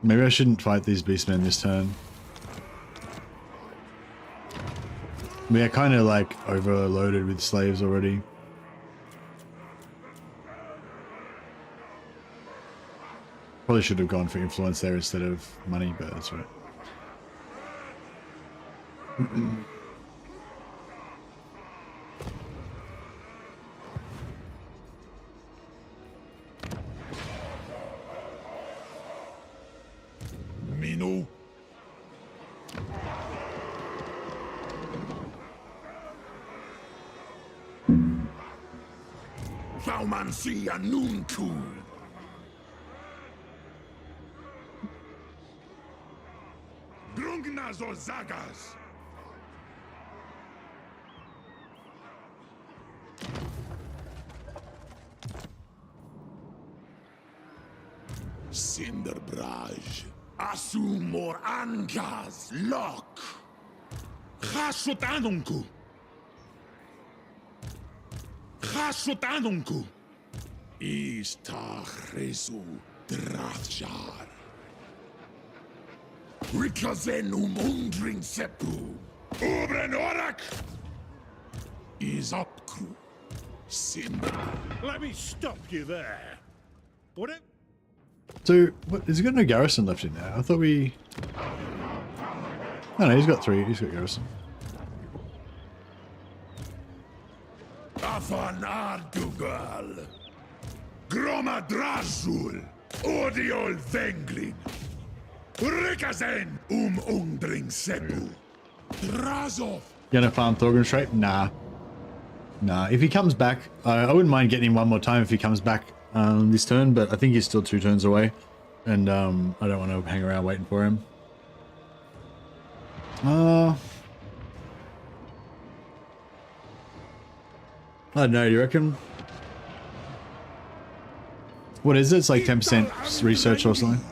maybe I shouldn't fight these beastmen this turn. We are kind of like overloaded with slaves already. Probably should have gone for influence there instead of money, but that's right. Minu. Vaumancia nuncu. Grungnas or Zagas. Cinderbraj. Asumor Angas. Lock. Chasutanunku. Chasutanunku. Istachresu Drazh. Rikazenum undring sepu. Ubren orak. Is upcru. Cinder. Let me stop you there. Whatever. So, what, has he got no garrison left in there? I thought we... No, he's got 3. He's got garrison. Afan Ardugal. Groma Drazul. Odiol Venglin. Rikazen undring sepu. Drazov. Gonna farm Thorgrim straight? Nah. Nah. If he comes back, I wouldn't mind getting him one more time if he comes back this turn, but I think he's still 2 turns away. And I don't want to hang around waiting for him. I don't know, do you reckon? What is it? It's like 10% research or something.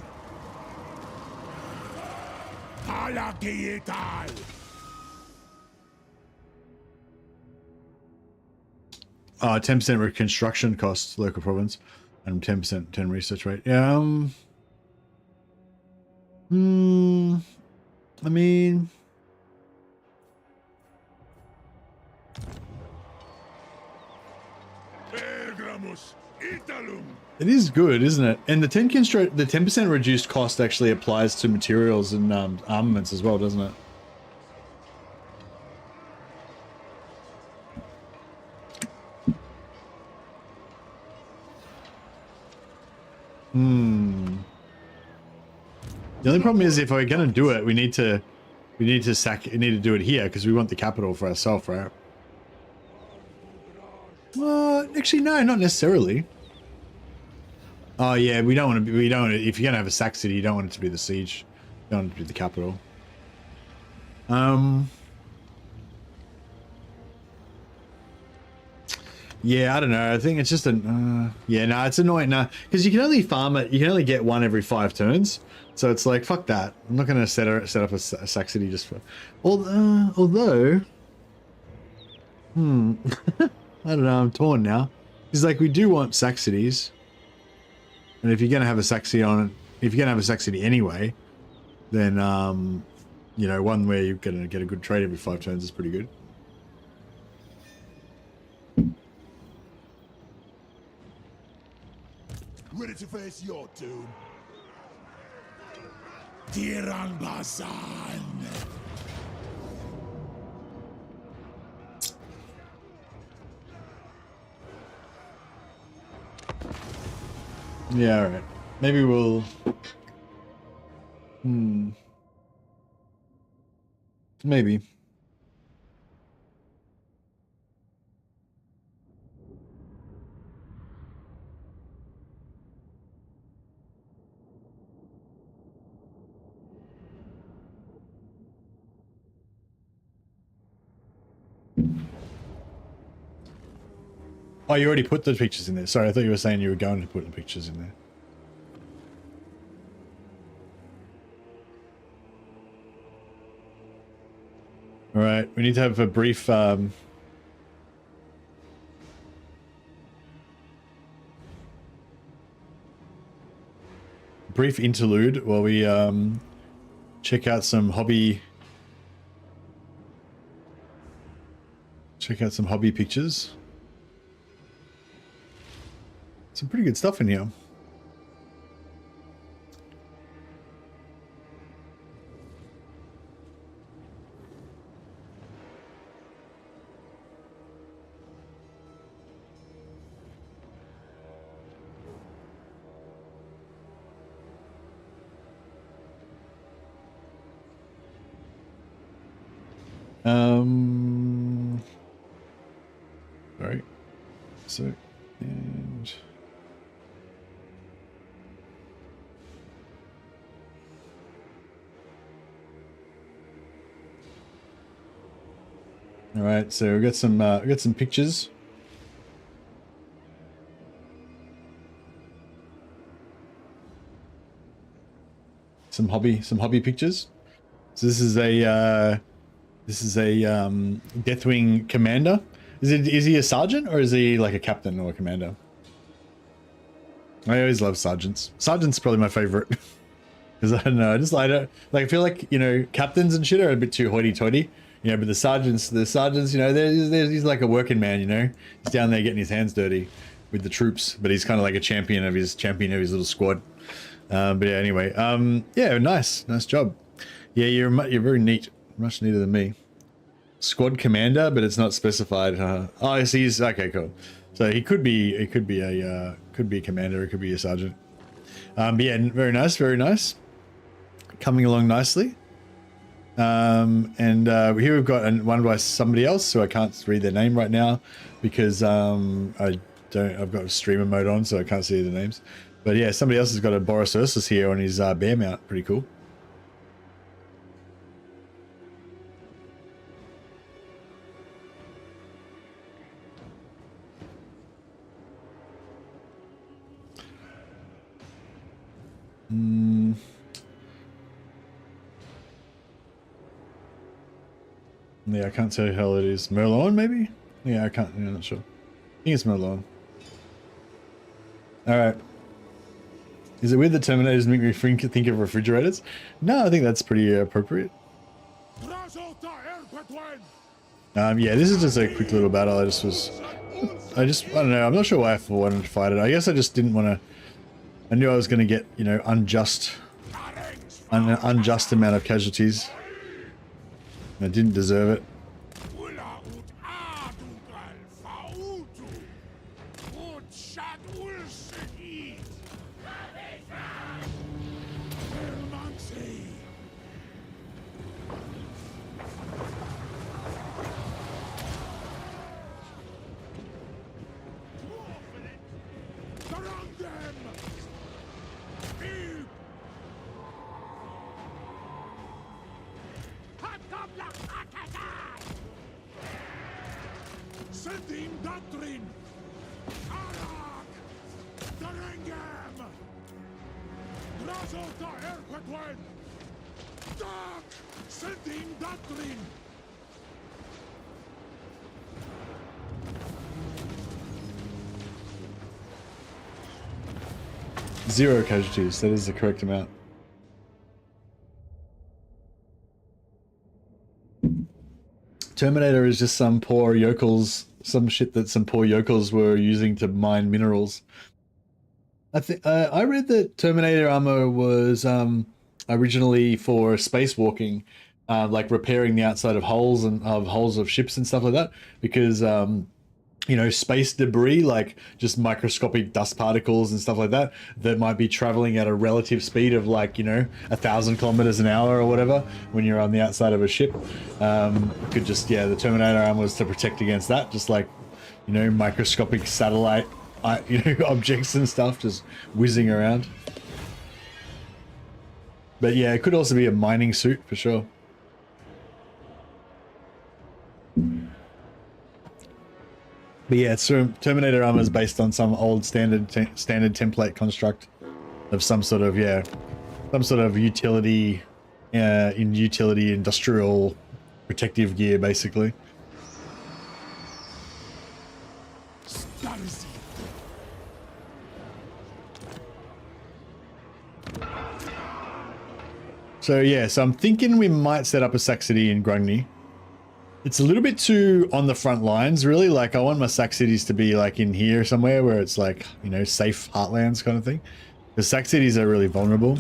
10% reconstruction costs local province and 10% 10 research rate. Yeah. I mean, it is good, isn't it? And the 10% reduced cost actually applies to materials and armaments as well, doesn't it? The only problem is if we're gonna do it, we need to do it here because we want the capital for ourselves, right? Actually, no, not necessarily. Oh yeah, we don't want to. If you're gonna have a sack city, you don't want it to be the siege. You don't want it to be the capital. Yeah, I don't know. I think it's just yeah, no, it's annoying now because you can only farm it. You can only get one every 5 turns. So it's like, fuck that. I'm not gonna set up a sack city just for. Although, I don't know. I'm torn now. It's like we do want sack cities, and if you're gonna have a sack city on it, if you're gonna have a sack city anyway, then you know, one where you're gonna get a good trade every 5 turns is pretty good. Ready to face your doom. Tiran Bazan. Yeah, alright. Maybe we'll... Maybe. Oh, you already put the pictures in there. Sorry, I thought you were saying you were going to put the pictures in there. All right, we need to have a brief brief interlude while we check out some hobby pictures. Some pretty good stuff in here. Sorry. So, and all right. So we got some pictures. Some hobby pictures. So this is a Deathwing commander. Is he a sergeant or is he like a captain or a commander? I always love sergeants. Sergeant's probably my favorite because I don't know. I feel like, you know, captains and shit are a bit too hoity-toity, you know. But the sergeants, you know, he's like a working man, you know. He's down there getting his hands dirty with the troops, but he's kind of like a champion of his little squad. But yeah, anyway, yeah, nice job. Yeah, you're very neat, much neater than me. Squad commander, but it's not specified. Oh, I see. He's okay, cool. So he could be a commander, it could be a sergeant. But yeah, very nice. Coming along nicely. And here we've got one by somebody else, so I can't read their name right now because I've got streamer mode on, so I can't see the names. But yeah, somebody else has got a Boris Ursus here on his bear mount. Pretty cool. Yeah, I can't tell you how it is. Merlon, maybe? Yeah, I can't. Yeah, I'm not sure. I think it's Merlon. All right. Is it weird that Terminators make me think of refrigerators? No, I think that's pretty appropriate. Yeah, this is just a quick little battle. I don't know. I'm not sure why I wanted to fight it. I guess I just didn't want to. I knew I was going to get, you know, an unjust amount of casualties. I didn't deserve it. Zero casualties, that is the correct amount. Terminator is just some poor yokels, some shit that some poor yokels were using to mine minerals. I read that Terminator armor was originally for spacewalking, like repairing the outside of holes of ships and stuff like that, because you know, space debris, like just microscopic dust particles and stuff like that, that might be traveling at a relative speed of like, you know, 1,000 kilometers an hour or whatever when you're on the outside of a ship. Could just, yeah, the Terminator armor was to protect against that, just like, you know, microscopic satellite, you know, objects and stuff just whizzing around. But yeah, it could also be a mining suit for sure. But yeah, so Terminator armor is based on some old standard template construct of some sort of, yeah, some sort of utility, industrial protective gear, basically. So yeah, so I'm thinking we might set up a Sac City in Grungni. It's a little bit too on the front lines, really. Like, I want my Sac Cities to be like in here somewhere where it's like, you know, safe heartlands kind of thing. The Sac Cities are really vulnerable.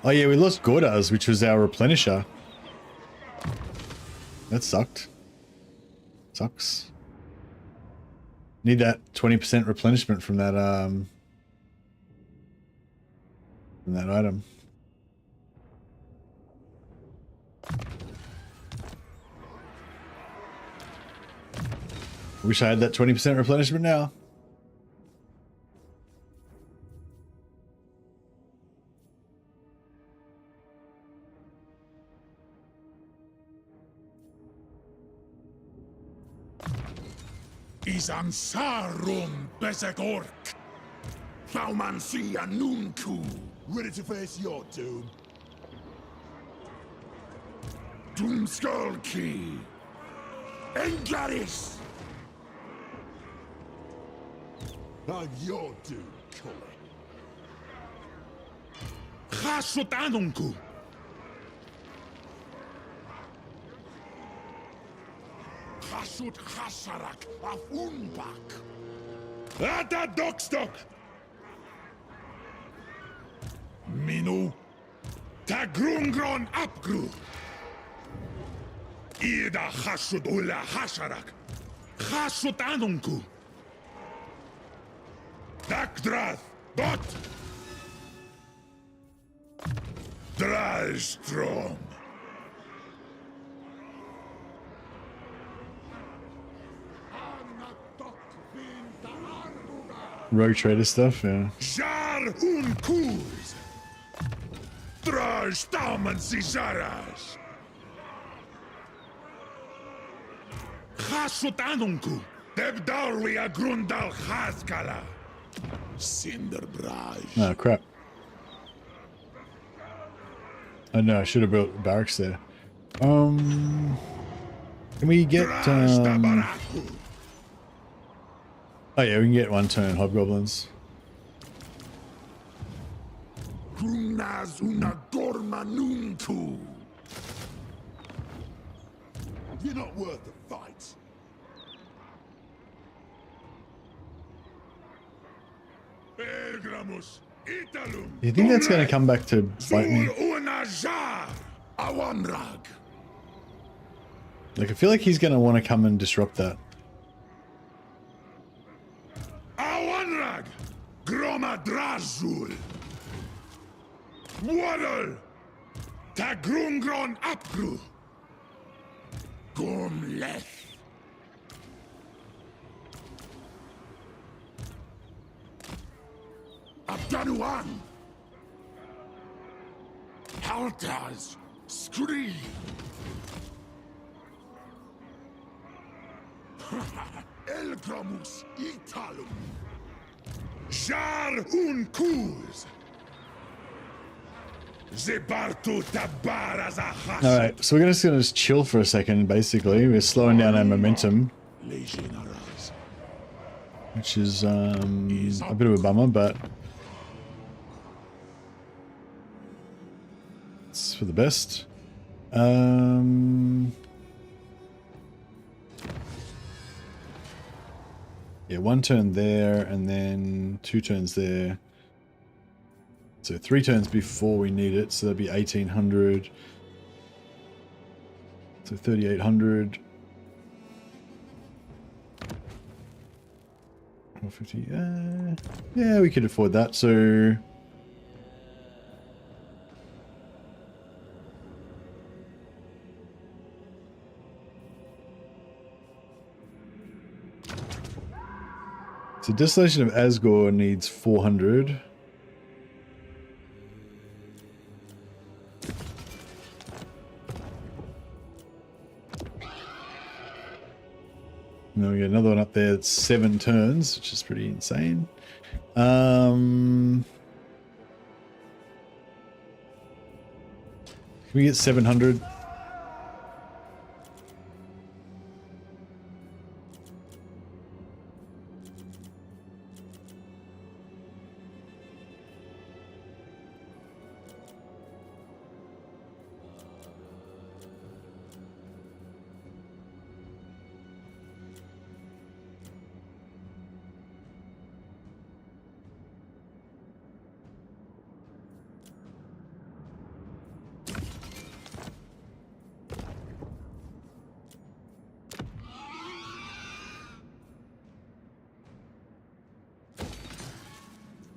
Oh yeah, we lost Gordaz, which was our replenisher. That sucked. Sucks. Need that 20% replenishment from that item. Wish I had that 20% replenishment now. Isansarum Besegork. Thaumansia Nunku. Ready to face your doom. Doomskullki. Engaris. I'm your doom, Cully. Chasutanunku. Chasut Chasarak of Unbak. Ata Dogstok. Minu. Tagrungron Apgru. Ida Chasut Ula Chasarak. Chasut Anunku. Drazh, Bot! Drazh. Rogue trader stuff, yeah. Jar Unkuz! Drazh Tauman Cizaras! Chasut Anunku! Debdarlia Grundal Chazkala! Cinderbraj. Oh crap. Oh no, I should have built barracks there. Can we get oh yeah, we can get 1 turn hobgoblins. Grunaz una gorma nunku. You're not worth the fight. Do you think that's going to come back to bite me? Like, I feel like he's going to want to come and disrupt that. Awanrag, Groma Drazul, Waddle, Tagrungron Apgru, Gormleth. Abdanuan! Haltaz! Scree! Elgramus Italum! Jar Unkuz! Zebartu Tabarazahas! Alright, so we're just going to chill for a second, basically. We're slowing down our momentum. Which is a bit of a bummer, but it's for the best. Yeah, 1 turn there, and then 2 turns there. So 3 turns before we need it, so that'd be 1800. So 3800. 450. Yeah, we could afford that. So Desolation of Asgore needs 400. And then we get another one up there that's 7 turns, which is pretty insane. Can we get 700?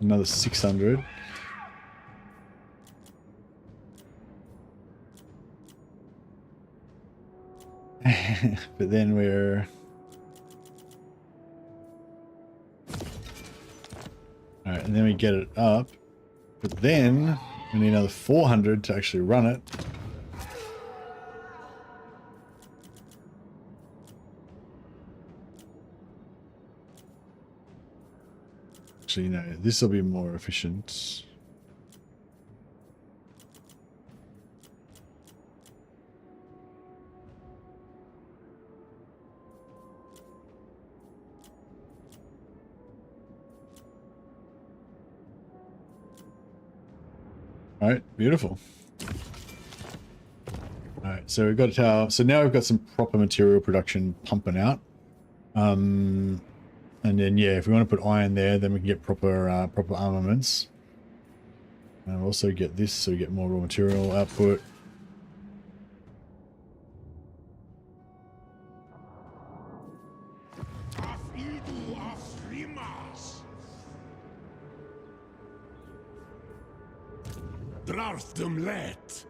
another 600. But then we're... Alright, and then we get it up. But then we need another 400 to actually run it. Actually, no, this will be more efficient. All right, beautiful. All right, so we've got a tower. So now we've got some proper material production pumping out. And then yeah, if we want to put iron there, then we can get proper proper armaments. And we'll also get this, so we get more raw material output. Drazh let.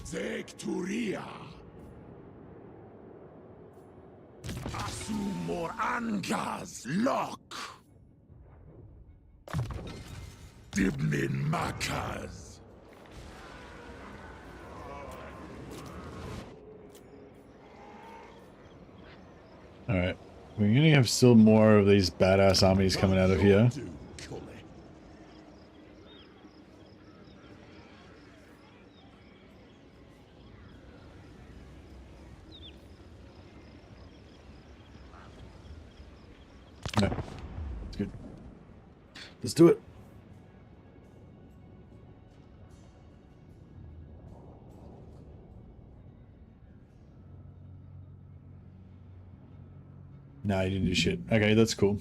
Zeg Turia. Asumor Angas Lock. Dibnin Makas. Alright. We're gonna have still more of these badass armies coming out of here. No. It's good. Let's do it. No, you didn't do shit. Okay, that's cool.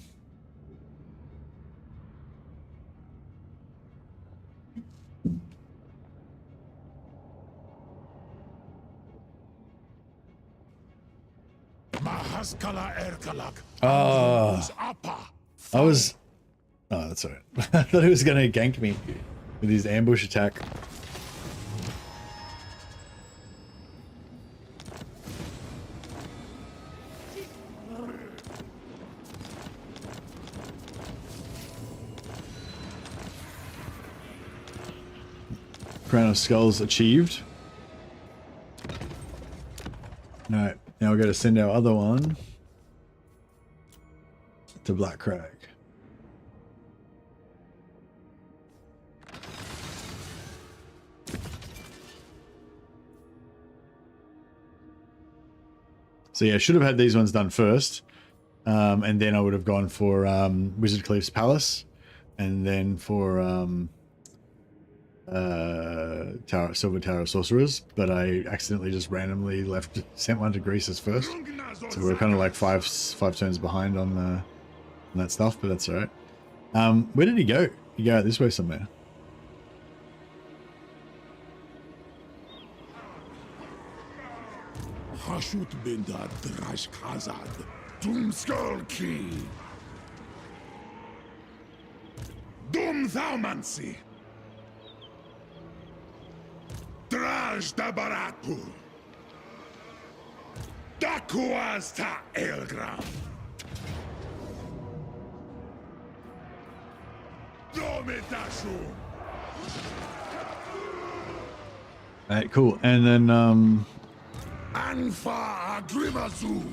I was... Oh, that's alright. I thought he was going to gank me with his ambush attack. Crown of Skulls achieved. Alright, now we're going to send our other one to Black Crag. So yeah, I should have had these ones done first. And then I would have gone for Wizard Cleave's Palace. And then for Silver Tower of Sorcerers. But I accidentally just randomly sent one to Greece's first. So we're kind of like five turns behind on that stuff, but that's alright. Where did he go? He go out this way somewhere. Hashut Bindad Drazh Khazad. Doomskull Key. Doom Thaumancy. Drazh Dabaratu. Dakuaz ta Elgram. Domitashu. Alright, cool. And then Angfa Agrimazul.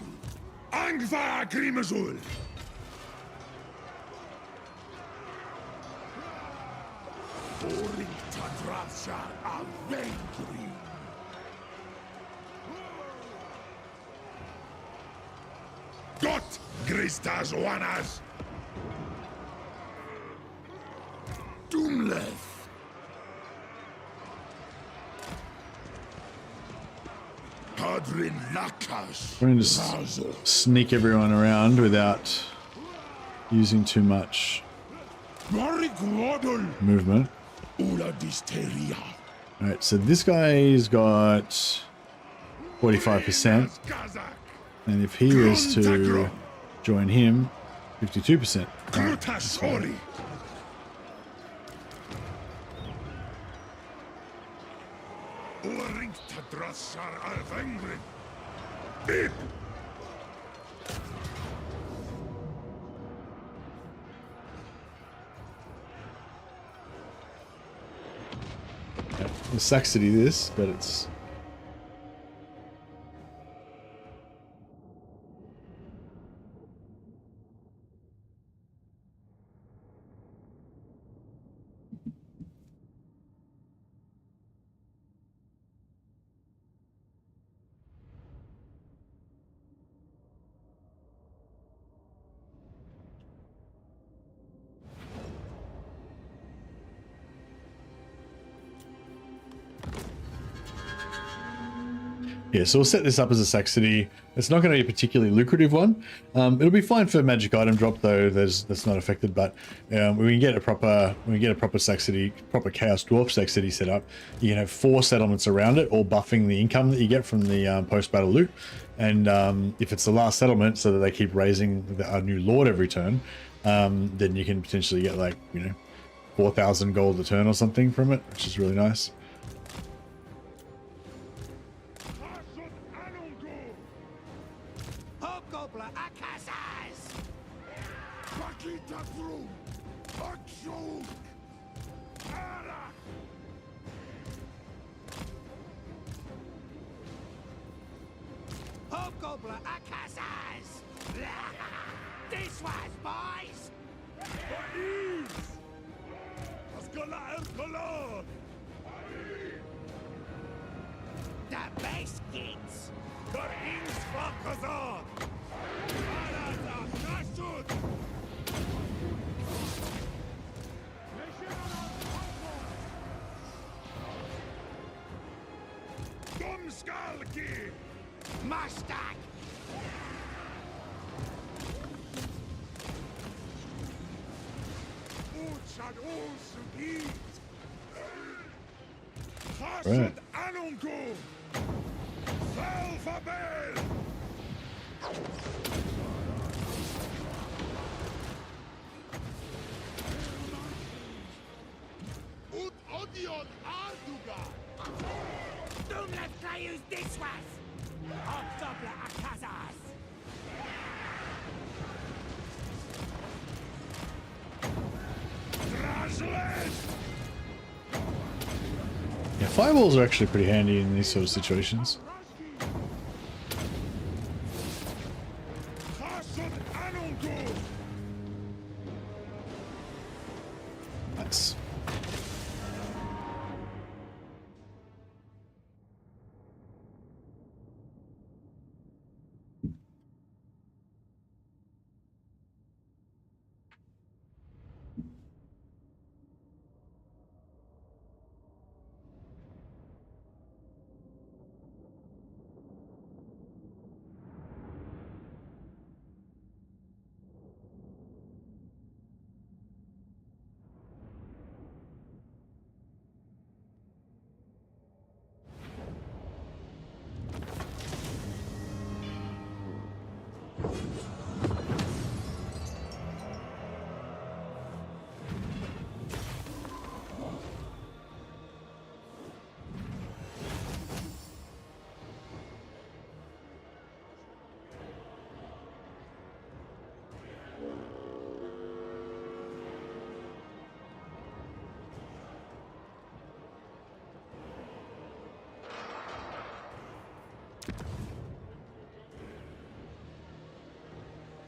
Angfa Agrimazul. Oring Tadrasha Avengri. Got Gristas Wanas. Doomleth. we're going to sneak everyone around without using too much movement. Alright, so this guy's got 45%. And if he was to join him, 52%. Krutasori! Oringta Drassar Alvengrin! Bip! It sucks to do this, but it's... Yeah, so we'll set this up as a saxony. It's not going to be a particularly lucrative one. It'll be fine for magic item drop though. That's not affected. But when we get a proper saxony, proper chaos dwarf saxony set up, you can have 4 settlements around it, all buffing the income that you get from the post battle loot. And if it's the last settlement, so that they keep raising our new lord every turn, then you can potentially get like 4,000 gold a turn or something from it, which is really nice. Hobgoblin Akazas! This was, boys! The base kids! Mustang! Right. Don't let me use this was! Hobgoblin Akazas! Yeah, fireballs are actually pretty handy in these sort of situations. Nice.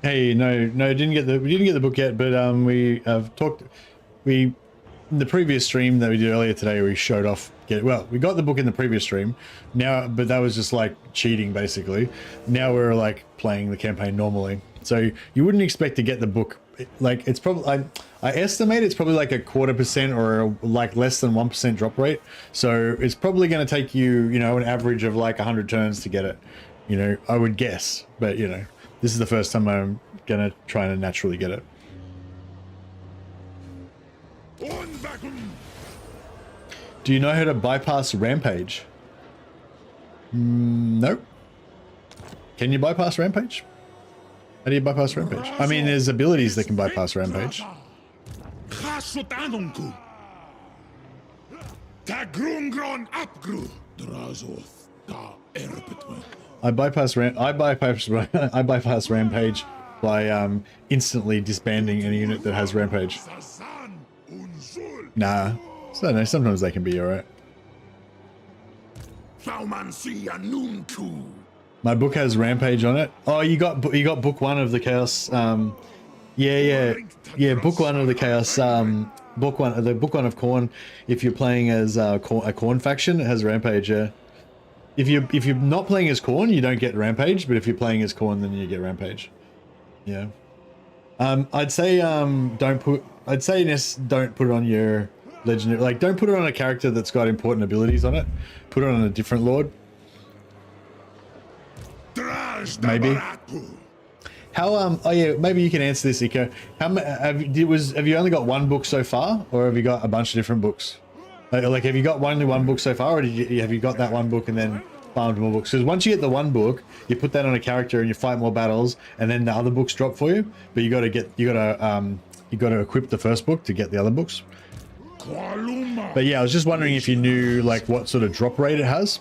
Hey, no, we didn't get the book yet, but we have talked. In the previous stream that we did earlier today, we showed off. We got the book in the previous stream. Now, but that was just like cheating, basically. Now we're like playing the campaign normally, so you wouldn't expect to get the book. Like it's probably I estimate it's probably like a 0.25% or like less than 1% drop rate. So it's probably going to take you, an average of like 100 turns to get it. I would guess, but this is the first time I'm gonna try and naturally get it. Do you know how to bypass Rampage? Nope. Can you bypass Rampage? How do you bypass rampage? I mean, there's abilities that can bypass rampage. I bypass I bypass rampage by instantly disbanding any unit that has rampage. Nah, so no, sometimes they can be alright. My book has rampage on it. Oh, you got book 1 of the chaos. Yeah. Book 1 of the chaos. Book one of Khorne. If you're playing as a Khorne faction, it has rampage. Yeah. If you're not playing as Khorne, you don't get rampage. But if you're playing as Khorne, then you get rampage. Yeah. I'd say don't put it on your legendary. Like, don't put it on a character that's got important abilities on it. Put it on a different lord. Drazh, Maybe. How oh yeah, maybe you can answer this, Iko. Have you only got 1 book so far, or have you got a bunch of different books? Like have you got only 1 book so far, or have you got that 1 book and then farmed more books? Because once you get the 1 book, you put that on a character and you fight more battles, and then the other books drop for you. But you gotta equip the first book to get the other books. But yeah, I was just wondering if you knew like what sort of drop rate it has.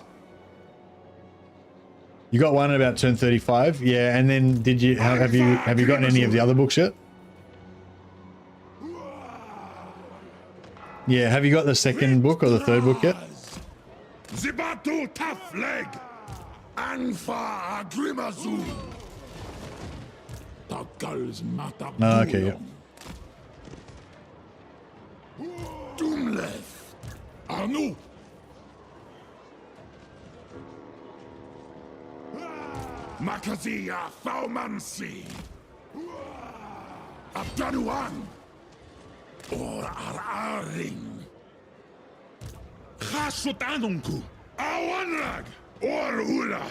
You got 1 about turn 35, yeah. And then have you gotten any of the other books yet? Yeah, have you got the 2nd book or the 3rd book yet? Zibatu tough leg. Anfa agrimazu. Oh, okay, yeah. Doomleth. Anu. Makazia Faumansi Abdanuan or Araring Khasutanunku Awanrag or Ula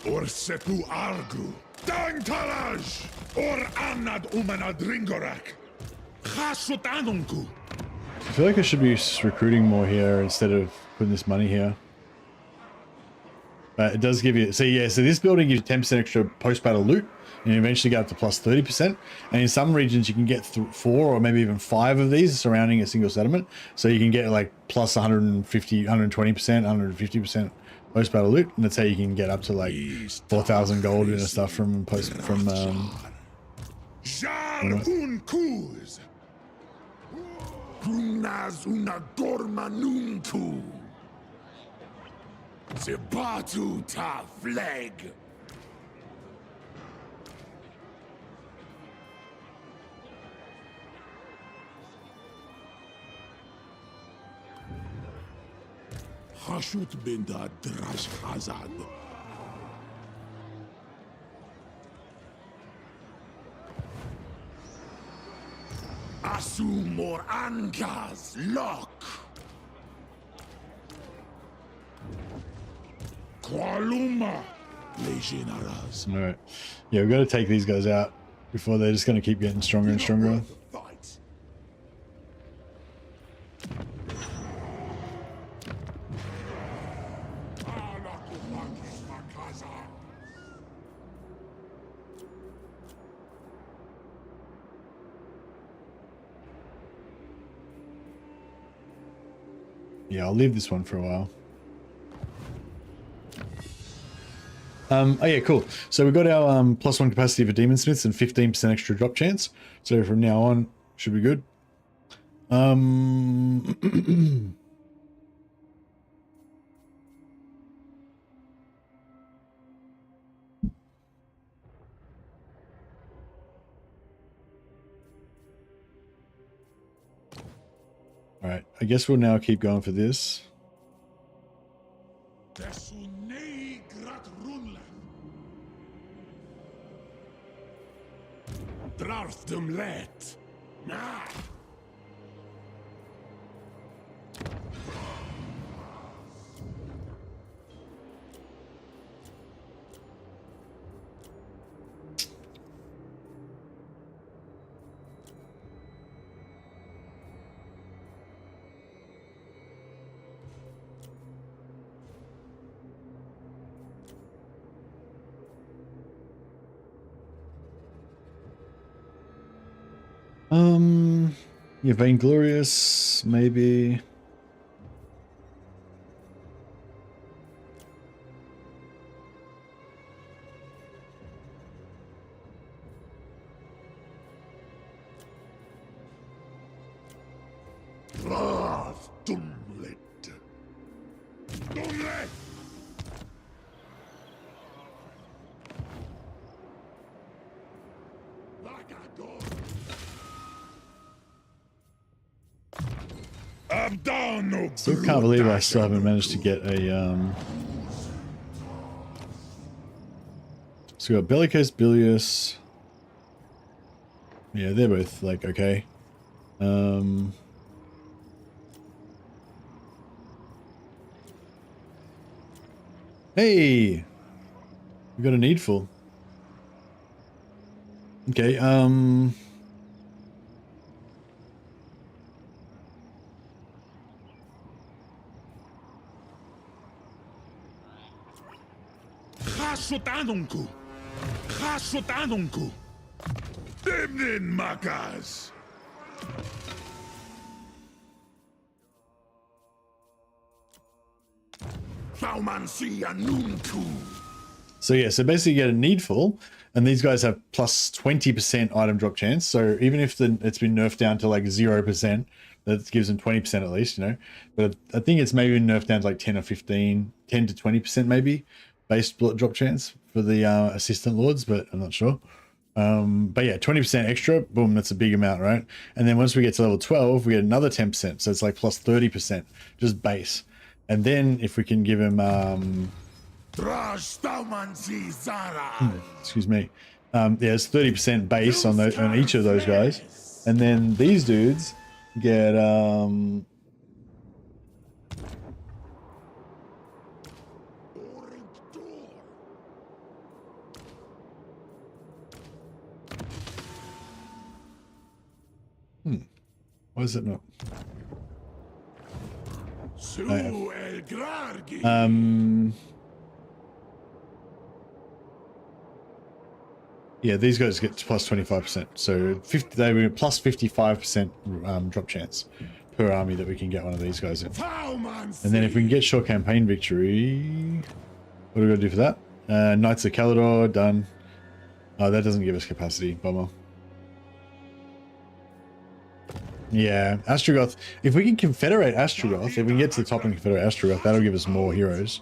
or Sepu Argu Dantalaj or Anad Umanadringorak Khasutanunku. I feel like I should be recruiting more here instead of putting this money here. It does give you, so this building gives you 10% extra post-battle loot, and you eventually get up to plus 30%. And in some regions, you can get 4 or maybe even 5 of these surrounding a single settlement. So you can get like plus 150, 120%, 150% post-battle loot, and that's how you can get up to like 4,000 gold and stuff from Zibatu ta flag. Hashut binda Drazh Hazad. Asumor Angas Lock. Kualuma. Legionaras. All right. Yeah, we've got to take these guys out before they're just going to keep getting stronger and stronger. Yeah, I'll leave this one for a while. Oh yeah, cool. So we've got our +1 capacity for demon smiths and 15% extra drop chance. So from now on, should be good. All right, I guess we'll now keep going for this. Draftum let. Nah. Yeah, Vainglorious, maybe. Drazh Dunlet. Dunlet! I'm down, no. Still can't believe I still haven't managed to get a So we got Bellicose, Bilious. Yeah, they're both like okay. Hey, we got a needful. Okay, Chasotanunku. Chasotanunku. Demnin makas. so yeah, so basically you get a needful, and these guys have plus 20% item drop chance. So even if it's been nerfed down to like 0%, that gives them 20% at least, you know. But I think it's maybe nerfed down to like 10 or 15, 10 to 20% maybe base drop chance for the assistant lords, but I'm not sure. But yeah, 20% extra, boom, that's a big amount, right? And then once we get to level 12, we get another 10%, so it's like plus 30% just base. And then if we can give him excuse me, yeah, it's 30% base on each of those guys, and then these dudes get why is it not? Yeah, these guys get plus 25%. So they were plus 55% drop chance per army that we can get one of these guys in. And then if we can get short campaign victory, what do we got to do for that? Knights of Caledor, done. Oh, that doesn't give us capacity, bummer. Yeah, Astrogoth. If we can confederate Astrogoth, if we can get to the top and confederate Astrogoth, that'll give us more heroes.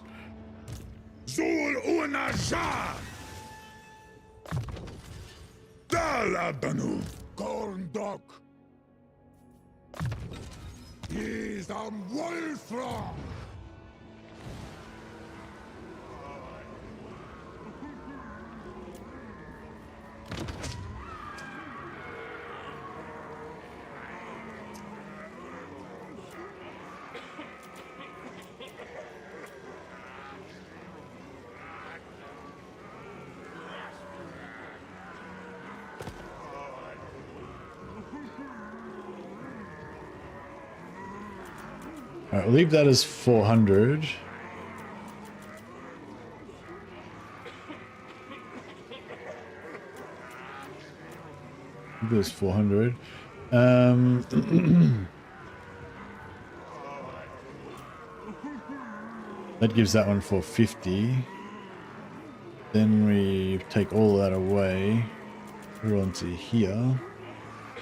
Dalabanu, Khorne. He's on Wolfram. All right, we'll leave that as 400. Leave it as 400. That gives that one 450. Then we take all that away. Put it onto here. Then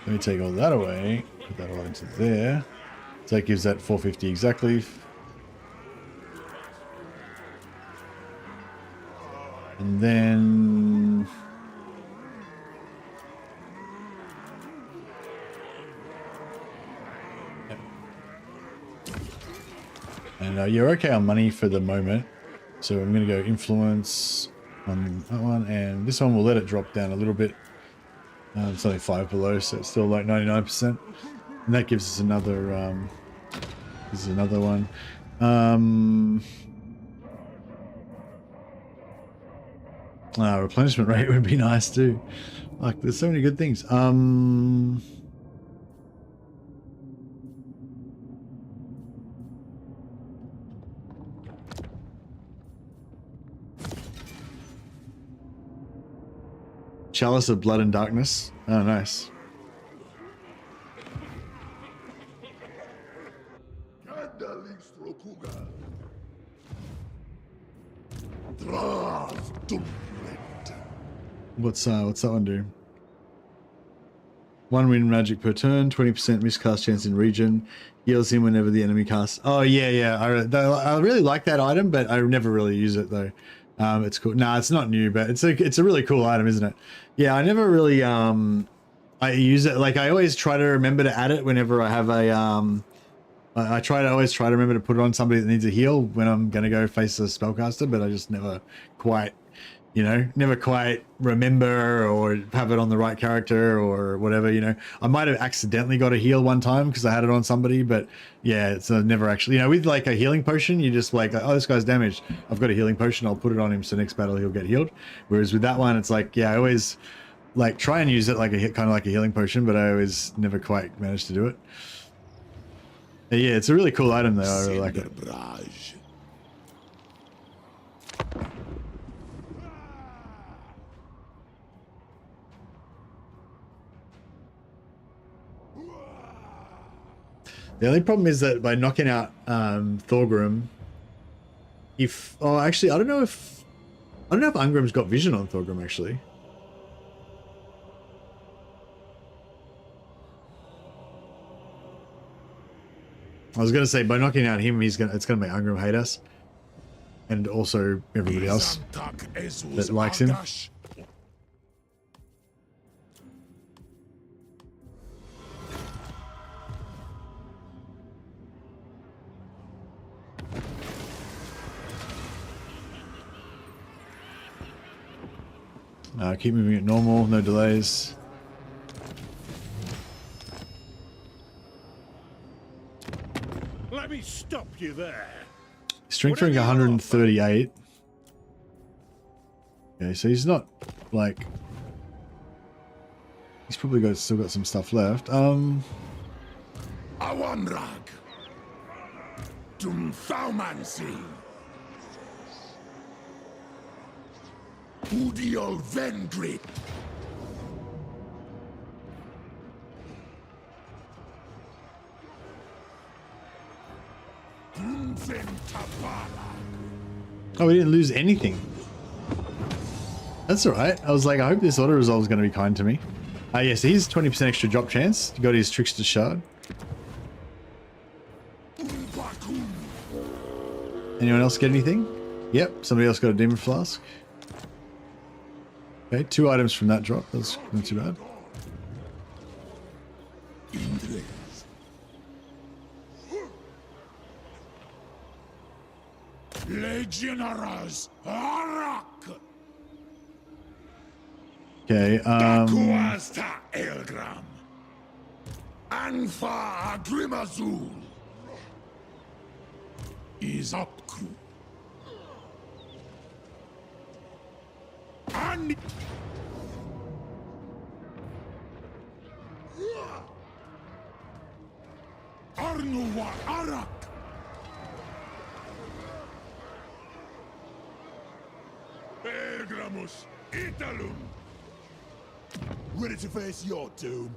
we take all that away. Put that all into there. So that gives that 450 exactly. And then and you're okay on money for the moment. So I'm going to go influence on that one, and this one will let it drop down a little bit. It's only 5 below, so it's still like 99%. And that gives us another, this is another one. Replenishment rate would be nice too. Like, there's so many good things. Chalice of Blood and Darkness. Oh, nice. What's that one do? 1 win magic per turn, 20% miscast chance in region, heals him whenever the enemy casts. Oh yeah. I really like that item, but I never really use it though. It's cool. Nah, it's not new, but it's a really cool item, isn't it? Yeah, I never really I use it. Like I always try to remember to add it whenever I have a I always try to remember to put it on somebody that needs a heal when I'm gonna go face a spellcaster, but I just never quite, never quite remember or have it on the right character or whatever. I might have accidentally got a heal one time because I had it on somebody, but yeah, it's never actually. With like a healing potion, you just like, oh, this guy's damaged. I've got a healing potion. I'll put it on him, so next battle he'll get healed. Whereas with that one, it's like, yeah, I always like try and use it like kind of like a healing potion, but I always never quite managed to do it. Yeah, it's a really cool item though. I really like it. Drazh. The only problem is that by knocking out Thorgrim, actually I don't know if Ungrim's got vision on Thorgrim actually. I was gonna say by knocking out him, it's gonna make Ungrim hate us, and also everybody else that likes him. Keep moving at normal, no delays. Let me stop you there. Strength rank 138. Okay, so he's not like, he's probably still got some stuff left. Awanrag. Dumthaumansi. Udiol Vendrit. Oh, we didn't lose anything. That's alright. I was like, I hope this auto resolve is going to be kind to me. Yes, he's 20% extra drop chance. He got his Trickster Shard. Anyone else get anything? Yep, somebody else got a Demon Flask. Okay, 2 items from that drop. That's not too bad. Legionaries Arak. Okay, Kuasta Elgram. Anfa Agrimazul. Is up crew. And Arnuwa Arak. Pergramus Italum. Ready to face your doom.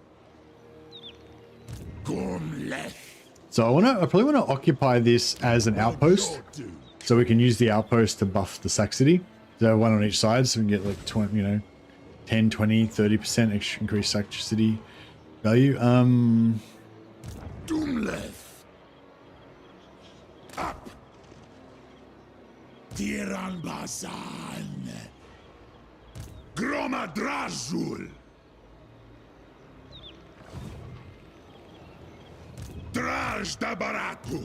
Gormleth. so I probably want to occupy this as an outpost, so we can use the outpost to buff the sack city. So one on each side, so we can get like 20, 10, 20, 30% extra increased sack city value. Doomleth. Up. Tiran Basan. Groma Drazul. Drazh da Baratu.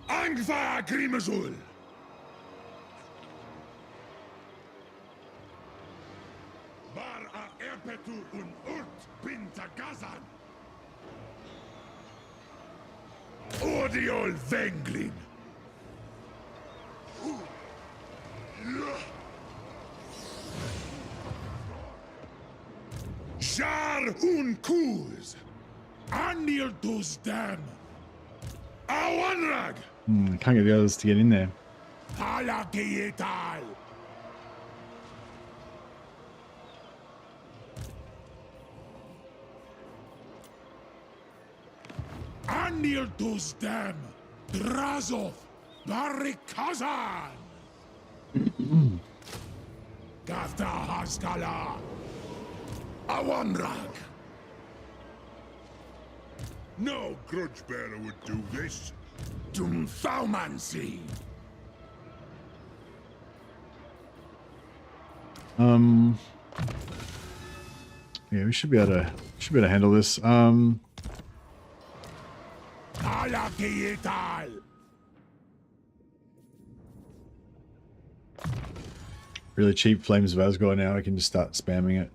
Angva Grimazul. Bar a Erpetu un Urt Pintagazan. Odiol Venglin. Jar un Kuz. Anil dos dam. Awanrag. Can't get the others to get in there. Halakietal. Anil dos dam. Drazov. Barikazan. Gath after Haskala. Awanrak. No grudge bearer would do this. Tumthaumancy. Yeah, we should be able to handle this. Alakiital. Really cheap Flames of Asgore now. I can just start spamming it.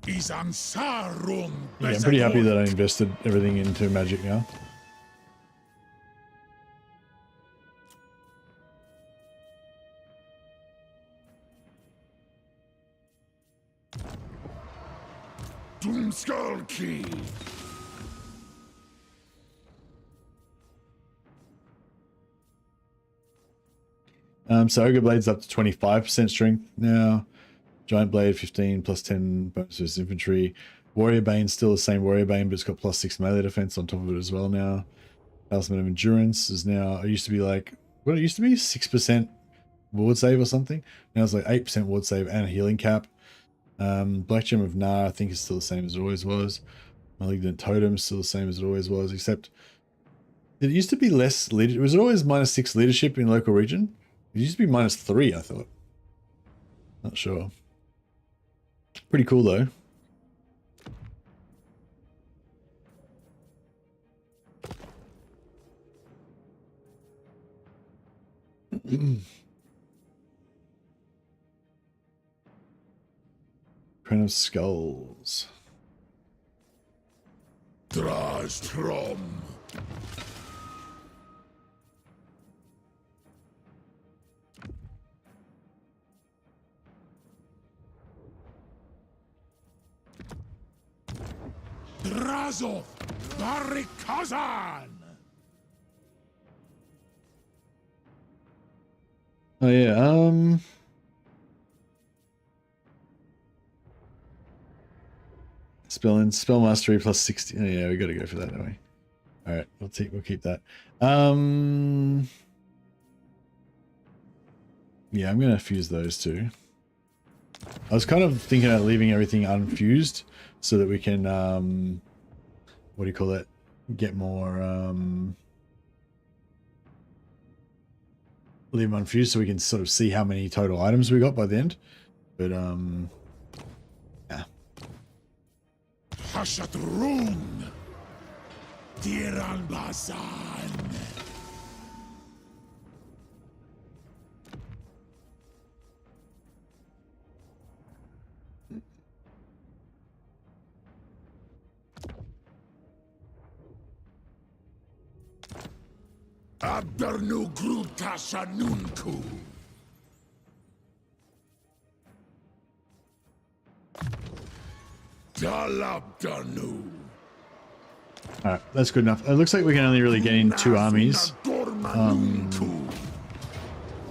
Isansarum. Yeah, I'm pretty happy that I invested everything into magic now. Doomskullkey. So Ogre Blade's up to 25% strength now. Giant Blade 15 plus 10 bonuses infantry. Warrior Bane's still the same Warrior Bane, but it's got plus 6 melee defense on top of it as well now. Talisman of Endurance is now, it used to be like, what it used to be? 6% ward save or something. Now it's like 8% ward save and a healing cap. Black Gem of Nar, I think, is still the same as it always was. Malignant Totem is still the same as it always was, except it used to be less leadership. Was it always -6 leadership in local region? It used to be -3, I thought. Not sure. Pretty cool though. Crown of Skulls. Drazh Trom. Drazov Barikazan. Oh yeah, spell mastery plus 60. Oh, yeah, we gotta go for that, don't we? Alright, we'll keep that. Yeah, I'm gonna fuse those two. I was kind of thinking about leaving everything unfused so that we can what do you call that? Get more leave them unfused so we can sort of see how many total items we got by the end. But yeah. Hashat Rune. Tiran Basan. Abdarnu Gruta Shanunku. Dalabdanu. Alright, that's good enough. It looks like we can only really get in 2 armies.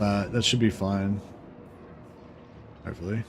That should be fine. Hopefully.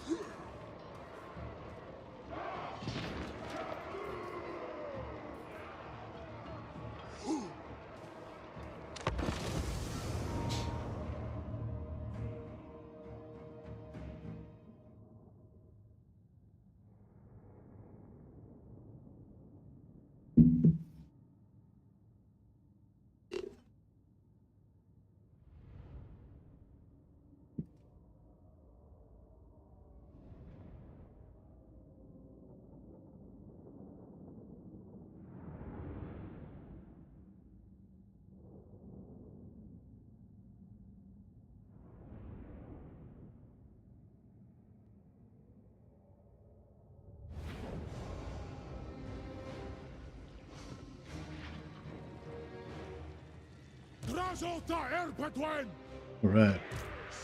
All right,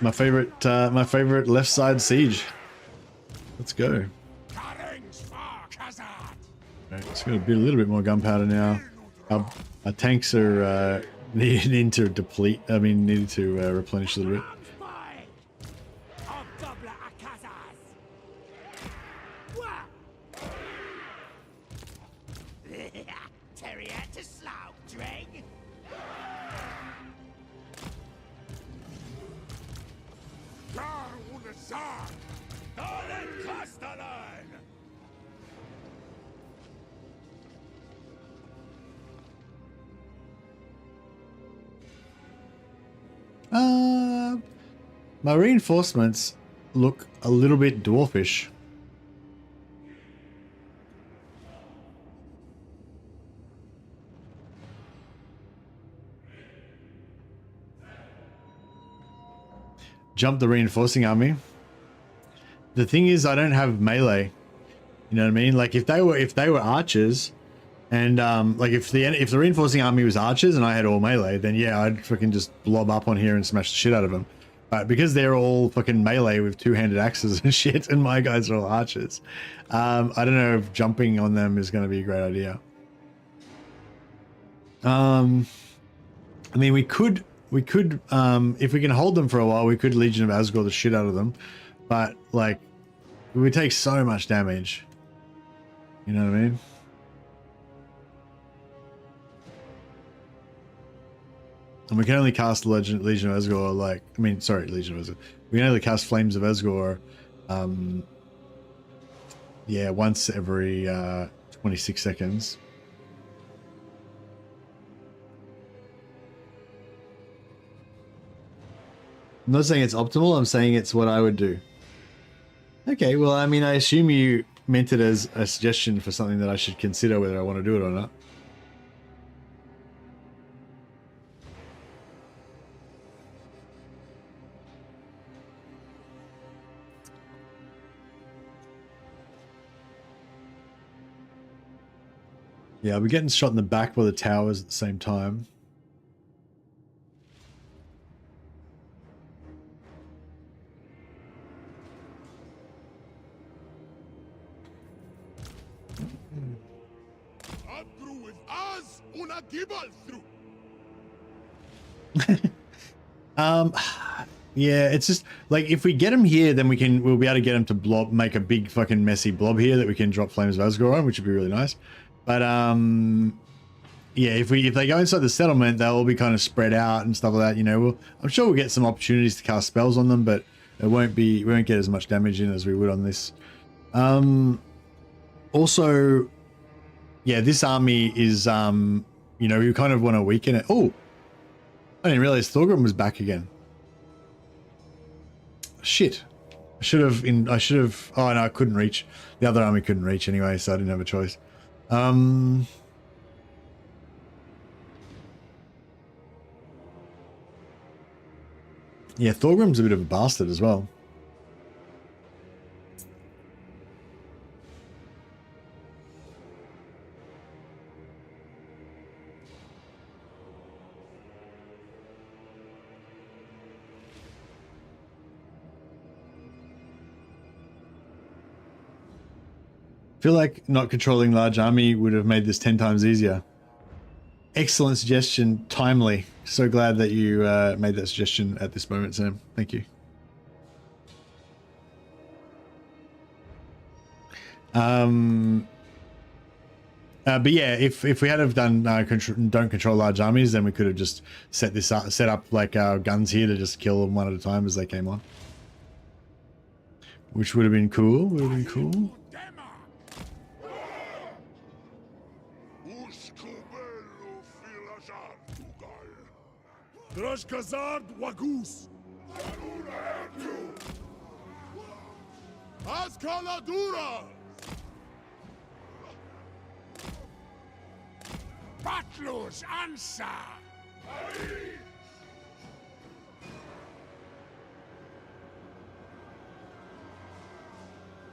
my favorite left side siege. Let's go. Right, it's going to be a little bit more gunpowder now. Our tanks are needing to deplete. I mean, needed to replenish a little bit. My reinforcements look a little bit dwarfish. Jump the reinforcing army. The thing is, I don't have melee. You know what I mean? Like if they were archers, and like if the reinforcing army was archers and I had all melee, then yeah, I'd fucking just blob up on here and smash the shit out of them. But because they're all fucking melee with two-handed axes and shit, and my guys are all archers, I don't know if jumping on them is going to be a great idea. I mean, we could if we can hold them for a while, we could Legion of Asgore the shit out of them, but like it would take so much damage. You know what I mean? And we can only cast Legion of Asgore, like, I mean, sorry, Legion of Asgore. We can only cast Flames of Asgore, yeah, once every 26 seconds. I'm not saying it's optimal, I'm saying it's what I would do. Okay, well, I mean, I assume you meant it as a suggestion for something that I should consider whether I want to do it or not. Yeah, I'll be getting shot in the back by the towers at the same time. Yeah, it's just like if we get him here, then we'll be able to get him to make a big fucking messy blob here that we can drop Flames of Asgore on, which would be really nice. But yeah, if they go inside the settlement, they'll all be kind of spread out and stuff like that. You know, I'm sure we'll get some opportunities to cast spells on them, but we won't get as much damage in as we would on this. Also, yeah, this army is you know, you kind of want to weaken it. Oh, I didn't realize Thorgrim was back again. Shit. I should have oh no, I couldn't reach. The other army couldn't reach anyway, so I didn't have a choice. Yeah, Thorgrim's a bit of a bastard as well. I feel like not controlling large army would have made this 10 times easier. Excellent suggestion, timely. So glad that you made that suggestion at this moment, Sam. Thank you. But yeah, if we had have done don't control large armies, then we could have just set up like our guns here to just kill them one at a time as they came on, which would have been cool. Would have been cool. Drazh Wagus. Azkaladura. Batlus Ansa.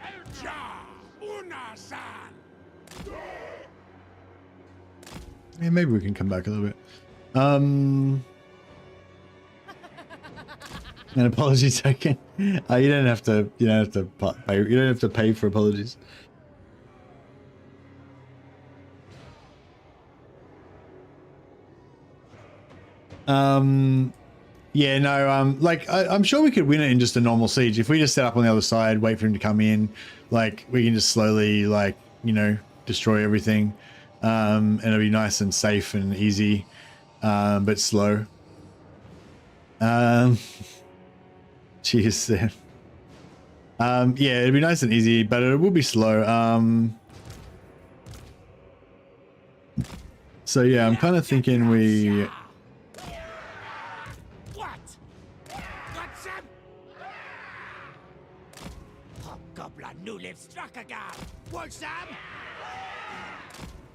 Elja Unasan. Yeah, maybe we can come back a little bit. An apology token. You don't have to. You don't have to pay. You don't have to pay for apologies. Yeah, no. Like I'm sure we could win it in just a normal siege if we just set up on the other side, wait for him to come in. Like we can just slowly, like, you know, destroy everything, and it'll be nice and safe and easy, but slow. Cheers, Sam. Yeah, it'd be nice and easy, but it will be slow. So yeah, I'm kind of thinking we. live struck again. What, Sam?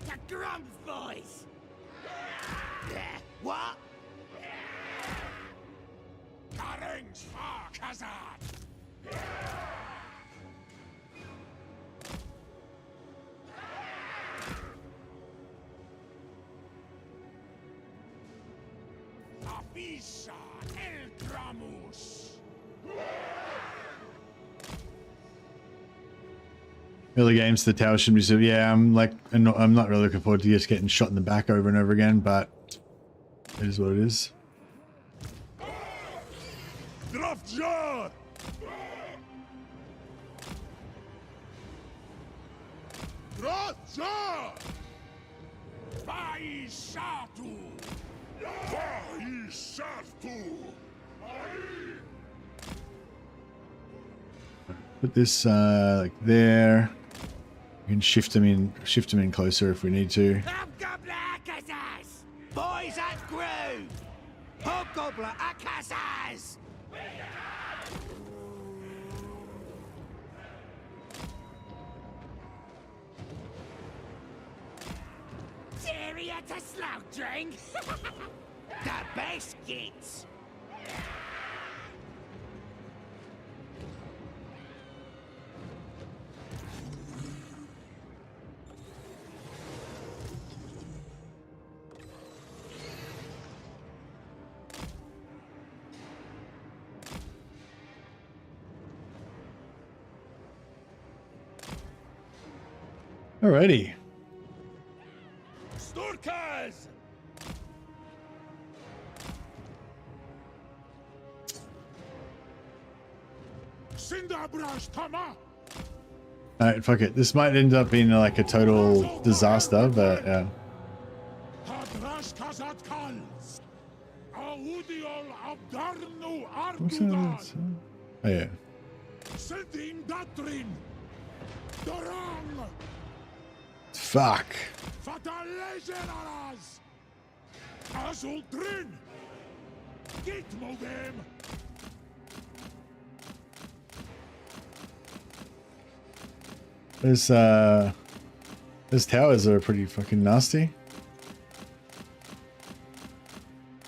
The Grumps boys. What? Karings far Kazad. Avisa el Gramus. Early games, the tower should be so. Yeah, I'm not really looking forward to just getting shot in the back over and over again, but it is what it is. Drazh! Drazh! Vaisatu! Vaisatu! Put this like there. We can shift them in closer if we need to. Hobgoblin Akazas! Boys at Grove! Hobgoblin Akazas! Area to slaughtering! The best gets! Alrighty. Sturkas! Sindabrash Tama! Alright, fuck it. This might end up being like a total disaster, but yeah. Hadrash Kazat Kals! Audiol Abdarnu What's that? Ardugal! Oh yeah. Sendim Datrin! Dorang! Fuck. Fatalegenaras! Azultrin! Git Mogem! Those towers are pretty fucking nasty.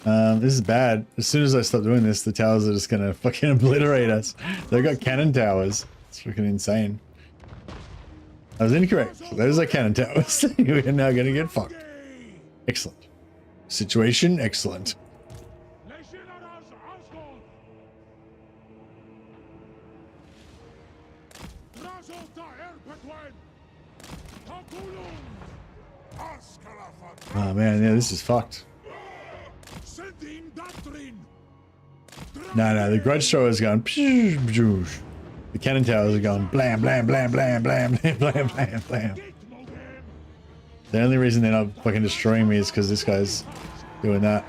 This is bad. As soon as I stop doing this, the towers are just gonna fucking obliterate us. They've got cannon towers. It's freaking insane. I was incorrect. Those are cannon towers. We're now gonna get fucked. Excellent. Situation excellent. Oh man, yeah, this is fucked. No, the grudge thrower is going. The cannon towers are going blam, blam, blam, blam, blam, blam, blam, blam, blam. The only reason they're not fucking destroying me is because this guy's doing that.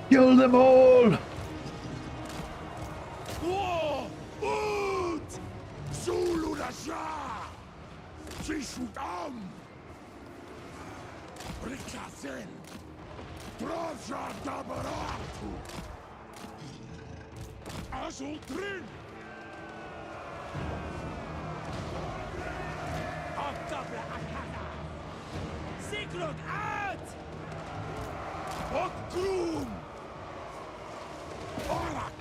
Kill them all! Siglug out! Okrum! Barak!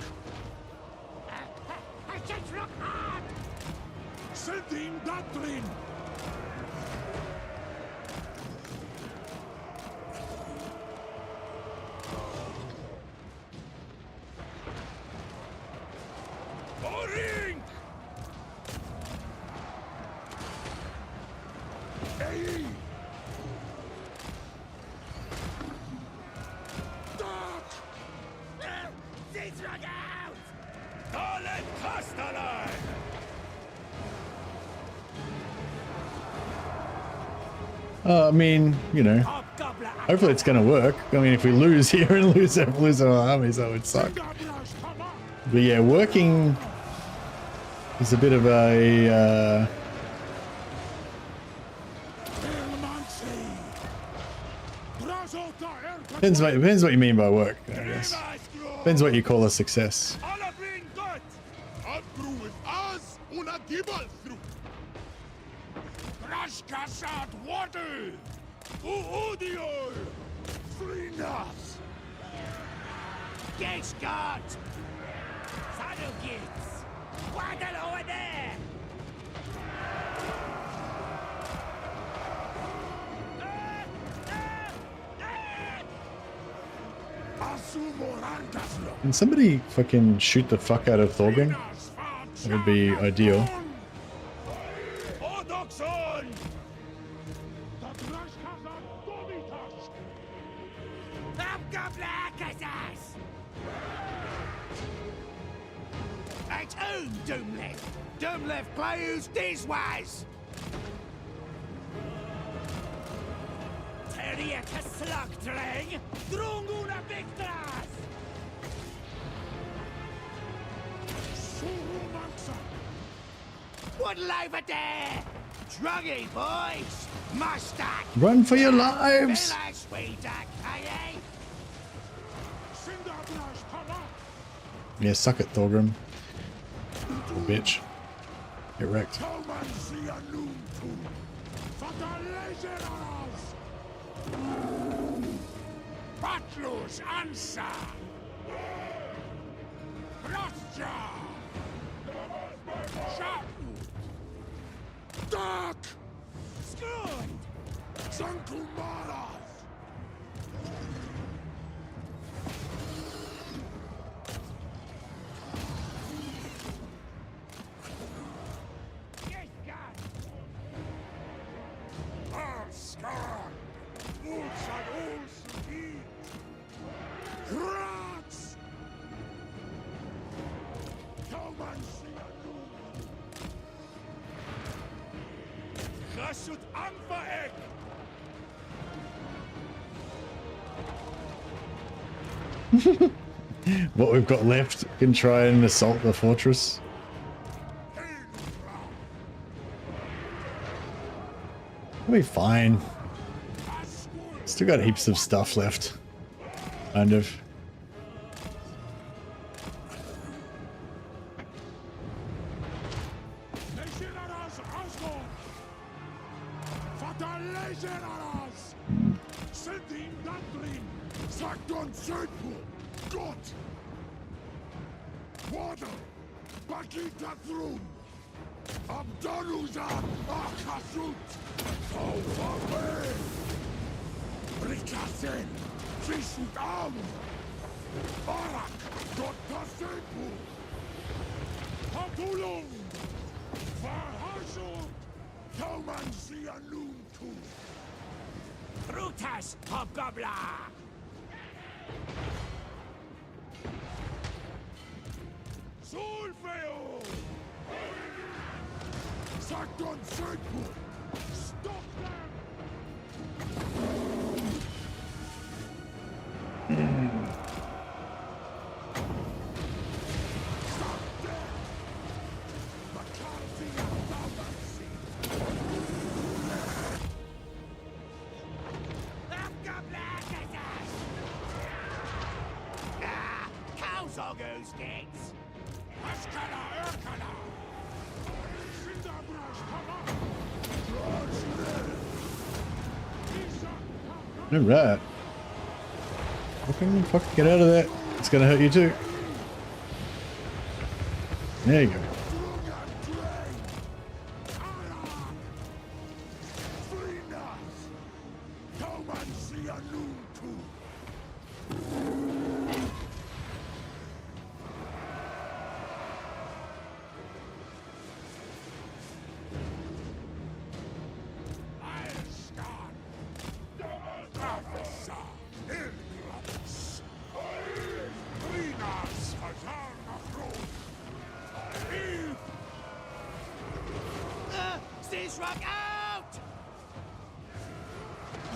I just look hard! Sendim Datrin! Orink! I mean, you know, hopefully it's going to work. I mean, if we lose here and lose our armies, that would suck. But yeah, working is a bit of a... depends what you mean by work, I guess. Depends what you call a success. Can somebody fucking shoot the fuck out of Thorgrim? That would be ideal. Doomlev Clayus Diswas! Teria to Slugtring! Drunguna Victras! What over there? Druggy boys! Mustache! Run for your lives! Yeah, suck it, Thorgrim. Little bitch. Get wrecked. Batlus answer! Rostja! Dark! Scorned! Sankumaras! What we've got left can try and assault the fortress. We'll be fine. Still got heaps of stuff left. Kind of. Brutus Hobgoblin! Solfeo! Sakton Sirpur! Stop them! Alright. Fucking get out of that. It's gonna hurt you too. There you go.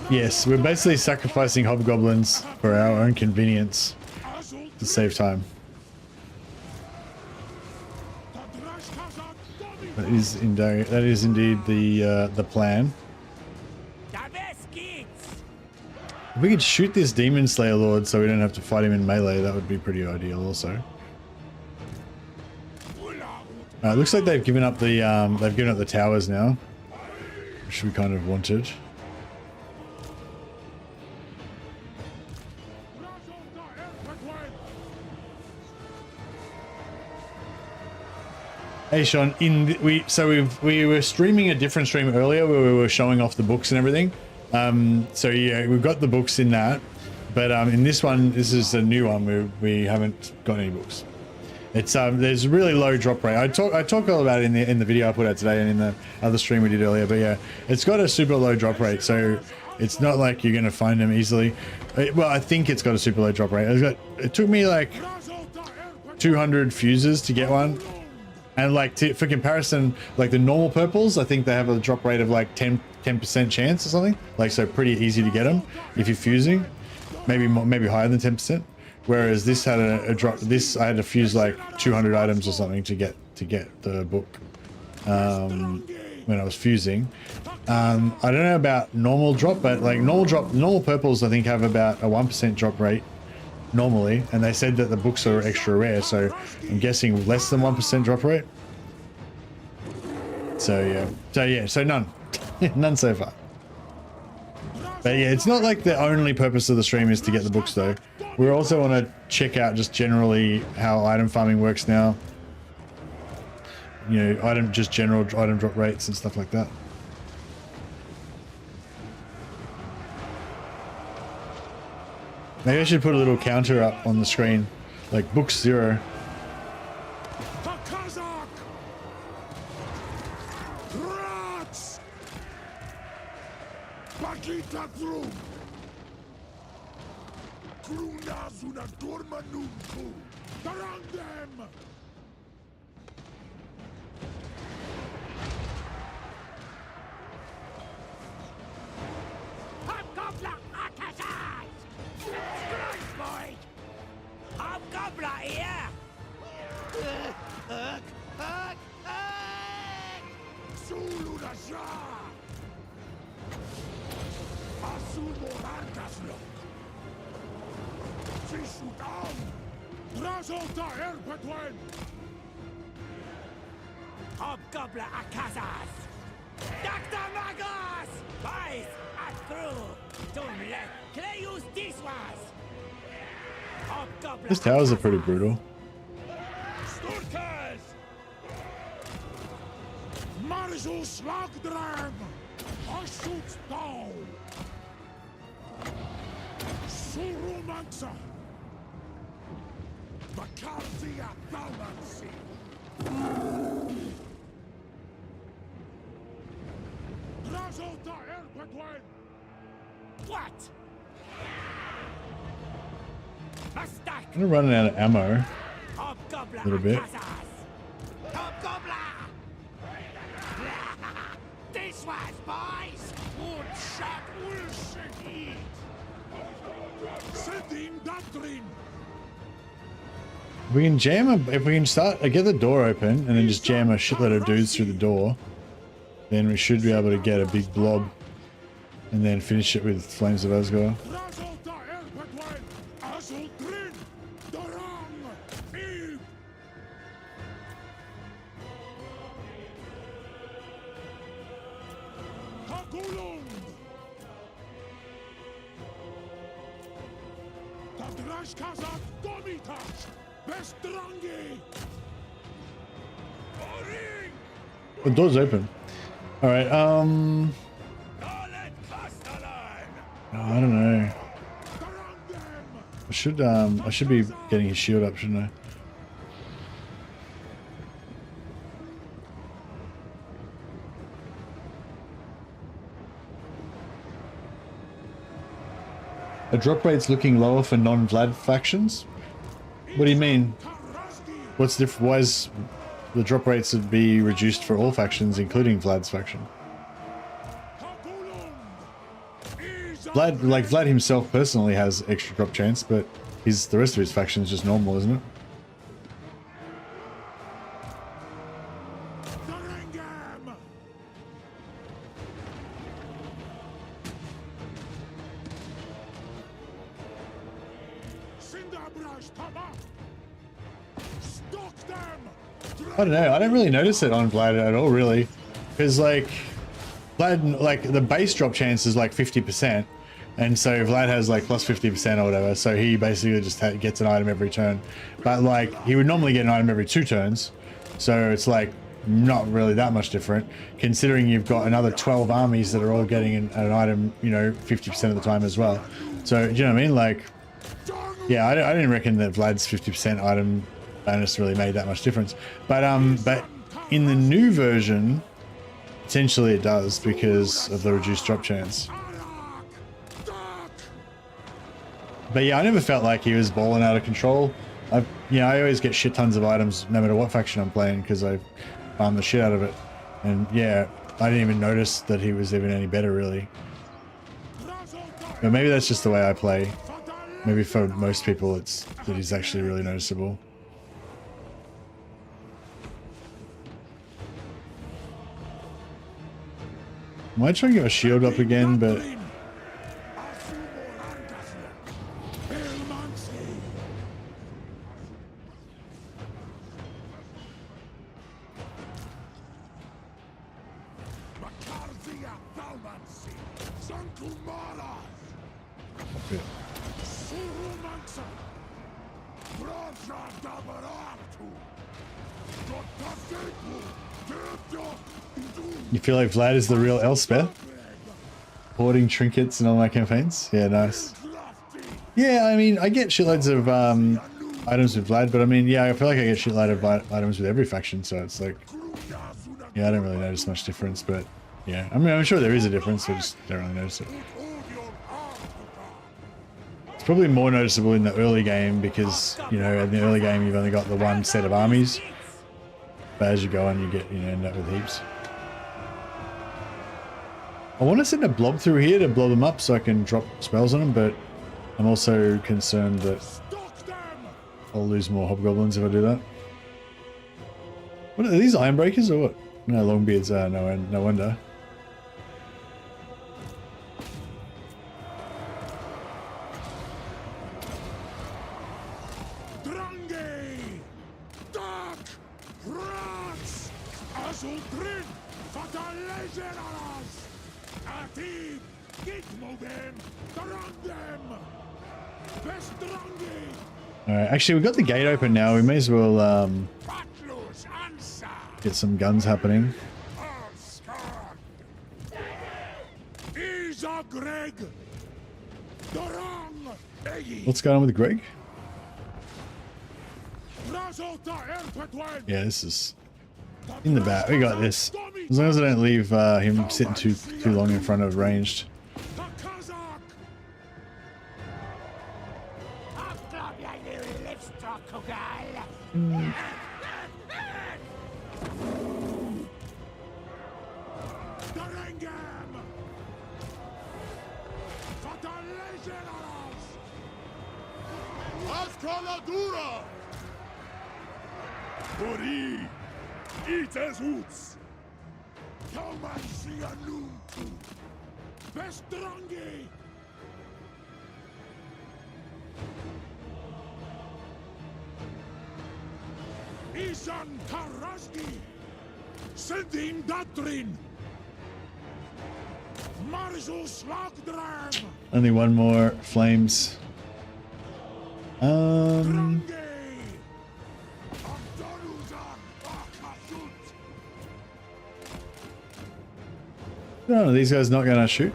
Yes, we're basically sacrificing hobgoblins for our own convenience to save time. That is indeed the plan. If we could shoot this Demon Slayer Lord so we don't have to fight him in melee, that would be pretty ideal also. It looks like they've given up the towers now, which we kind of wanted. Hey Sean, we were streaming a different stream earlier where we were showing off the books and everything. So yeah, we've got the books in that, but in this one, this is a new one where we haven't got any books. It's there's a really low drop rate. I talk all about it in the video I put out today and in the other stream we did earlier. But yeah, it's got a super low drop rate, so it's not like you're gonna find them easily. Well, I think it's got a super low drop rate. It took me like 200 fuses to get one. And like for comparison, like the normal purples, I think they have a drop rate of like 10% chance or something. Like, so pretty easy to get them if you're fusing, maybe higher than 10%. Whereas this had a drop. This I had to fuse like 200 items or something to get the book when I was fusing. I don't know about normal drop, but like normal purples I think have about a 1% drop rate normally, and they said that the books are extra rare, so I'm guessing less than 1% drop rate. So none none so far. But yeah, it's not like the only purpose of the stream is to get the books though. We also want to check out just generally how item farming works now, you know, general item drop rates and stuff like that. Maybe I should put a little counter up on the screen, like books 0. These towers are pretty brutal. What? I'm running out of ammo a little bit. This was boys. One shot will succeed. Sending doctrine. We can jam if we can get the door open and then just jam a shitload of dudes through the door, then we should be able to get a big blob and then finish it with Flames of Asgore. The door's open. All right. I don't know. I should be getting his shield up, shouldn't I? A drop rate's looking lower for non-Vlad factions. What do you mean? What's different? Why is the drop rates would be reduced for all factions, including Vlad's faction? Vlad himself personally has extra drop chance, but the rest of his faction is just normal, isn't it? I don't know. I don't really notice it on Vlad at all, really, because like Vlad, like the base drop chance is like 50%, and so Vlad has like plus 50% or whatever. So he basically just gets an item every turn, but like he would normally get an item every 2 turns. So it's like not really that much different, considering you've got another 12 armies that are all getting an item, you know, 50% of the time as well. So do you know what I mean? Like, yeah, I didn't reckon that Vlad's 50% item bonus really made that much difference, but in the new version potentially it does because of the reduced drop chance. But yeah, I never felt like he was balling out of control. I always get shit tons of items no matter what faction I'm playing because I farm the shit out of it, and yeah, I didn't even notice that he was even any better really. But maybe that's just the way I play. Maybe for most people it's that he's actually really noticeable. I might try and get a shield up again, but you feel like Vlad is the real Elspeth? Hoarding trinkets in all my campaigns? Yeah, nice. Yeah, I mean, I get shitloads of items with Vlad, but I mean, yeah, I feel like I get shitloads of items with every faction, so it's like, yeah, I don't really notice much difference, but yeah, I mean, I'm sure there is a difference, I just don't really notice it. It's probably more noticeable in the early game because, you know, in the early game you've only got the one set of armies, but as you go on you get, you know, end up with heaps. I want to send a blob through here to blow them up so I can drop spells on them, but I'm also concerned that I'll lose more hobgoblins if I do that. What are these, iron breakers or what? No, longbeards are, no wonder. Alright, actually we've got the gate open now, we may as well get some guns happening. What's going on with Greg? Yeah, this is in the back. We got this. As long as I don't leave him sitting too long in front of ranged. Only one more flames. No, these guys not gonna shoot.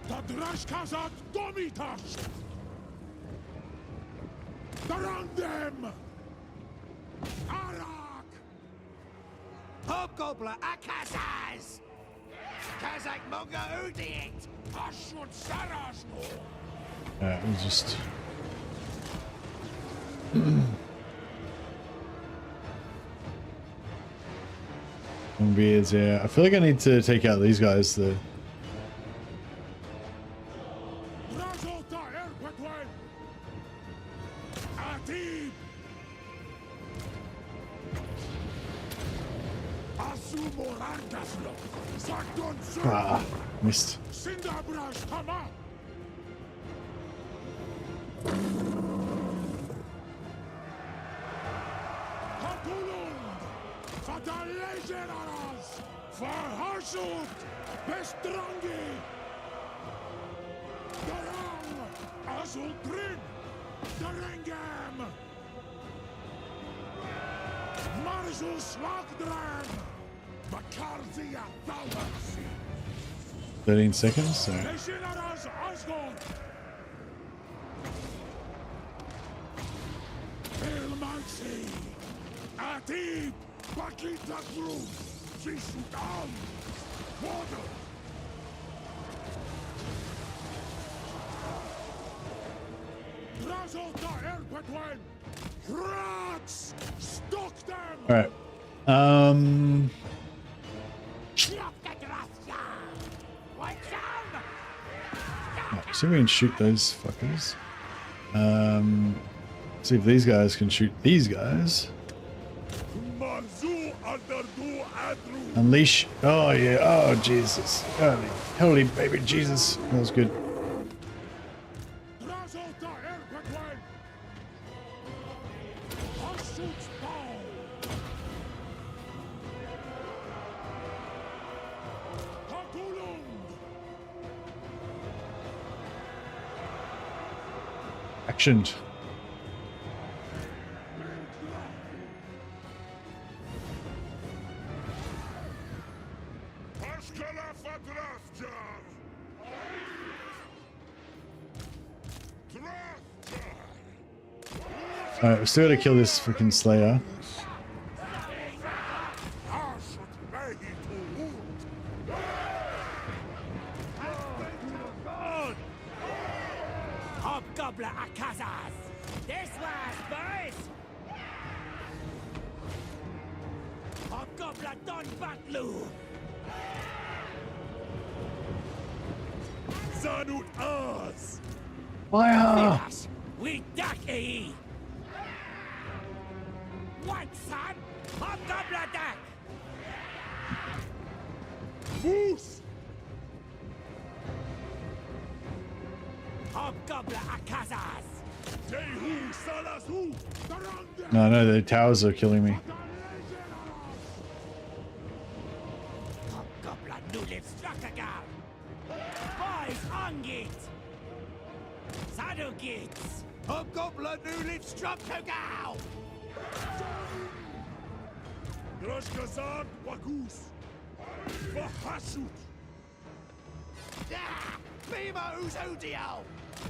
Drazh kazat domitas. Around them. Arak. Hobgoblin Akazaz! Kazak Monga Udiit! Ashut sarasno. We'll just. Beards, yeah. I feel like I need to take out these guys. The Razota erpatwain. Atib. Asumorandaslo. Sakdon sur. missed. Sindabrash hama. Hatulund. Fatalegeras. Farharsut. Bestrangi. Darang. Azultrin. Darengam. Marzus Lagdran. Bakarzia Thalasi. 13 seconds. So Legenaras Asgod. Ilmansi. Atib. Bakitakru. Sisutam. Water. Drazota Erpatwain. Rats. Stock them. all right. See if we can shoot those fuckers. See if these guys can shoot these guys. Marzu Adardu Adru. Unleash. Oh yeah. Oh Jesus. Holy baby Jesus. That was good. Drazota Erpatwain. Asut Bow. Hatulung. Actioned. Ashkala Fadrafja. Alright, we still gotta kill this freaking Slayer. Hobgoblin Akazaz! This was, boys! Hobgoblin Don Batlu! Zanut Az. Fire! We ducky! What, son? Hobgoblin duck! Moose. Hobgoblin Akazaz! Jehu Salasu. Darande. No, the towers are killing me. Hobgoblin Nuliv Strakagar! Boys Ongit! Sadugits! Hobgoblin Nuliv Strakagar! Drashkazad Wagus. Vahasut. Ah! Bima Uzodio!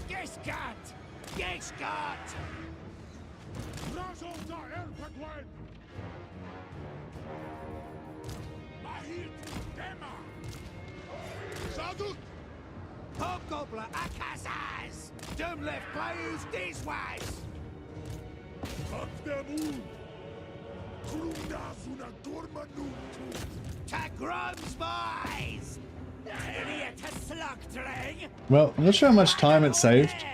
Giskat! Giskat! Drazota Erpatwain. Mahit Dema. Sadut. Hobgoblin Akazaz! Dumlef Playus Diswas! Abdemun. Krundazuna Dormanut. Tagrums boys! Idiot Slugtring! Well, I'm not sure how much time it saved.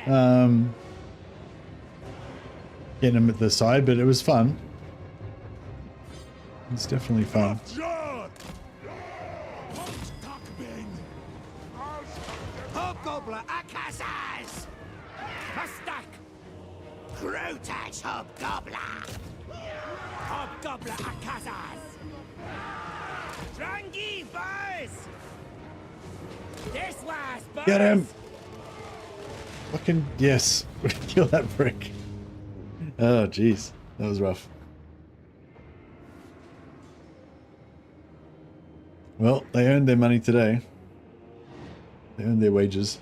Getting him at the side, but it was fun. It's definitely fun. Jar. Hobgoblin Akazaz! Mustak! Crutax Hobgoblin! Hobgoblin Akazaz! Drangi boys! This was boys! Get him! Fucking yes. Kill that prick. Oh, jeez. That was rough. Well, they earned their money today. They earn their wages.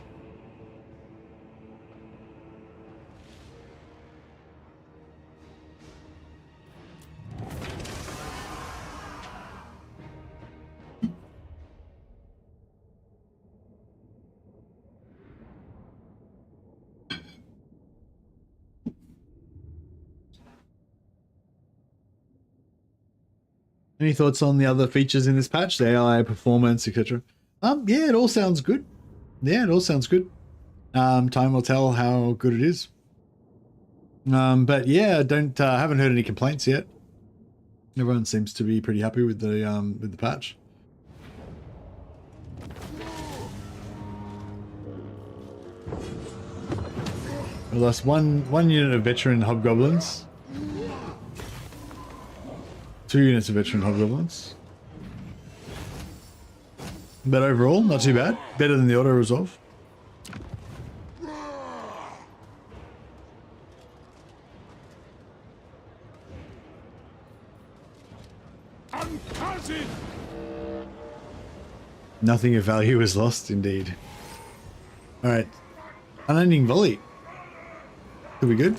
Any thoughts on the other features in this patch? The AI, performance, etc. Yeah, it all sounds good. Yeah, it all sounds good. Time will tell how good it is. But yeah, haven't heard any complaints yet. Everyone seems to be pretty happy with the patch. We lost one unit of veteran hobgoblins. 2 units of veteran hobgoblins. But overall, not too bad. Better than the auto resolve. Nothing of value is lost, indeed. Alright. Unending volley. Could be good.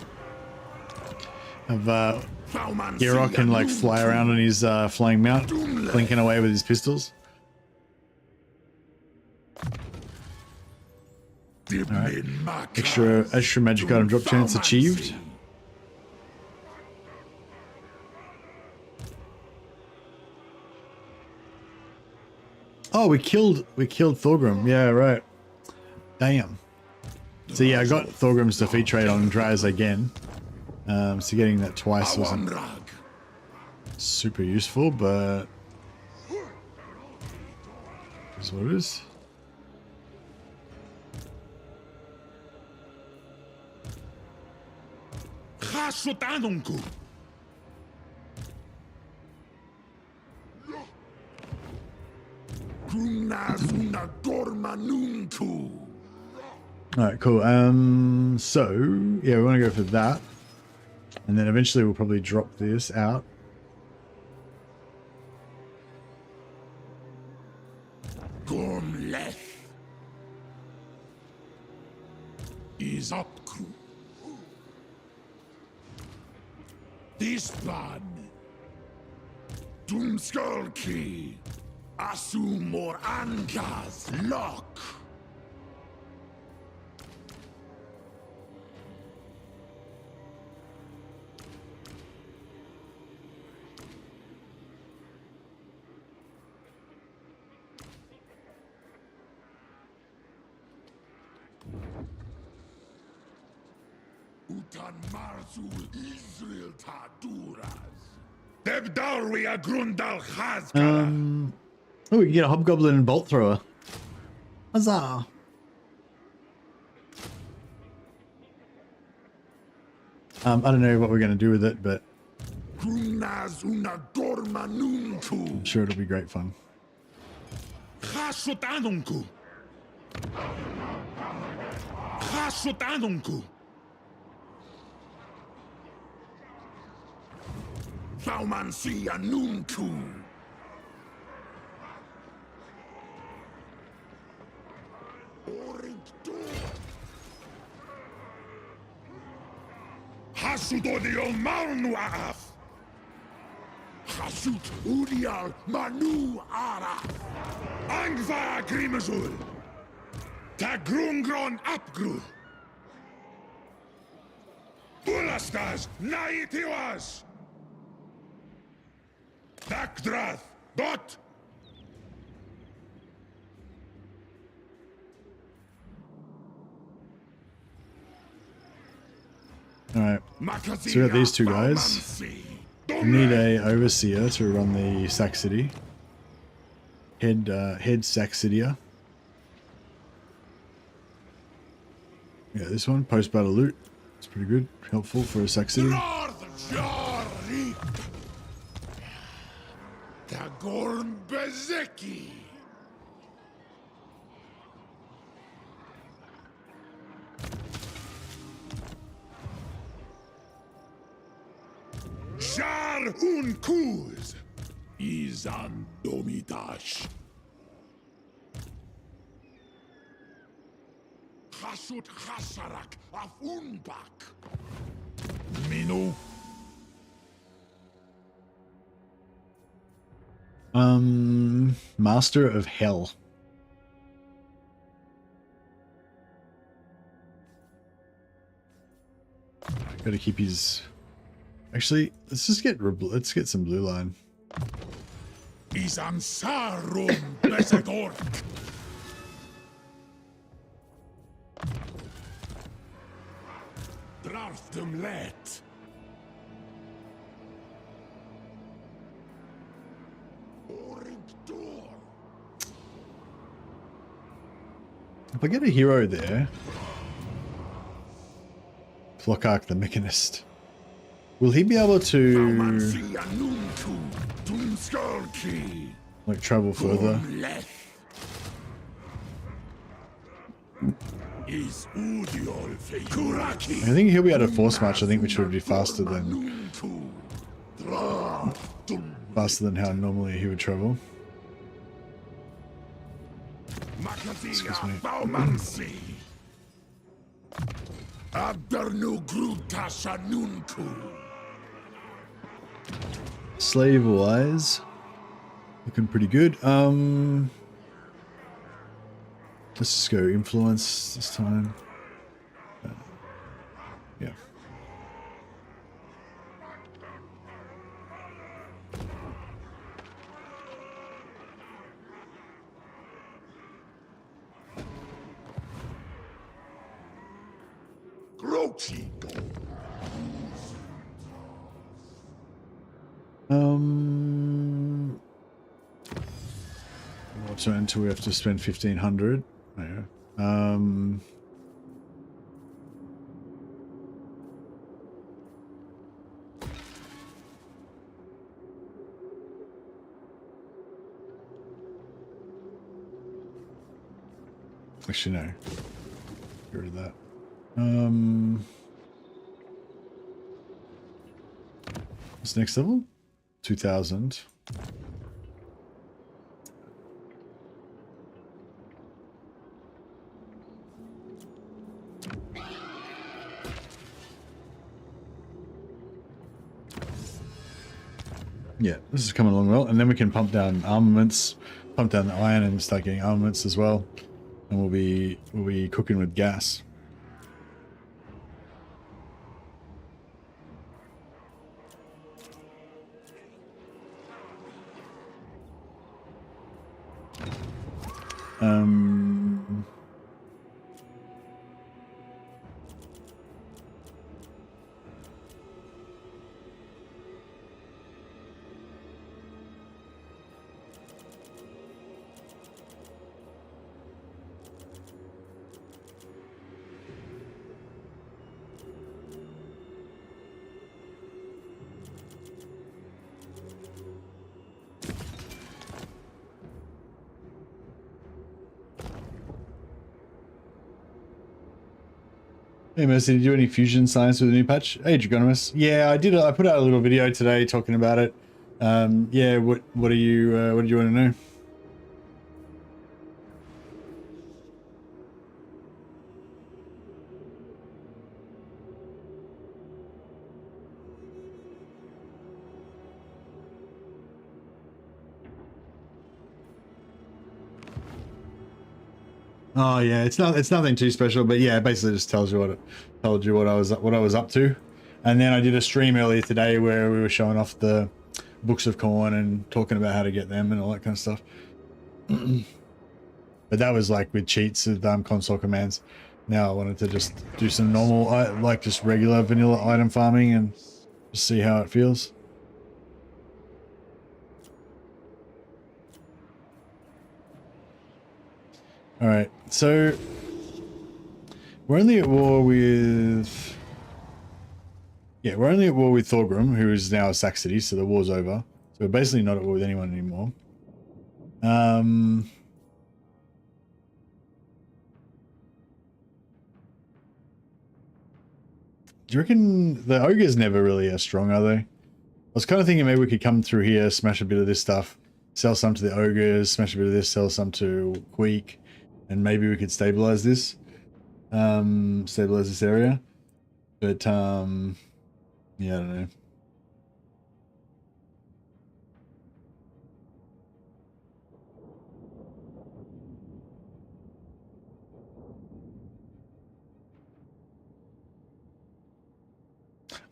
Gerok can like fly around on his flying mount, blinking away with his pistols. Alright. Extra magic item drop chance achieved. Oh, we killed Thorgrim. Yeah, right. Damn. So yeah, I got Thorgrim's defeat trait on Drazh again. So getting that twice wasn't super useful, but is what it is. Alright, cool. So yeah, we want to go for that. And then eventually we'll probably drop this out. Gormleth is up crew. This plan. Doomskullki. Asumor Angas Lock. Utan Marzul Israel Taduras. Debdarwi Agrundal Khazkala. Oh, we can get a hobgoblin and bolt thrower. Huzzah! I don't know what we're going to do with it, but I'm sure it'll be great fun. Hasudodio Marnuaf Hasut Udial Manu Ara Angva Grimazul Tagrungron Apgru Bulastas Naitiwas Takdrath Dot Alright, so we got these two guys. We need a overseer to run the Sack City. Head Sack Citya. Yeah, this one, post-battle loot. It's pretty good, helpful for a Sack City. Tagorn Bezeki. Shar Unkuz Izan Domitash Hasut Hasarak of Unbak. Minu. Master of Hell. Gotta keep his. Actually, let's get some blue line. Isan Sarum Besedork. Draftum let. If I get a hero there, Flockark the Mechanist, will he be able to like travel further? I think he'll be able to force march, I think, which would be faster than how normally he would travel. Excuse me. Slave wise, looking pretty good. Let's just go influence this time. Yeah. More turn until we have to spend 1,500. Yeah. Actually, no. Get rid of that. What's next level? 2,000. Yeah, this is coming along well, and then we can pump down armaments, pump down the iron, and start getting armaments as well, and we'll be cooking with gas. Hey Mercy, did you do any fusion science with the new patch? Hey Dragonomus. Yeah, I did. I put out a little video today talking about it. Yeah, what did you want to know? Oh yeah, it's nothing too special, but yeah, it basically just tells you what I was up to. And then I did a stream earlier today where we were showing off the books of Khorne and talking about how to get them and all that kind of stuff. But that was like with cheats with console commands. Now I wanted to just do some normal, like just regular vanilla item farming and just see how it feels. All right, so we're only at war with, we're only at war with Thorgrim, who is now a Saxony, so the war's over. So we're basically not at war with anyone anymore. Do you reckon the ogres never really are strong, are they? I was kind of thinking maybe we could come through here, smash a bit of this stuff, sell some to the ogres, smash a bit of this, sell some to Queek, and maybe we could stabilize this. stabilize this area. But yeah, I don't know.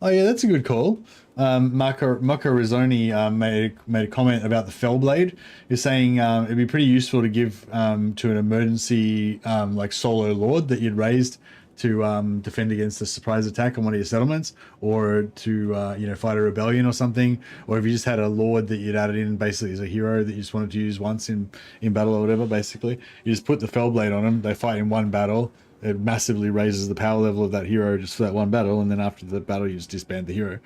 Oh yeah, that's a good call. Marco Rizzoni made a comment about the Fellblade. He's saying it'd be pretty useful to give to an emergency like solo lord that you'd raised to defend against a surprise attack on one of your settlements, or to you know, fight a rebellion or something, or if you just had a lord that you'd added in basically as a hero that you just wanted to use once in battle or whatever. Basically, you just put the Fellblade on them. They fight in one battle. It massively raises the power level of that hero just for that one battle, and then after the battle you just disband the hero.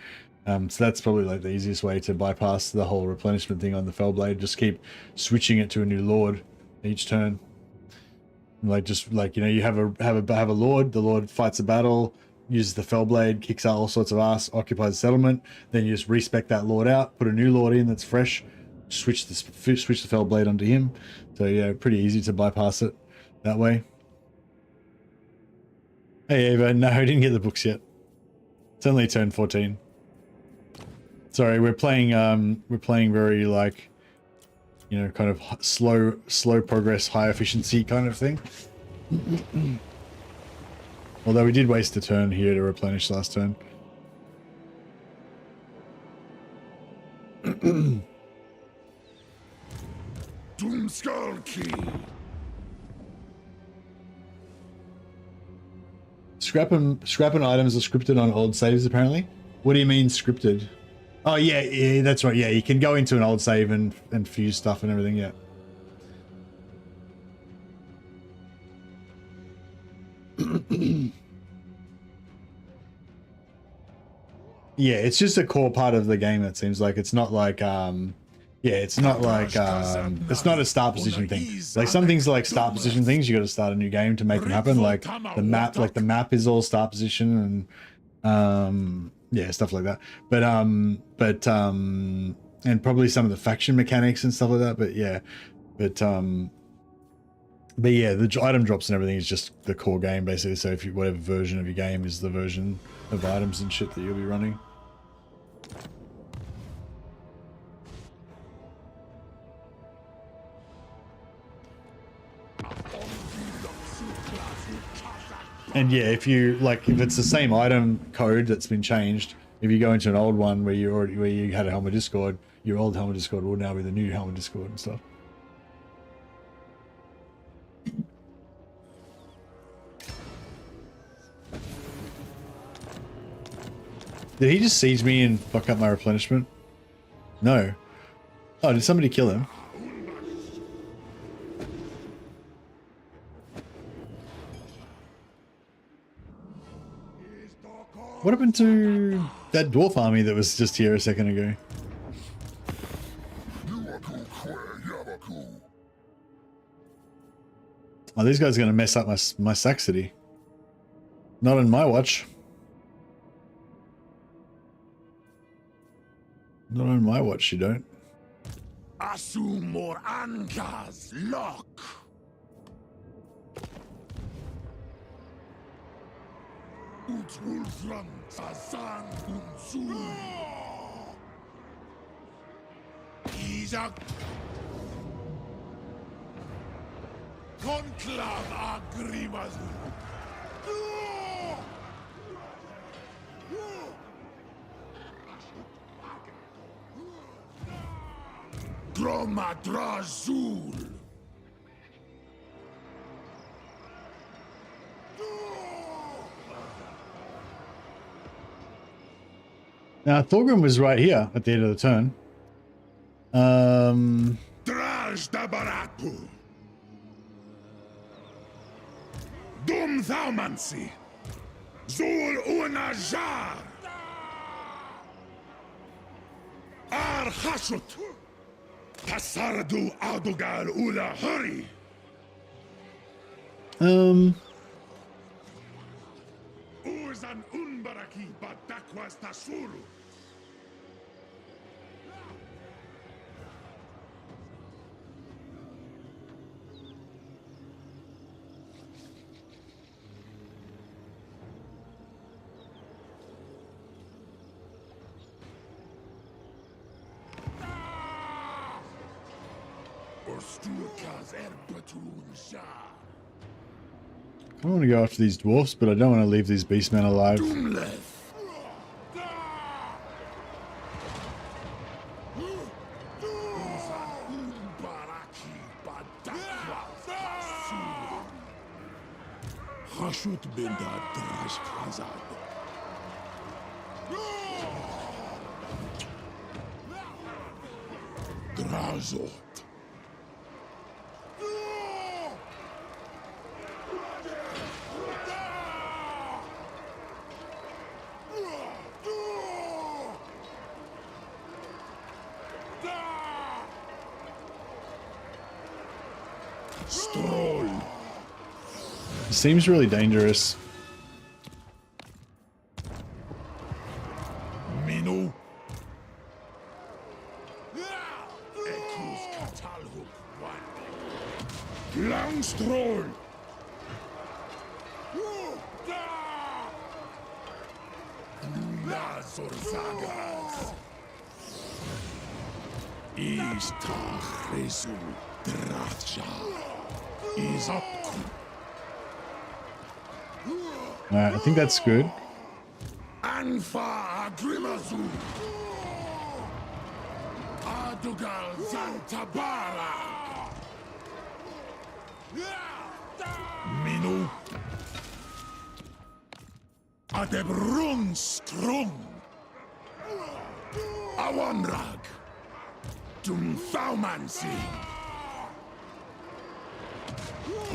So that's probably like the easiest way to bypass the whole replenishment thing on the Fellblade. Just keep switching it to a new lord each turn. Like, just like, you know, you have a lord, the lord fights a battle, uses the Fellblade, kicks out all sorts of ass, occupies a settlement, then you just respec that lord out, put a new lord in that's fresh, switch the Fellblade onto him. So yeah, pretty easy to bypass it that way. Hey Ava, no, I didn't get the books yet. It's only turn 14. Sorry, we're playing very, like, you know, kind of slow progress, high efficiency kind of thing. Although we did waste a turn here to replenish last turn. Doomskull Key. Scrapping items are scripted on old saves, apparently. What do you mean scripted? Oh yeah, that's right. Yeah, you can go into an old save and fuse stuff and everything. Yeah. Yeah, it's just a core part of the game. It seems like it's not like yeah, it's not like it's not a start position thing. Like some things, like start position things, you got to start a new game to make them happen. Like the map is all start position, and yeah, stuff like that. But and probably some of the faction mechanics and stuff like that. But yeah, but yeah, the item drops and everything is just the core game basically. So if you, whatever version of your game is the version of items and shit that you'll be running. And yeah, if you like, if it's the same item code that's been changed, if you go into an old one where you had a Helm of Discord, your old Helm of Discord will now be the new Helm of Discord and stuff. Did he just siege me and fuck up my replenishment? No. Oh, did somebody kill him? What happened to that dwarf army that was just here a second ago? Oh, these guys are going to mess up my Saxony. Not on my watch. Not on my watch, you don't. Asumor Ankas Lock. Utwulfram Sazan Unsu. Isaac Conclave Agrimazu. Groma Drazh. Now, Thorgrim was right here at the end of the turn. Drazh da Baraku. Dum Thaumansi. Zul Unajar. Ar Hashut. Tasardu Adugal Ula Hurry. Uzan Unbaraki Badakwas Tasuru. I want to go after these dwarfs, but I don't want to leave these beastmen alive. Drazh. Stroll. Seems really dangerous. Minu. Lang stroll. Zorzagas. Ista Jesu Drazh. Is up. Alright, I think that's good. Anfa Agrimazu. Adugal Zantabara. Minu. Adebrun Strung. Awanrag. Dumthaumansi.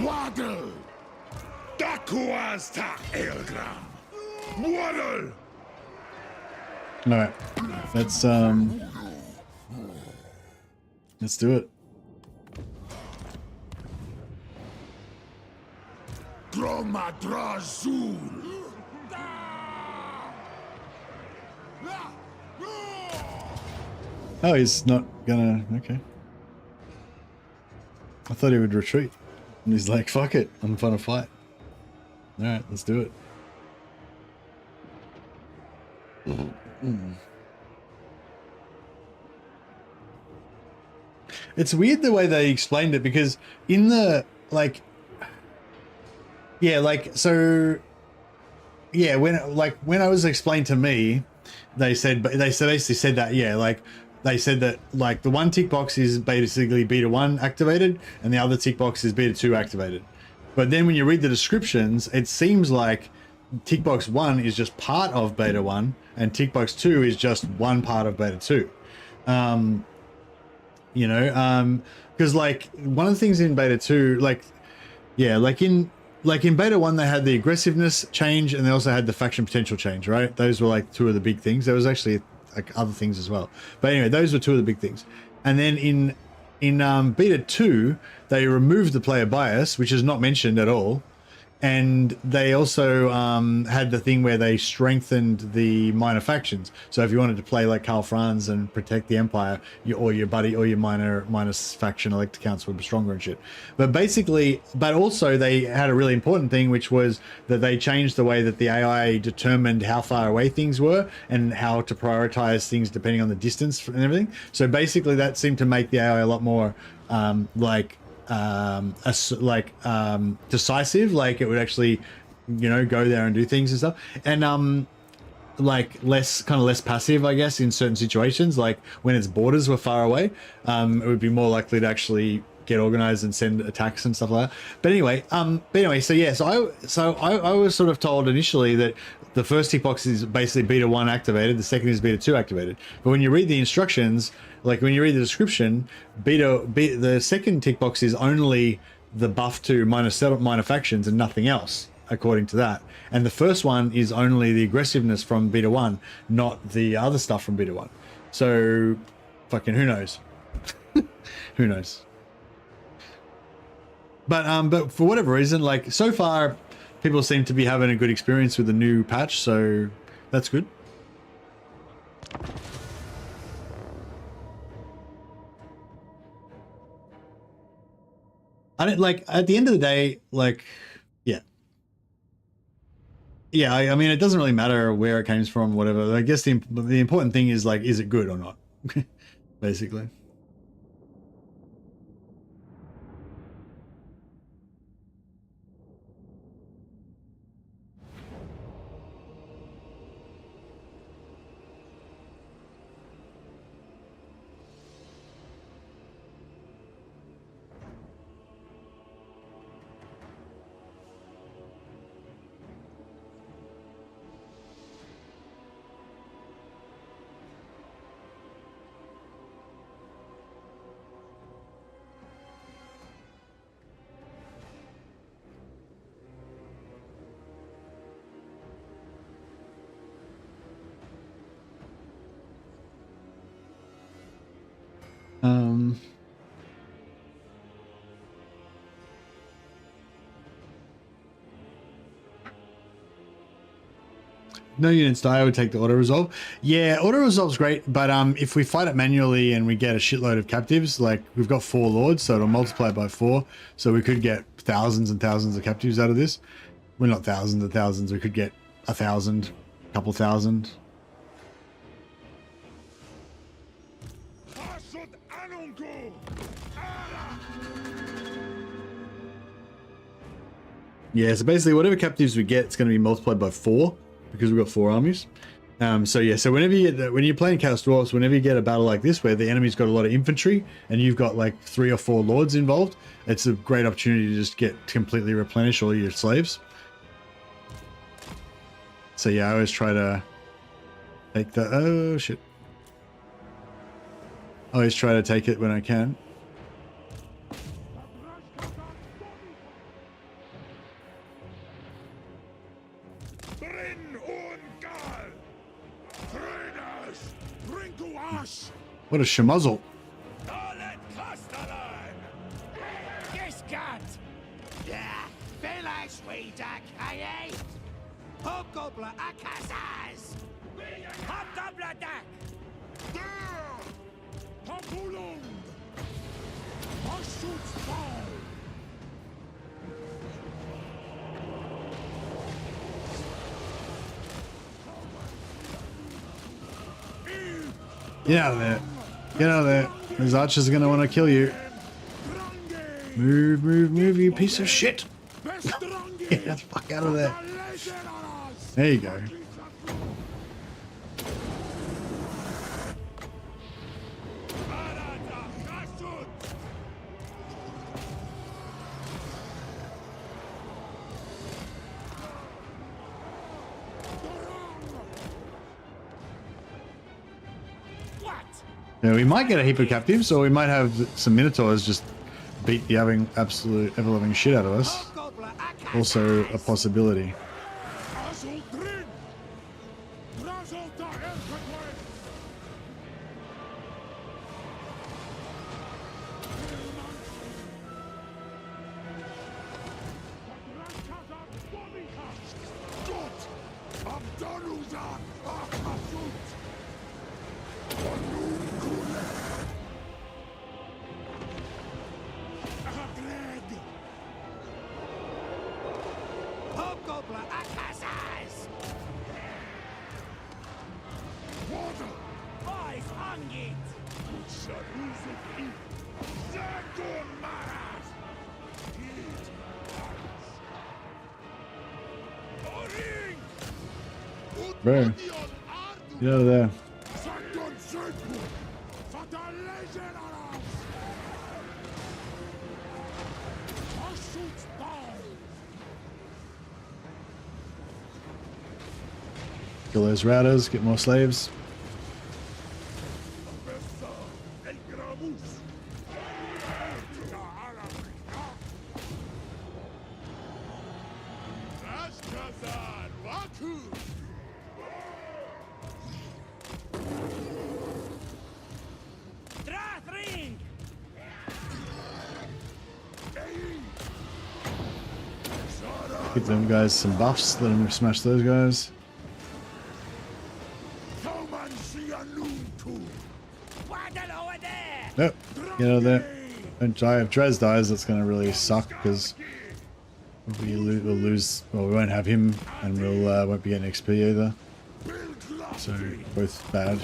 Waddle. Dakuasta Elgram. Waddle. Alright. Let's do it. Droma Drazul. Oh, he's not gonna... Okay. I thought he would retreat. And he's like, fuck it, I'm gonna fight. Alright, let's do it. It's weird the way they explained it, because in the, like... Yeah, like, so... Yeah, when I was explained to me, they basically said that, yeah, like, they said that, like, the one tick box is basically beta 1 activated, and the other tick box is beta 2 activated. But then when you read the descriptions, it seems like tick box 1 is just part of beta 1, and tick box 2 is just one part of beta 2. You know, because, like, one of the things in beta 2, like, yeah, like in beta 1 they had the aggressiveness change, and they also had the faction potential change, right? Those were like two of the big things. There was actually like other things as well, but anyway, those were two of the big things. And then in beta 2 they removed the player bias, which is not mentioned at all, and they also had the thing where they strengthened the minor factions. So if you wanted to play like Karl Franz and protect the Empire, or your buddy or your minor faction elect counts were stronger and shit. But basically, but also they had a really important thing, which was that they changed the way that the AI determined how far away things were and how to prioritize things depending on the distance and everything. So basically that seemed to make the AI a lot more decisive. Like, it would actually, you know, go there and do things and stuff, and like less passive, I guess, in certain situations. Like when its borders were far away, it would be more likely to actually get organized and send attacks and stuff like that. But anyway, so yeah, so I was sort of told initially that the first tick box is basically beta 1 activated, the second is beta 2 activated. But when you read the instructions, like when you read the description, the second tick box is only the buff to minor factions and nothing else, according to that. And the first one is only the aggressiveness from beta 1, not the other stuff from beta 1. So fucking who knows? Who knows? But for whatever reason, like, so far people seem to be having a good experience with the new patch, so that's good. I don't, like, at the end of the day, like, yeah, I mean, it doesn't really matter where it came from, whatever. I guess the important thing is, like, is it good or not? Basically. no units die, I would take the auto resolve. Yeah, auto resolve's great, but if we fight it manually and we get a shitload of captives, like we've got 4 lords, so it'll multiply by 4, so we could get thousands and thousands of captives out of this. Well, not thousands and thousands. We could get 1,000, a couple thousand. Yeah, so basically whatever captives we get, it's going to be multiplied by 4 because we've got 4 armies. So yeah, so whenever when you're playing Chaos Dwarfs, whenever you get a battle like this where the enemy's got a lot of infantry and you've got like 3 or 4 lords involved, it's a great opportunity to just completely replenish all your slaves. So yeah, I always try to take the, oh shit. I always try to take it when I can. What a schmuzzle. Get out of there. Get out of there. These archers are going to want to kill you. Move, move, move, you piece of shit. Get the fuck out of there. There you go. Yeah, we might get a heap of captives, or we might have some Minotaurs just beat the absolute ever-loving shit out of us. Also a possibility. Bro, get out of there. Kill those routers, get more slaves. Give them guys some buffs, let them smash those guys. Nope, get out of there. Don't die. If Drazh dies, that's going to really suck because we'll lose, well, we won't have him and we'll won't be getting XP either. So, both bad.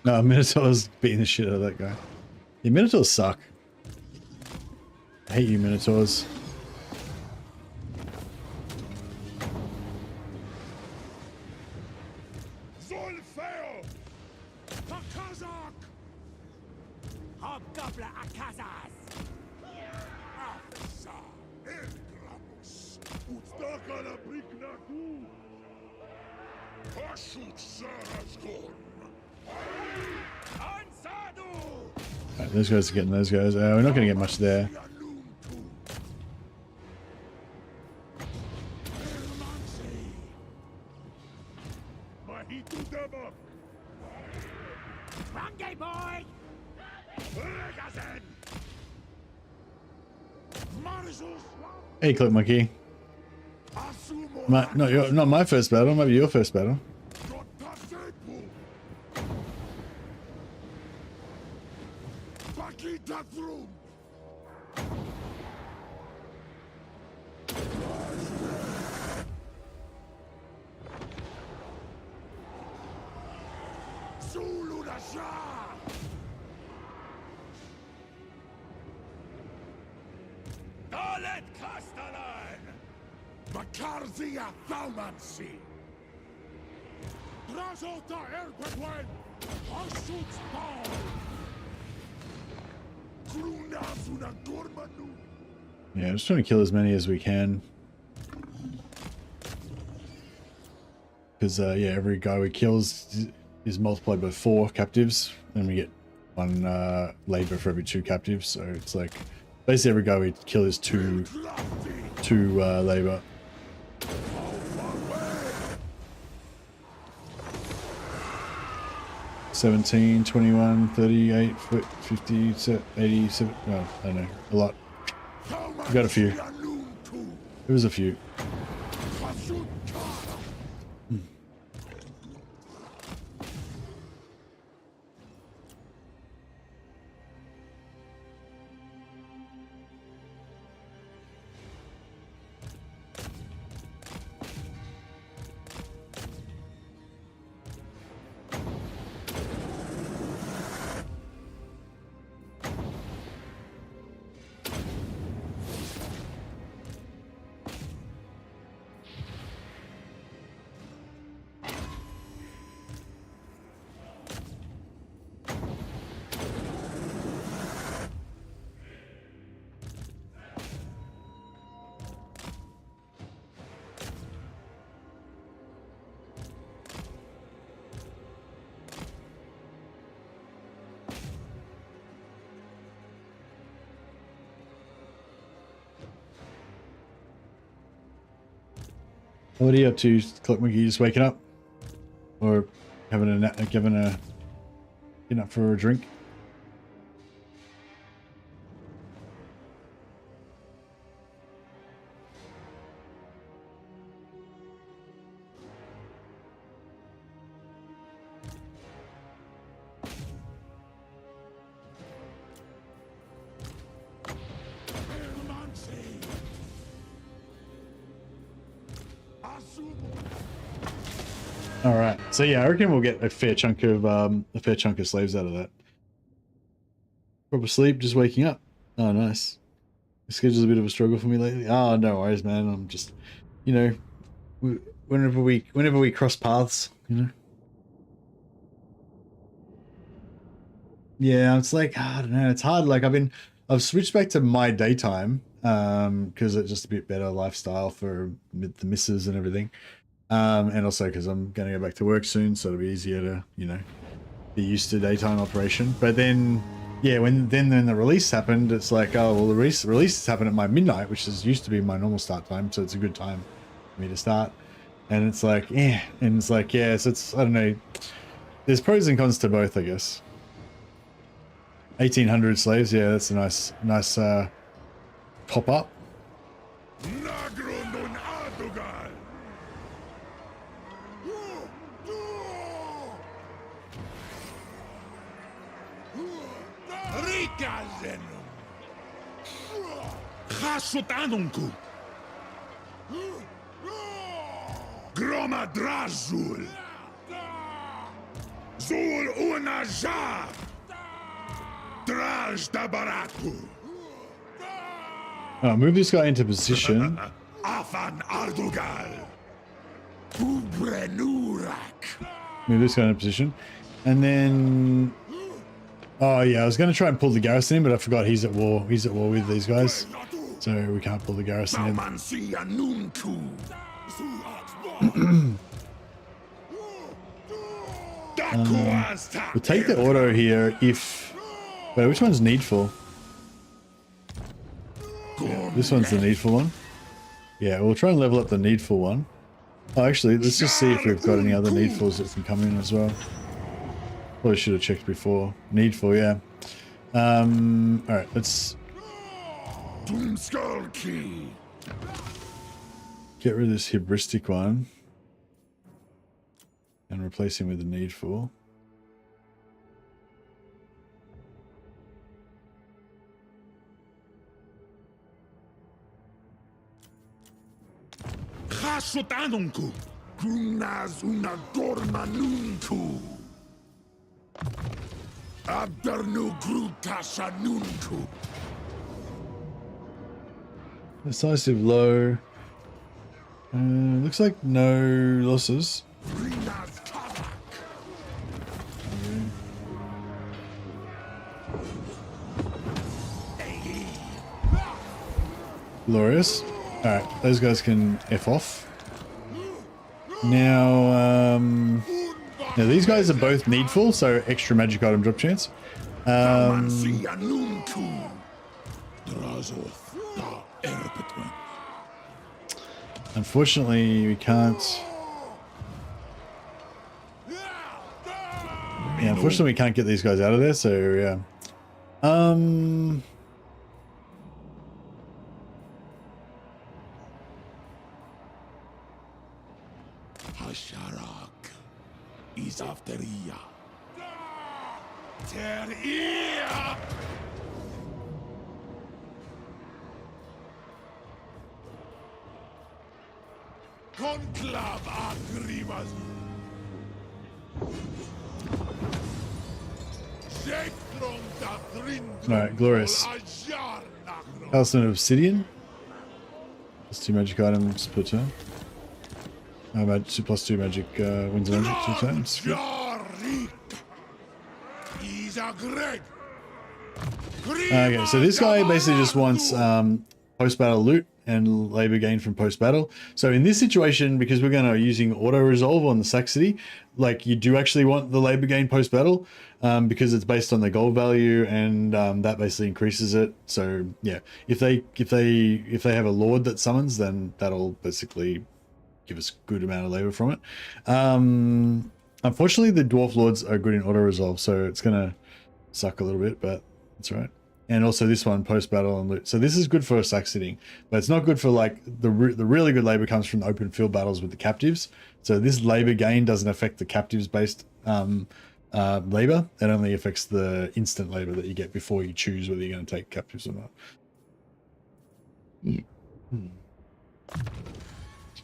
No, Minotaur's beating the shit out of that guy. Yeah, Minotaurs suck. I hate you, Minotaurs. Alright, those guys are getting those guys. We're not going to get much there. Range boy! Hey, Click Monkey. Not my first battle. Maybe your first battle. Makarzia Thaumansi! Drazh Erpatwen! Harsut's Ball! Krunazuna Gormanu! Yeah, just trying to kill as many as we can. Because, yeah, every guy we kill is multiplied by 4 captives, and we get 1 labor for every 2 captives. So it's like, basically every guy we kill is 2 labor. $17, $21, $38, $50, $87. No, I don't know. A lot. We got a few. There was a few. What are you up to, Clock Monkey? You just waking up? Or having a getting up for a drink? All right, so yeah, I reckon we'll get a fair chunk of slaves out of that. Proper sleep, just waking up. Oh, nice. The schedule's a bit of a struggle for me lately. Oh, no worries, man. I'm just, you know, whenever we cross paths, you know. Yeah, it's like, I don't know, it's hard. Like I've switched back to my daytime because it's just a bit better lifestyle for the missus and everything. And also because I'm going to go back to work soon, so it'll be easier to, you know, be used to daytime operation. But then, yeah, when the release happened, it's like, oh, well, the release happened at my midnight, which used to be my normal start time, so it's a good time for me to start. And it's like, yeah, and it's like, yeah, so it's, I don't know, there's pros and cons to both, I guess. 1,800 slaves, yeah, that's a nice top up. Anunku Groma Drazul Zul Unaja Drazh Dabaraku. Move this guy into position. Afan Ardugal Ubrenurak. Move this guy into position. And then, oh yeah, I was going to try and pull the garrison in, but I forgot he's at war. He's at war with these guys. So we can't pull the garrison in. We'll take the auto here if... Wait, which one's needful? Yeah, this one's the needful one. Yeah, we'll try and level up the needful one. Oh, actually, let's just see if we've got any other needfuls that can come in as well. Probably should have checked before. Needful, yeah. Alright, let's... get rid of this hybristic one. And replace him with the needful. Hasotanunku, Grunaz una dormanunku. Abdernu grutasanunku. Decisive low. Looks like no losses. Rinaz Kavak. Glorious. Alright, those guys can F off. Now, now these guys are both needful, so extra magic item drop chance. Unfortunately, we can't... Yeah, unfortunately we can't get these guys out of there, so yeah. Hasharak is afteria. Teria. Conclave agrimas. Alright, glorious. Talisman of Obsidian. Plus 2 magic items per turn. Plus 2 magic wins and magic 2 times. Good. Okay, so this guy basically just wants post-battle loot and labor gain from post-battle. So in this situation, because we're going to be using auto-resolve on the Saxony, like you do actually want the labor gain post-battle because it's based on the gold value, and that basically increases it. So yeah, if they have a lord that summons, then that'll basically give us a good amount of labor from it. Unfortunately, the dwarf lords are good in auto-resolve, so it's going to suck a little bit, but that's right. And also this one, post-battle and loot. So this is good for sack sitting, but it's not good for like the really good labor comes from the open field battles with the captives. So this labor gain doesn't affect the captives-based labor. It only affects the instant labor that you get before you choose whether you're going to take captives or not.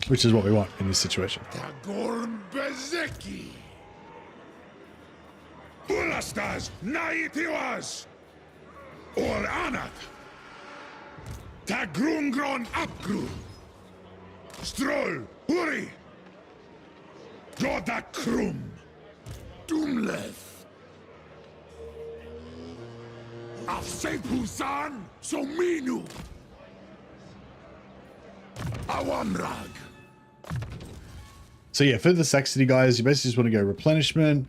Which is what we want in this situation. Or Anat Tagrungron Apgru Stroll Huri Godakrum Dumleth Afsepusan Sominu Awamrag. So yeah, for the Saxony guys, you basically just want to go replenishment,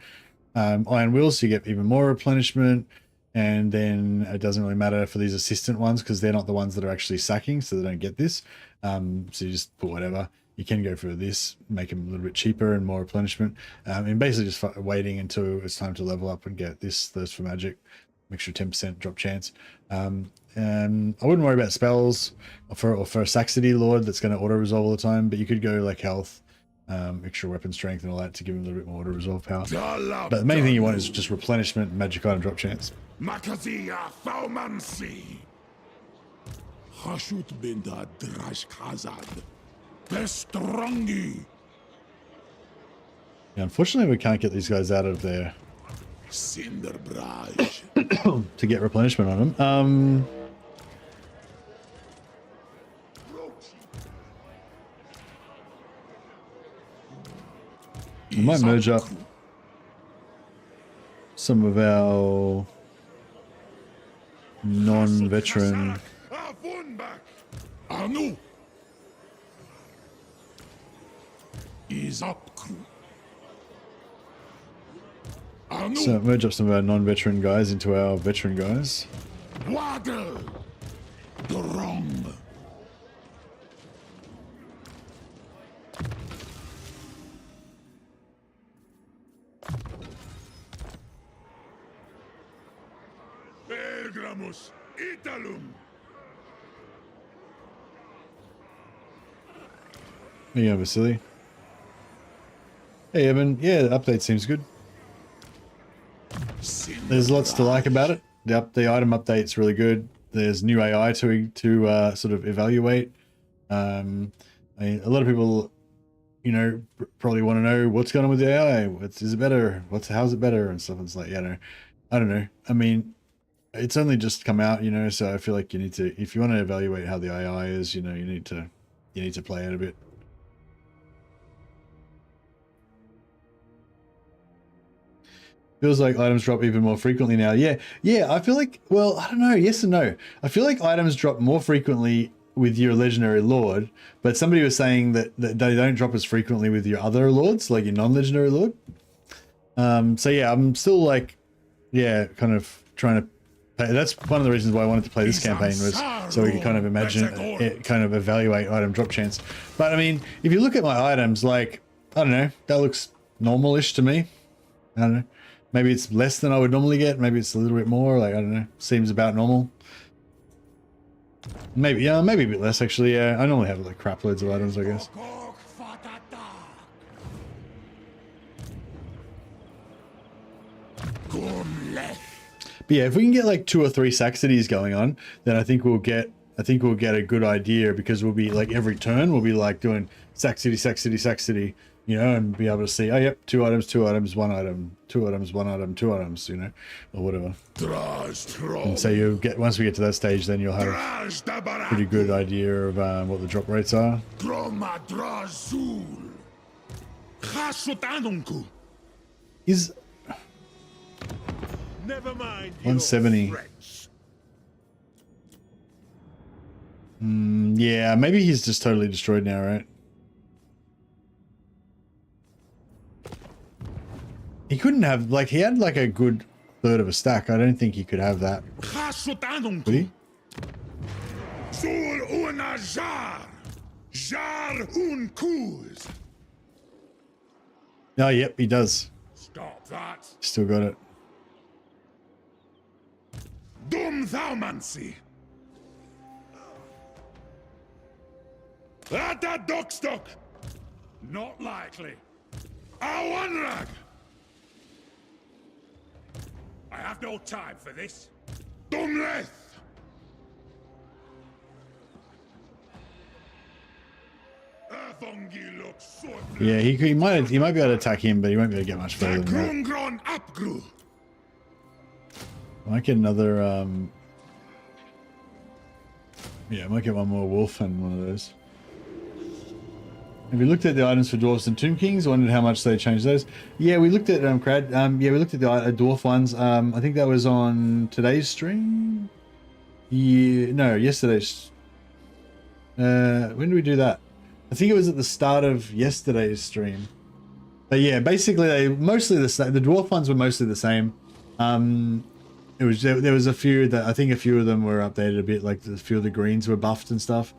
Iron Will, so you get even more replenishment. And then it doesn't really matter for these assistant ones because they're not the ones that are actually sacking, so they don't get this. So you just put whatever. You can go for this, make them a little bit cheaper and more replenishment. And basically just waiting until it's time to level up and get this thirst for magic, extra 10% drop chance. And I wouldn't worry about spells or for a Saxony Lord that's going to auto resolve all the time, but you could go like health, extra weapon strength and all that to give him a little bit more auto resolve power. But the main thing you want is just replenishment and magic item drop chance. Makazia Faumansi Hashut Binda Drazh Khazad Bestrongi. Yeah, unfortunately we can't get these guys out of there Cinderbraj to get replenishment on them. We might merge up some of our non-veteran Anu is up crew. So merge up some of our non-veteran guys into our veteran guys. Waddle! Drong! Pergramus Italum! There you go, Vasily. Hey, Evan. Yeah, the update seems good. There's lots to like about it. The item update's really good. There's new AI to sort of evaluate. I mean, a lot of people, you know, probably want to know what's going on with the AI. Is it better? How's it better and stuff. It's like, yeah, no, I don't know. I mean, it's only just come out, you know, so I feel like you need to, if you want to evaluate how the AI is, you know, you need to play it a bit. Feels like items drop even more frequently now. Yeah, I feel like, well, I don't know, yes and no. I feel like items drop more frequently with your legendary lord, but somebody was saying that they don't drop as frequently with your other lords, like your non-legendary lord. So yeah, I'm still like, yeah, kind of trying to play. That's one of the reasons why I wanted to play this campaign, was so we could kind of imagine it, kind of evaluate item drop chance. But I mean, if you look at my items, like, I don't know, that looks normal-ish to me. I don't know. Maybe it's less than I would normally get. Maybe it's a little bit more. Like, I don't know. Seems about normal. Maybe, yeah, maybe a bit less actually. Yeah, I normally have like crap loads of items, I guess. But yeah, if we can get like 2 or 3 Saxonies going on, then I think we'll get a good idea, because we'll be like every turn we'll be like doing Saxony, Saxony, Saxony, you know, and be able to see, oh yep, 2 items, 2 items, 1 item, 2 items, 1 item, 2 items, you know, or whatever. And so you get, once we get to that stage, then you'll have a pretty good idea of what the drop rates are. Is Never mind 170. Yeah, maybe he's just totally destroyed now, right? He couldn't have, like, he had like a good third of a stack. I don't think he could have that. Would he? Oh, yep, he does. Stop that. Still got it. Dum Thaumancy! Ata Dockstock! Not likely. Awanrag! I have no time for this. Dumleth! Yeah, he might be able to attack him, but he won't be able to get much further than that. I might get another, yeah, I might get one more wolf and one of those. Have you looked at the items for dwarves and tomb kings? Wondered how much they changed those. Yeah, we looked at Crad. Yeah, we looked at the dwarf ones. I think that was on today's stream. Yeah, no, yesterday's. When did we do that? I think it was at the start of yesterday's stream. But yeah, basically they mostly the same. The dwarf ones were mostly the same. It was there was a few that I think a few of them were updated a bit, like a few of the greens were buffed and stuff.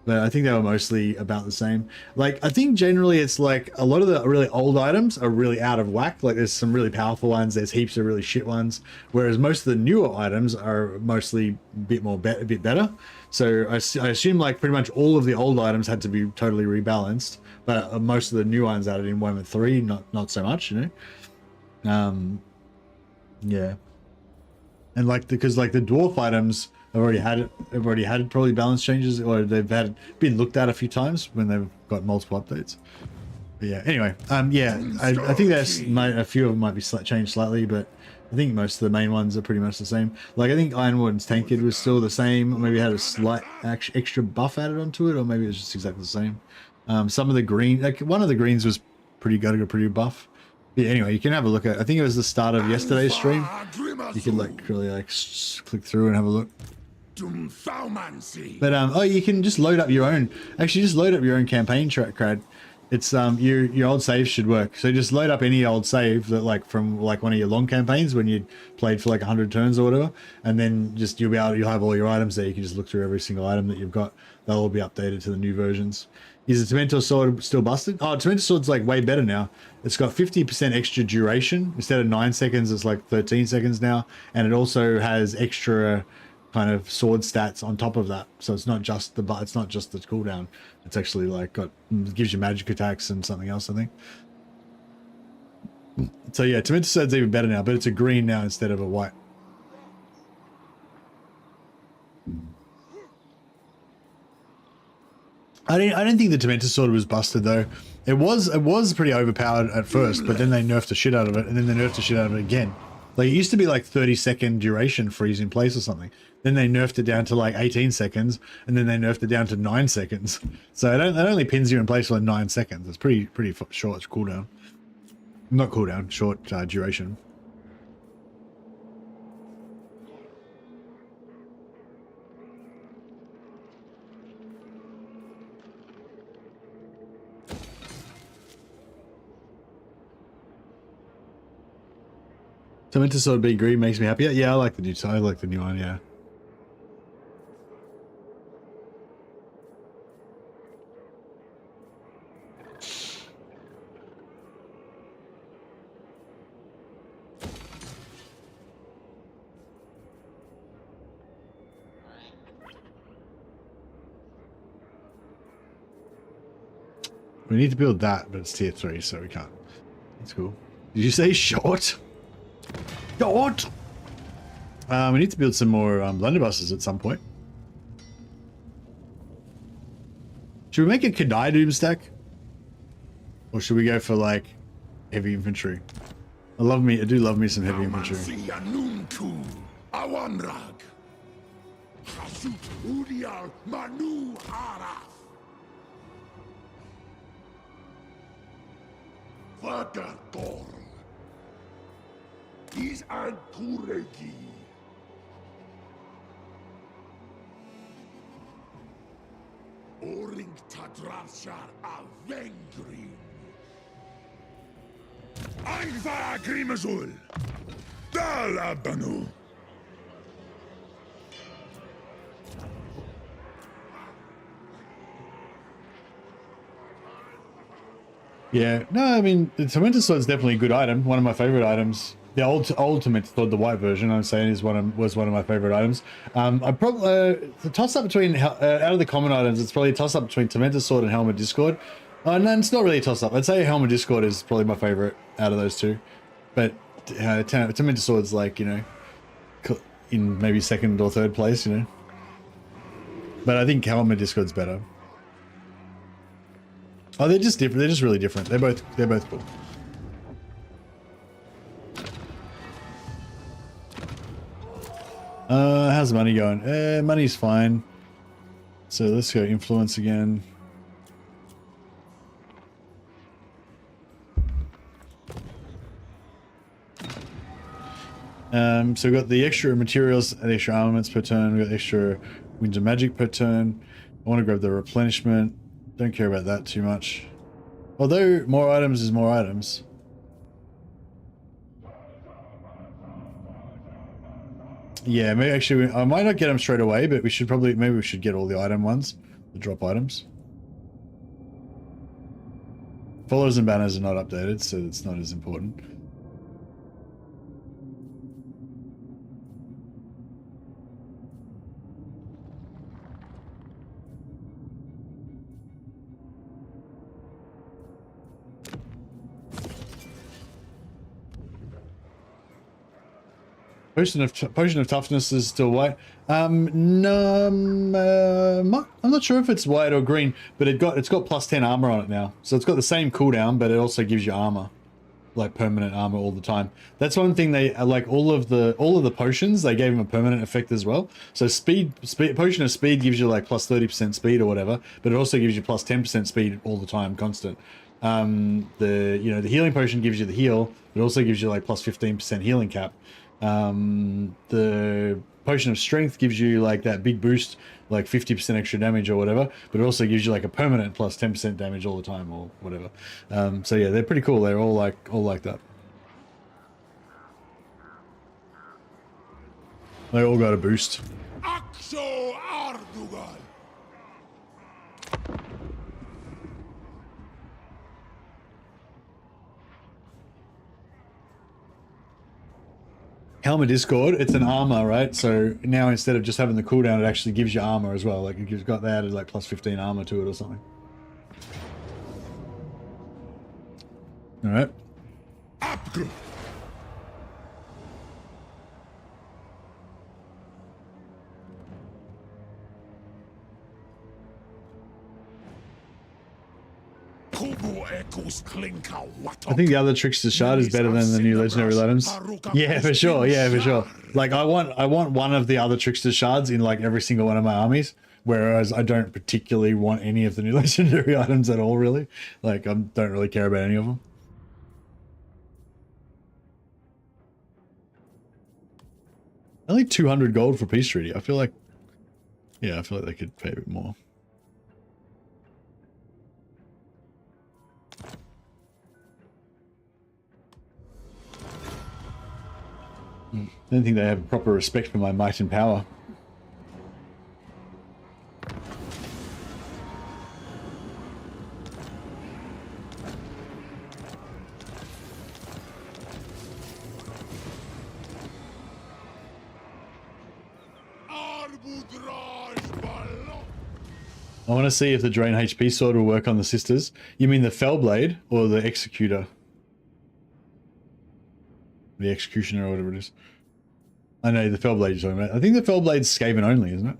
But I think they were mostly about the same. Like, I think generally it's like a lot of the really old items are really out of whack. Like, there's some really powerful ones, there's heaps of really shit ones, whereas most of the newer items are mostly a bit better. So I assume like pretty much all of the old items had to be totally rebalanced, but most of the new ones added in 1 and 3, not so much, you know. Yeah, and like because like the dwarf items have already had probably balance changes, or they've been looked at a few times when they've got multiple updates. But yeah, anyway, yeah, I think a few of them might be changed slightly, but I think most of the main ones are pretty much the same. Like, I think Iron Warden's Tankard was still the same, or maybe had a slight extra buff added onto it, or maybe it was just exactly the same. Some of the green, like one of the greens was pretty buff. But yeah, anyway, you can have a look at, I think it was the start of yesterday's stream. You could like really like click through and have a look. But oh, you can just load up your own. Actually, just load up your own campaign track, Crad. It's your old save should work. So just load up any old save that like from like one of your long campaigns when you played for like 100 turns or whatever, and then just you'll have all your items there. You can just look through every single item that you've got. They'll all be updated to the new versions. Is the Tormentor Sword still busted? Oh, Tormentor Sword's like way better now. It's got 50% extra duration. Instead of 9 seconds, it's like 13 seconds now. And it also has extra kind of sword stats on top of that. So it's not just the cooldown. It's actually like gives you magic attacks and something else, I think. So yeah, Tormentor Sword's even better now, but it's a green now instead of a white. I don't think the Tormentor Sword was busted though. It was pretty overpowered at first, but then they nerfed the shit out of it, and then they nerfed the shit out of it again. Like it used to be like 30-second duration freeze in place or something. Then they nerfed it down to like 18 seconds, and then they nerfed it down to 9 seconds. So it only pins you in place for like 9 seconds. It's pretty short cooldown. Not cooldown, short duration. Tormentor Sword being green makes me happy. Yeah, I like the new one, yeah. We need to build that, but it's tier 3, so we can't. That's cool. Did you say short? Short! We need to build some more blunderbusses at some point. Should we make a Kadai Doom stack? Or should we go for like heavy infantry? I do love me some heavy infantry. Is Anturegi. Oring Tadrashar Avengrin. Angva Grimazul. Dalabanu. Yeah, no, I mean, the Tormentor Sword is definitely a good item. One of my favorite items. The old Tormentor Sword, the white version, I'm saying, was one of my favorite items. I probably the toss up between out of the common items, it's probably a toss up between Tormentor Sword and Helm of Discord. No, it's not really a toss up. I'd say Helm of Discord is probably my favorite out of those two, but Tormentor Sword's like, you know, in maybe second or third place, you know. But I think Helm of Discord's better. Oh, they're just different. They're just really different. They're both cool. How's money going? Money's fine. So let's go influence again. So we've got the extra materials and extra armaments per turn. We've got extra winds of magic per turn. I want to grab the replenishment. Don't care about that too much. Although more items is more items. Yeah, maybe actually I might not get them straight away, but we should probably, maybe we should get all the item ones, the drop items. Followers and banners are not updated, so it's not as important. Potion of toughness is still white. No, I'm not sure if it's white or green, but it's got plus 10 armor on it now. So it's got the same cooldown, but it also gives you armor, like permanent armor all the time. That's one thing they like. All of the potions, they gave them a permanent effect as well. So potion of speed gives you like plus 30% speed or whatever, but it also gives you plus 10% speed all the time, constant. The healing potion gives you the heal, but it also gives you like plus 15% healing cap. The Potion of Strength gives you like that big boost, like 50% extra damage or whatever, but it also gives you like a permanent plus 10% damage all the time or whatever. So yeah, they're pretty cool. They're all like that. They all got a boost. Axo Ardugal. Helmet Discord, it's an armor, right? So now instead of just having the cooldown, it actually gives you armor as well. Like you've got that added like plus 15 armor to it or something. All right. Upgrade. I think the other Trickster Shard is better than the new legendary items. Yeah, for sure. Yeah, for sure. Like I want one of the other Trickster Shards in like every single one of my armies, whereas I don't particularly want any of the new legendary items at all, really. Like I don't really care about any of them. Only 200 gold for Peace Treaty. I feel like they could pay a bit more. I don't think they have proper respect for my might and power. I want to see if the Drain HP sword will work on the sisters. You mean the Fellblade or the Executor? The Executioner or whatever it is. I know the Fellblade you're talking about. I think the Fellblade's Skaven only, isn't it?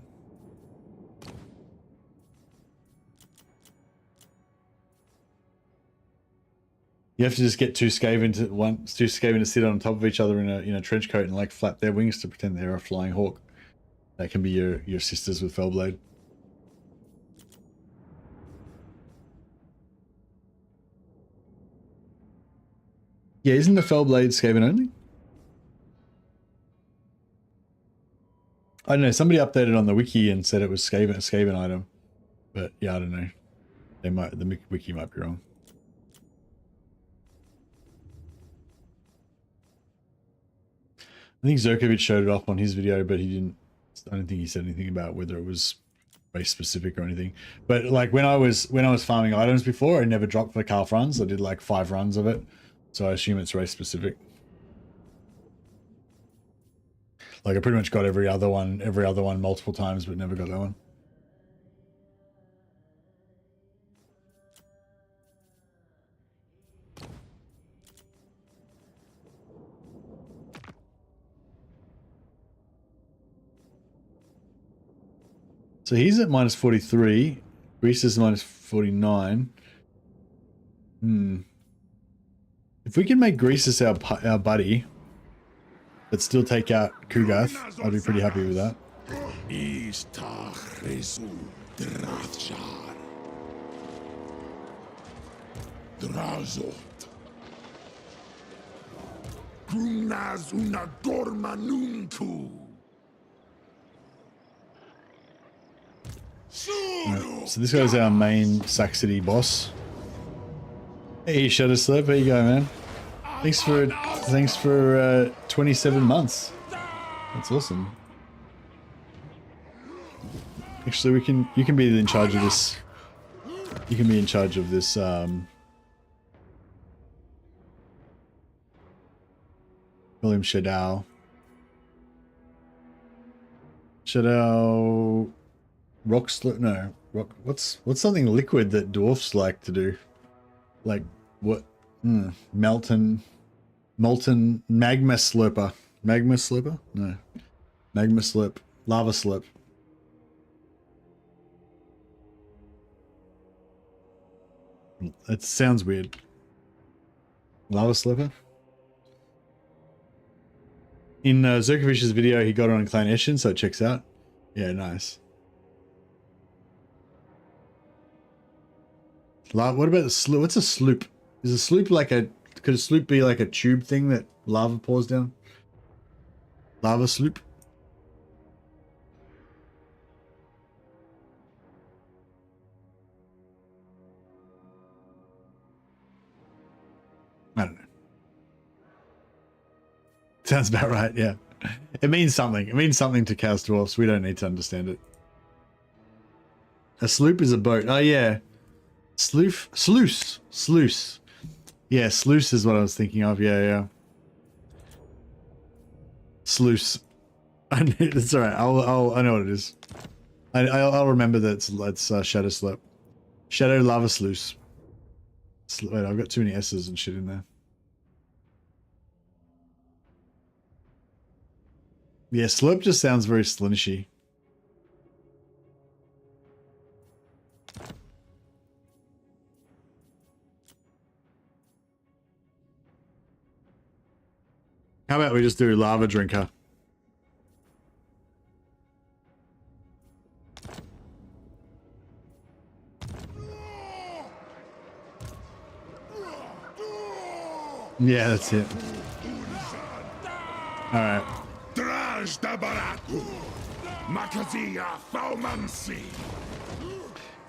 You have to just get two Skaven to sit on top of each other in a trench coat and like flap their wings to pretend they're a flying hawk. That can be your sisters with Fellblade. Yeah, isn't the Fellblade Skaven only? I don't know. Somebody updated on the wiki and said it was a Skaven item, but yeah, I don't know. The wiki might be wrong. I think Zerkovich showed it off on his video, but he didn't. I don't think he said anything about whether it was race specific or anything. But like when I was farming items before, I never dropped for calf runs. I did like 5 runs of it, so I assume it's race specific. Like I pretty much got every other one multiple times, but never got that one. So he's at minus 43. Greece is minus 49. If we can make Greasus our buddy, but still take out Kugath, I'd be pretty happy with that. Drazh. Grumnaz una dorma nunku. Right, so this guy's our main Saxony boss. Hey, Shadow Slurp, there you go, man. Thanks for 27 months. That's awesome. Actually, you can be in charge of this. You can be in charge of this. Call him Shadow. Shadow. Rock slurp? No. Rock. What's something liquid that dwarfs like to do? Like what? Molten magma slurper. Magma slurper? No. Magma slurp. Lava slurp. That sounds weird. Lava slurper? In Zerkovich's video, he got it on Clan Eshin, so it checks out. Yeah, nice. What about the sloop? What's a sloop? Is a sloop like a... Could a sloop be like a tube thing that lava pours down? Lava sloop? Sounds about right, yeah. It means something. It means something to Chaos Dwarfs. We don't need to understand it. A sloop is a boat. Oh, yeah. Sluice. Yeah, sluice is what I was thinking of. Yeah. Sluice. It's all right. I know what it is. I'll remember that it's Shadow Slope. Shadow Lava Sluice. Wait, I've got too many S's and shit in there. Yeah, Slurp just sounds very slinishy. How about we just do Lava Drinker? Yeah, that's it. All right. Drazh Dabaratu, Makazia Faumansi,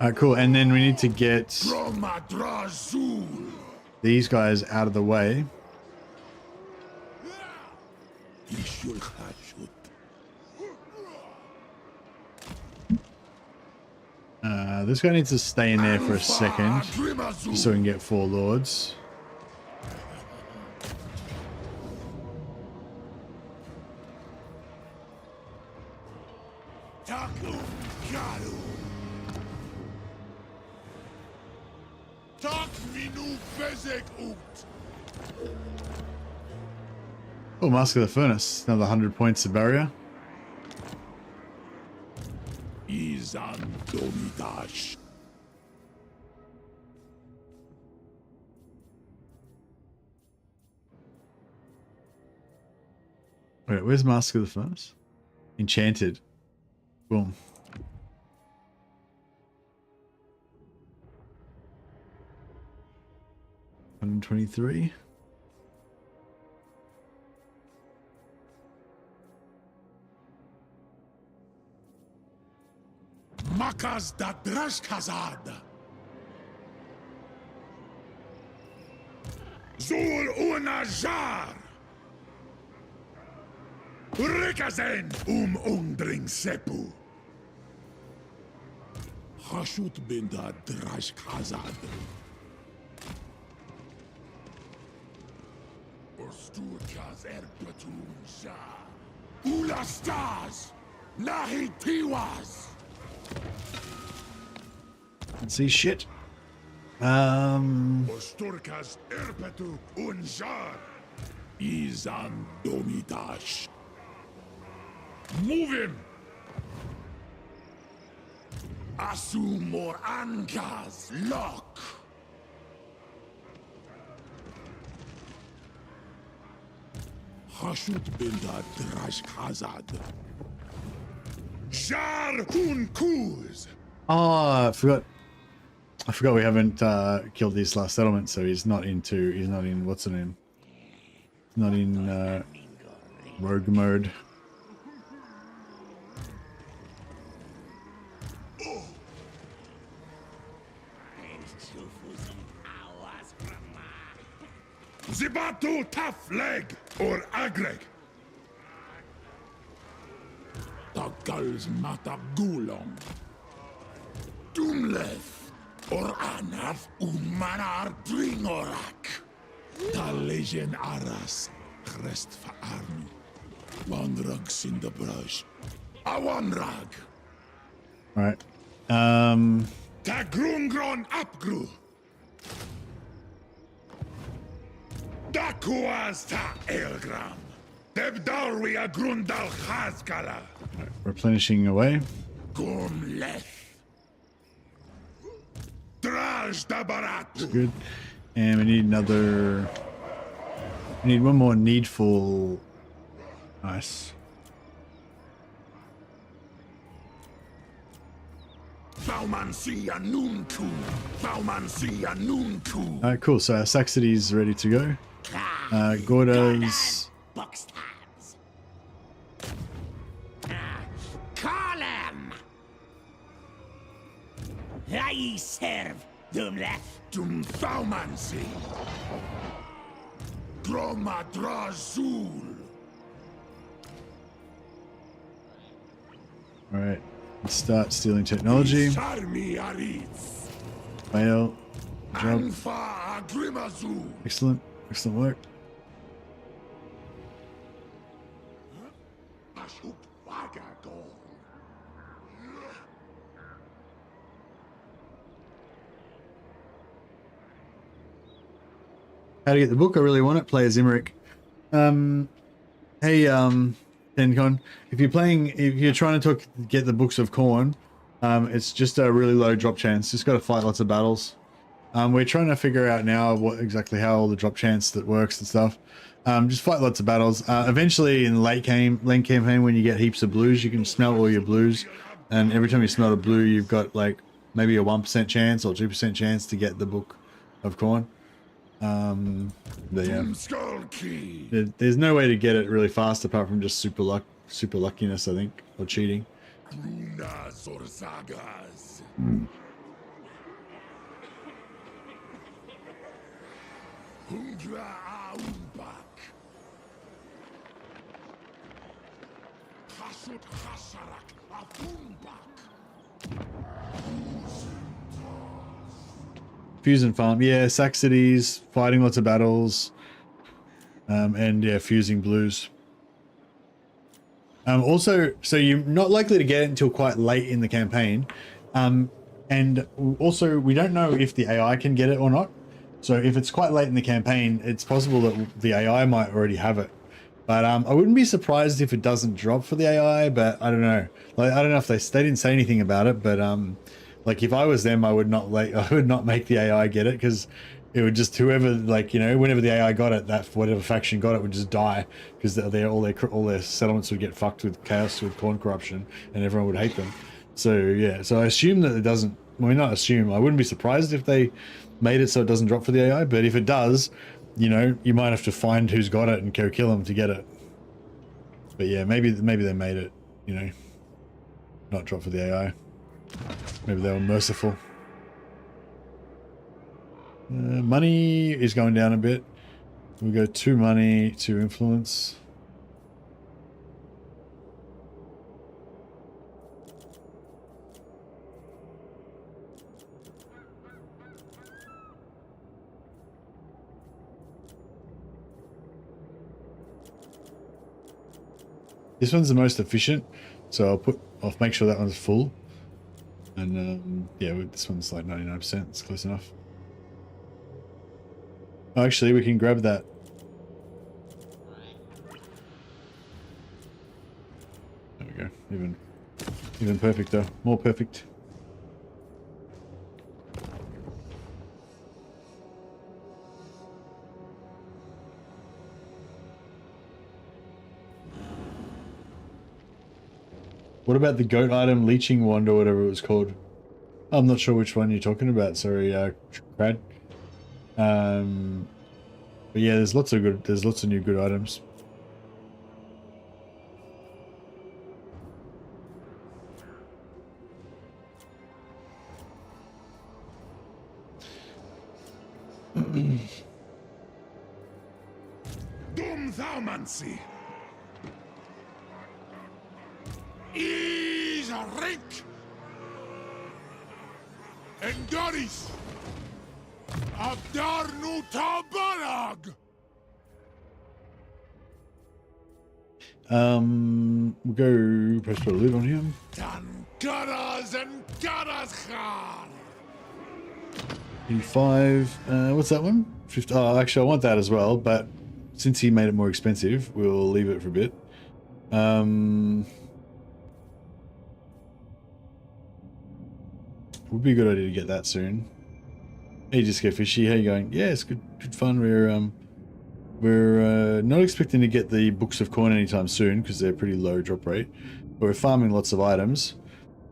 All right, cool. And then we need to get Roma Drazul, these guys out of the way. Ishul Hashut, This guy needs to stay in there for a second, so we can get 4 lords. Taku Karu, Tak Minu Bezek Ut, Oh, Mask of the Furnace. Another 100 points of barrier. Izan Domitash, Wait, where's Mask of the Furnace? Enchanted. Boom. $123. Makas da Drashkazad, Zul Unajar, Rikazen Undring Sepu, Hashut Binda Drashkazad, Osturkas Erpatun Shah, Ulastas, Nahi Tiwas. Can't see shit. Osturkas Erpetu Unjar, Izan Domitash. Move him! Asu Mor Ankas Lock. Hashut Binda Drashkazad. Jar Hun Kuz. Oh, I forgot we haven't killed this last settlement, so he's not in what's the name? Not in rogue mode. Zibatu Tough Leg or Agreg. Tagal's Mata Gulong. Doomleth or Anaf Umanar Dringorak. Talesian Aras Crest for Army. One rugs in the brush. A one rug. Alright. Tagrungron Apgru. Dakuas ta Elgram. Debdarwi Agrundal Khazkala. Replenishing away. Gumleth. Drazh Dabarat. Good. And we need another. We need one more needful. Nice. Baumansia Nunku. Baumansia Nunku. Alright, cool. So our Saxony's ready to go. Gordo's. Buckstabs. Call him! I serve, Doomleth. Dum Baumansi. Droma Drazul. All right, let's start stealing technology. Fail. Good job. Excellent. Excellent work. How to get the book? I really want it. Play as Imric. Hey, Tencon, if you're trying to get the books of Khorne, it's just a really low drop chance. Just got to fight lots of battles. We're trying to figure out now how all the drop chance that works and stuff. Just fight lots of battles. Eventually, in the late campaign, when you get heaps of blues, you can smell all your blues, and every time you smell a blue, you've got like maybe a 1% chance or 2% chance to get the book of Khorne. But yeah, there's no way to get it really fast apart from just super luckiness, I think, or cheating. Fusion farm, yeah, sack cities, fighting lots of battles, and yeah, fusing blues. Also, so you're not likely to get it until quite late in the campaign, and also we don't know if the AI can get it or not. So if it's quite late in the campaign, it's possible that the AI might already have it. But I wouldn't be surprised if it doesn't drop for the AI. But I don't know. Like I don't know if they didn't say anything about it, but like if I was them, I would not make the AI get it, because it would just whoever, like, you know, whenever the AI got it, that whatever faction got it would just die, because all their settlements would get fucked with chaos, with Khorne corruption, and everyone would hate them. So yeah, so I assume that it doesn't. Well, not assume. I wouldn't be surprised if they made it so it doesn't drop for the AI. But if it does, you know, you might have to find who's got it and go kill them to get it. But yeah, maybe they made it, you know, not drop for the AI. Maybe they were merciful. Money is going down a bit. We go 2 money to influence. This one's the most efficient, so I'll make sure that one's full. And yeah, this one's like 99%. It's close enough. Oh, actually, we can grab that. There we go. Even perfecter. More perfect. What about the goat item, leeching wand, or whatever it was called? I'm not sure which one you're talking about. Sorry, Crad. But yeah, there's lots of new good items. Doomthaumancy is a rink and Doris of Darnutabarag. We'll go press for a live on him. Tangaras and Garashar. 85. What's that one? 50. Oh, actually, I want that as well, but since he made it more expensive, we'll leave it for a bit. Would be a good idea to get that soon. Hey, Disco Fishy, how you going? Yeah, it's good fun. We're not expecting to get the books of Khorne anytime soon because they're pretty low drop rate, but we're farming lots of items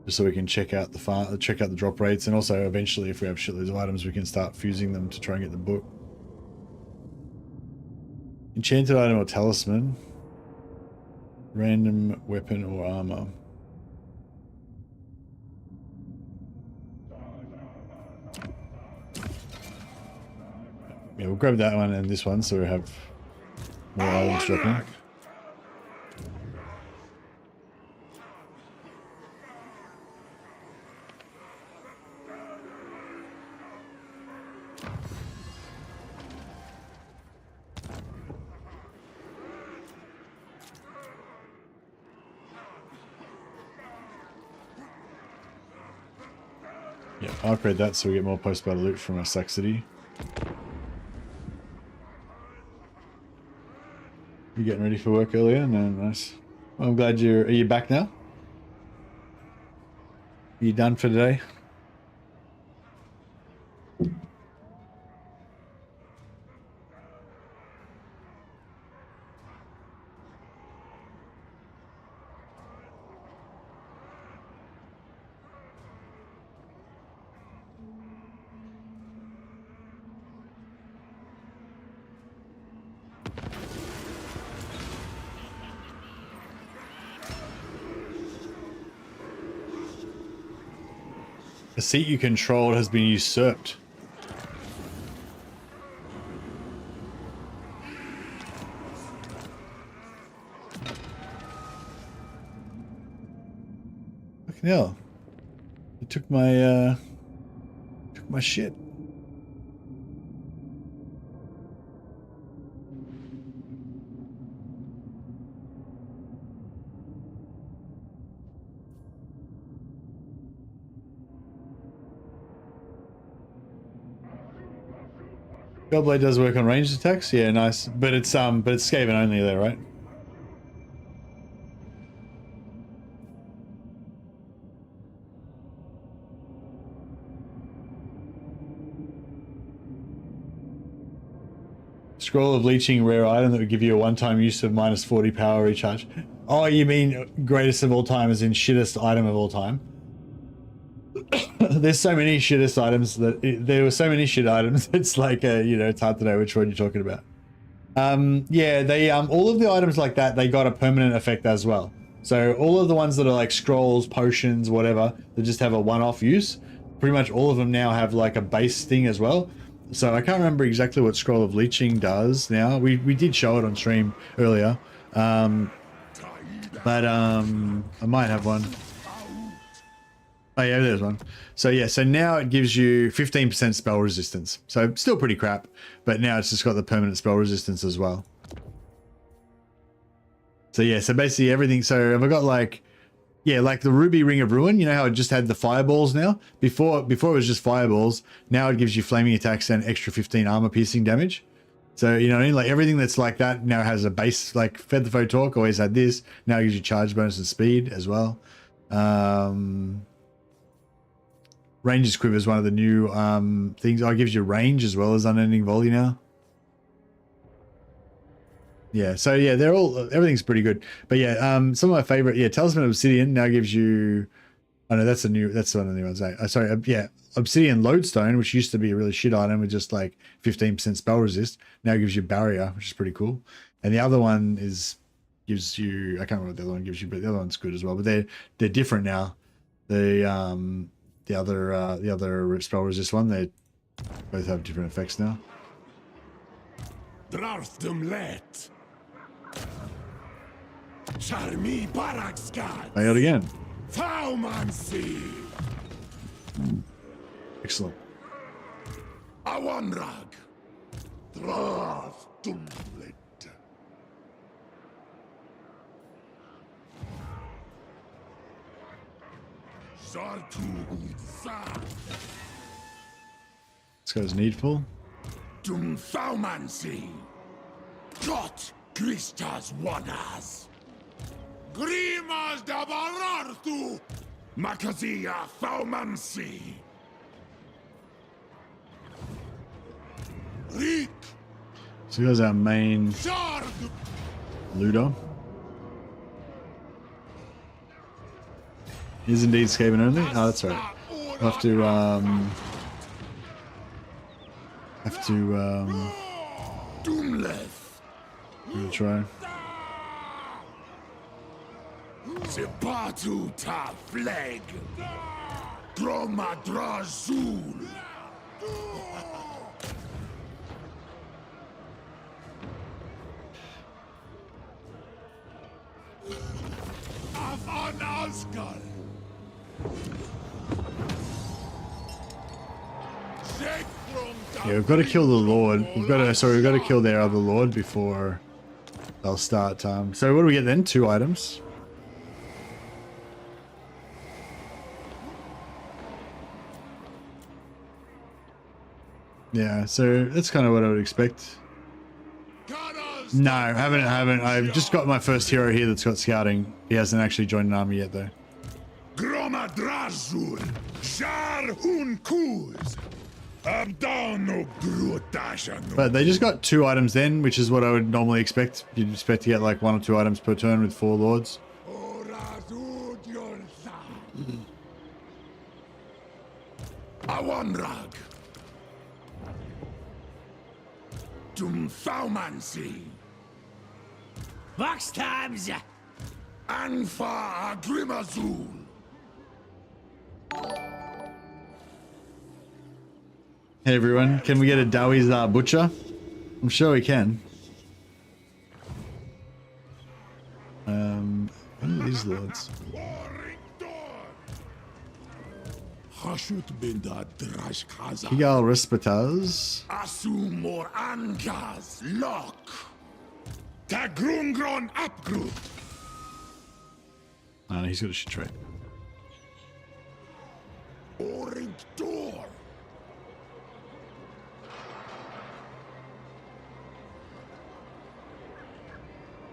just so we can check out the drop rates, and also eventually, if we have shitloads of items, we can start fusing them to try and get the book. Enchanted item or talisman, random weapon or armor. Yeah, we'll grab that one and this one so we have more items dropping. I'll upgrade that so we get more post-battle loot from our Saxony. You getting ready for work earlier? No, nice. Well, I'm glad are you back now? Are you done for today? The seat you controlled has been usurped. Fucking hell. It took my shit. Godblade does work on ranged attacks, yeah, nice. But it's Skaven only there, right? Scroll of Leeching, rare item that would give you a one-time use of minus 40 power recharge. Oh, you mean greatest of all time as in shittest item of all time? There's so many shittest items that there were so many shit items. It's like you know, it's hard to know which one you're talking about. Yeah, they all of the items like that, they got a permanent effect as well. So all of the ones that are like scrolls, potions, whatever, that just have a one-off use, pretty much all of them now have like a base thing as well. So I can't remember exactly what Scroll of Leeching does now. We did show it on stream earlier, but I might have one. Oh yeah, there's one. So yeah, so now it gives you 15% spell resistance. So still pretty crap, but now it's just got the permanent spell resistance as well. So yeah, so basically everything. So have I got like, yeah, like the Ruby Ring of Ruin, you know how it just had the fireballs now? Before it was just fireballs. Now it gives you flaming attacks and extra 15 armor piercing damage. So, you know what I mean? Like everything that's like that now has a base, like Fed the Foe Talk always had this. Now it gives you charge bonus and speed as well. Ranger's Quiver is one of the new things. Oh, it gives you range as well as unending volley now. Yeah, so yeah, they're all, everything's pretty good. But yeah, some of my favorite, yeah, Talisman Obsidian now gives you, oh no, that's one of the new ones. Sorry, yeah, Obsidian Lodestone, which used to be a really shit item with just like 15% spell resist, now gives you Barrier, which is pretty cool. And the other one gives you, I can't remember what the other one gives you, but the other one's good as well. But they're different now. The other spell resist one, they both have different effects now. Let. Charmi Barakskat. Play it again. Thaumansi. Excellent. Awanrag. Drazh. This guy's needful. Dum Thaumansi. Got Kristas Wadas. Grimas da Barartu. Makazia Thaumansi. Reek. So here's our main looter. Is indeed Skaven only? Oh, that's right. We'll have to we'll try. Zepatu ta flag. Droma Drazul. Avan Asgal. Yeah, we've got to kill the Lord. We've got to kill their other Lord before they'll start. So what do we get then? 2 items. Yeah, so that's kind of what I would expect. No, haven't. I've just got my first hero here that's got scouting. He hasn't actually joined an army yet, though. Groma Drazul, Jar Hun Kuz, Abdano Grutashanu. But they just got 2 items then, which is what I would normally expect. You'd expect to get like 1 or 2 items per turn with 4 lords. Awanrag. Tumthaumansi. Box times! Anfa Agrimazul. Hey everyone, can we get a Dowie's butcher? I'm sure we can. What are these lords? Hashut binda Drazh Khaza. Higal Respetaz. Asumor Angaz Lock. Tagrungron Upgroup. Oh, no, he's got a shit trait. Oring Door.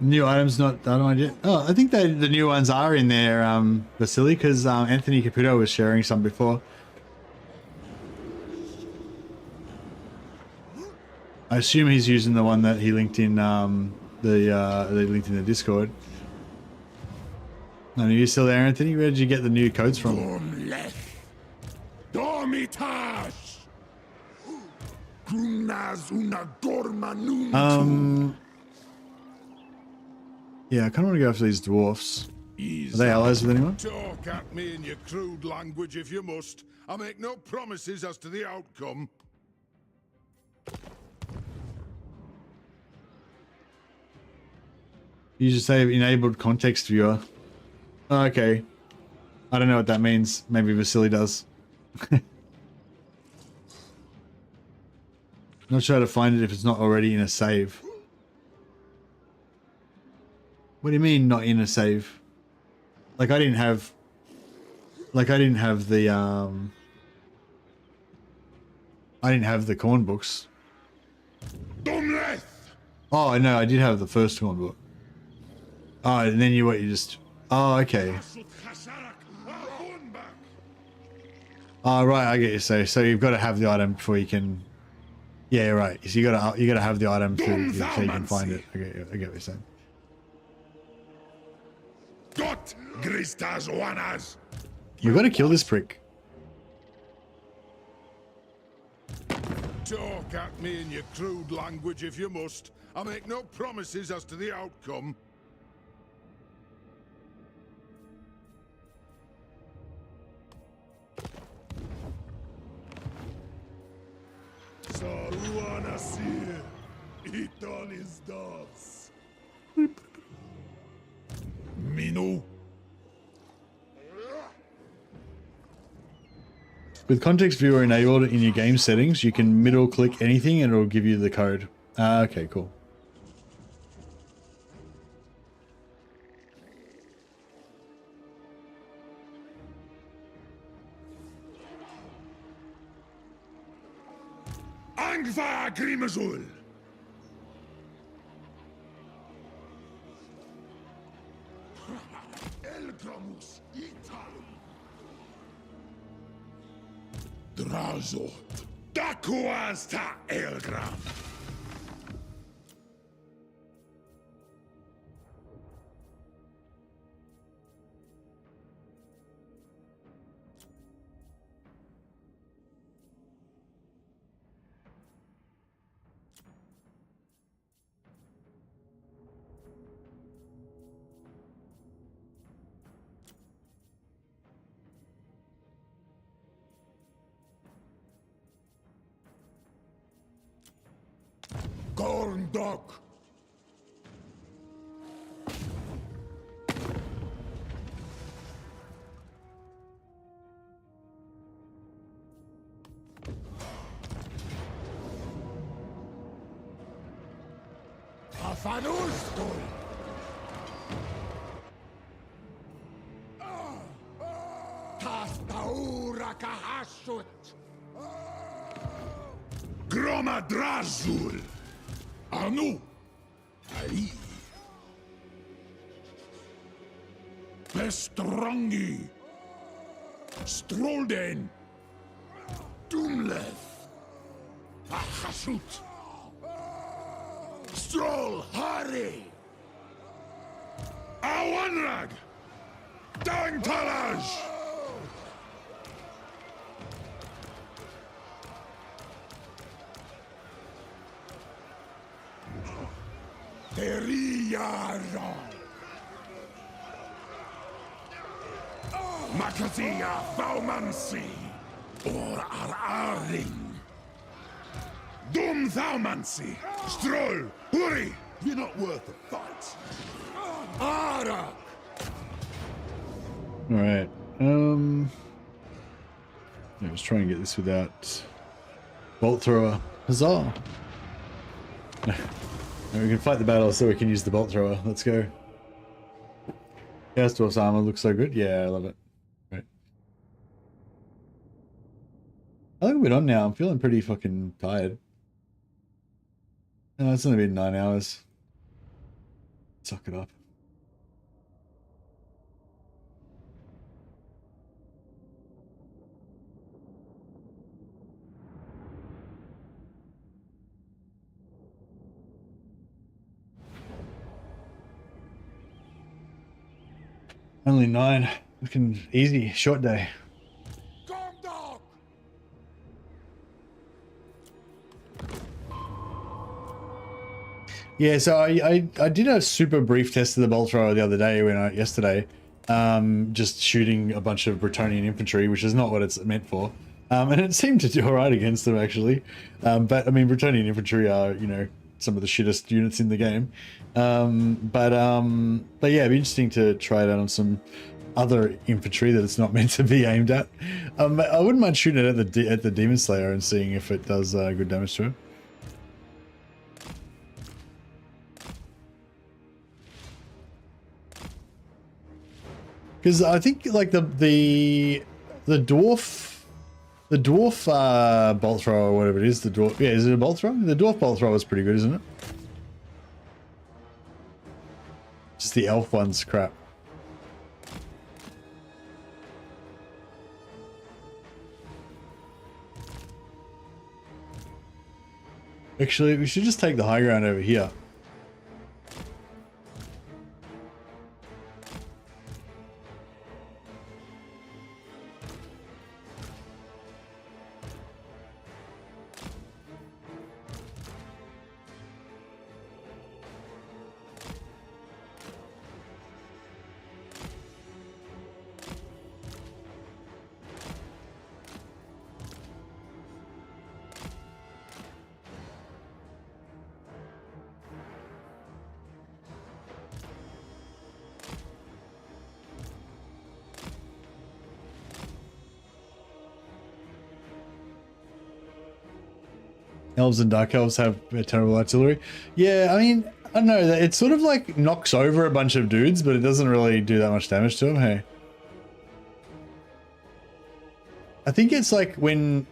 New items, not done on yet. Oh, I think the new ones are in there, Vasily, because Anthony Caputo was sharing some before. I assume he's using the one that he linked in they linked in the Discord. No, are you still there, Anthony? Where did you get the new codes from? Dormleth. Dormitash. Grumnaz una Dormanum. Yeah, I kind of want to go after these dwarfs. Are they allies with anyone? Talk at me in your crude language if you must. I make no promises as to the outcome. You should say enabled context viewer. Oh, okay. I don't know what that means. Maybe Vasily does. Not sure how to find it if it's not already in a save. What do you mean not in a save? Like I didn't have the Khorne books. Dormleth. Oh no, I did have the first Khorne book. Oh, and then you just... Oh, okay. Oh, right, I get you. So you've got to have the item before you can... Yeah, right. So you gotta have the item so you can find it. I get what you're saying. Got Gristas Wanas. We've got to kill this prick. Talk at me in your crude language if you must. I make no promises as to the outcome. Saruanasir. Itolis dos. Minu. With context viewer enabled in your game settings, you can middle click anything and it'll give you the code. Okay, cool. Angva Grimazul. Elgramus Italum. Drazot. Dakuas ta Elgram. Gorndok. Afanustul. Tastaura kahashut. Roma Drazh. Anu. Ai. Bestrongi. Strolden. Doomleth. Achashut. Stroll Hari. Awanrag. Dangtalaj. Teriyara. Makazia Thaumansi. Or Araring. Dum Thaumansi. Stroll. Hurry. You're not worth a fight. Ara. All right. Let's try and get this without bolt thrower. Huzzah! We can fight the battle so we can use the bolt thrower. Let's go. Chaos Dwarf's armor looks so good. Yeah, I love it. Right. I think we're on now. I'm feeling pretty fucking tired. No, it's only been 9 hours. Suck it up. Only 9. Looking easy. Short day. Yeah, so I did a super brief test of the bolt thrower the other day yesterday, just shooting a bunch of Bretonnian infantry, which is not what it's meant for, and it seemed to do alright against them actually. But I mean, Bretonnian infantry are, you know, some of the shittest units in the game. But yeah, it'd be interesting to try it out on some other infantry that it's not meant to be aimed at. I wouldn't mind shooting it at the Demon Slayer and seeing if it does good damage to it. Because I think like the dwarf bolt thrower or whatever it is, the dwarf, yeah, is it a bolt thrower? The dwarf bolt thrower is pretty good, isn't it? Just the elf one's crap. Actually, we should just take the high ground over here. Elves and Dark Elves have terrible artillery. Yeah, I mean, I don't know. It sort of like knocks over a bunch of dudes, but it doesn't really do that much damage to them, hey? I think it's like when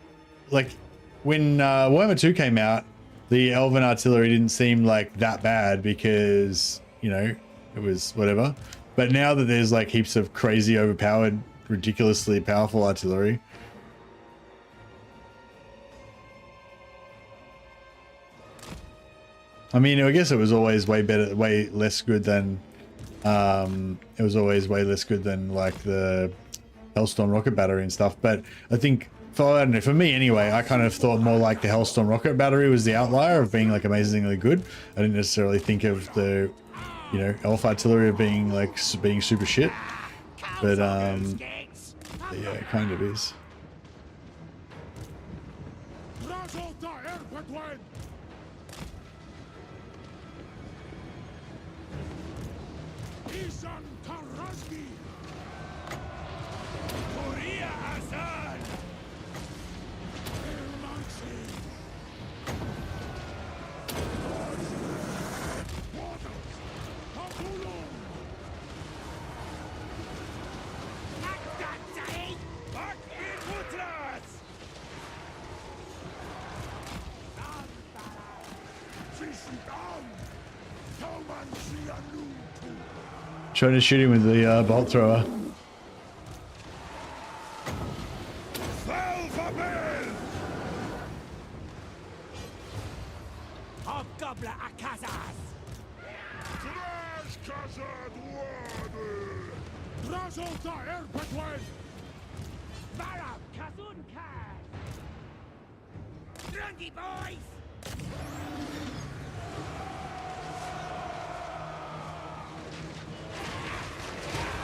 Warhammer 2 came out, the Elven artillery didn't seem like that bad because, you know, it was whatever. But now that there's like heaps of crazy overpowered, ridiculously powerful artillery, I mean, I guess it was always way less good than like the Hellstorm rocket battery and stuff. But I think I don't know, for me anyway, I kind of thought more like the Hellstorm rocket battery was the outlier of being like amazingly good. I didn't necessarily think of the, you know, elf artillery of being like super shit. But yeah, it kind of is. Trying to shoot him with the bolt thrower. Hobgoblin Akazas! Drazh Kazad Wadu! Drazh Erpatwen! Barab Kazunkas! Grundy boys!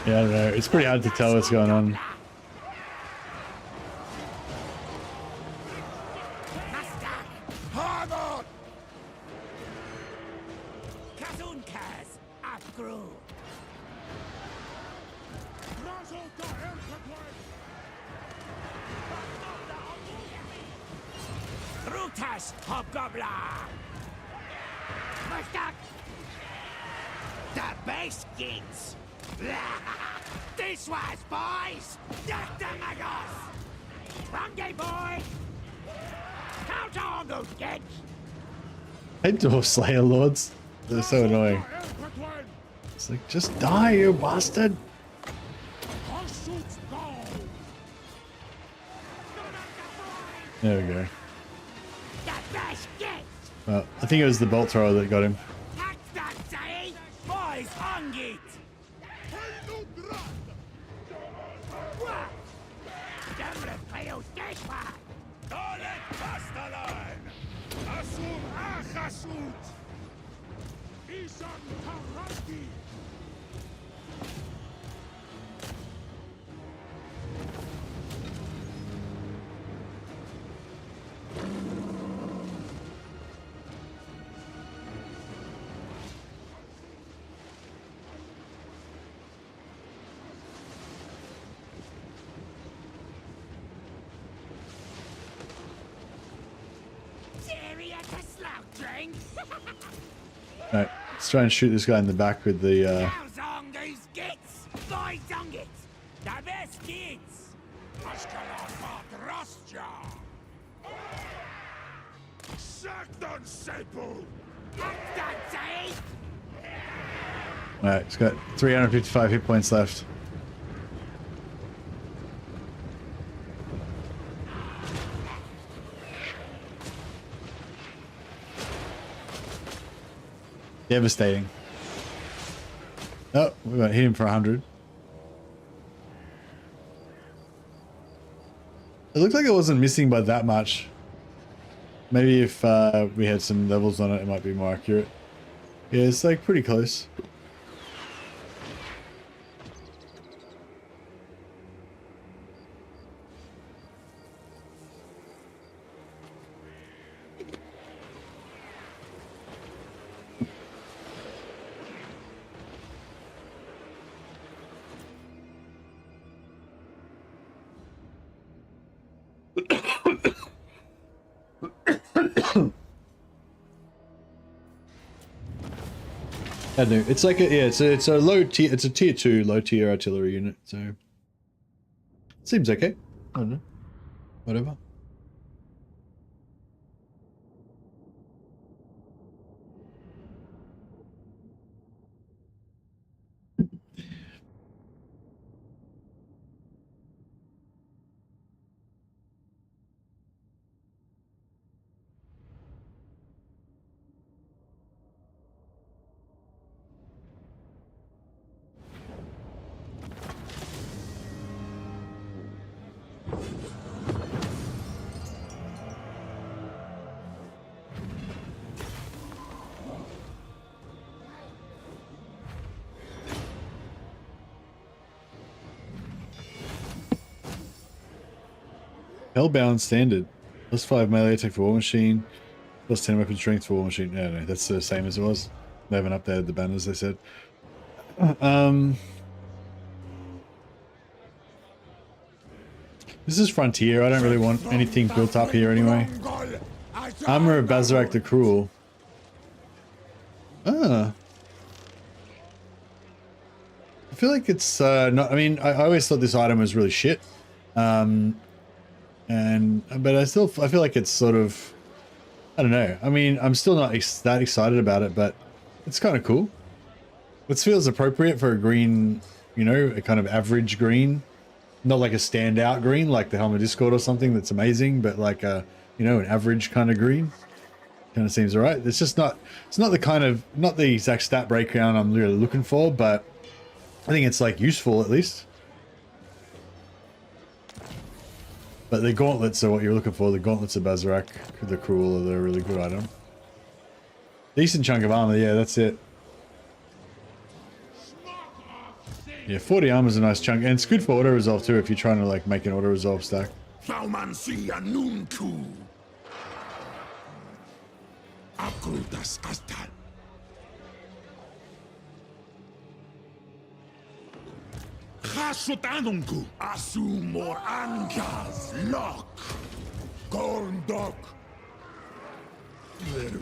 Yeah, I don't know. It's pretty hard to tell what's going on. Mustang! Harvard! Kazunkas! Afgru! Drazh Erpatwen! Rutash Hobgoblin! Mustang! The base kids! This was, boys! Dactamagos! Randy boy! Count on those kids! Hey, Dwarf Slayer Lords. They're so annoying. It's like, just die, you bastard! There we go. The best kids! Well, I think it was the bolt thrower that got him. That's that say! Boys, on it! What? Demre Cleo's Deshwa! Dalet Castellan! Asur Achasut! Isan Taraki! Alright, let's try and shoot this guy in the back with the Alright, he's got 355 hit points left. Devastating. Oh, we got hit him for 100. It looked like it wasn't missing by that much. Maybe if we had some levels on it, it might be more accurate. Yeah, it's like pretty close. I don't know. It's like a it's a low tier. It's a tier 2 low tier artillery unit. So it seems okay. I don't know. Whatever. Hellbound standard. +5 melee attack for War Machine. +10 weapon strength for War Machine. No, that's the same as it was. They haven't updated the banners, they said. This is Frontier. I don't really want anything built up here anyway. Armor of Bazarak the Cruel. Ah. I feel like it's not. I mean, I always thought this item was really shit. But I feel like it's sort of, I don't know. I mean, I'm still not that excited about it, but it's kind of cool. This feels appropriate for a green, you know, a kind of average green. Not like a standout green like the Helm of Discord or something that's amazing, but like a, you know, an average kind of green. Kind of seems alright. It's just not, it's not the kind of, not the exact stat breakdown I'm really looking for, but I think it's like useful at least. But the gauntlets are what you're looking for. The gauntlets of Bazarak, the Cruel, are the really good item. Decent chunk of armor, yeah, that's it. Yeah, 40 armor is a nice chunk, and it's good for auto resolve too if you're trying to like make an auto resolve stack. Very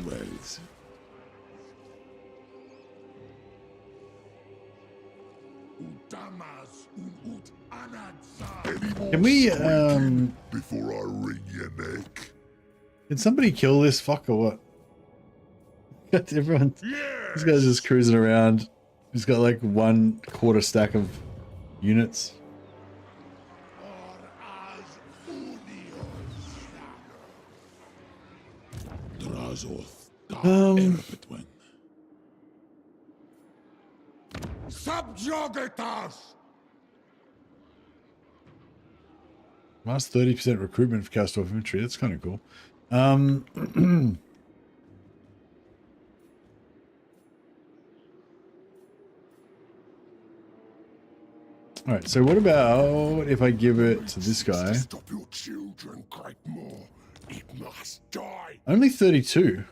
well. Can we before I wring your neck? Can somebody kill this fuck or what? Everyone, this guy's just cruising around. He's got like 1/4 stack of units. Subjugators! Minus 30% recruitment for cast off infantry. That's kind of cool. All right. So what about if I give it to this guy? Stop your children, great more. It must die. Only 32.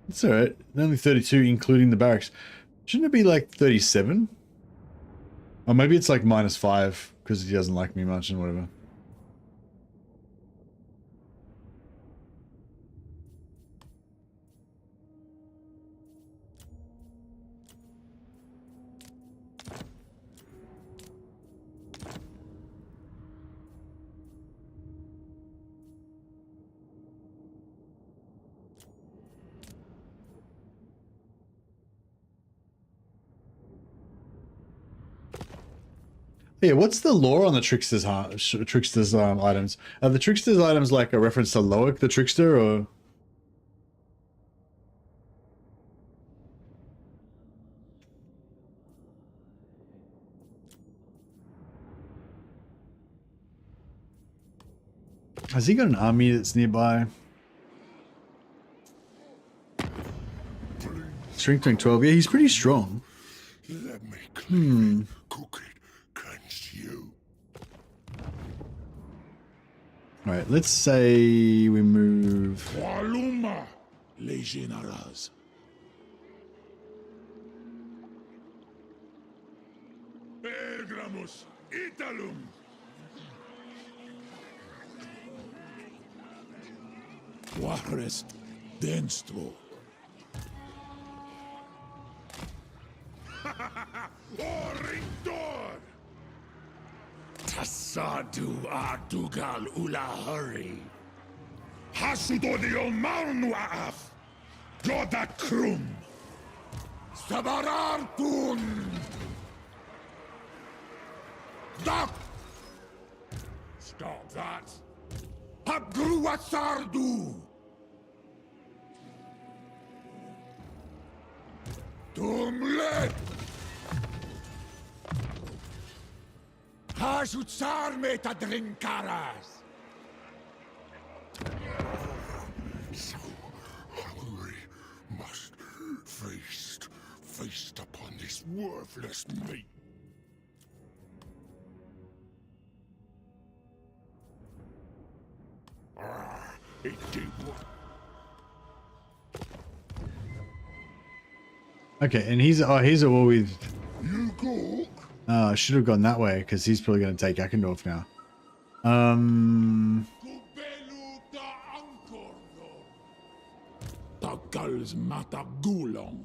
That's all right. Only 32, including the barracks. Shouldn't it be like 37? Or maybe it's like -5 because he doesn't like me much and whatever. Yeah, what's the lore on the Trickster's items? Are the Trickster's items like a reference to Loic the Trickster, or? Has he got an army that's nearby? Strength 12. Yeah, he's pretty strong. Let me clean it, cook it, cleanse you. All right, let's say we move. Waluma, Legionaras. Pergramus, Italum. Juarez, Denstro. Oringdor! Tassadu Ardugal Ulahari. Hasudodio Marnuaf. Godakrum. Sabarartun. Doc! Stop that. Pabgruasardu. Tumlet! Hasutsar meta drinkaras! So hungry must feast upon this worthless meat. It did what? Okay, and he's at war with. You go. I should have gone that way because he's probably going to take Eckendorf now. Takal's matagulong.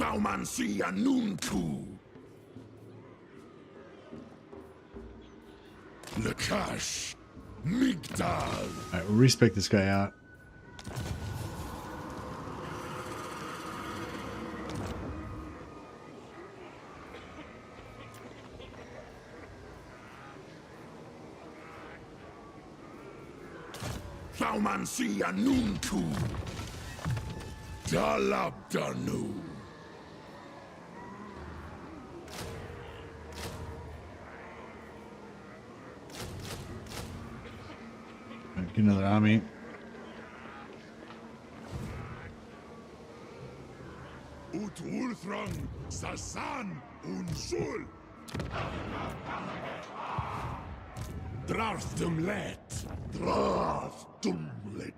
Thaumansia Nunku. Lakash. Migdal. Alright, we'll respec this guy out. Thaumansia Nunku. Dalabdanu. Get another army. Ut Ulthrang Sasan Unsul. Draftumlet. Draftumlet.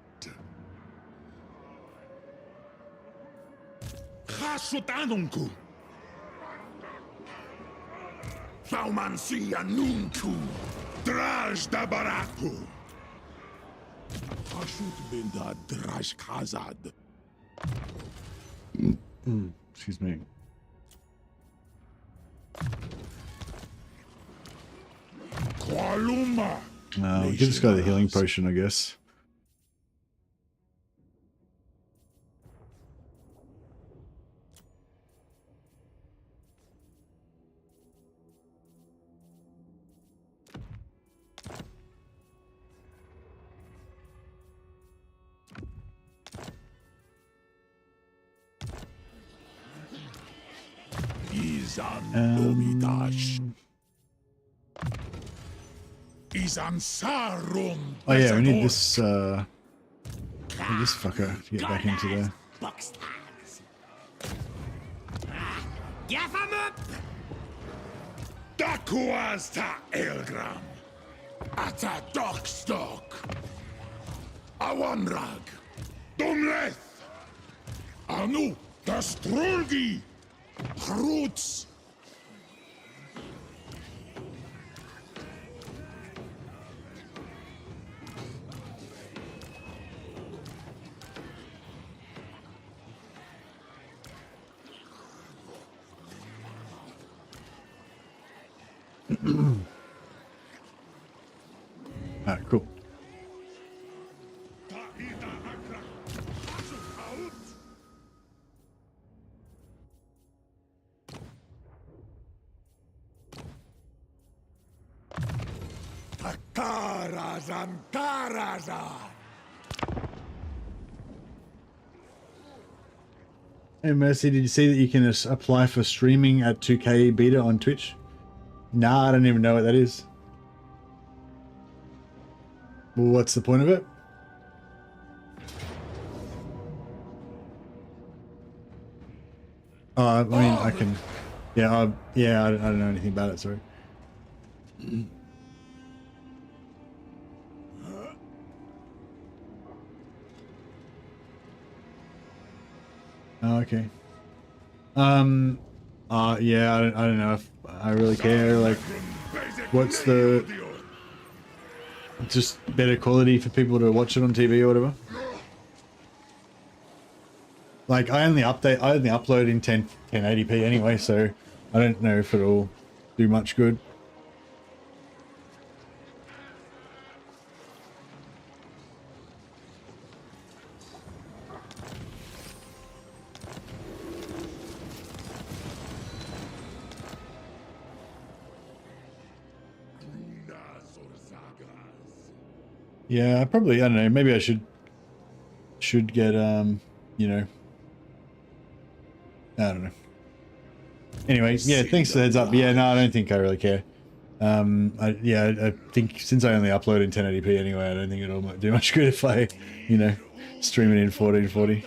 Chasutanunku. Thaumansia Nunku. Drazh da Baraku. Hashut binda Drazh Khazad. Excuse me. Kualuma. We'll give this guy the healing potion, I guess. Izan Domidash. Izan Sarum. Oh yeah, we need this fucker to get back into there. Give him up! Dakuaz ta Elgram. Ata Dockstock. Awanrag. Dumleth. Anu. Dastrulgi. Roots. Alright, cool. Tarazan, Tarazan. Hey Mercy, did you see that you can apply for streaming at 2K beta on Twitch? Nah, I don't even know what that is. Well, what's the point of it? I mean, I can... Yeah, I don't know anything about it, sorry. Oh, okay. Yeah, I don't know if I really care. Like, what's the... Just better quality for people to watch it on TV or whatever? Like, I only upload in 1080p anyway, so I don't know if it'll do much good. Yeah, I don't know, maybe I should get, you know, I don't know. Anyway, yeah, thanks for the heads up. Yeah, no, I don't think I really care. I think since I only upload in 1080p anyway, I don't think it'll do much good if I, you know, stream it in 1440.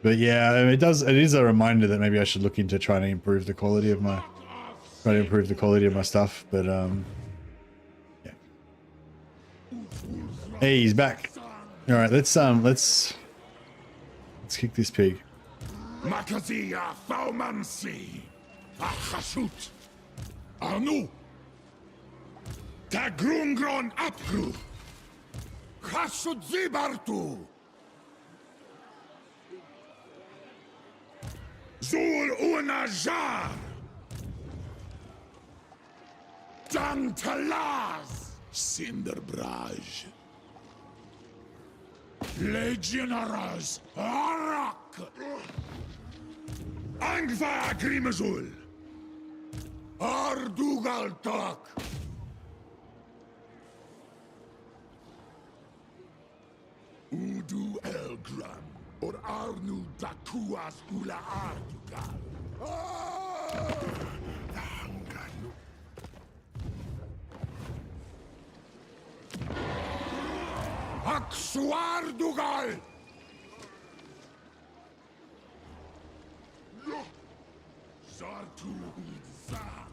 But yeah, it is a reminder that maybe I should look into trying to improve the quality of my stuff, but yeah. Hey, he's back. All right, let's kick this pig. Makazia Thaumansi. Achashut. Anu. Tagrungron Apgru. Khashudzibartu. Zul Unajar. Dantalaz. Cinderbraj. Legionaras. Arak. Angva Grimazul. Ardugaltak. Udu Elgram. Or Arnu Dakuas Ula Ardugal. Aksuardugal. Zartu Zah.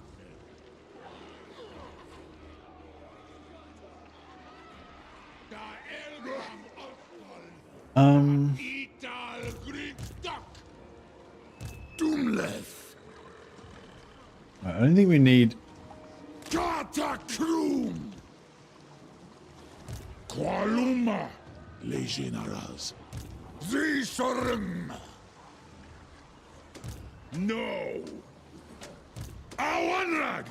Da Elgram Ital Grindak. Doomleth. I don't think we need. Gata Krum. Qualuma. Legionaras. Zisorim. No. Awanrag.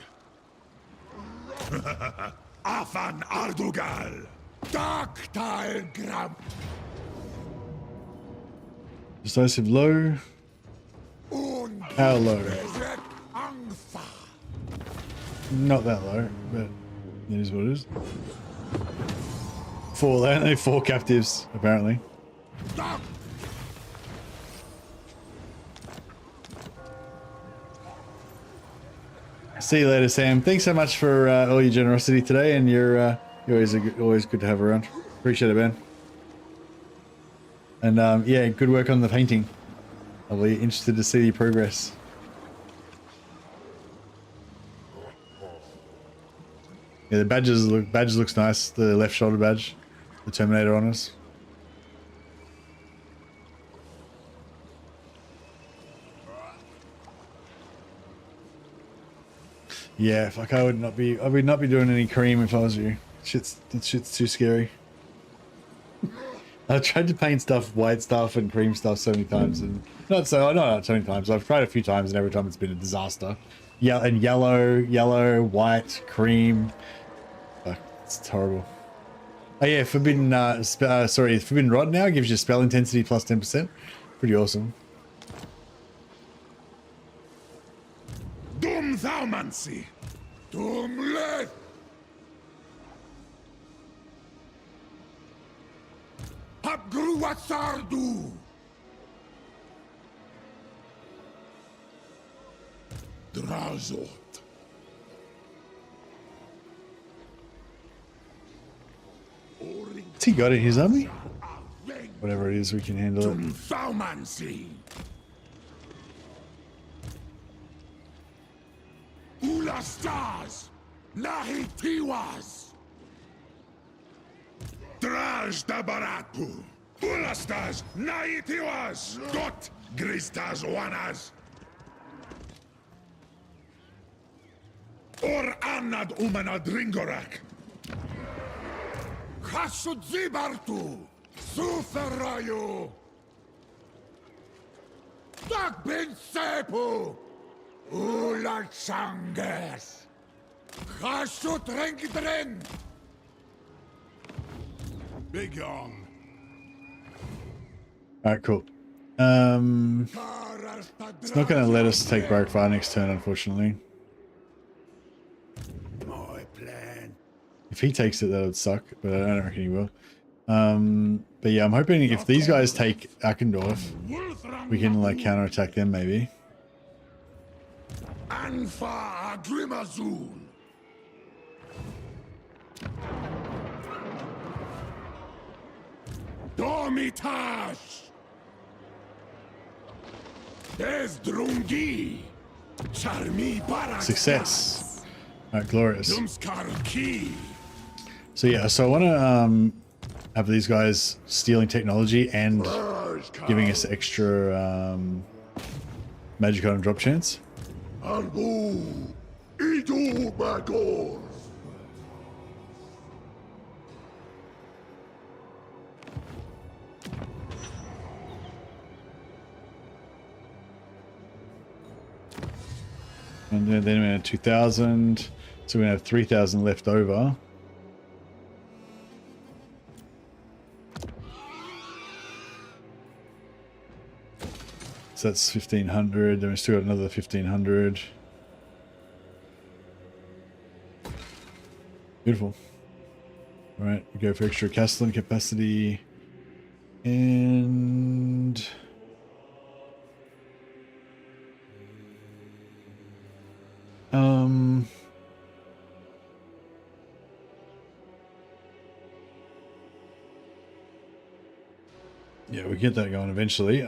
Afan Ardugal. Daktal Gram. Decisive low. How low? Angfa. Not that low, but it is what it is. Only 4 captives, apparently. See you later, Sam. Thanks so much for all your generosity today, and you're always good to have around. Appreciate it, man. And yeah, good work on the painting. I'll be interested to see your progress. Yeah, the badge looks nice. The left shoulder badge, the Terminator on us. Yeah, fuck, I would not be doing any cream if I was you. That shit's too scary. I've tried to paint white stuff and cream stuff so many times, and not so many times. I've tried a few times, and every time it's been a disaster. Yeah, and yellow, white, cream. Fuck, it's horrible. Oh yeah, Forbidden Rod now gives you spell intensity plus 10%. Pretty awesome. Doom Thaumancy. Doom Leth. Hapgruatsardu. Drazot. Has he got it in his army? Whatever it is, we can handle it. Thaumancy. Ulastas. Nahitiwas. Drazh Dabaratu. Ulastas. Nahitiwas. Dot. Gristas Wanas. Or Anad Umana Dringorak. Khashudzibartu. Suferayu. Tak bin Sepu. Ulachanges. Khashut Rengdren. Big Young. Alright, cool. It's not going to let us take Brokefire next turn, unfortunately. My plan. If he takes it, that would suck, but I don't reckon he will. But yeah, I'm hoping if these guys take Akendorf, we can like counterattack them maybe. Anfa Grimazul. Domitash. Des Drungi. Charmi Barak. Success. Alright, glorious. Dumskarki. So yeah, so I want to have these guys stealing technology and giving us extra magic item drop chance. Arbu. Idu Bagor. And then we have 2,000. So we have 3,000 left over. So that's 1,500. Then we still got another 1,500. Beautiful. All right, we go for extra Castellan capacity. And... yeah, we get that going eventually.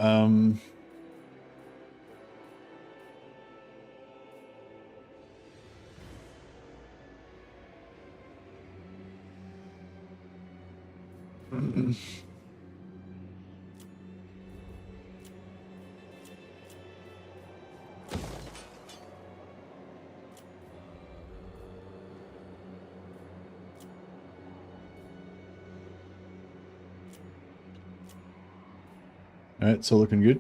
All right, it's all looking good.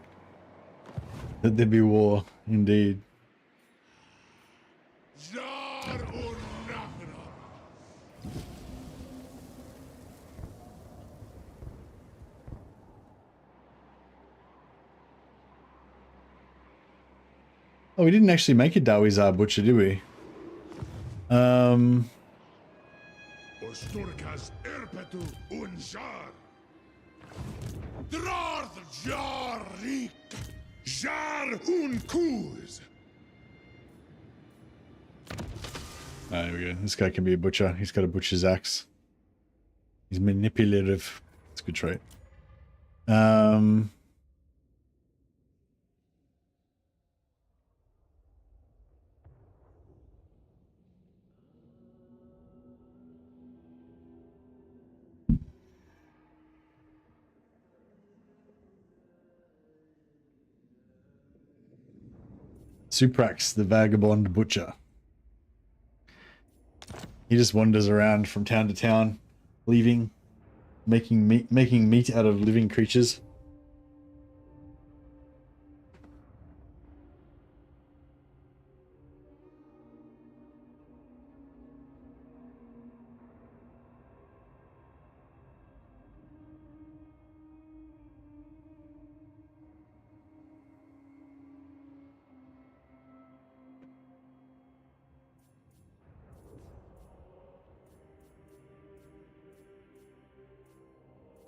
Let there be war, indeed. Oh, we didn't actually make a Dawizar Butcher, did we? Osturkas erpetu unjar. Drazh jar rik. Jar un kuz. There we go. This guy can be a butcher. He's got a butcher's axe. He's manipulative. It's a good trait. Suprax, the vagabond butcher. He just wanders around from town to town, leaving, making meat out of living creatures.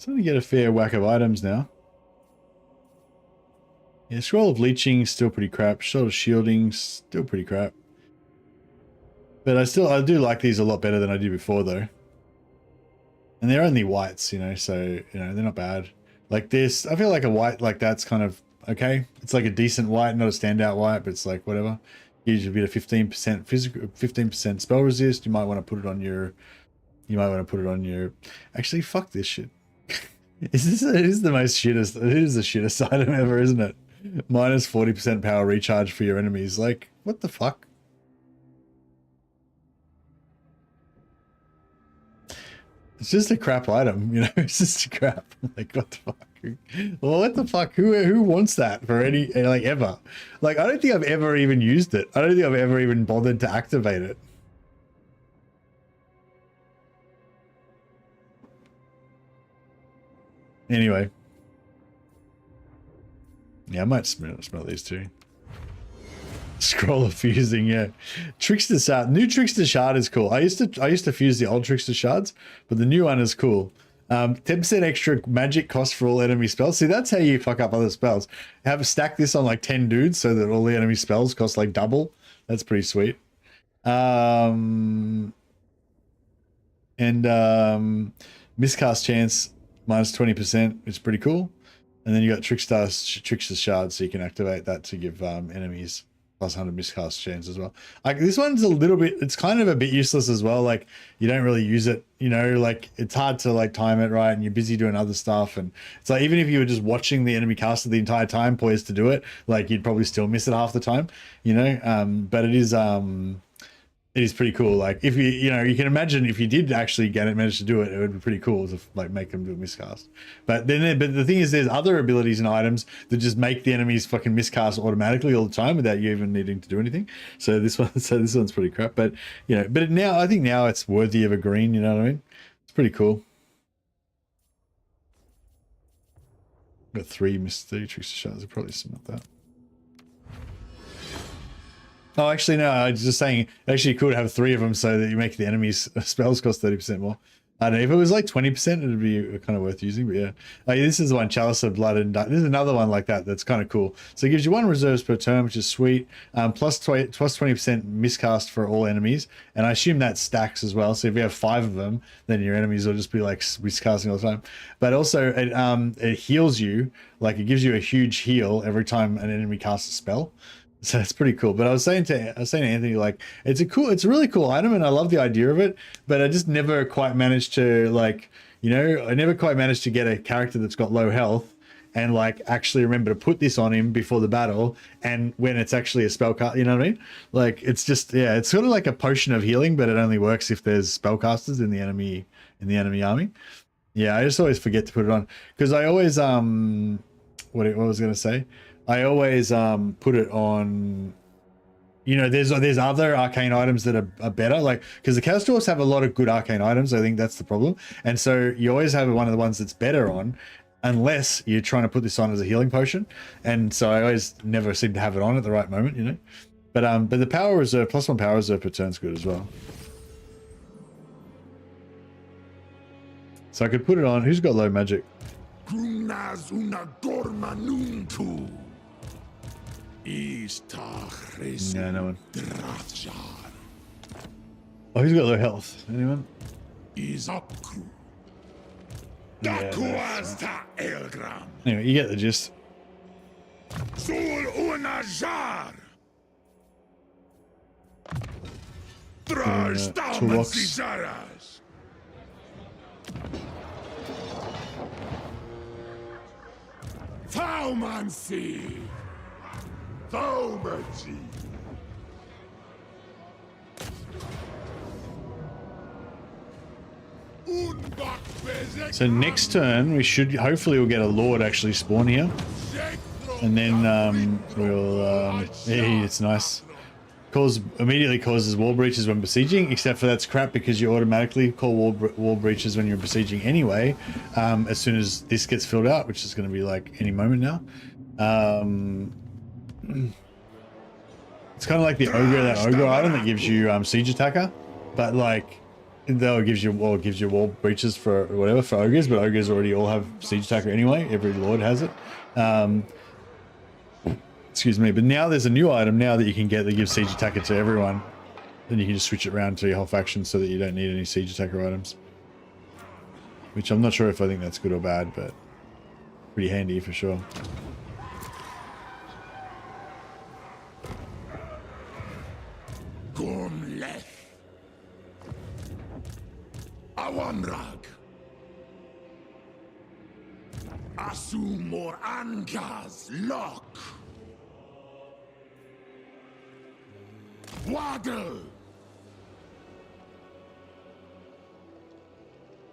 Starting to get a fair whack of items now. Yeah, Scroll of Leeching still pretty crap. Sword of Shielding still pretty crap. But I do like these a lot better than I did before though. And they're only whites, you know, so you know they're not bad. Like this, I feel like a white like that's kind of okay. It's like a decent white, not a standout white, but it's like whatever. Gives you a bit of 15% physical, 15% spell resist. You might want to put it on your. Actually, fuck this shit. It is the most shittest. It is the shittest item ever, isn't it? Minus 40% power recharge for your enemies. Like, what the fuck? It's just a crap item, you know. It's just a crap. Like, what the fuck? Well, what the fuck? Who wants that for any like ever? Like, I don't think I've ever even used it. I don't think I've ever even bothered to activate it. Anyway. Yeah, I might smell these too. Scroll of fusing, yeah. Trickster shard. New Trickster shard is cool. I used to fuse the old Trickster shards, but the new one is cool. 10% extra magic cost for all enemy spells. See, that's how you fuck up other spells. Have stack this on like 10 dudes so that all the enemy spells cost like double. That's pretty sweet. Miscast chance minus 20%. It's pretty cool. And then you got Trickster shard, so you can activate that to give enemies plus 100 miscast chance as well. Like this one's a little bit, it's kind of a bit useless as well. Like you don't really use it, you know, like it's hard to like time it right and you're busy doing other stuff. And it's like, even if you were just watching the enemy caster the entire time poised to do it, like you'd probably still miss it half the time, you know? But it is, It is pretty cool. Like if you know, you can imagine if you did actually manage to do it, it would be pretty cool to like make them do a miscast. But the thing is, there's other abilities and items that just make the enemies fucking miscast automatically all the time without you even needing to do anything. So this one's pretty crap. But you know, but now I think now it's worthy of a green. You know what I mean? It's pretty cool. Got 3 mystery trickster shards. I'll probably submit that. Oh, actually, no. I was just saying, actually, you could have 3 of them so that you make the enemy's spells cost 30% more. I don't know. If it was like 20%, it'd be kind of worth using. But yeah, this is the one, Chalice of Blood, and this is another one like that. That's kind of cool. So it gives you 1 reserves per turn, which is sweet. Plus 20% miscast for all enemies, and I assume that stacks as well. So if you have 5 of them, then your enemies will just be like miscasting all the time. But also, it heals you. Like it gives you a huge heal every time an enemy casts a spell. So it's pretty cool. But I was saying to Anthony, like, it's a really cool item, and I love the idea of it. But I just never quite managed to, like, you know, I never quite managed to get a character that's got low health and like actually remember to put this on him before the battle, and when it's actually a spell cast, you know what I mean? Like it's just, yeah, it's sort of like a potion of healing, but it only works if there's spellcasters in the enemy army. Yeah, I just always forget to put it on because I always what was I gonna say? I always put it on, you know, there's other arcane items that are better, like, because the Chaos Dwarfs have a lot of good arcane items. I think that's the problem. And so you always have one of the ones that's better on, unless you're trying to put this on as a healing potion. And so I always never seem to have it on at the right moment, you know. But the power reserve, +1 power reserve per turn's good as well. So I could put it on. Who's got low magic? Yeah, no one. Oh, who's got low health? Anyone? Yeah, anyway, you get the gist. Toolbox. Thaumancy! Thaumancy! So next turn we should hopefully we'll get a Lord actually spawn here, and then we'll yeah, it's nice. Immediately causes wall breaches when besieging, except for that's crap because you automatically call wall breaches when you're besieging anyway, as soon as this gets filled out, which is going to be like any moment now. It's kind of like the that ogre item that gives you siege attacker, but like though it gives you wall breaches for whatever for ogres, but ogres already all have siege attacker anyway. Every lord has it. Excuse me, but now there's a new item now that you can get that gives siege attacker to everyone. Then you can just switch it around to your whole faction so that you don't need any siege attacker items. Which I'm not sure if I think that's good or bad, but pretty handy for sure. Gormleth. Awanrag. Asumor Angas Lock. Waddle.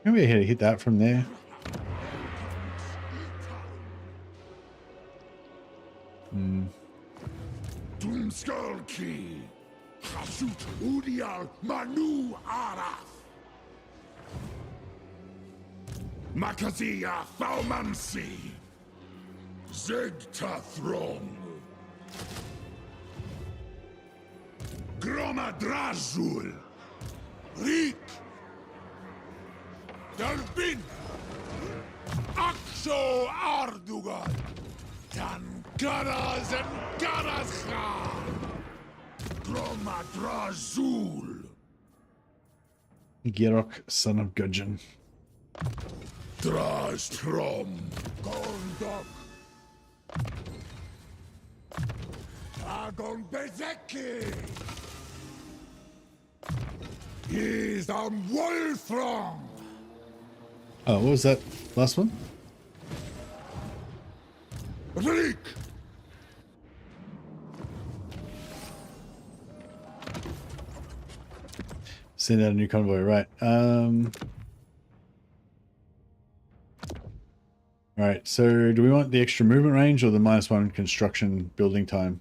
Maybe I hit that from there. Doomskullki. Hasut Udial Manu Araf. Makazia Thaumancy. Zegta Throng. Groma Drazul. Rik. Dalbin. Aksho Ardugal. Dan Garas and Garas Khan. Groma Drazul. Gerok, son of Gudgeon. Draztrom. Gondok. Agon Bezeki. He's on Wolfram. Oh, what was that last one? Rick. Send out a new convoy, right? All right, so do we want the extra movement range or the -1 construction building time?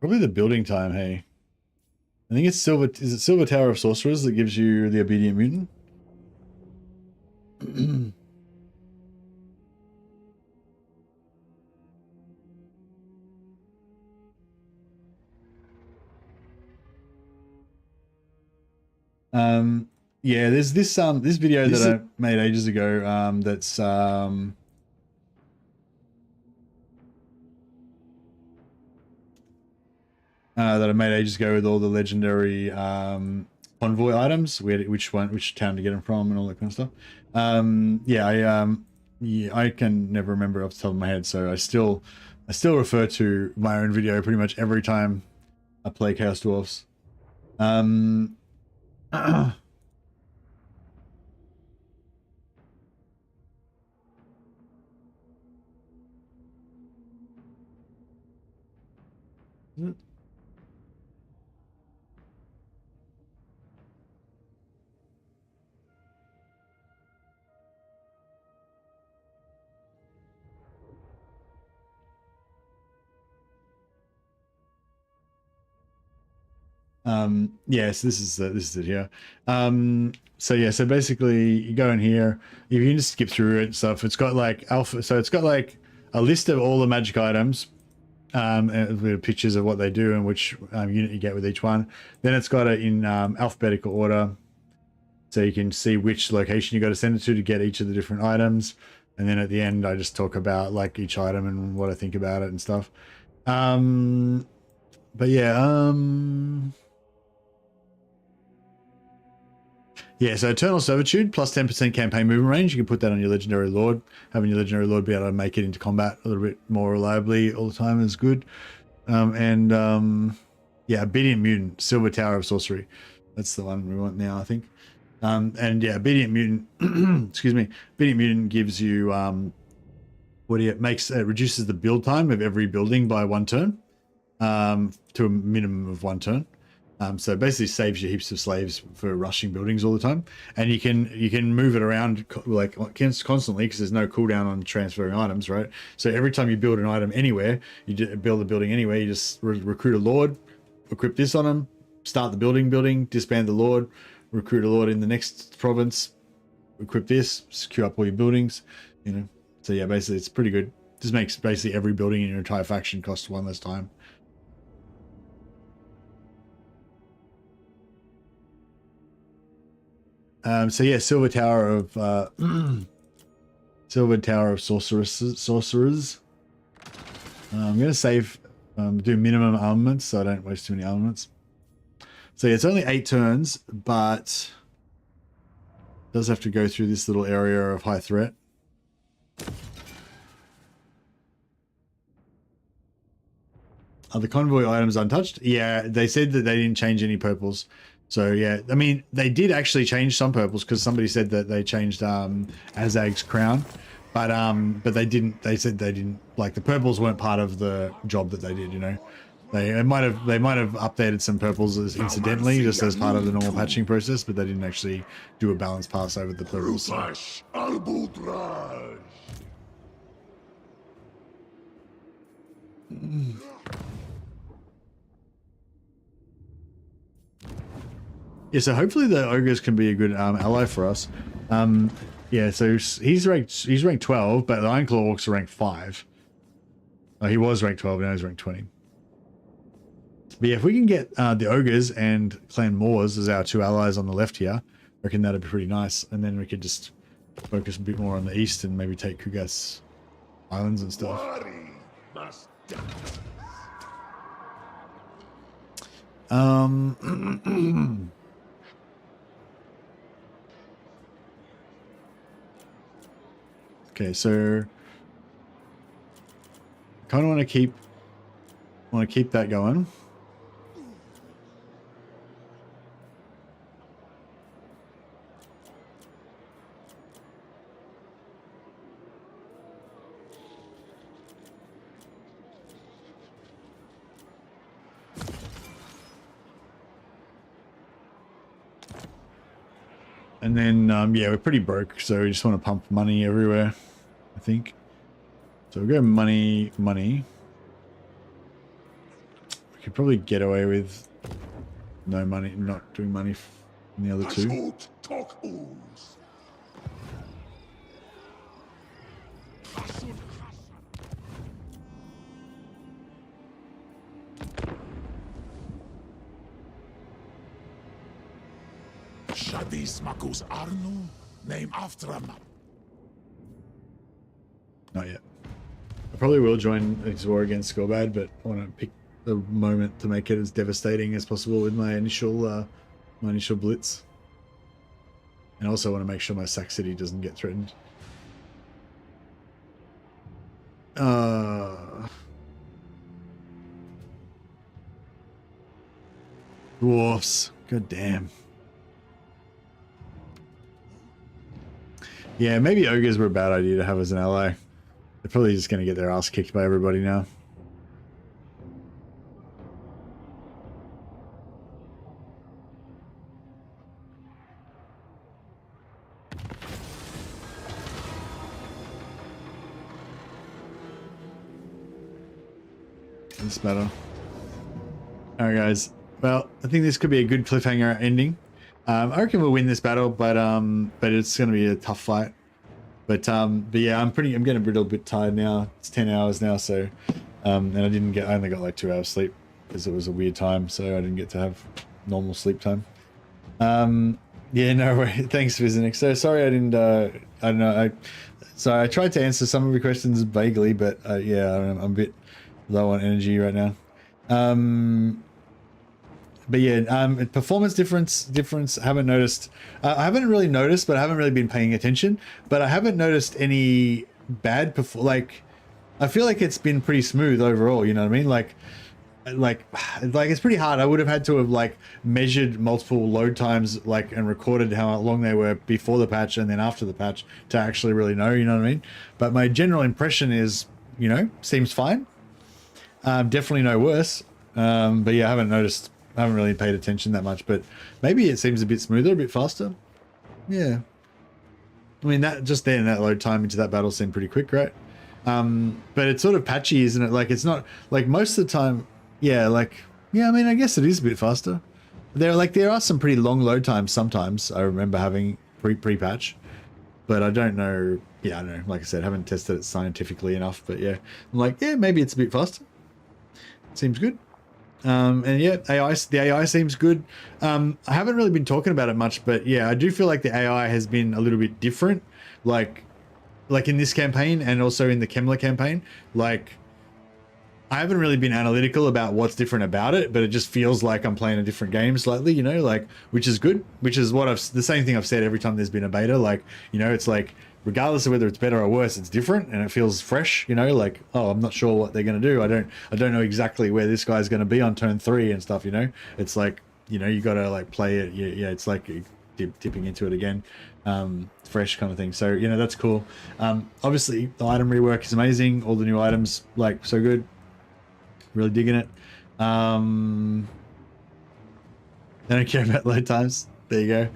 Probably the building time, hey. I think it's Silver, is it Silver Tower of Sorcerers that gives you the Obedient Mutant? Yeah, there's this this video that I made ages ago that's that I made ages ago with all the legendary convoy items, which town to get them from and all that kind of stuff. Yeah, I can never remember off the top of my head, so I still refer to my own video pretty much every time I play Chaos Dwarfs. Yeah, so this is it here. So yeah, so basically you go in here, you can just skip through it and stuff. It's got like alpha, so it's got like a list of all the magic items, with pictures of what they do and which unit you get with each one. Then it's got it in alphabetical order, so you can see which location you got to send it to get each of the different items. And then at the end, I just talk about like each item and what I think about it and stuff. But yeah, yeah, so Eternal Servitude plus 10% campaign movement range. You can put that on your Legendary Lord. Having your Legendary Lord be able to make it into combat a little bit more reliably all the time is good. Yeah, Obedient Mutant, Silver Tower of Sorcery. That's the one we want now, I think. And yeah, Obedient Mutant, excuse me, Obedient Mutant gives you, it reduces the build time of every building by 1 turn, to a minimum of 1 turn. So it basically saves you heaps of slaves for rushing buildings all the time, and you can move it around like constantly because there's no cooldown on transferring items, right? So every time you build an item anywhere, you build a building anywhere, you just recruit a lord, equip this on them, start the building, disband the lord, recruit a lord in the next province, equip this, secure up all your buildings, you know. So yeah, basically it's pretty good. This makes basically every building in your entire faction cost 1 less time. So yeah, Silver Tower of Sorcerers. I'm gonna save, do minimum armaments so I don't waste too many armaments. So yeah, it's only 8 turns, but it does have to go through this little area of high threat. Are the convoy items untouched? Yeah, they said that they didn't change any purples. So yeah, I mean, they did actually change some purples because somebody said that they changed Azag's crown, but they didn't. They said they didn't, like, the purples weren't part of the job that they did. You know, they might have updated some purples as incidentally, just as part of the normal patching process, but they didn't actually do a balance pass over the purples. So. Yeah, so hopefully the ogres can be a good ally for us. Yeah, so he's ranked 12, but the Ironclaw Orcs are ranked 5. Oh, he was ranked 12, now he's ranked 20. But yeah, if we can get the ogres and Clan Moors as our 2 allies on the left here, I reckon that'd be pretty nice. And then we could just focus a bit more on the east and maybe take Kugas Islands and stuff. Okay, so kind of want to keep that going. And then, yeah, we're pretty broke, so we just want to pump money everywhere, I think. So we'll go money, money. We could probably get away with no money, not doing money in the other two. Shadis Makus Arnu, name after him. Not yet. I probably will join this war against Scorbad, but I want to pick the moment to make it as devastating as possible with my initial blitz. And also want to make sure my Sac City doesn't get threatened. Dwarfs. God damn. Yeah, maybe ogres were a bad idea to have as an ally. They're probably just going to get their ass kicked by everybody now. This battle. Alright guys. Well, I think this could be a good cliffhanger ending. I reckon we'll win this battle, but it's going to be a tough fight. But yeah, I'm getting a little bit tired now. It's 10 hours now, so and I only got like 2 hours sleep because it was a weird time, so I didn't get to have normal sleep time. Yeah, no way. Thanks, Vizinix. So sorry I didn't. I don't know. So I tried to answer some of your questions vaguely, but yeah, I'm a bit low on energy right now. But yeah, performance difference. I haven't noticed. I haven't really noticed, but I haven't really been paying attention. But I haven't noticed any bad like, I feel like it's been pretty smooth overall. You know what I mean? Like it's pretty hard. I would have had to have like measured multiple load times, like, and recorded how long they were before the patch and then after the patch to actually really know. You know what I mean? But my general impression is, you know, seems fine. Definitely no worse. But yeah, I haven't noticed. I haven't really paid attention that much, but maybe it seems a bit smoother, a bit faster. Yeah. I mean, that just then, that load time into that battle seemed pretty quick, right? But it's sort of patchy, isn't it? Like, it's not, like, most of the time, yeah, like, yeah, I mean, I guess it is a bit faster. There are some pretty long load times sometimes, I remember having pre-patch, but I don't know, yeah, I don't know, like I said, I haven't tested it scientifically enough, but yeah, I'm like, yeah, maybe it's a bit faster. Seems good. And yeah, the AI seems good. I haven't really been talking about it much, but yeah, I do feel like the AI has been a little bit different, like in this campaign and also in the Kemmler campaign. Like, I haven't really been analytical about what's different about it, but it just feels like I'm playing a different game slightly, you know, like, which is good, which is what the same thing I've said every time there's been a beta. Like, you know, it's like, regardless of whether it's better or worse, it's different and it feels fresh, you know, like, oh, I'm not sure what they're going to do. I don't know exactly where this guy's going to be on turn 3 and stuff, you know. It's like, you know, you got to like play it. Yeah, it's like dipping into it again, fresh kind of thing. So, you know, that's cool. Obviously the item rework is amazing. All the new items, like, so good. Really digging it. I don't care about load times. There you go.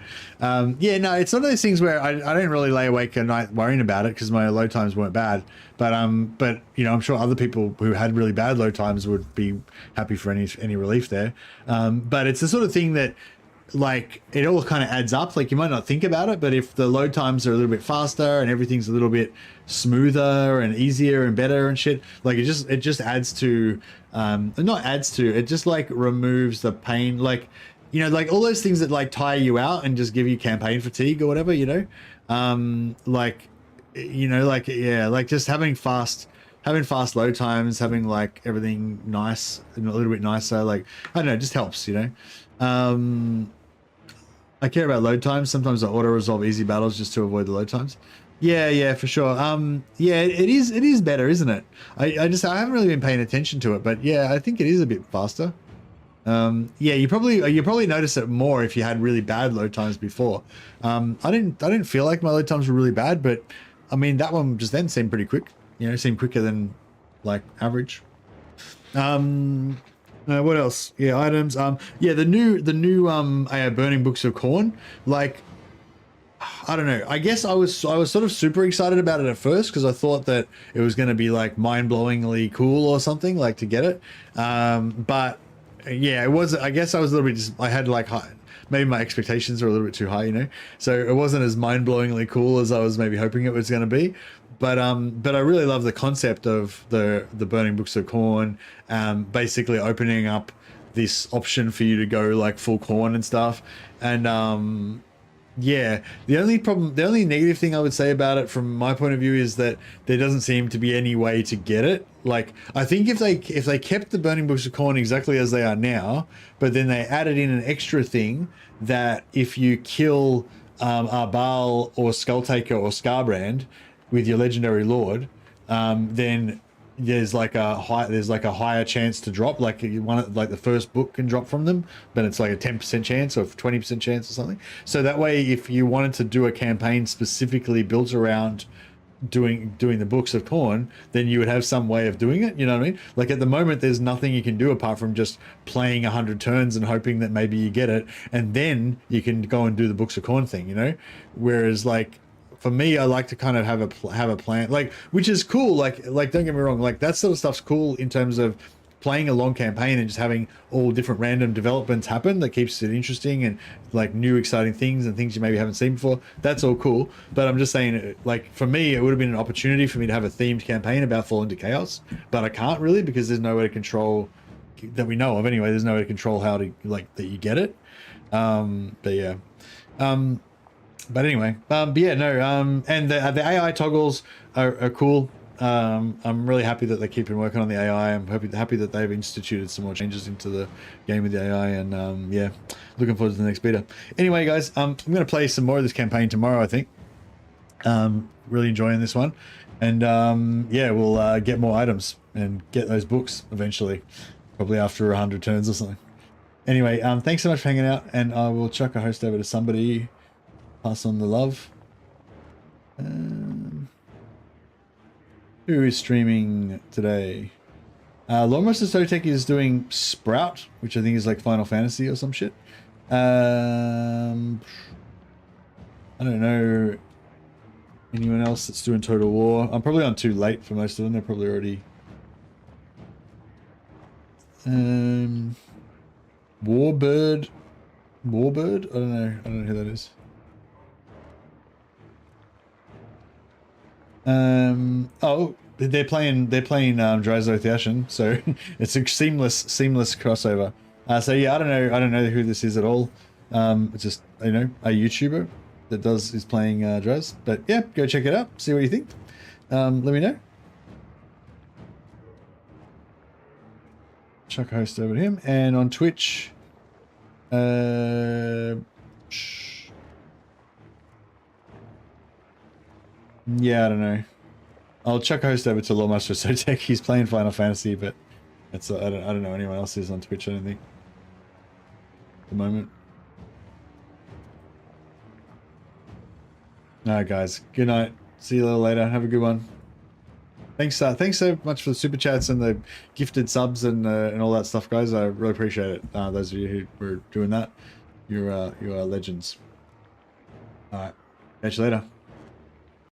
Yeah, no, it's one of those things where I don't really lay awake at night worrying about it because my load times weren't bad. But you know, I'm sure other people who had really bad load times would be happy for any relief there. But it's the sort of thing that, like, it all kind of adds up. Like, you might not think about it, but if the load times are a little bit faster and everything's a little bit smoother and easier and better and shit, like, it just adds to, not adds to, it just like removes the pain, like, you know, like all those things that like tire you out and just give you campaign fatigue or whatever, you know, like, you know, like, yeah, like just having fast load times, having like everything nice and a little bit nicer, like, I don't know, it just helps, you know. I care about load times. Sometimes I auto resolve easy battles just to avoid the load times. Yeah, for sure. Yeah, it is better, isn't it? I haven't really been paying attention to it, but yeah, I think it is a bit faster. Yeah, you probably notice it more if you had really bad load times before. I didn't feel like my load times were really bad, but I mean, that one just then seemed pretty quick, you know, seemed quicker than like average. What else? Yeah, items. Yeah, the new Burning Books of Khorne. Like, I don't know. I guess I was sort of super excited about it at first because I thought that it was going to be like mind-blowingly cool or something, like to get it. But yeah, it was. I guess I was a little bit. I had like maybe my expectations were a little bit too high, you know. So it wasn't as mind-blowingly cool as I was maybe hoping it was going to be. But I really love the concept of the Burning Books of Khorne, basically opening up this option for you to go like full Khorne and stuff. And yeah, the only negative thing I would say about it from my point of view is that there doesn't seem to be any way to get it. Like, I think if they kept the Burning Books of Khorne exactly as they are now, but then they added in an extra thing that if you kill Arbal or Skulltaker or Scarbrand with your legendary lord, then there's like a higher chance to drop. Like the first book can drop from them, but it's like a 10% chance or 20% chance or something. So that way, if you wanted to do a campaign specifically built around doing the Books of Khorne, then you would have some way of doing it. You know what I mean? Like at the moment, there's nothing you can do apart from just playing 100 turns and hoping that maybe you get it, and then you can go and do the Books of Khorne thing. You know, whereas like, for me, I like to kind of have a plan, like, which is cool. Like don't get me wrong, like that sort of stuff's cool in terms of playing a long campaign and just having all different random developments happen that keeps it interesting and like new exciting things and things you maybe haven't seen before. That's all cool. But I'm just saying, like, for me, it would have been an opportunity for me to have a themed campaign about Fall into Chaos, but I can't really because there's no way to control, that we know of anyway. There's no way to control how to like that you get it. But yeah. But anyway, but yeah, no, and the AI toggles are cool. I'm really happy that they keep working on the AI. I'm happy that they've instituted some more changes into the game with the AI, and yeah, looking forward to the next beta. Anyway, guys, I'm going to play some more of this campaign tomorrow, I think. Really enjoying this one, and yeah, we'll get more items and get those books eventually, probably after 100 turns or something. Anyway, thanks so much for hanging out, and I will chuck a host over to somebody. Pass on the love. Who is streaming today? Lawmaster Sotek is doing Sprout, which I think is like Final Fantasy or some shit. I don't know anyone else that's doing Total War. I'm probably on too late for most of them. They're probably already... Warbird? I don't know who that is. Oh, they're playing Drazh the Ashen, so it's a seamless crossover. So yeah, I don't know who this is at all. It's just, you know, a YouTuber that is playing Drazh. But yeah, go check it out, see what you think. Let me know. Chuck a host over to him, and on Twitch, yeah, I don't know. I'll chuck a host over to Lawmaster Sotek. He's playing Final Fantasy, but that's I don't know anyone else is on Twitch. I don't think at the moment. All right, guys. Good night. See you a little later. Have a good one. Thanks so much for the super chats and the gifted subs and all that stuff, guys. I really appreciate it. Those of you who were doing that, you're legends. All right. Catch you later.